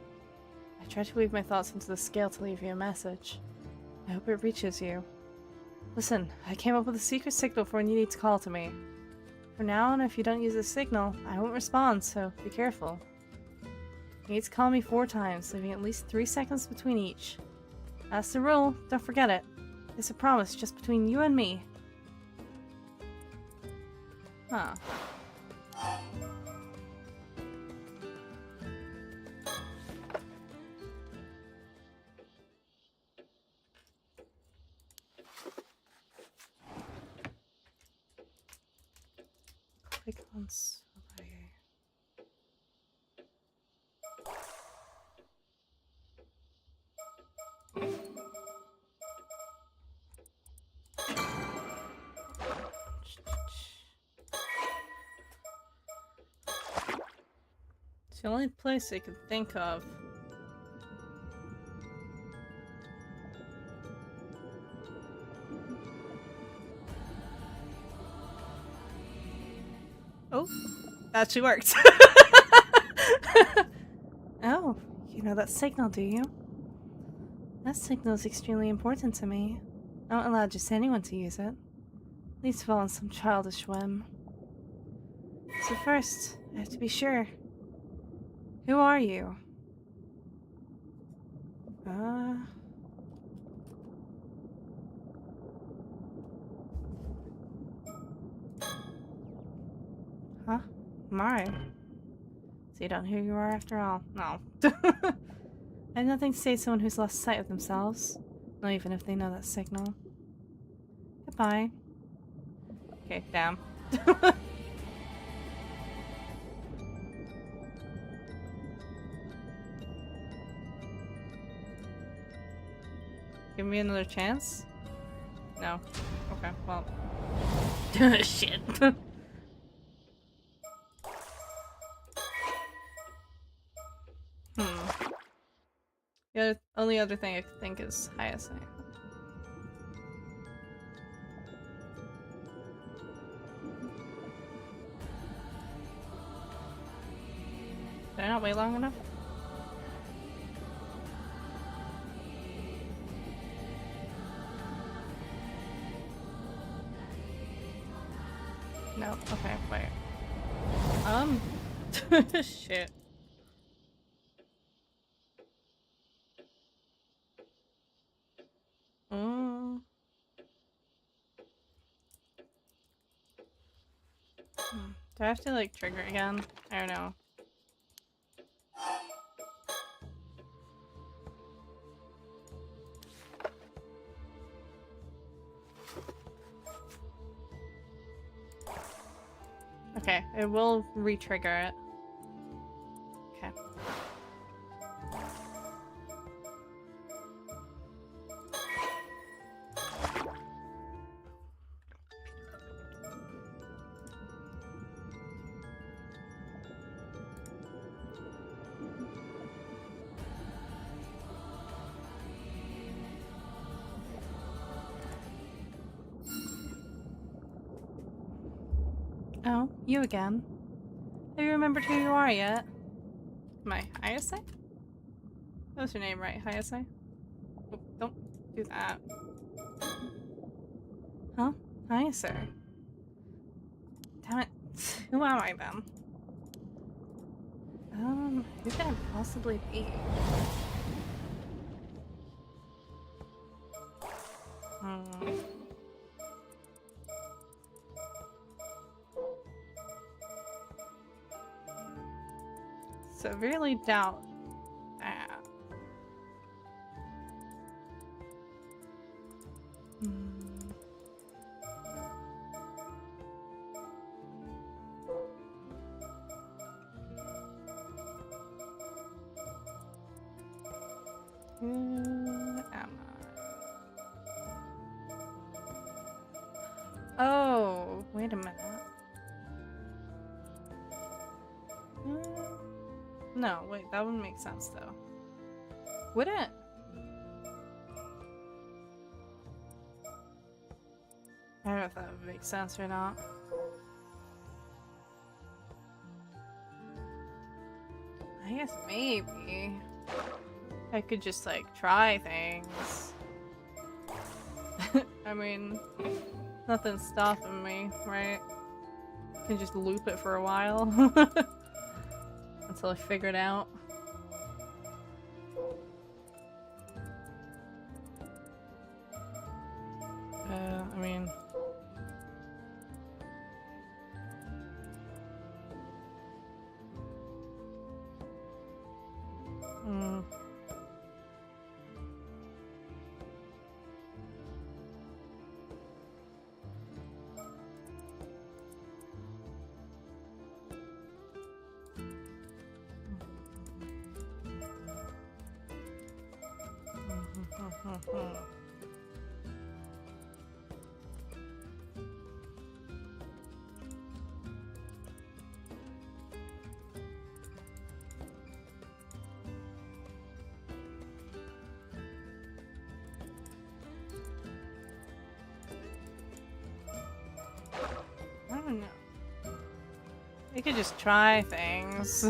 I tried to weave my thoughts into the scale to leave you a message. I hope it reaches you. Listen, I came up with a secret signal for when you need to call to me. From now on, if you don't use this signal, I won't respond, so be careful. You need to call me 4 times, leaving at least 3 seconds between each. That's the rule, don't forget it. It's a promise just between you and me. Huh. Click on survey. It's the only place I could think of. Oh, actually worked. Oh, you know that signal, do you? That signal is extremely important to me. I won't allow just anyone to use it. Least of all on some childish whim. So first, I have to be sure. Who are you? Huh? My. So you don't know who you are after all? No. I have nothing to say to someone who's lost sight of themselves. Not even if they know that signal. Goodbye. Okay, damn. Give me another chance? No. Okay, well. Shit. The only other thing I could think is hyacinth. Did I not wait long enough? No. Okay, wait. Shit. Do I have to like trigger again? I don't know. Okay, it will re-trigger it. Okay. Oh, you again. Have you remembered who you are yet? My Hyacin? That was your name, right? Hyacin? Oh, don't do that. Huh? Hyacin? Damn it. Who am I then? Who could I possibly be? Severely doubt that. Who am I? Oh, wait a minute. No, wait, that wouldn't make sense though. Would it? I don't know if that would make sense or not. I guess maybe. I could just like try things. I mean, nothing's stopping me, right? I can just loop it for a while. Until I figure it out. I mean... I don't know. could just try things.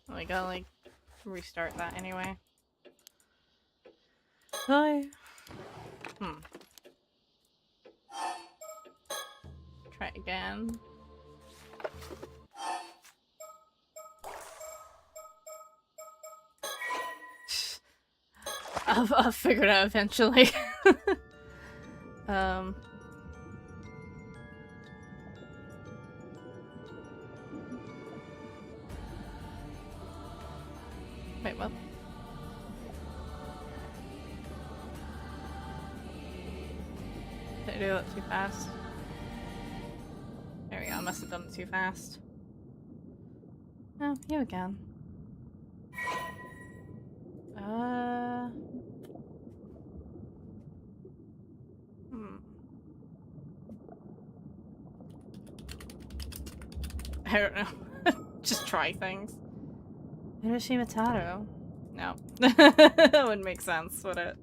Well, we gotta like restart that anyway. Hi. Try again. I'll figure it out eventually. Wait, what? Did I do that too fast? There we go, I must have done it too fast. Oh, you again. I don't know. Just try things. Hiroshima Taro? No. That wouldn't make sense, would it?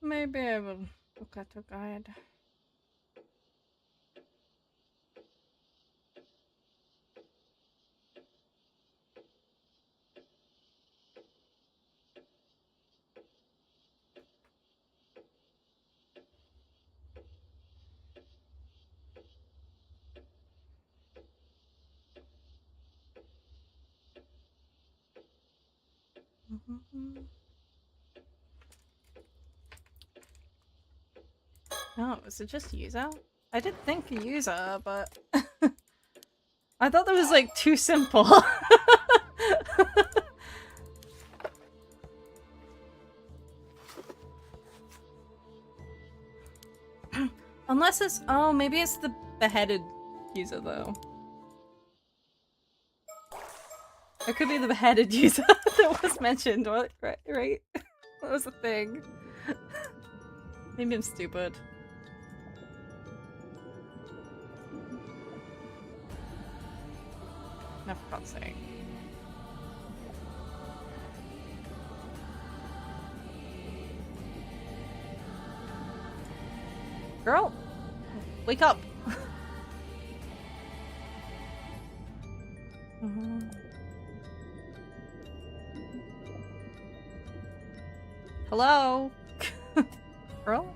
Maybe I will look at a guide. Oh, is it just user? I did think user, but I thought that was like too simple. Unless it's oh, maybe it's the beheaded user though. It could be the beheaded user that was mentioned, right? That was a thing. Maybe I'm stupid. No, for God's sake. Girl! Wake up! Hello? Girl?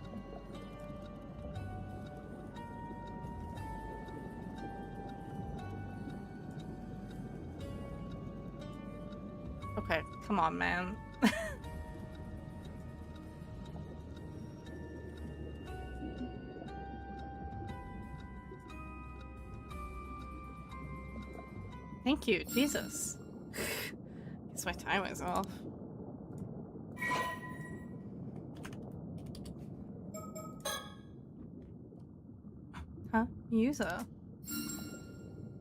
Okay, come on, man. Thank you, Jesus. Guess my time is off. Huh? User?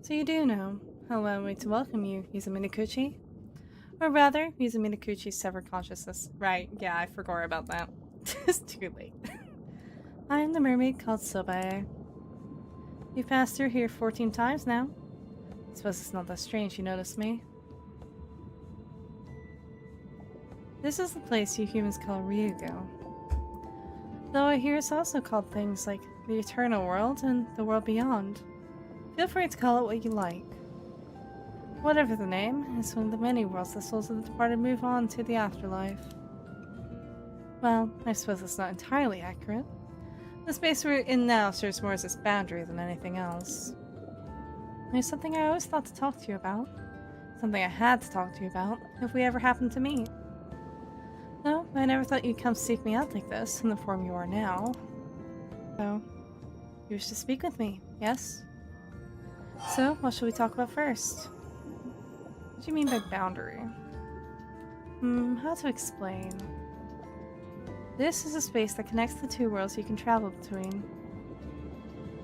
So you do know. Allow me to welcome you, Yuza Minakuchi. Or rather, Yuza Minakuchi's severed consciousness. Right, yeah, I forgot about that. It's too late. I am the mermaid called Sobae. You've passed through here 14 times now. I suppose it's not that strange you noticed me. This is the place you humans call Ryugo. Though I hear it's also called things like the Eternal World and the World Beyond. Feel free to call it what you like. Whatever the name, it's one of the many worlds the souls of the departed move on to the afterlife. Well, I suppose it's not entirely accurate. The space we're in now serves more as its boundary than anything else. There's something I always thought to talk to you about. Something I had to talk to you about, if we ever happened to meet. No, I never thought you'd come seek me out like this, in the form you are now. So, you wish to speak with me, yes? So, what shall we talk about first? What do you mean by boundary? How to explain? This is a space that connects the two worlds you can travel between.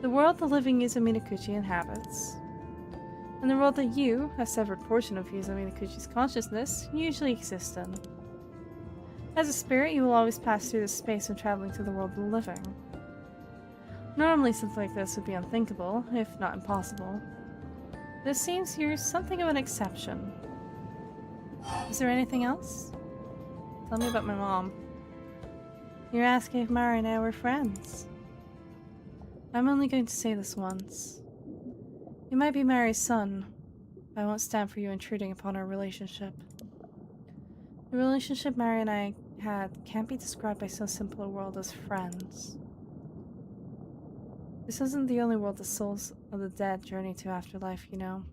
The world the living Yuzo Minakuchi inhabits, and the world that you, a severed portion of Yuzo Minakuchi's consciousness, usually exist in. As a spirit, you will always pass through this space when traveling to the world of the living. Normally, something like this would be unthinkable, if not impossible. But it seems you're something of an exception. Is there anything else? Tell me about my mom. You're asking if Mari and I were friends. I'm only going to say this once. You might be Mari's son, but I won't stand for you intruding upon our relationship. The relationship Mari and I had can't be described by so simple a world as friends. This isn't the only world the souls of the dead journey to afterlife, you know.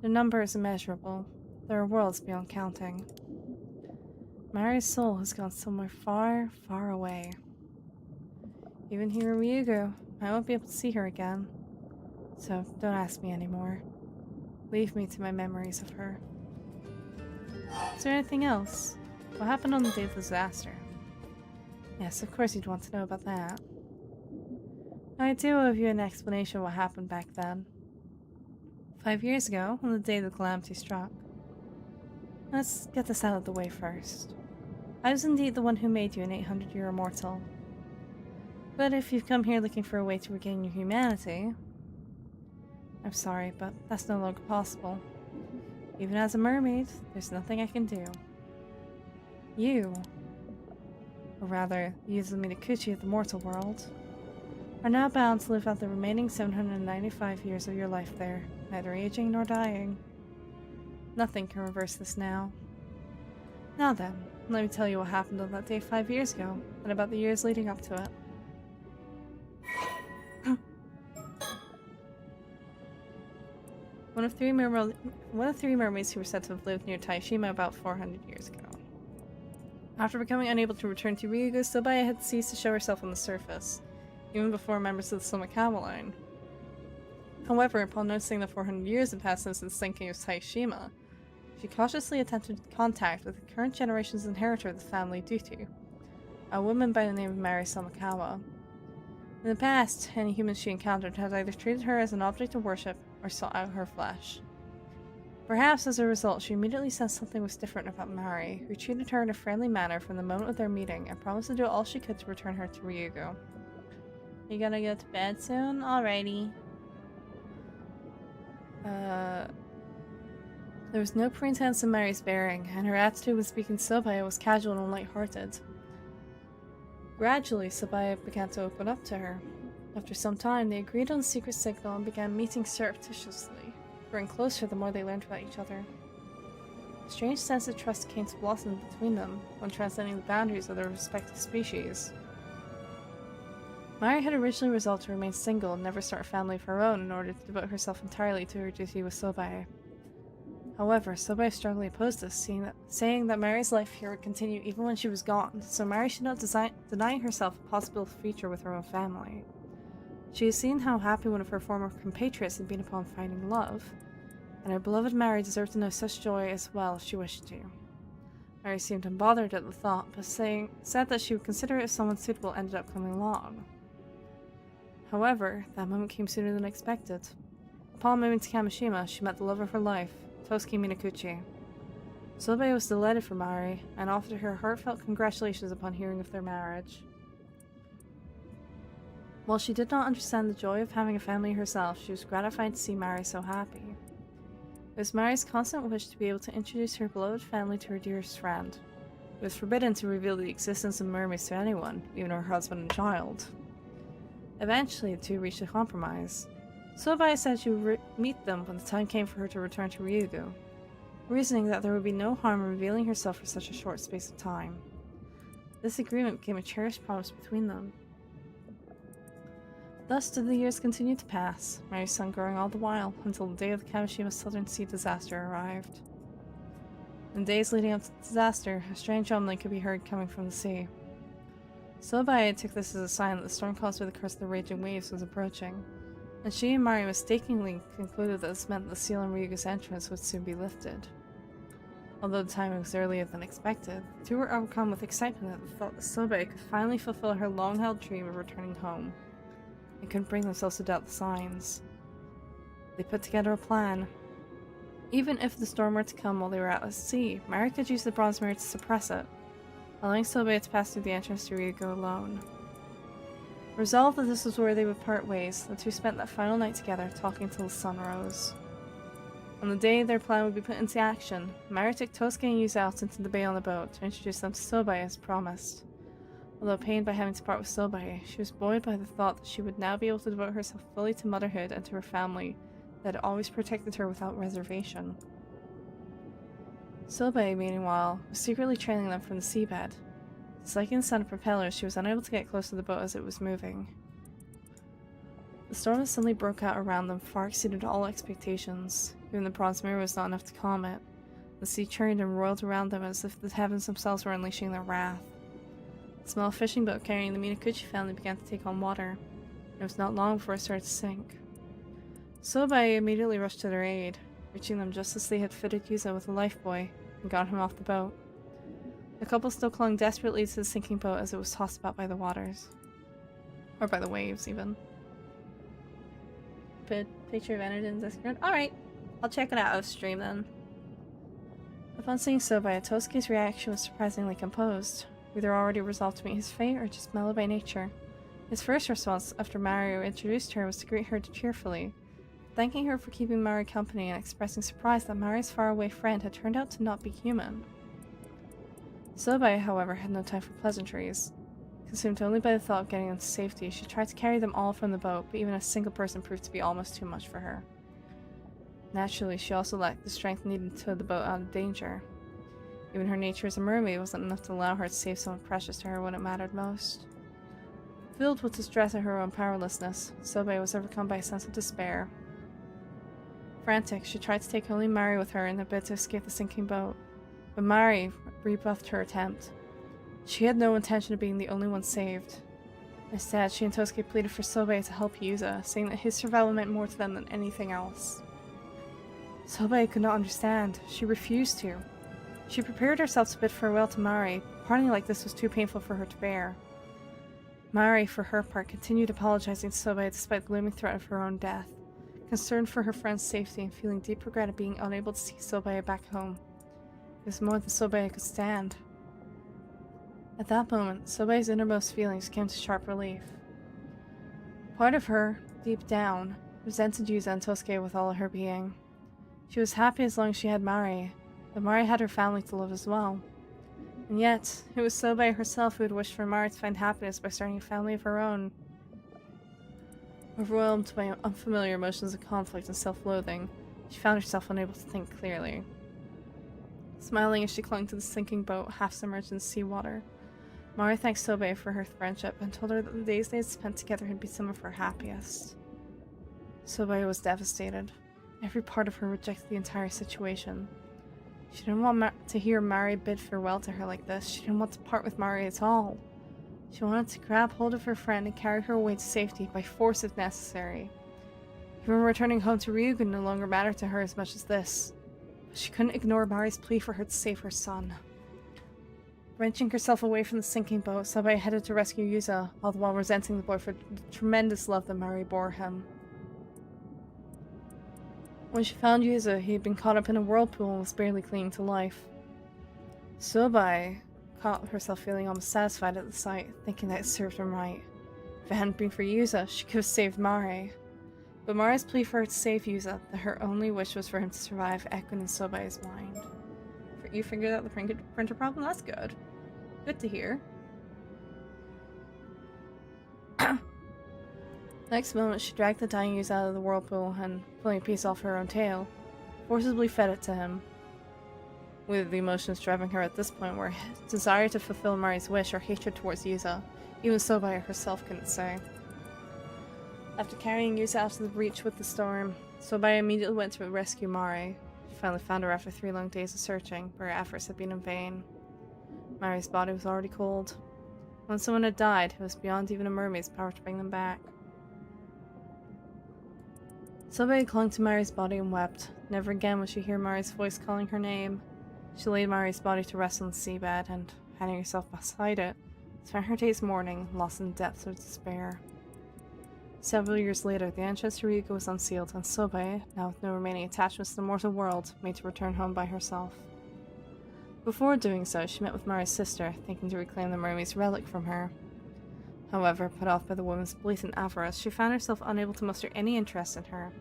Their number is immeasurable. There are worlds beyond counting. Mari's soul has gone somewhere far, far away. Even here in Ryugu, I won't be able to see her again. So don't ask me anymore. Leave me to my memories of her. Is there anything else? What happened on the day of the disaster? Yes, of course you'd want to know about that. I do owe you an explanation of what happened back then. 5 years ago, on the day the calamity struck. Let's get this out of the way first. I was indeed the one who made you an 800-year immortal. But if you've come here looking for a way to regain your humanity... I'm sorry, but that's no longer possible. Even as a mermaid, there's nothing I can do. You, or rather, Yuzo Minakuchi of the mortal world, are now bound to live out the remaining 795 years of your life there, neither aging nor dying. Nothing can reverse this now. Now then, let me tell you what happened on that day 5 years ago, and about the years leading up to it. One of three mermaids who were said to have lived near Taishima about 400 years ago. After becoming unable to return to Ryugu, Sobaya had ceased to show herself on the surface, even before members of the Somikawa line. However, upon noticing that 400 years had passed since the sinking of Taishima, she cautiously attempted contact with the current generation's inheritor of the family Dutu, a woman by the name of Mari Somikawa. In the past, any humans she encountered had either treated her as an object of worship or sought out her flesh. Perhaps as a result, she immediately sensed something was different about Mari, who treated her in a friendly manner from the moment of their meeting and promised to do all she could to return her to Ryugu. You gonna go to bed soon? Alrighty. There was no pretense in Mari's bearing, and her attitude with speaking Sobaya was casual and light-hearted. Gradually, Sobaya began to open up to her. After some time, they agreed on a secret signal and began meeting surreptitiously, growing closer the more they learned about each other. A strange sense of trust came to blossom between them, when transcending the boundaries of their respective species. Mari had originally resolved to remain single and never start a family of her own in order to devote herself entirely to her duty with Sobaya. However, Sobaya strongly opposed this, saying that Mari's life here would continue even when she was gone, so Mari should not deny herself a possible future with her own family. She had seen how happy one of her former compatriots had been upon finding love, and her beloved Mari deserved to know such joy as well if she wished to. Mari seemed unbothered at the thought, but said that she would consider it if someone suitable ended up coming along. However, that moment came sooner than expected. Upon moving to Kamishima, she met the love of her life, Tosuke Minakuchi. Sobaya was delighted for Mari, and offered her heartfelt congratulations upon hearing of their marriage. While she did not understand the joy of having a family herself, she was gratified to see Mari so happy. It was Mari's constant wish to be able to introduce her beloved family to her dearest friend. It was forbidden to reveal the existence of mermaids to anyone, even her husband and child. Eventually, the two reached a compromise. Sobaya said she would meet them when the time came for her to return to Ryugu, reasoning that there would be no harm in revealing herself for such a short space of time. This agreement became a cherished promise between them. Thus did the years continue to pass, Mari's son growing all the while, until the day of the Kamishima Southern Sea disaster arrived. In the days leading up to the disaster, a strange rumbling could be heard coming from the sea. Sobaya took this as a sign that the storm caused by the curse of the raging waves was approaching, and she and Mari mistakenly concluded that this meant the seal on Ryugu's entrance would soon be lifted. Although the timing was earlier than expected, the two were overcome with excitement at the thought that Sobe could finally fulfill her long-held dream of returning home. They couldn't bring themselves to doubt the signs. They put together a plan. Even if the storm were to come while they were out at sea, Mari could use the bronze mirror to suppress it, allowing Sobe to pass through the entrance to Ryugo alone. Resolved that this was where they would part ways, the two spent that final night together, talking till the sun rose. On the day their plan would be put into action, Mari took Tosuke and Yuza out into the bay on the boat to introduce them to Sobe as promised. Although pained by having to part with Sobe, she was buoyed by the thought that she would now be able to devote herself fully to motherhood and to her family that had always protected her without reservation. Sobe, meanwhile, was secretly trailing them from the seabed. Disliking the sound of propellers, she was unable to get close to the boat as it was moving. The storm that suddenly broke out around them far exceeded all expectations. Even the bronze mirror was not enough to calm it. The sea churned and roiled around them as if the heavens themselves were unleashing their wrath. The small fishing boat carrying the Minakuchi family began to take on water. It was not long before it started to sink. Sobe immediately rushed to their aid, reaching them just as they had fitted Yuza with a lifebuoy and got him off the boat. The couple still clung desperately to the sinking boat as it was tossed about by the waters. Or by the waves, even. Picture of Energen's Discord. Alright, I'll check it out off stream then. Upon seeing Sobe, Tosuke's reaction was surprisingly composed, either already resolved to meet his fate or just mellow by nature. His first response after Mario introduced her was to greet her cheerfully, thanking her for keeping Mari company and expressing surprise that Mari's faraway friend had turned out to not be human. Sobe, however, had no time for pleasantries. Consumed only by the thought of getting them to safety, she tried to carry them all from the boat, but even a single person proved to be almost too much for her. Naturally, she also lacked the strength needed to tow the boat out of danger. Even her nature as a mermaid wasn't enough to allow her to save someone precious to her when it mattered most. Filled with distress at her own powerlessness, Sobe was overcome by a sense of despair. Frantic, she tried to take only Mari with her in the bid to escape the sinking boat, but Mari rebuffed her attempt. She had no intention of being the only one saved. Instead, she and Tosuke pleaded for Sobe to help Yuza, saying that his survival meant more to them than anything else. Sobe could not understand. She refused to. She prepared herself to bid farewell to Mari. Parting like this was too painful for her to bear. Mari, for her part, continued apologizing to Sobe despite the looming threat of her own death, concerned for her friend's safety and feeling deep regret at being unable to see Sobe back home. It was more than Sobe could stand. At that moment, Sobe's innermost feelings came to sharp relief. Part of her, deep down, resented Yuza and Tosuke with all of her being. She was happy as long as she had Mari, but Mari had her family to love as well. And yet, it was Sobe herself who had wished for Mari to find happiness by starting a family of her own. Overwhelmed by unfamiliar emotions of conflict and self-loathing, she found herself unable to think clearly. Smiling as she clung to the sinking boat, half-submerged in seawater, Mari thanked Sobe for her friendship and told her that the days they had spent together had been some of her happiest. Sobe was devastated. Every part of her rejected the entire situation. She didn't want to hear Mari bid farewell to her like this. She didn't want to part with Mari at all. She wanted to grab hold of her friend and carry her away to safety, by force if necessary. Even returning home to Ryugu no longer mattered to her as much as this. But she couldn't ignore Mari's plea for her to save her son. Wrenching herself away from the sinking boat, Sobe headed to rescue Yuza, all the while resenting the boy for the tremendous love that Mari bore him. When she found Yuza, he had been caught up in a whirlpool and was barely clinging to life. Sobe caught herself feeling almost satisfied at the sight, thinking that it served him right. If it hadn't been for Yuza, she could have saved Mari. But Mari's plea for her to save Yuza, that her only wish was for him to survive, echoed in Sobe's mind. You figured out the printer problem? That's good. Good to hear. Next moment, she dragged the dying Yuza out of the whirlpool and, pulling a piece off her own tail, forcibly fed it to him. With the emotions driving her at this point were desire to fulfill Mari's wish or hatred towards Yuza, even Sobe herself couldn't say. After carrying Yuza out to the breach with the storm, Sobe immediately went to rescue Mari. She finally found her after 3 long days of searching, but her efforts had been in vain. Mari's body was already cold. When someone had died, it was beyond even a mermaid's power to bring them back. Sobe clung to Mari's body and wept. Never again would she hear Mari's voice calling her name. She laid Mari's body to rest on the seabed and, hiding herself beside it, spent her days mourning, lost in the depths of despair. Several years later, the entrance to Ryuga was unsealed, and Sobe, now with no remaining attachments to the mortal world, made to return home by herself. Before doing so, she met with Mari's sister, thinking to reclaim the mermaid's relic from her. However, put off by the woman's blatant avarice, she found herself unable to muster any interest in her,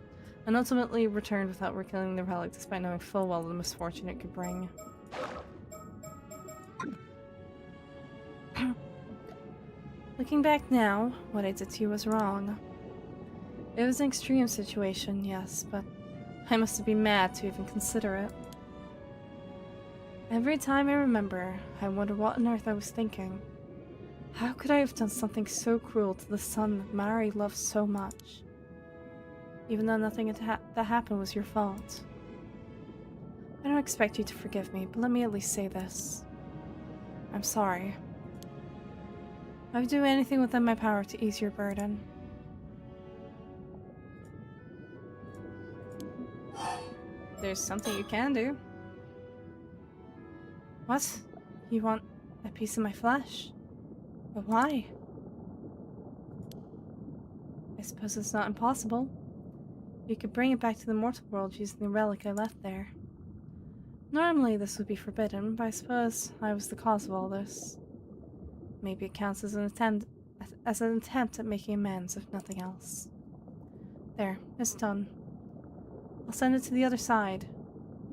and ultimately returned without reclaiming the relic despite knowing full well the misfortune it could bring. Looking back now, what I did to you was wrong. It was an extreme situation, yes, but I must have been mad to even consider it. Every time I remember, I wonder what on earth I was thinking. How could I have done something so cruel to the son that Mari loved so much? Even though nothing that happened was your fault. I don't expect you to forgive me, but let me at least say this. I'm sorry. I would do anything within my power to ease your burden. There's something you can do. What? You want a piece of my flesh? But why? I suppose it's not impossible. You could bring it back to the mortal world using the relic I left there. Normally this would be forbidden, but I suppose I was the cause of all this. Maybe it counts as an attempt at making amends, if nothing else. There, it's done. I'll send it to the other side.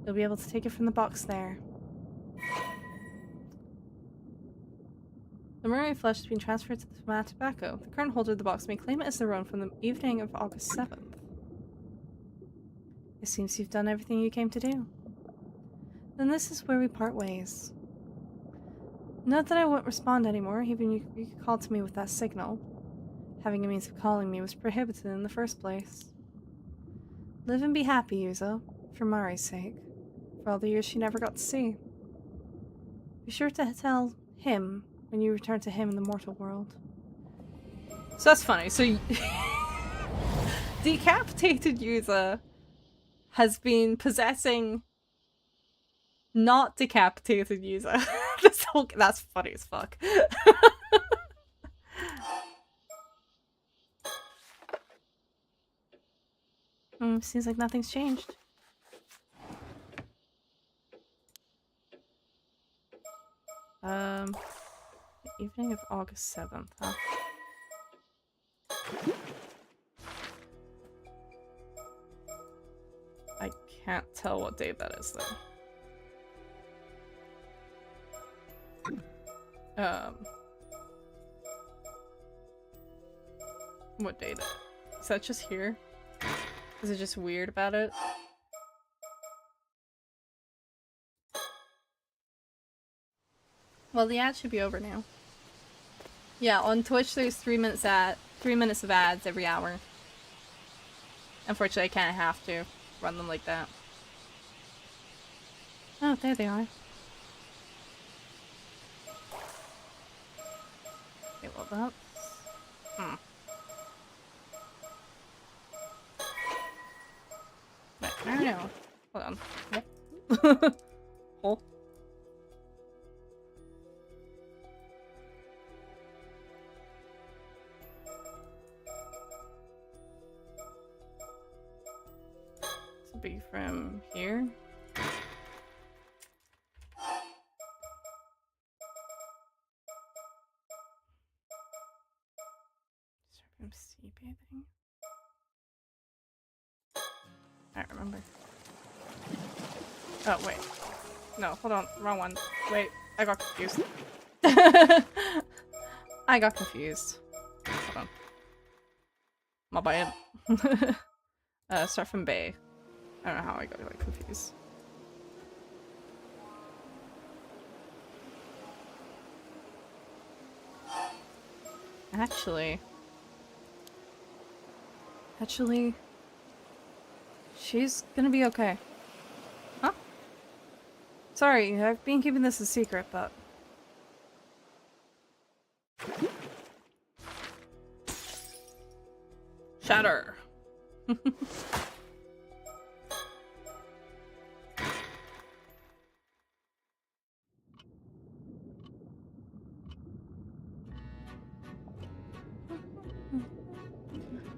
You'll be able to take it from the box there. The mermaid flesh has been transferred to the Tomato Tobacco. The current holder of the box may claim it as their own from the evening of August 7th. It seems you've done everything you came to do. Then this is where we part ways. Not that I won't respond anymore, even you could call to me with that signal. Having a means of calling me was prohibited in the first place. Live and be happy, Yuzo, for Mari's sake, for all the years she never got to see. Be sure to tell him when you return to him in the mortal world. So that's funny. So decapitated Yuzo has been possessing not decapitated Yuzo. That's funny as fuck. Seems like nothing's changed. The evening of August 7th, huh? I can't tell what day that is, though. What date? Is that just here? Is it just weird about it? Well, the ad should be over now. Yeah, on Twitch there's 3 minutes of ads every hour. Unfortunately, I kind of have to run them like that. Oh, there they are. Okay, well that's... Wait, I don't know. Hold on. Oh. This will be from here. Start from sea bathing. I don't remember. Oh, wait. No, hold on. Wrong one. Wait, I got confused. I got confused. Hold on. My bad. Start from Bay. I don't know how I got like confused. Actually, she's gonna be okay. Huh? Sorry, I've been keeping this a secret, but... Shatter!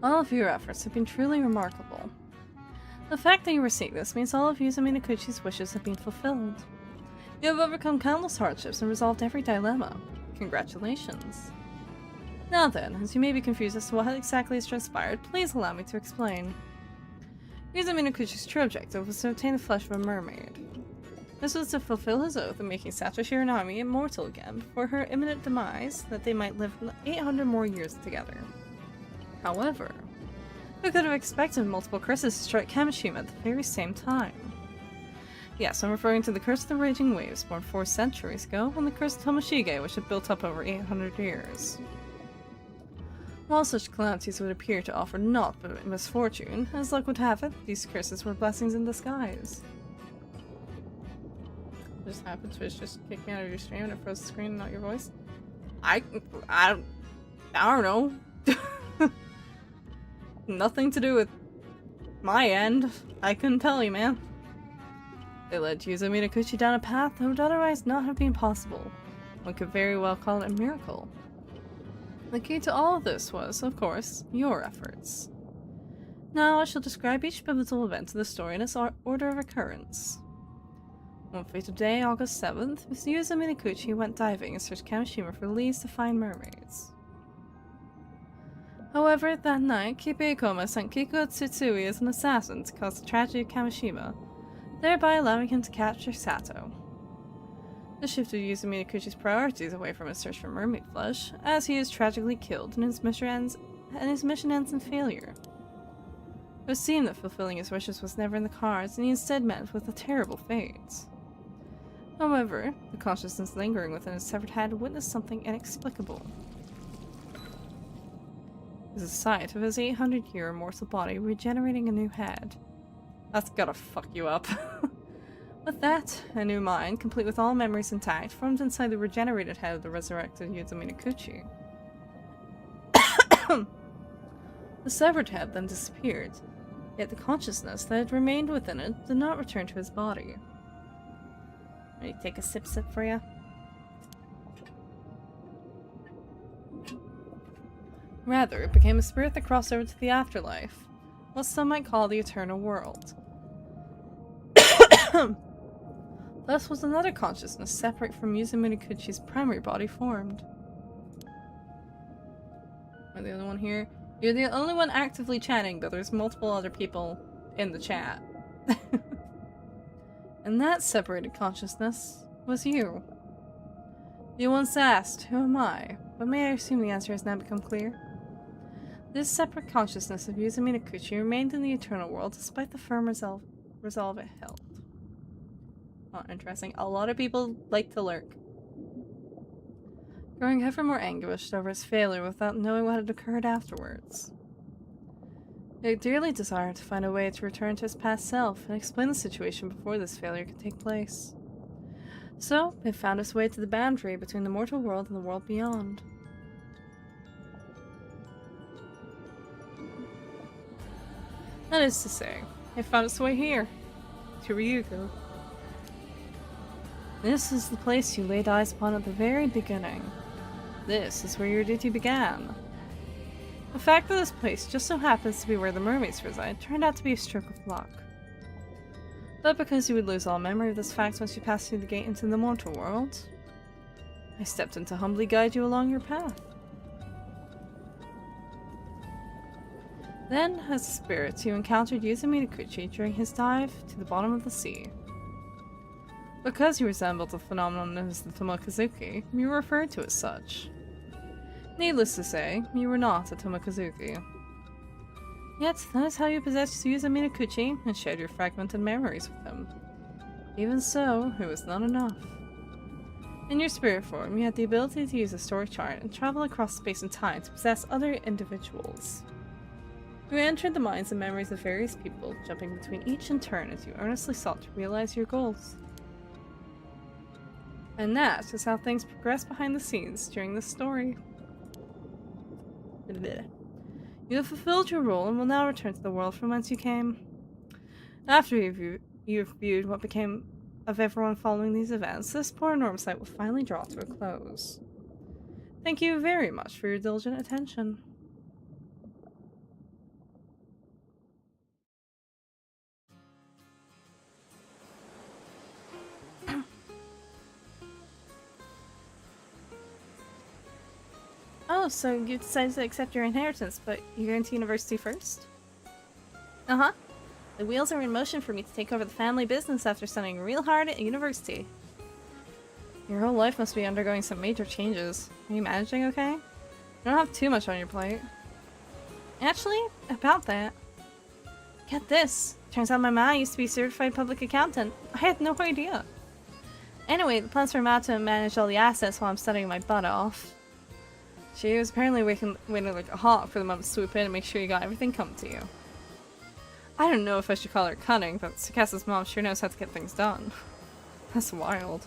All of your efforts have been truly remarkable. The fact that you were seeing this means all of Yuzu Minakuchi's wishes have been fulfilled. You have overcome countless hardships and resolved every dilemma. Congratulations. Now then, as you may be confused as to what exactly has transpired, please allow me to explain. Yuzu Minakuchi's true objective was to obtain the flesh of a mermaid. This was to fulfill his oath of making Sato Shiranami immortal again before her imminent demise, that they might live 800 more years together. However, who could have expected multiple curses to strike Kamishima at the very same time? Yes, I'm referring to the Curse of the Raging Waves, born 4 centuries ago, and the Curse of Tomoshige, which had built up over 800 years. While such calamities would appear to offer naught but misfortune, as luck would have it, these curses were blessings in disguise. Just happened, Twitch just kicked me out of your stream and it froze the screen, not your voice. I don't know. Nothing to do with my end. I couldn't tell you, man. They led Yuzu Minakuchi down a path that would otherwise not have been possible. One could very well call it a miracle. The key to all of this was, of course, your efforts. Now I shall describe each pivotal event of the story in its order of occurrence. One fatal day, August 7th, Mr. Yuzu Minakuchi went diving and searched Kamishima for leads to find mermaids. However, that night, Kibe Ikoma sent Kiko Tsutsui as an assassin to cause the tragedy of Kamishima, thereby allowing him to capture Sato. This shifted Yuzu Minakuchi's priorities away from his search for mermaid flesh, as he is tragically killed and his mission ends in failure. It would seem that fulfilling his wishes was never in the cards, and he instead met with a terrible fate. However, the consciousness lingering within his severed head witnessed something inexplicable. It was the sight of his 800-year immortal body regenerating a new head. That's gotta fuck you up. With that, a new mind, complete with all memories intact, formed inside the regenerated head of the resurrected Yuzu Minakuchi. The severed head then disappeared, yet the consciousness that had remained within it did not return to his body. Ready to take a sip for you? Rather, it became a spirit that crossed over to the afterlife, what some might call the eternal world. Thus was another consciousness separate from Yuzu Minakuchi's primary body formed. Am I the only one here? You're the only one actively chatting, but there's multiple other people in the chat. And that separated consciousness was you. You once asked, who am I? But may I assume the answer has now become clear? This separate consciousness of Yuzu Minakuchi remained in the eternal world despite the firm resolve it held. Oh, interesting. A lot of people like to lurk. Growing ever more anguished over his failure without knowing what had occurred afterwards. He dearly desired to find a way to return to his past self and explain the situation before this failure could take place. So, it found its way to the boundary between the mortal world and the world beyond. That is to say, it found its way here, to Ryugu. This is the place you laid eyes upon at the very beginning. This is where your duty began. The fact that this place just so happens to be where the mermaids reside turned out to be a stroke of luck. But because you would lose all memory of this fact once you passed through the gate into the mortal world, I stepped in to humbly guide you along your path. Then, as a spirit, you encountered Yuzu Minakuchi during his dive to the bottom of the sea. Because you resembled the phenomenon known as the Tomokazuki, you were referred to as such. Needless to say, you were not a Tomokazuki. Yet, that is how you possessed Yuzu Minakuchi and shared your fragmented memories with him. Even so, it was not enough. In your spirit form, you had the ability to use a story chart and travel across space and time to possess other individuals. You entered the minds and memories of various people, jumping between each in turn as you earnestly sought to realize your goals. And that is how things progress behind the scenes during this story. You have fulfilled your role and will now return to the world from whence you came. After you've viewed what became of everyone following these events, this PARANORMASIGHT will finally draw to a close. Thank you very much for your diligent attention. Oh, so you decided to accept your inheritance, but you're going to university first? Uh-huh. The wheels are in motion for me to take over the family business after studying real hard at university. Your whole life must be undergoing some major changes. Are you managing okay? You don't have too much on your plate. Actually, about that. Get this. Turns out my ma used to be a certified public accountant. I had no idea. Anyway, the plans for Ma to manage all the assets while I'm studying my butt off. She was apparently waiting like a hawk for the mom to swoop in and make sure you got everything coming to you. I don't know if I should call her cunning, but Sukasa's mom sure knows how to get things done. That's wild.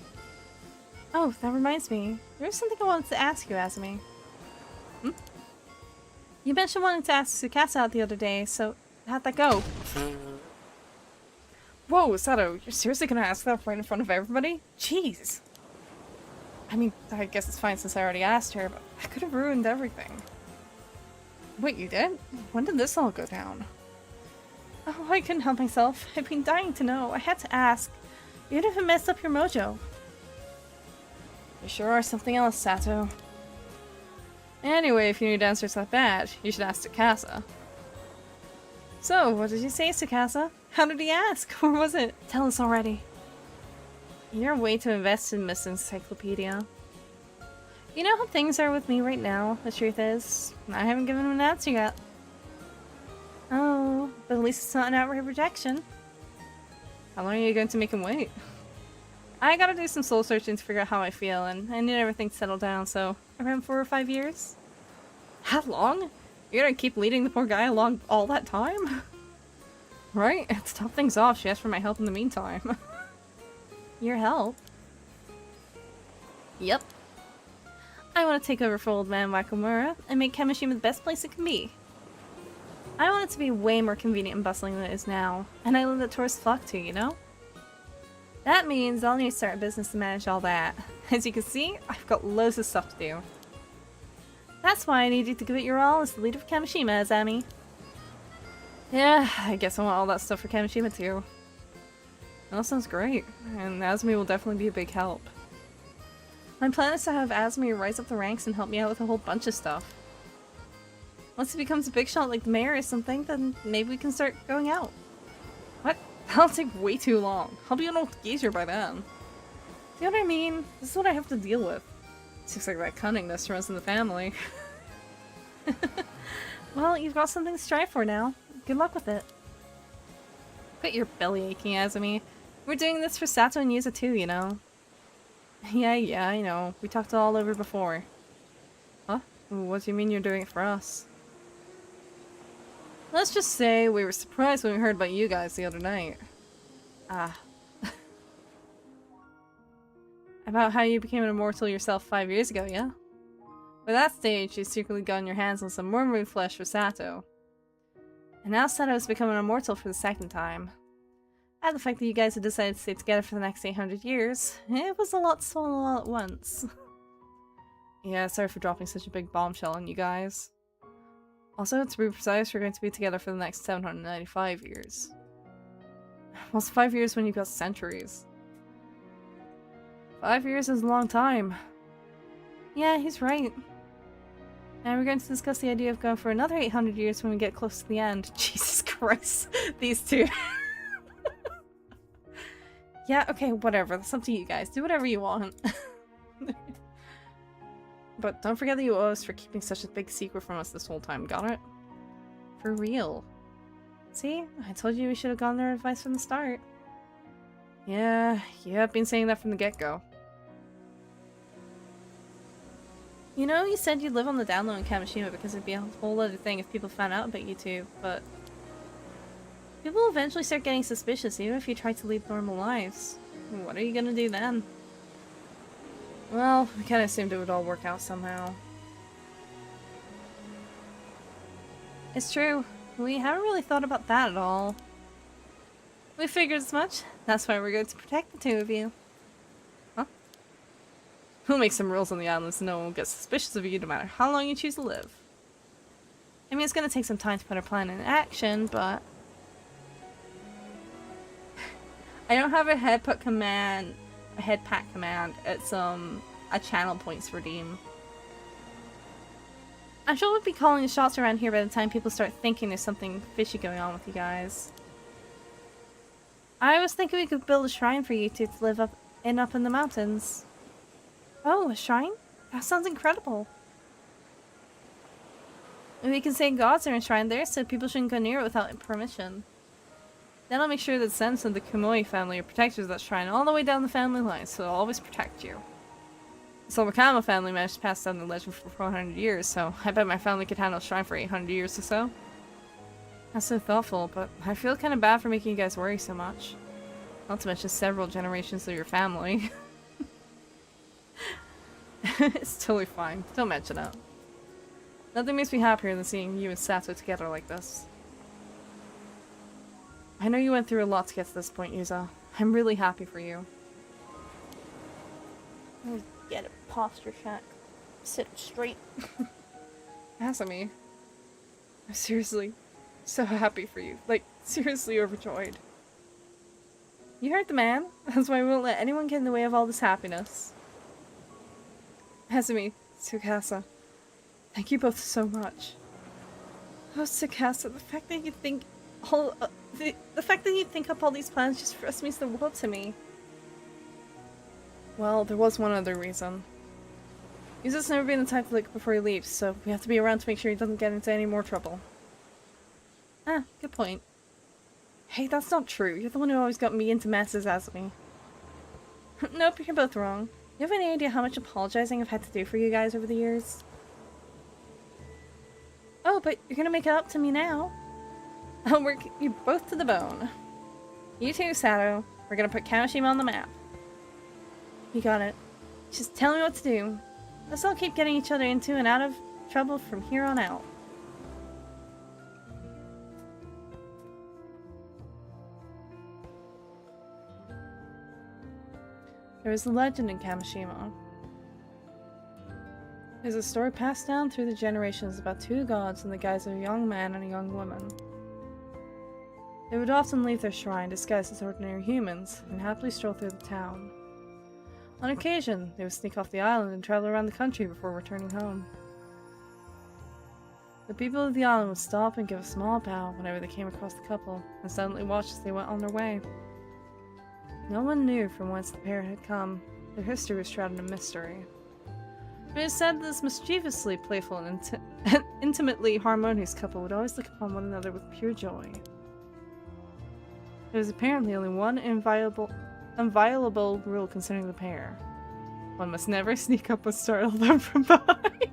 Oh, that reminds me. There was something I wanted to ask you, Azumi. Hmm? You mentioned wanting to ask Tsukasa out the other day, so how'd that go? Whoa, Sato, you're seriously gonna ask that right in front of everybody? Jeez. I mean, I guess it's fine since I already asked her, but I could have ruined everything. Wait, you did? When did this all go down? Oh, I couldn't help myself. I've been dying to know. I had to ask. Even if it messed up your mojo. You sure are something else, Sato. Anyway, if you need answers that bad, you should ask Tsukasa. So, what did you say, Tsukasa? How did he ask? Or was it? Tell us already. You're way too invested in Miss Encyclopedia. You know how things are with me right now, the truth is. I haven't given him an answer yet. Oh, but at least it's not an outright rejection. How long are you going to make him wait? I gotta do some soul searching to figure out how I feel, and I need everything to settle down, so around 4 or 5 years? How long? You're gonna keep leading the poor guy along all that time? Right? To top things off, she asked for my help in the meantime. Your help? Yep. I want to take over for old man Wakamura and make Kamishima the best place it can be. I want it to be way more convenient and bustling than it is now, an island that tourists flock to, you know? That means I'll need to start a business to manage all that. As you can see, I've got loads of stuff to do. That's why I need you to give it your all as the leader of Kamishima, Azami. Yeah, I guess I want all that stuff for Kamishima too. That sounds great, and Azumi will definitely be a big help. My plan is to have Azumi rise up the ranks and help me out with a whole bunch of stuff. Once he becomes a big shot like the mayor or something, then maybe we can start going out. What? That'll take way too long. I'll be an old geezer by then. See what I mean? This is what I have to deal with. Seems like that cunningness runs in the family. Well, you've got something to strive for now. Good luck with it. Quit your belly aching, Azumi. We're doing this for Sato and Yuza too, you know. Yeah, I know. We talked it all over before. Huh? What do you mean you're doing it for us? Let's just say we were surprised when we heard about you guys the other night. Ah. About how you became an immortal yourself 5 years ago, yeah? By that stage, you secretly gotten your hands on some mermaid flesh for Sato. And now Sato's become an immortal for the second time. And the fact that you guys had decided to stay together for the next 800 years, it was a lot to swallow all at once. Yeah, sorry for dropping such a big bombshell on you guys. Also, to be precise, we're going to be together for the next 795 years. What's 5 years when you've got centuries? 5 years is a long time. Yeah, he's right. And we're going to discuss the idea of going for another 800 years when we get close to the end. Jesus Christ, these two. Yeah, okay, whatever. That's up to you guys. Do whatever you want. But don't forget that you owe us for keeping such a big secret from us this whole time, got it? For real. See? I told you we should have gotten their advice from the start. Yeah, I've been saying that from the get-go. You know, you said you'd live on the down low in Kamishima because it'd be a whole other thing if people found out about you two, but... people will eventually start getting suspicious even if you try to lead normal lives. What are you gonna do then? Well, we kinda assumed it would all work out somehow. It's true. We haven't really thought about that at all. We figured as much. That's why we're going to protect the two of you. Huh? We'll make some rules on the island so no one will get suspicious of you no matter how long you choose to live. I mean, it's gonna take some time to put our plan in action, but... I don't have a head pat command. It's a channel points redeem. I'm sure we'll be calling the shots around here by the time people start thinking there's something fishy going on with you guys. I was thinking we could build a shrine for you two to live up in the mountains. Oh, a shrine? That sounds incredible. And we can say gods are enshrined there, so people shouldn't go near it without permission. Then I'll make sure that Sense and the Kamui family are protectors of that shrine all the way down the family line, so they'll always protect you. The Wakama family managed to pass down the legend for 400 years, so I bet my family could handle a shrine for 800 years or so. That's so thoughtful, but I feel kind of bad for making you guys worry so much. Not to mention several generations of your family. It's totally fine. Don't mention it. Nothing makes me happier than seeing you and Sato together like this. I know you went through a lot to get to this point, Yuza. I'm really happy for you. Get a posture check. Sit straight. Asami. I'm seriously so happy for you. Like, seriously overjoyed. You heard the man. That's why we won't let anyone get in the way of all this happiness. Asami, Tsukasa. Thank you both so much. Oh, Tsukasa, the fact that you think all the fact that you think up all these plans just for us means the world to me. Well, there was one other reason. Yuza's never been the type to look before he leaves, so we have to be around to make sure he doesn't get into any more trouble. Ah, good point. Hey, that's not true. You're the one who always got me into messes, Asami. Nope, you're both wrong. You have any idea how much apologizing I've had to do for you guys over the years? Oh, but you're gonna make it up to me now. I'll work you both to the bone. You too, Sato. We're gonna put Kamishima on the map. You got it. Just tell me what to do. Let's all keep getting each other into and out of trouble from here on out. There is a legend in Kamishima. There's a story passed down through the generations about two gods in the guise of a young man and a young woman. They would often leave their shrine disguised as ordinary humans and happily stroll through the town. On occasion, they would sneak off the island and travel around the country before returning home. The people of the island would stop and give a small bow whenever they came across the couple, and silently watch as they went on their way. No one knew from whence the pair had come. Their history was shrouded in mystery. But it is said that this mischievously playful and intimately harmonious couple would always look upon one another with pure joy. There was apparently only one inviolable rule concerning the pair. One must never sneak up and startle them from behind.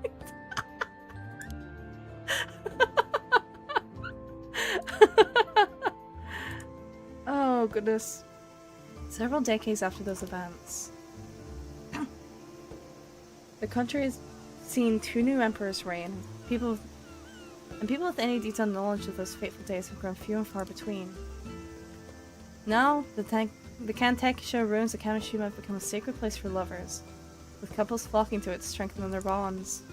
Oh, goodness. Several decades after those events, the country has seen two new emperors reign. People with any detailed knowledge of those fateful days have grown few and far between. Now, the Kantekisho ruins of Kamishima have become a sacred place for lovers, with couples flocking to it to strengthen their bonds.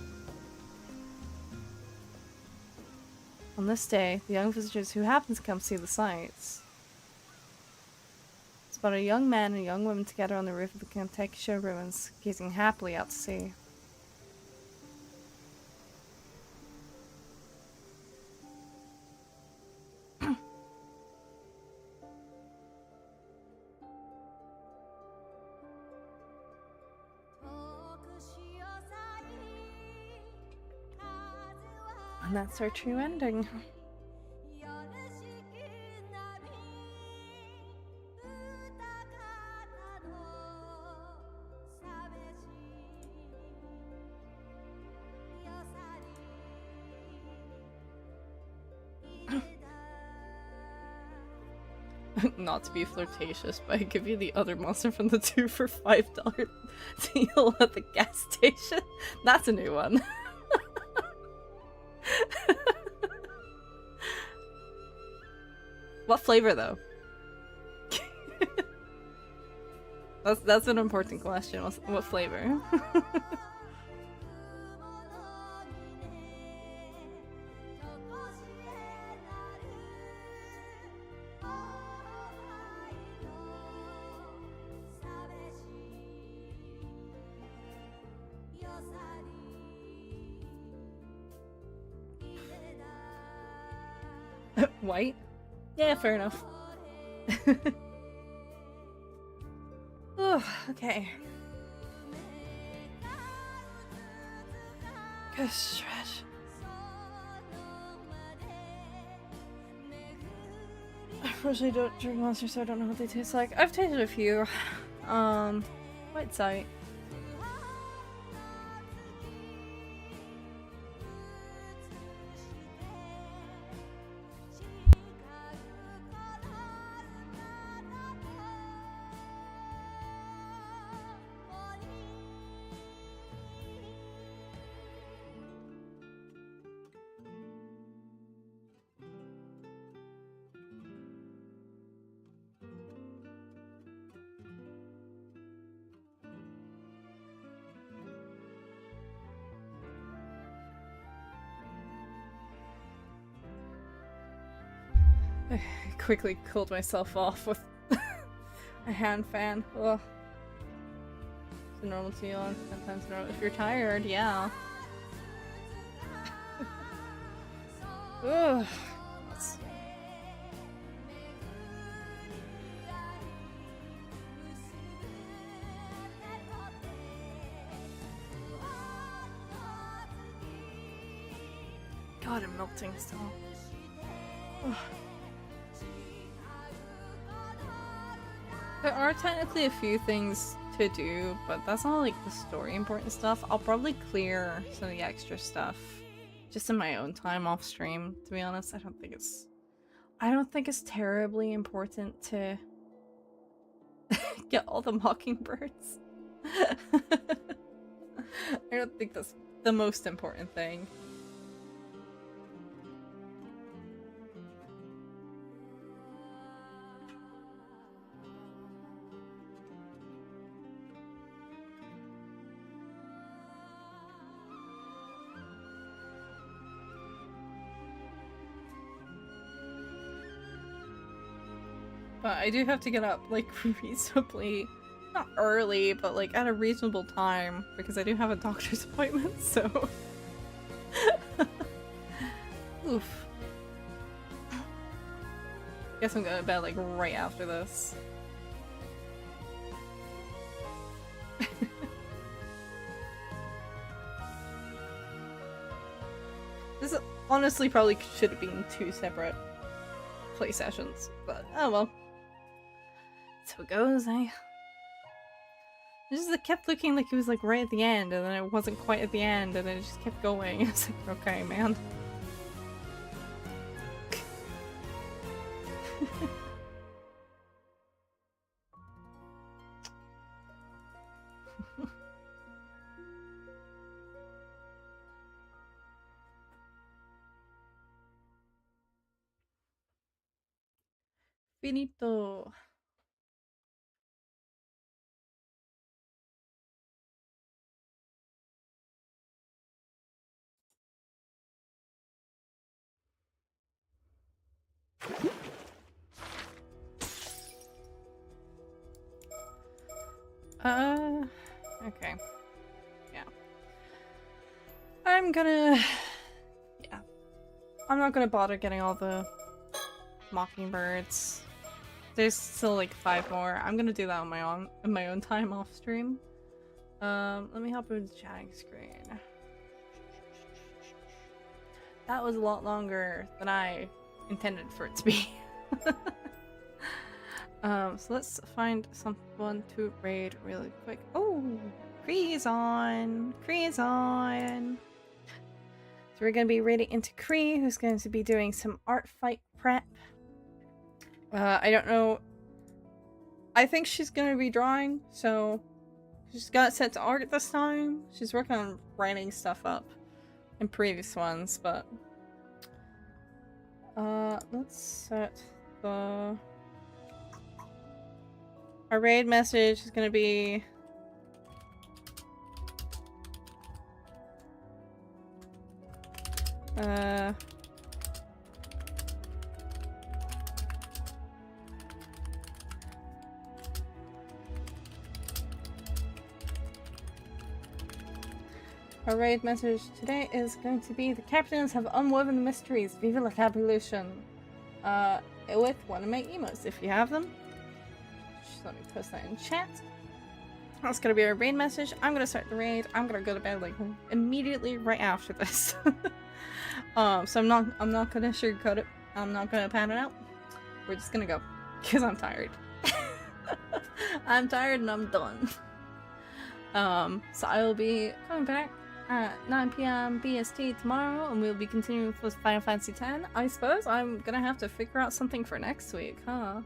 On this day, the young visitors who happen to come see the sights spot a young man and a young woman together on the roof of the Kantekisho ruins, gazing happily out to sea. And that's our true ending. Not to be flirtatious, but I give you the other monster from the 2 for $5 deal at the gas station. That's a new one. What flavor, though? That's an important question. What flavor? White? Yeah, fair enough. Oh, okay. Good stretch. I unfortunately don't drink monsters, so I don't know what they taste like. I've tasted a few. White sight. I quickly cooled myself off with a hand fan. Ugh. It's a normal to you on sometimes normal. If you're tired, yeah. Ugh. God, I'm melting still. Ugh. There are technically a few things to do, but that's not like the story important stuff. I'll probably clear some of the extra stuff just in my own time off stream, to be honest. I don't think it's terribly important to get all the mockingbirds. I don't think that's the most important thing. But I do have to get up, like, reasonably, not early, but, like, at a reasonable time, because I do have a doctor's appointment, so... Oof. Guess I'm going to bed, like, right after this. This honestly probably should have been 2 separate play sessions, but oh well. That's how it goes, eh? It kept looking like it was like right at the end, and then it wasn't quite at the end, and then it just kept going. It's like, okay, man. Finito. Okay. Yeah. I'm not gonna bother getting all the mockingbirds. There's still like 5 more. I'm gonna do that on my own time off stream. Let me hop over the chatting screen. That was a lot longer than I intended for it to be. So let's find someone to raid really quick. Oh, Cree's on! Cree's on! So we're gonna be raiding into Cree, who's going to be doing some art fight prep. I don't know. I think she's gonna be drawing, so she's got it set to art this time. She's working on writing stuff up in previous ones, but let's set the... Our raid message is gonna be... Our raid message today is going to be: the captains have unwoven the mysteries. Vive la caboolution. with one of my emotes. If you have them, just let me post that in chat. That's gonna be our raid message. I'm gonna start the raid. I'm gonna go to bed like immediately right after this. So I'm not gonna sugarcoat it. I'm not gonna pan it out. We're just gonna go because I'm tired. I'm tired and I'm done. So I will be coming back at 9 p.m. BST tomorrow, and we'll be continuing with Final Fantasy X. I suppose I'm gonna have to figure out something for next week, huh?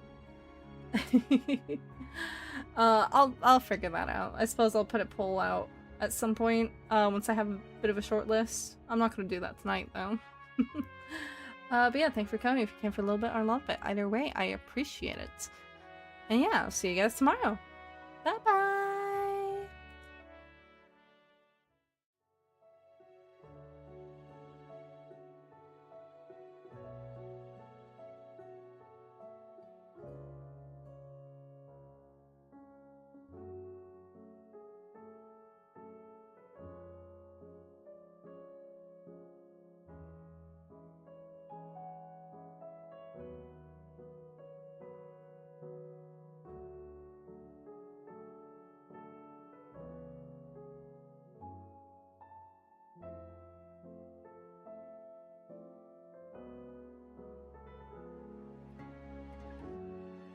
I'll figure that out. I suppose I'll put a poll out at some point once I have a bit of a short list. I'm not gonna do that tonight though. But yeah, thanks for coming. If you came for a little bit or a lot bit, either way, I appreciate it. And yeah, I'll see you guys tomorrow. Bye bye.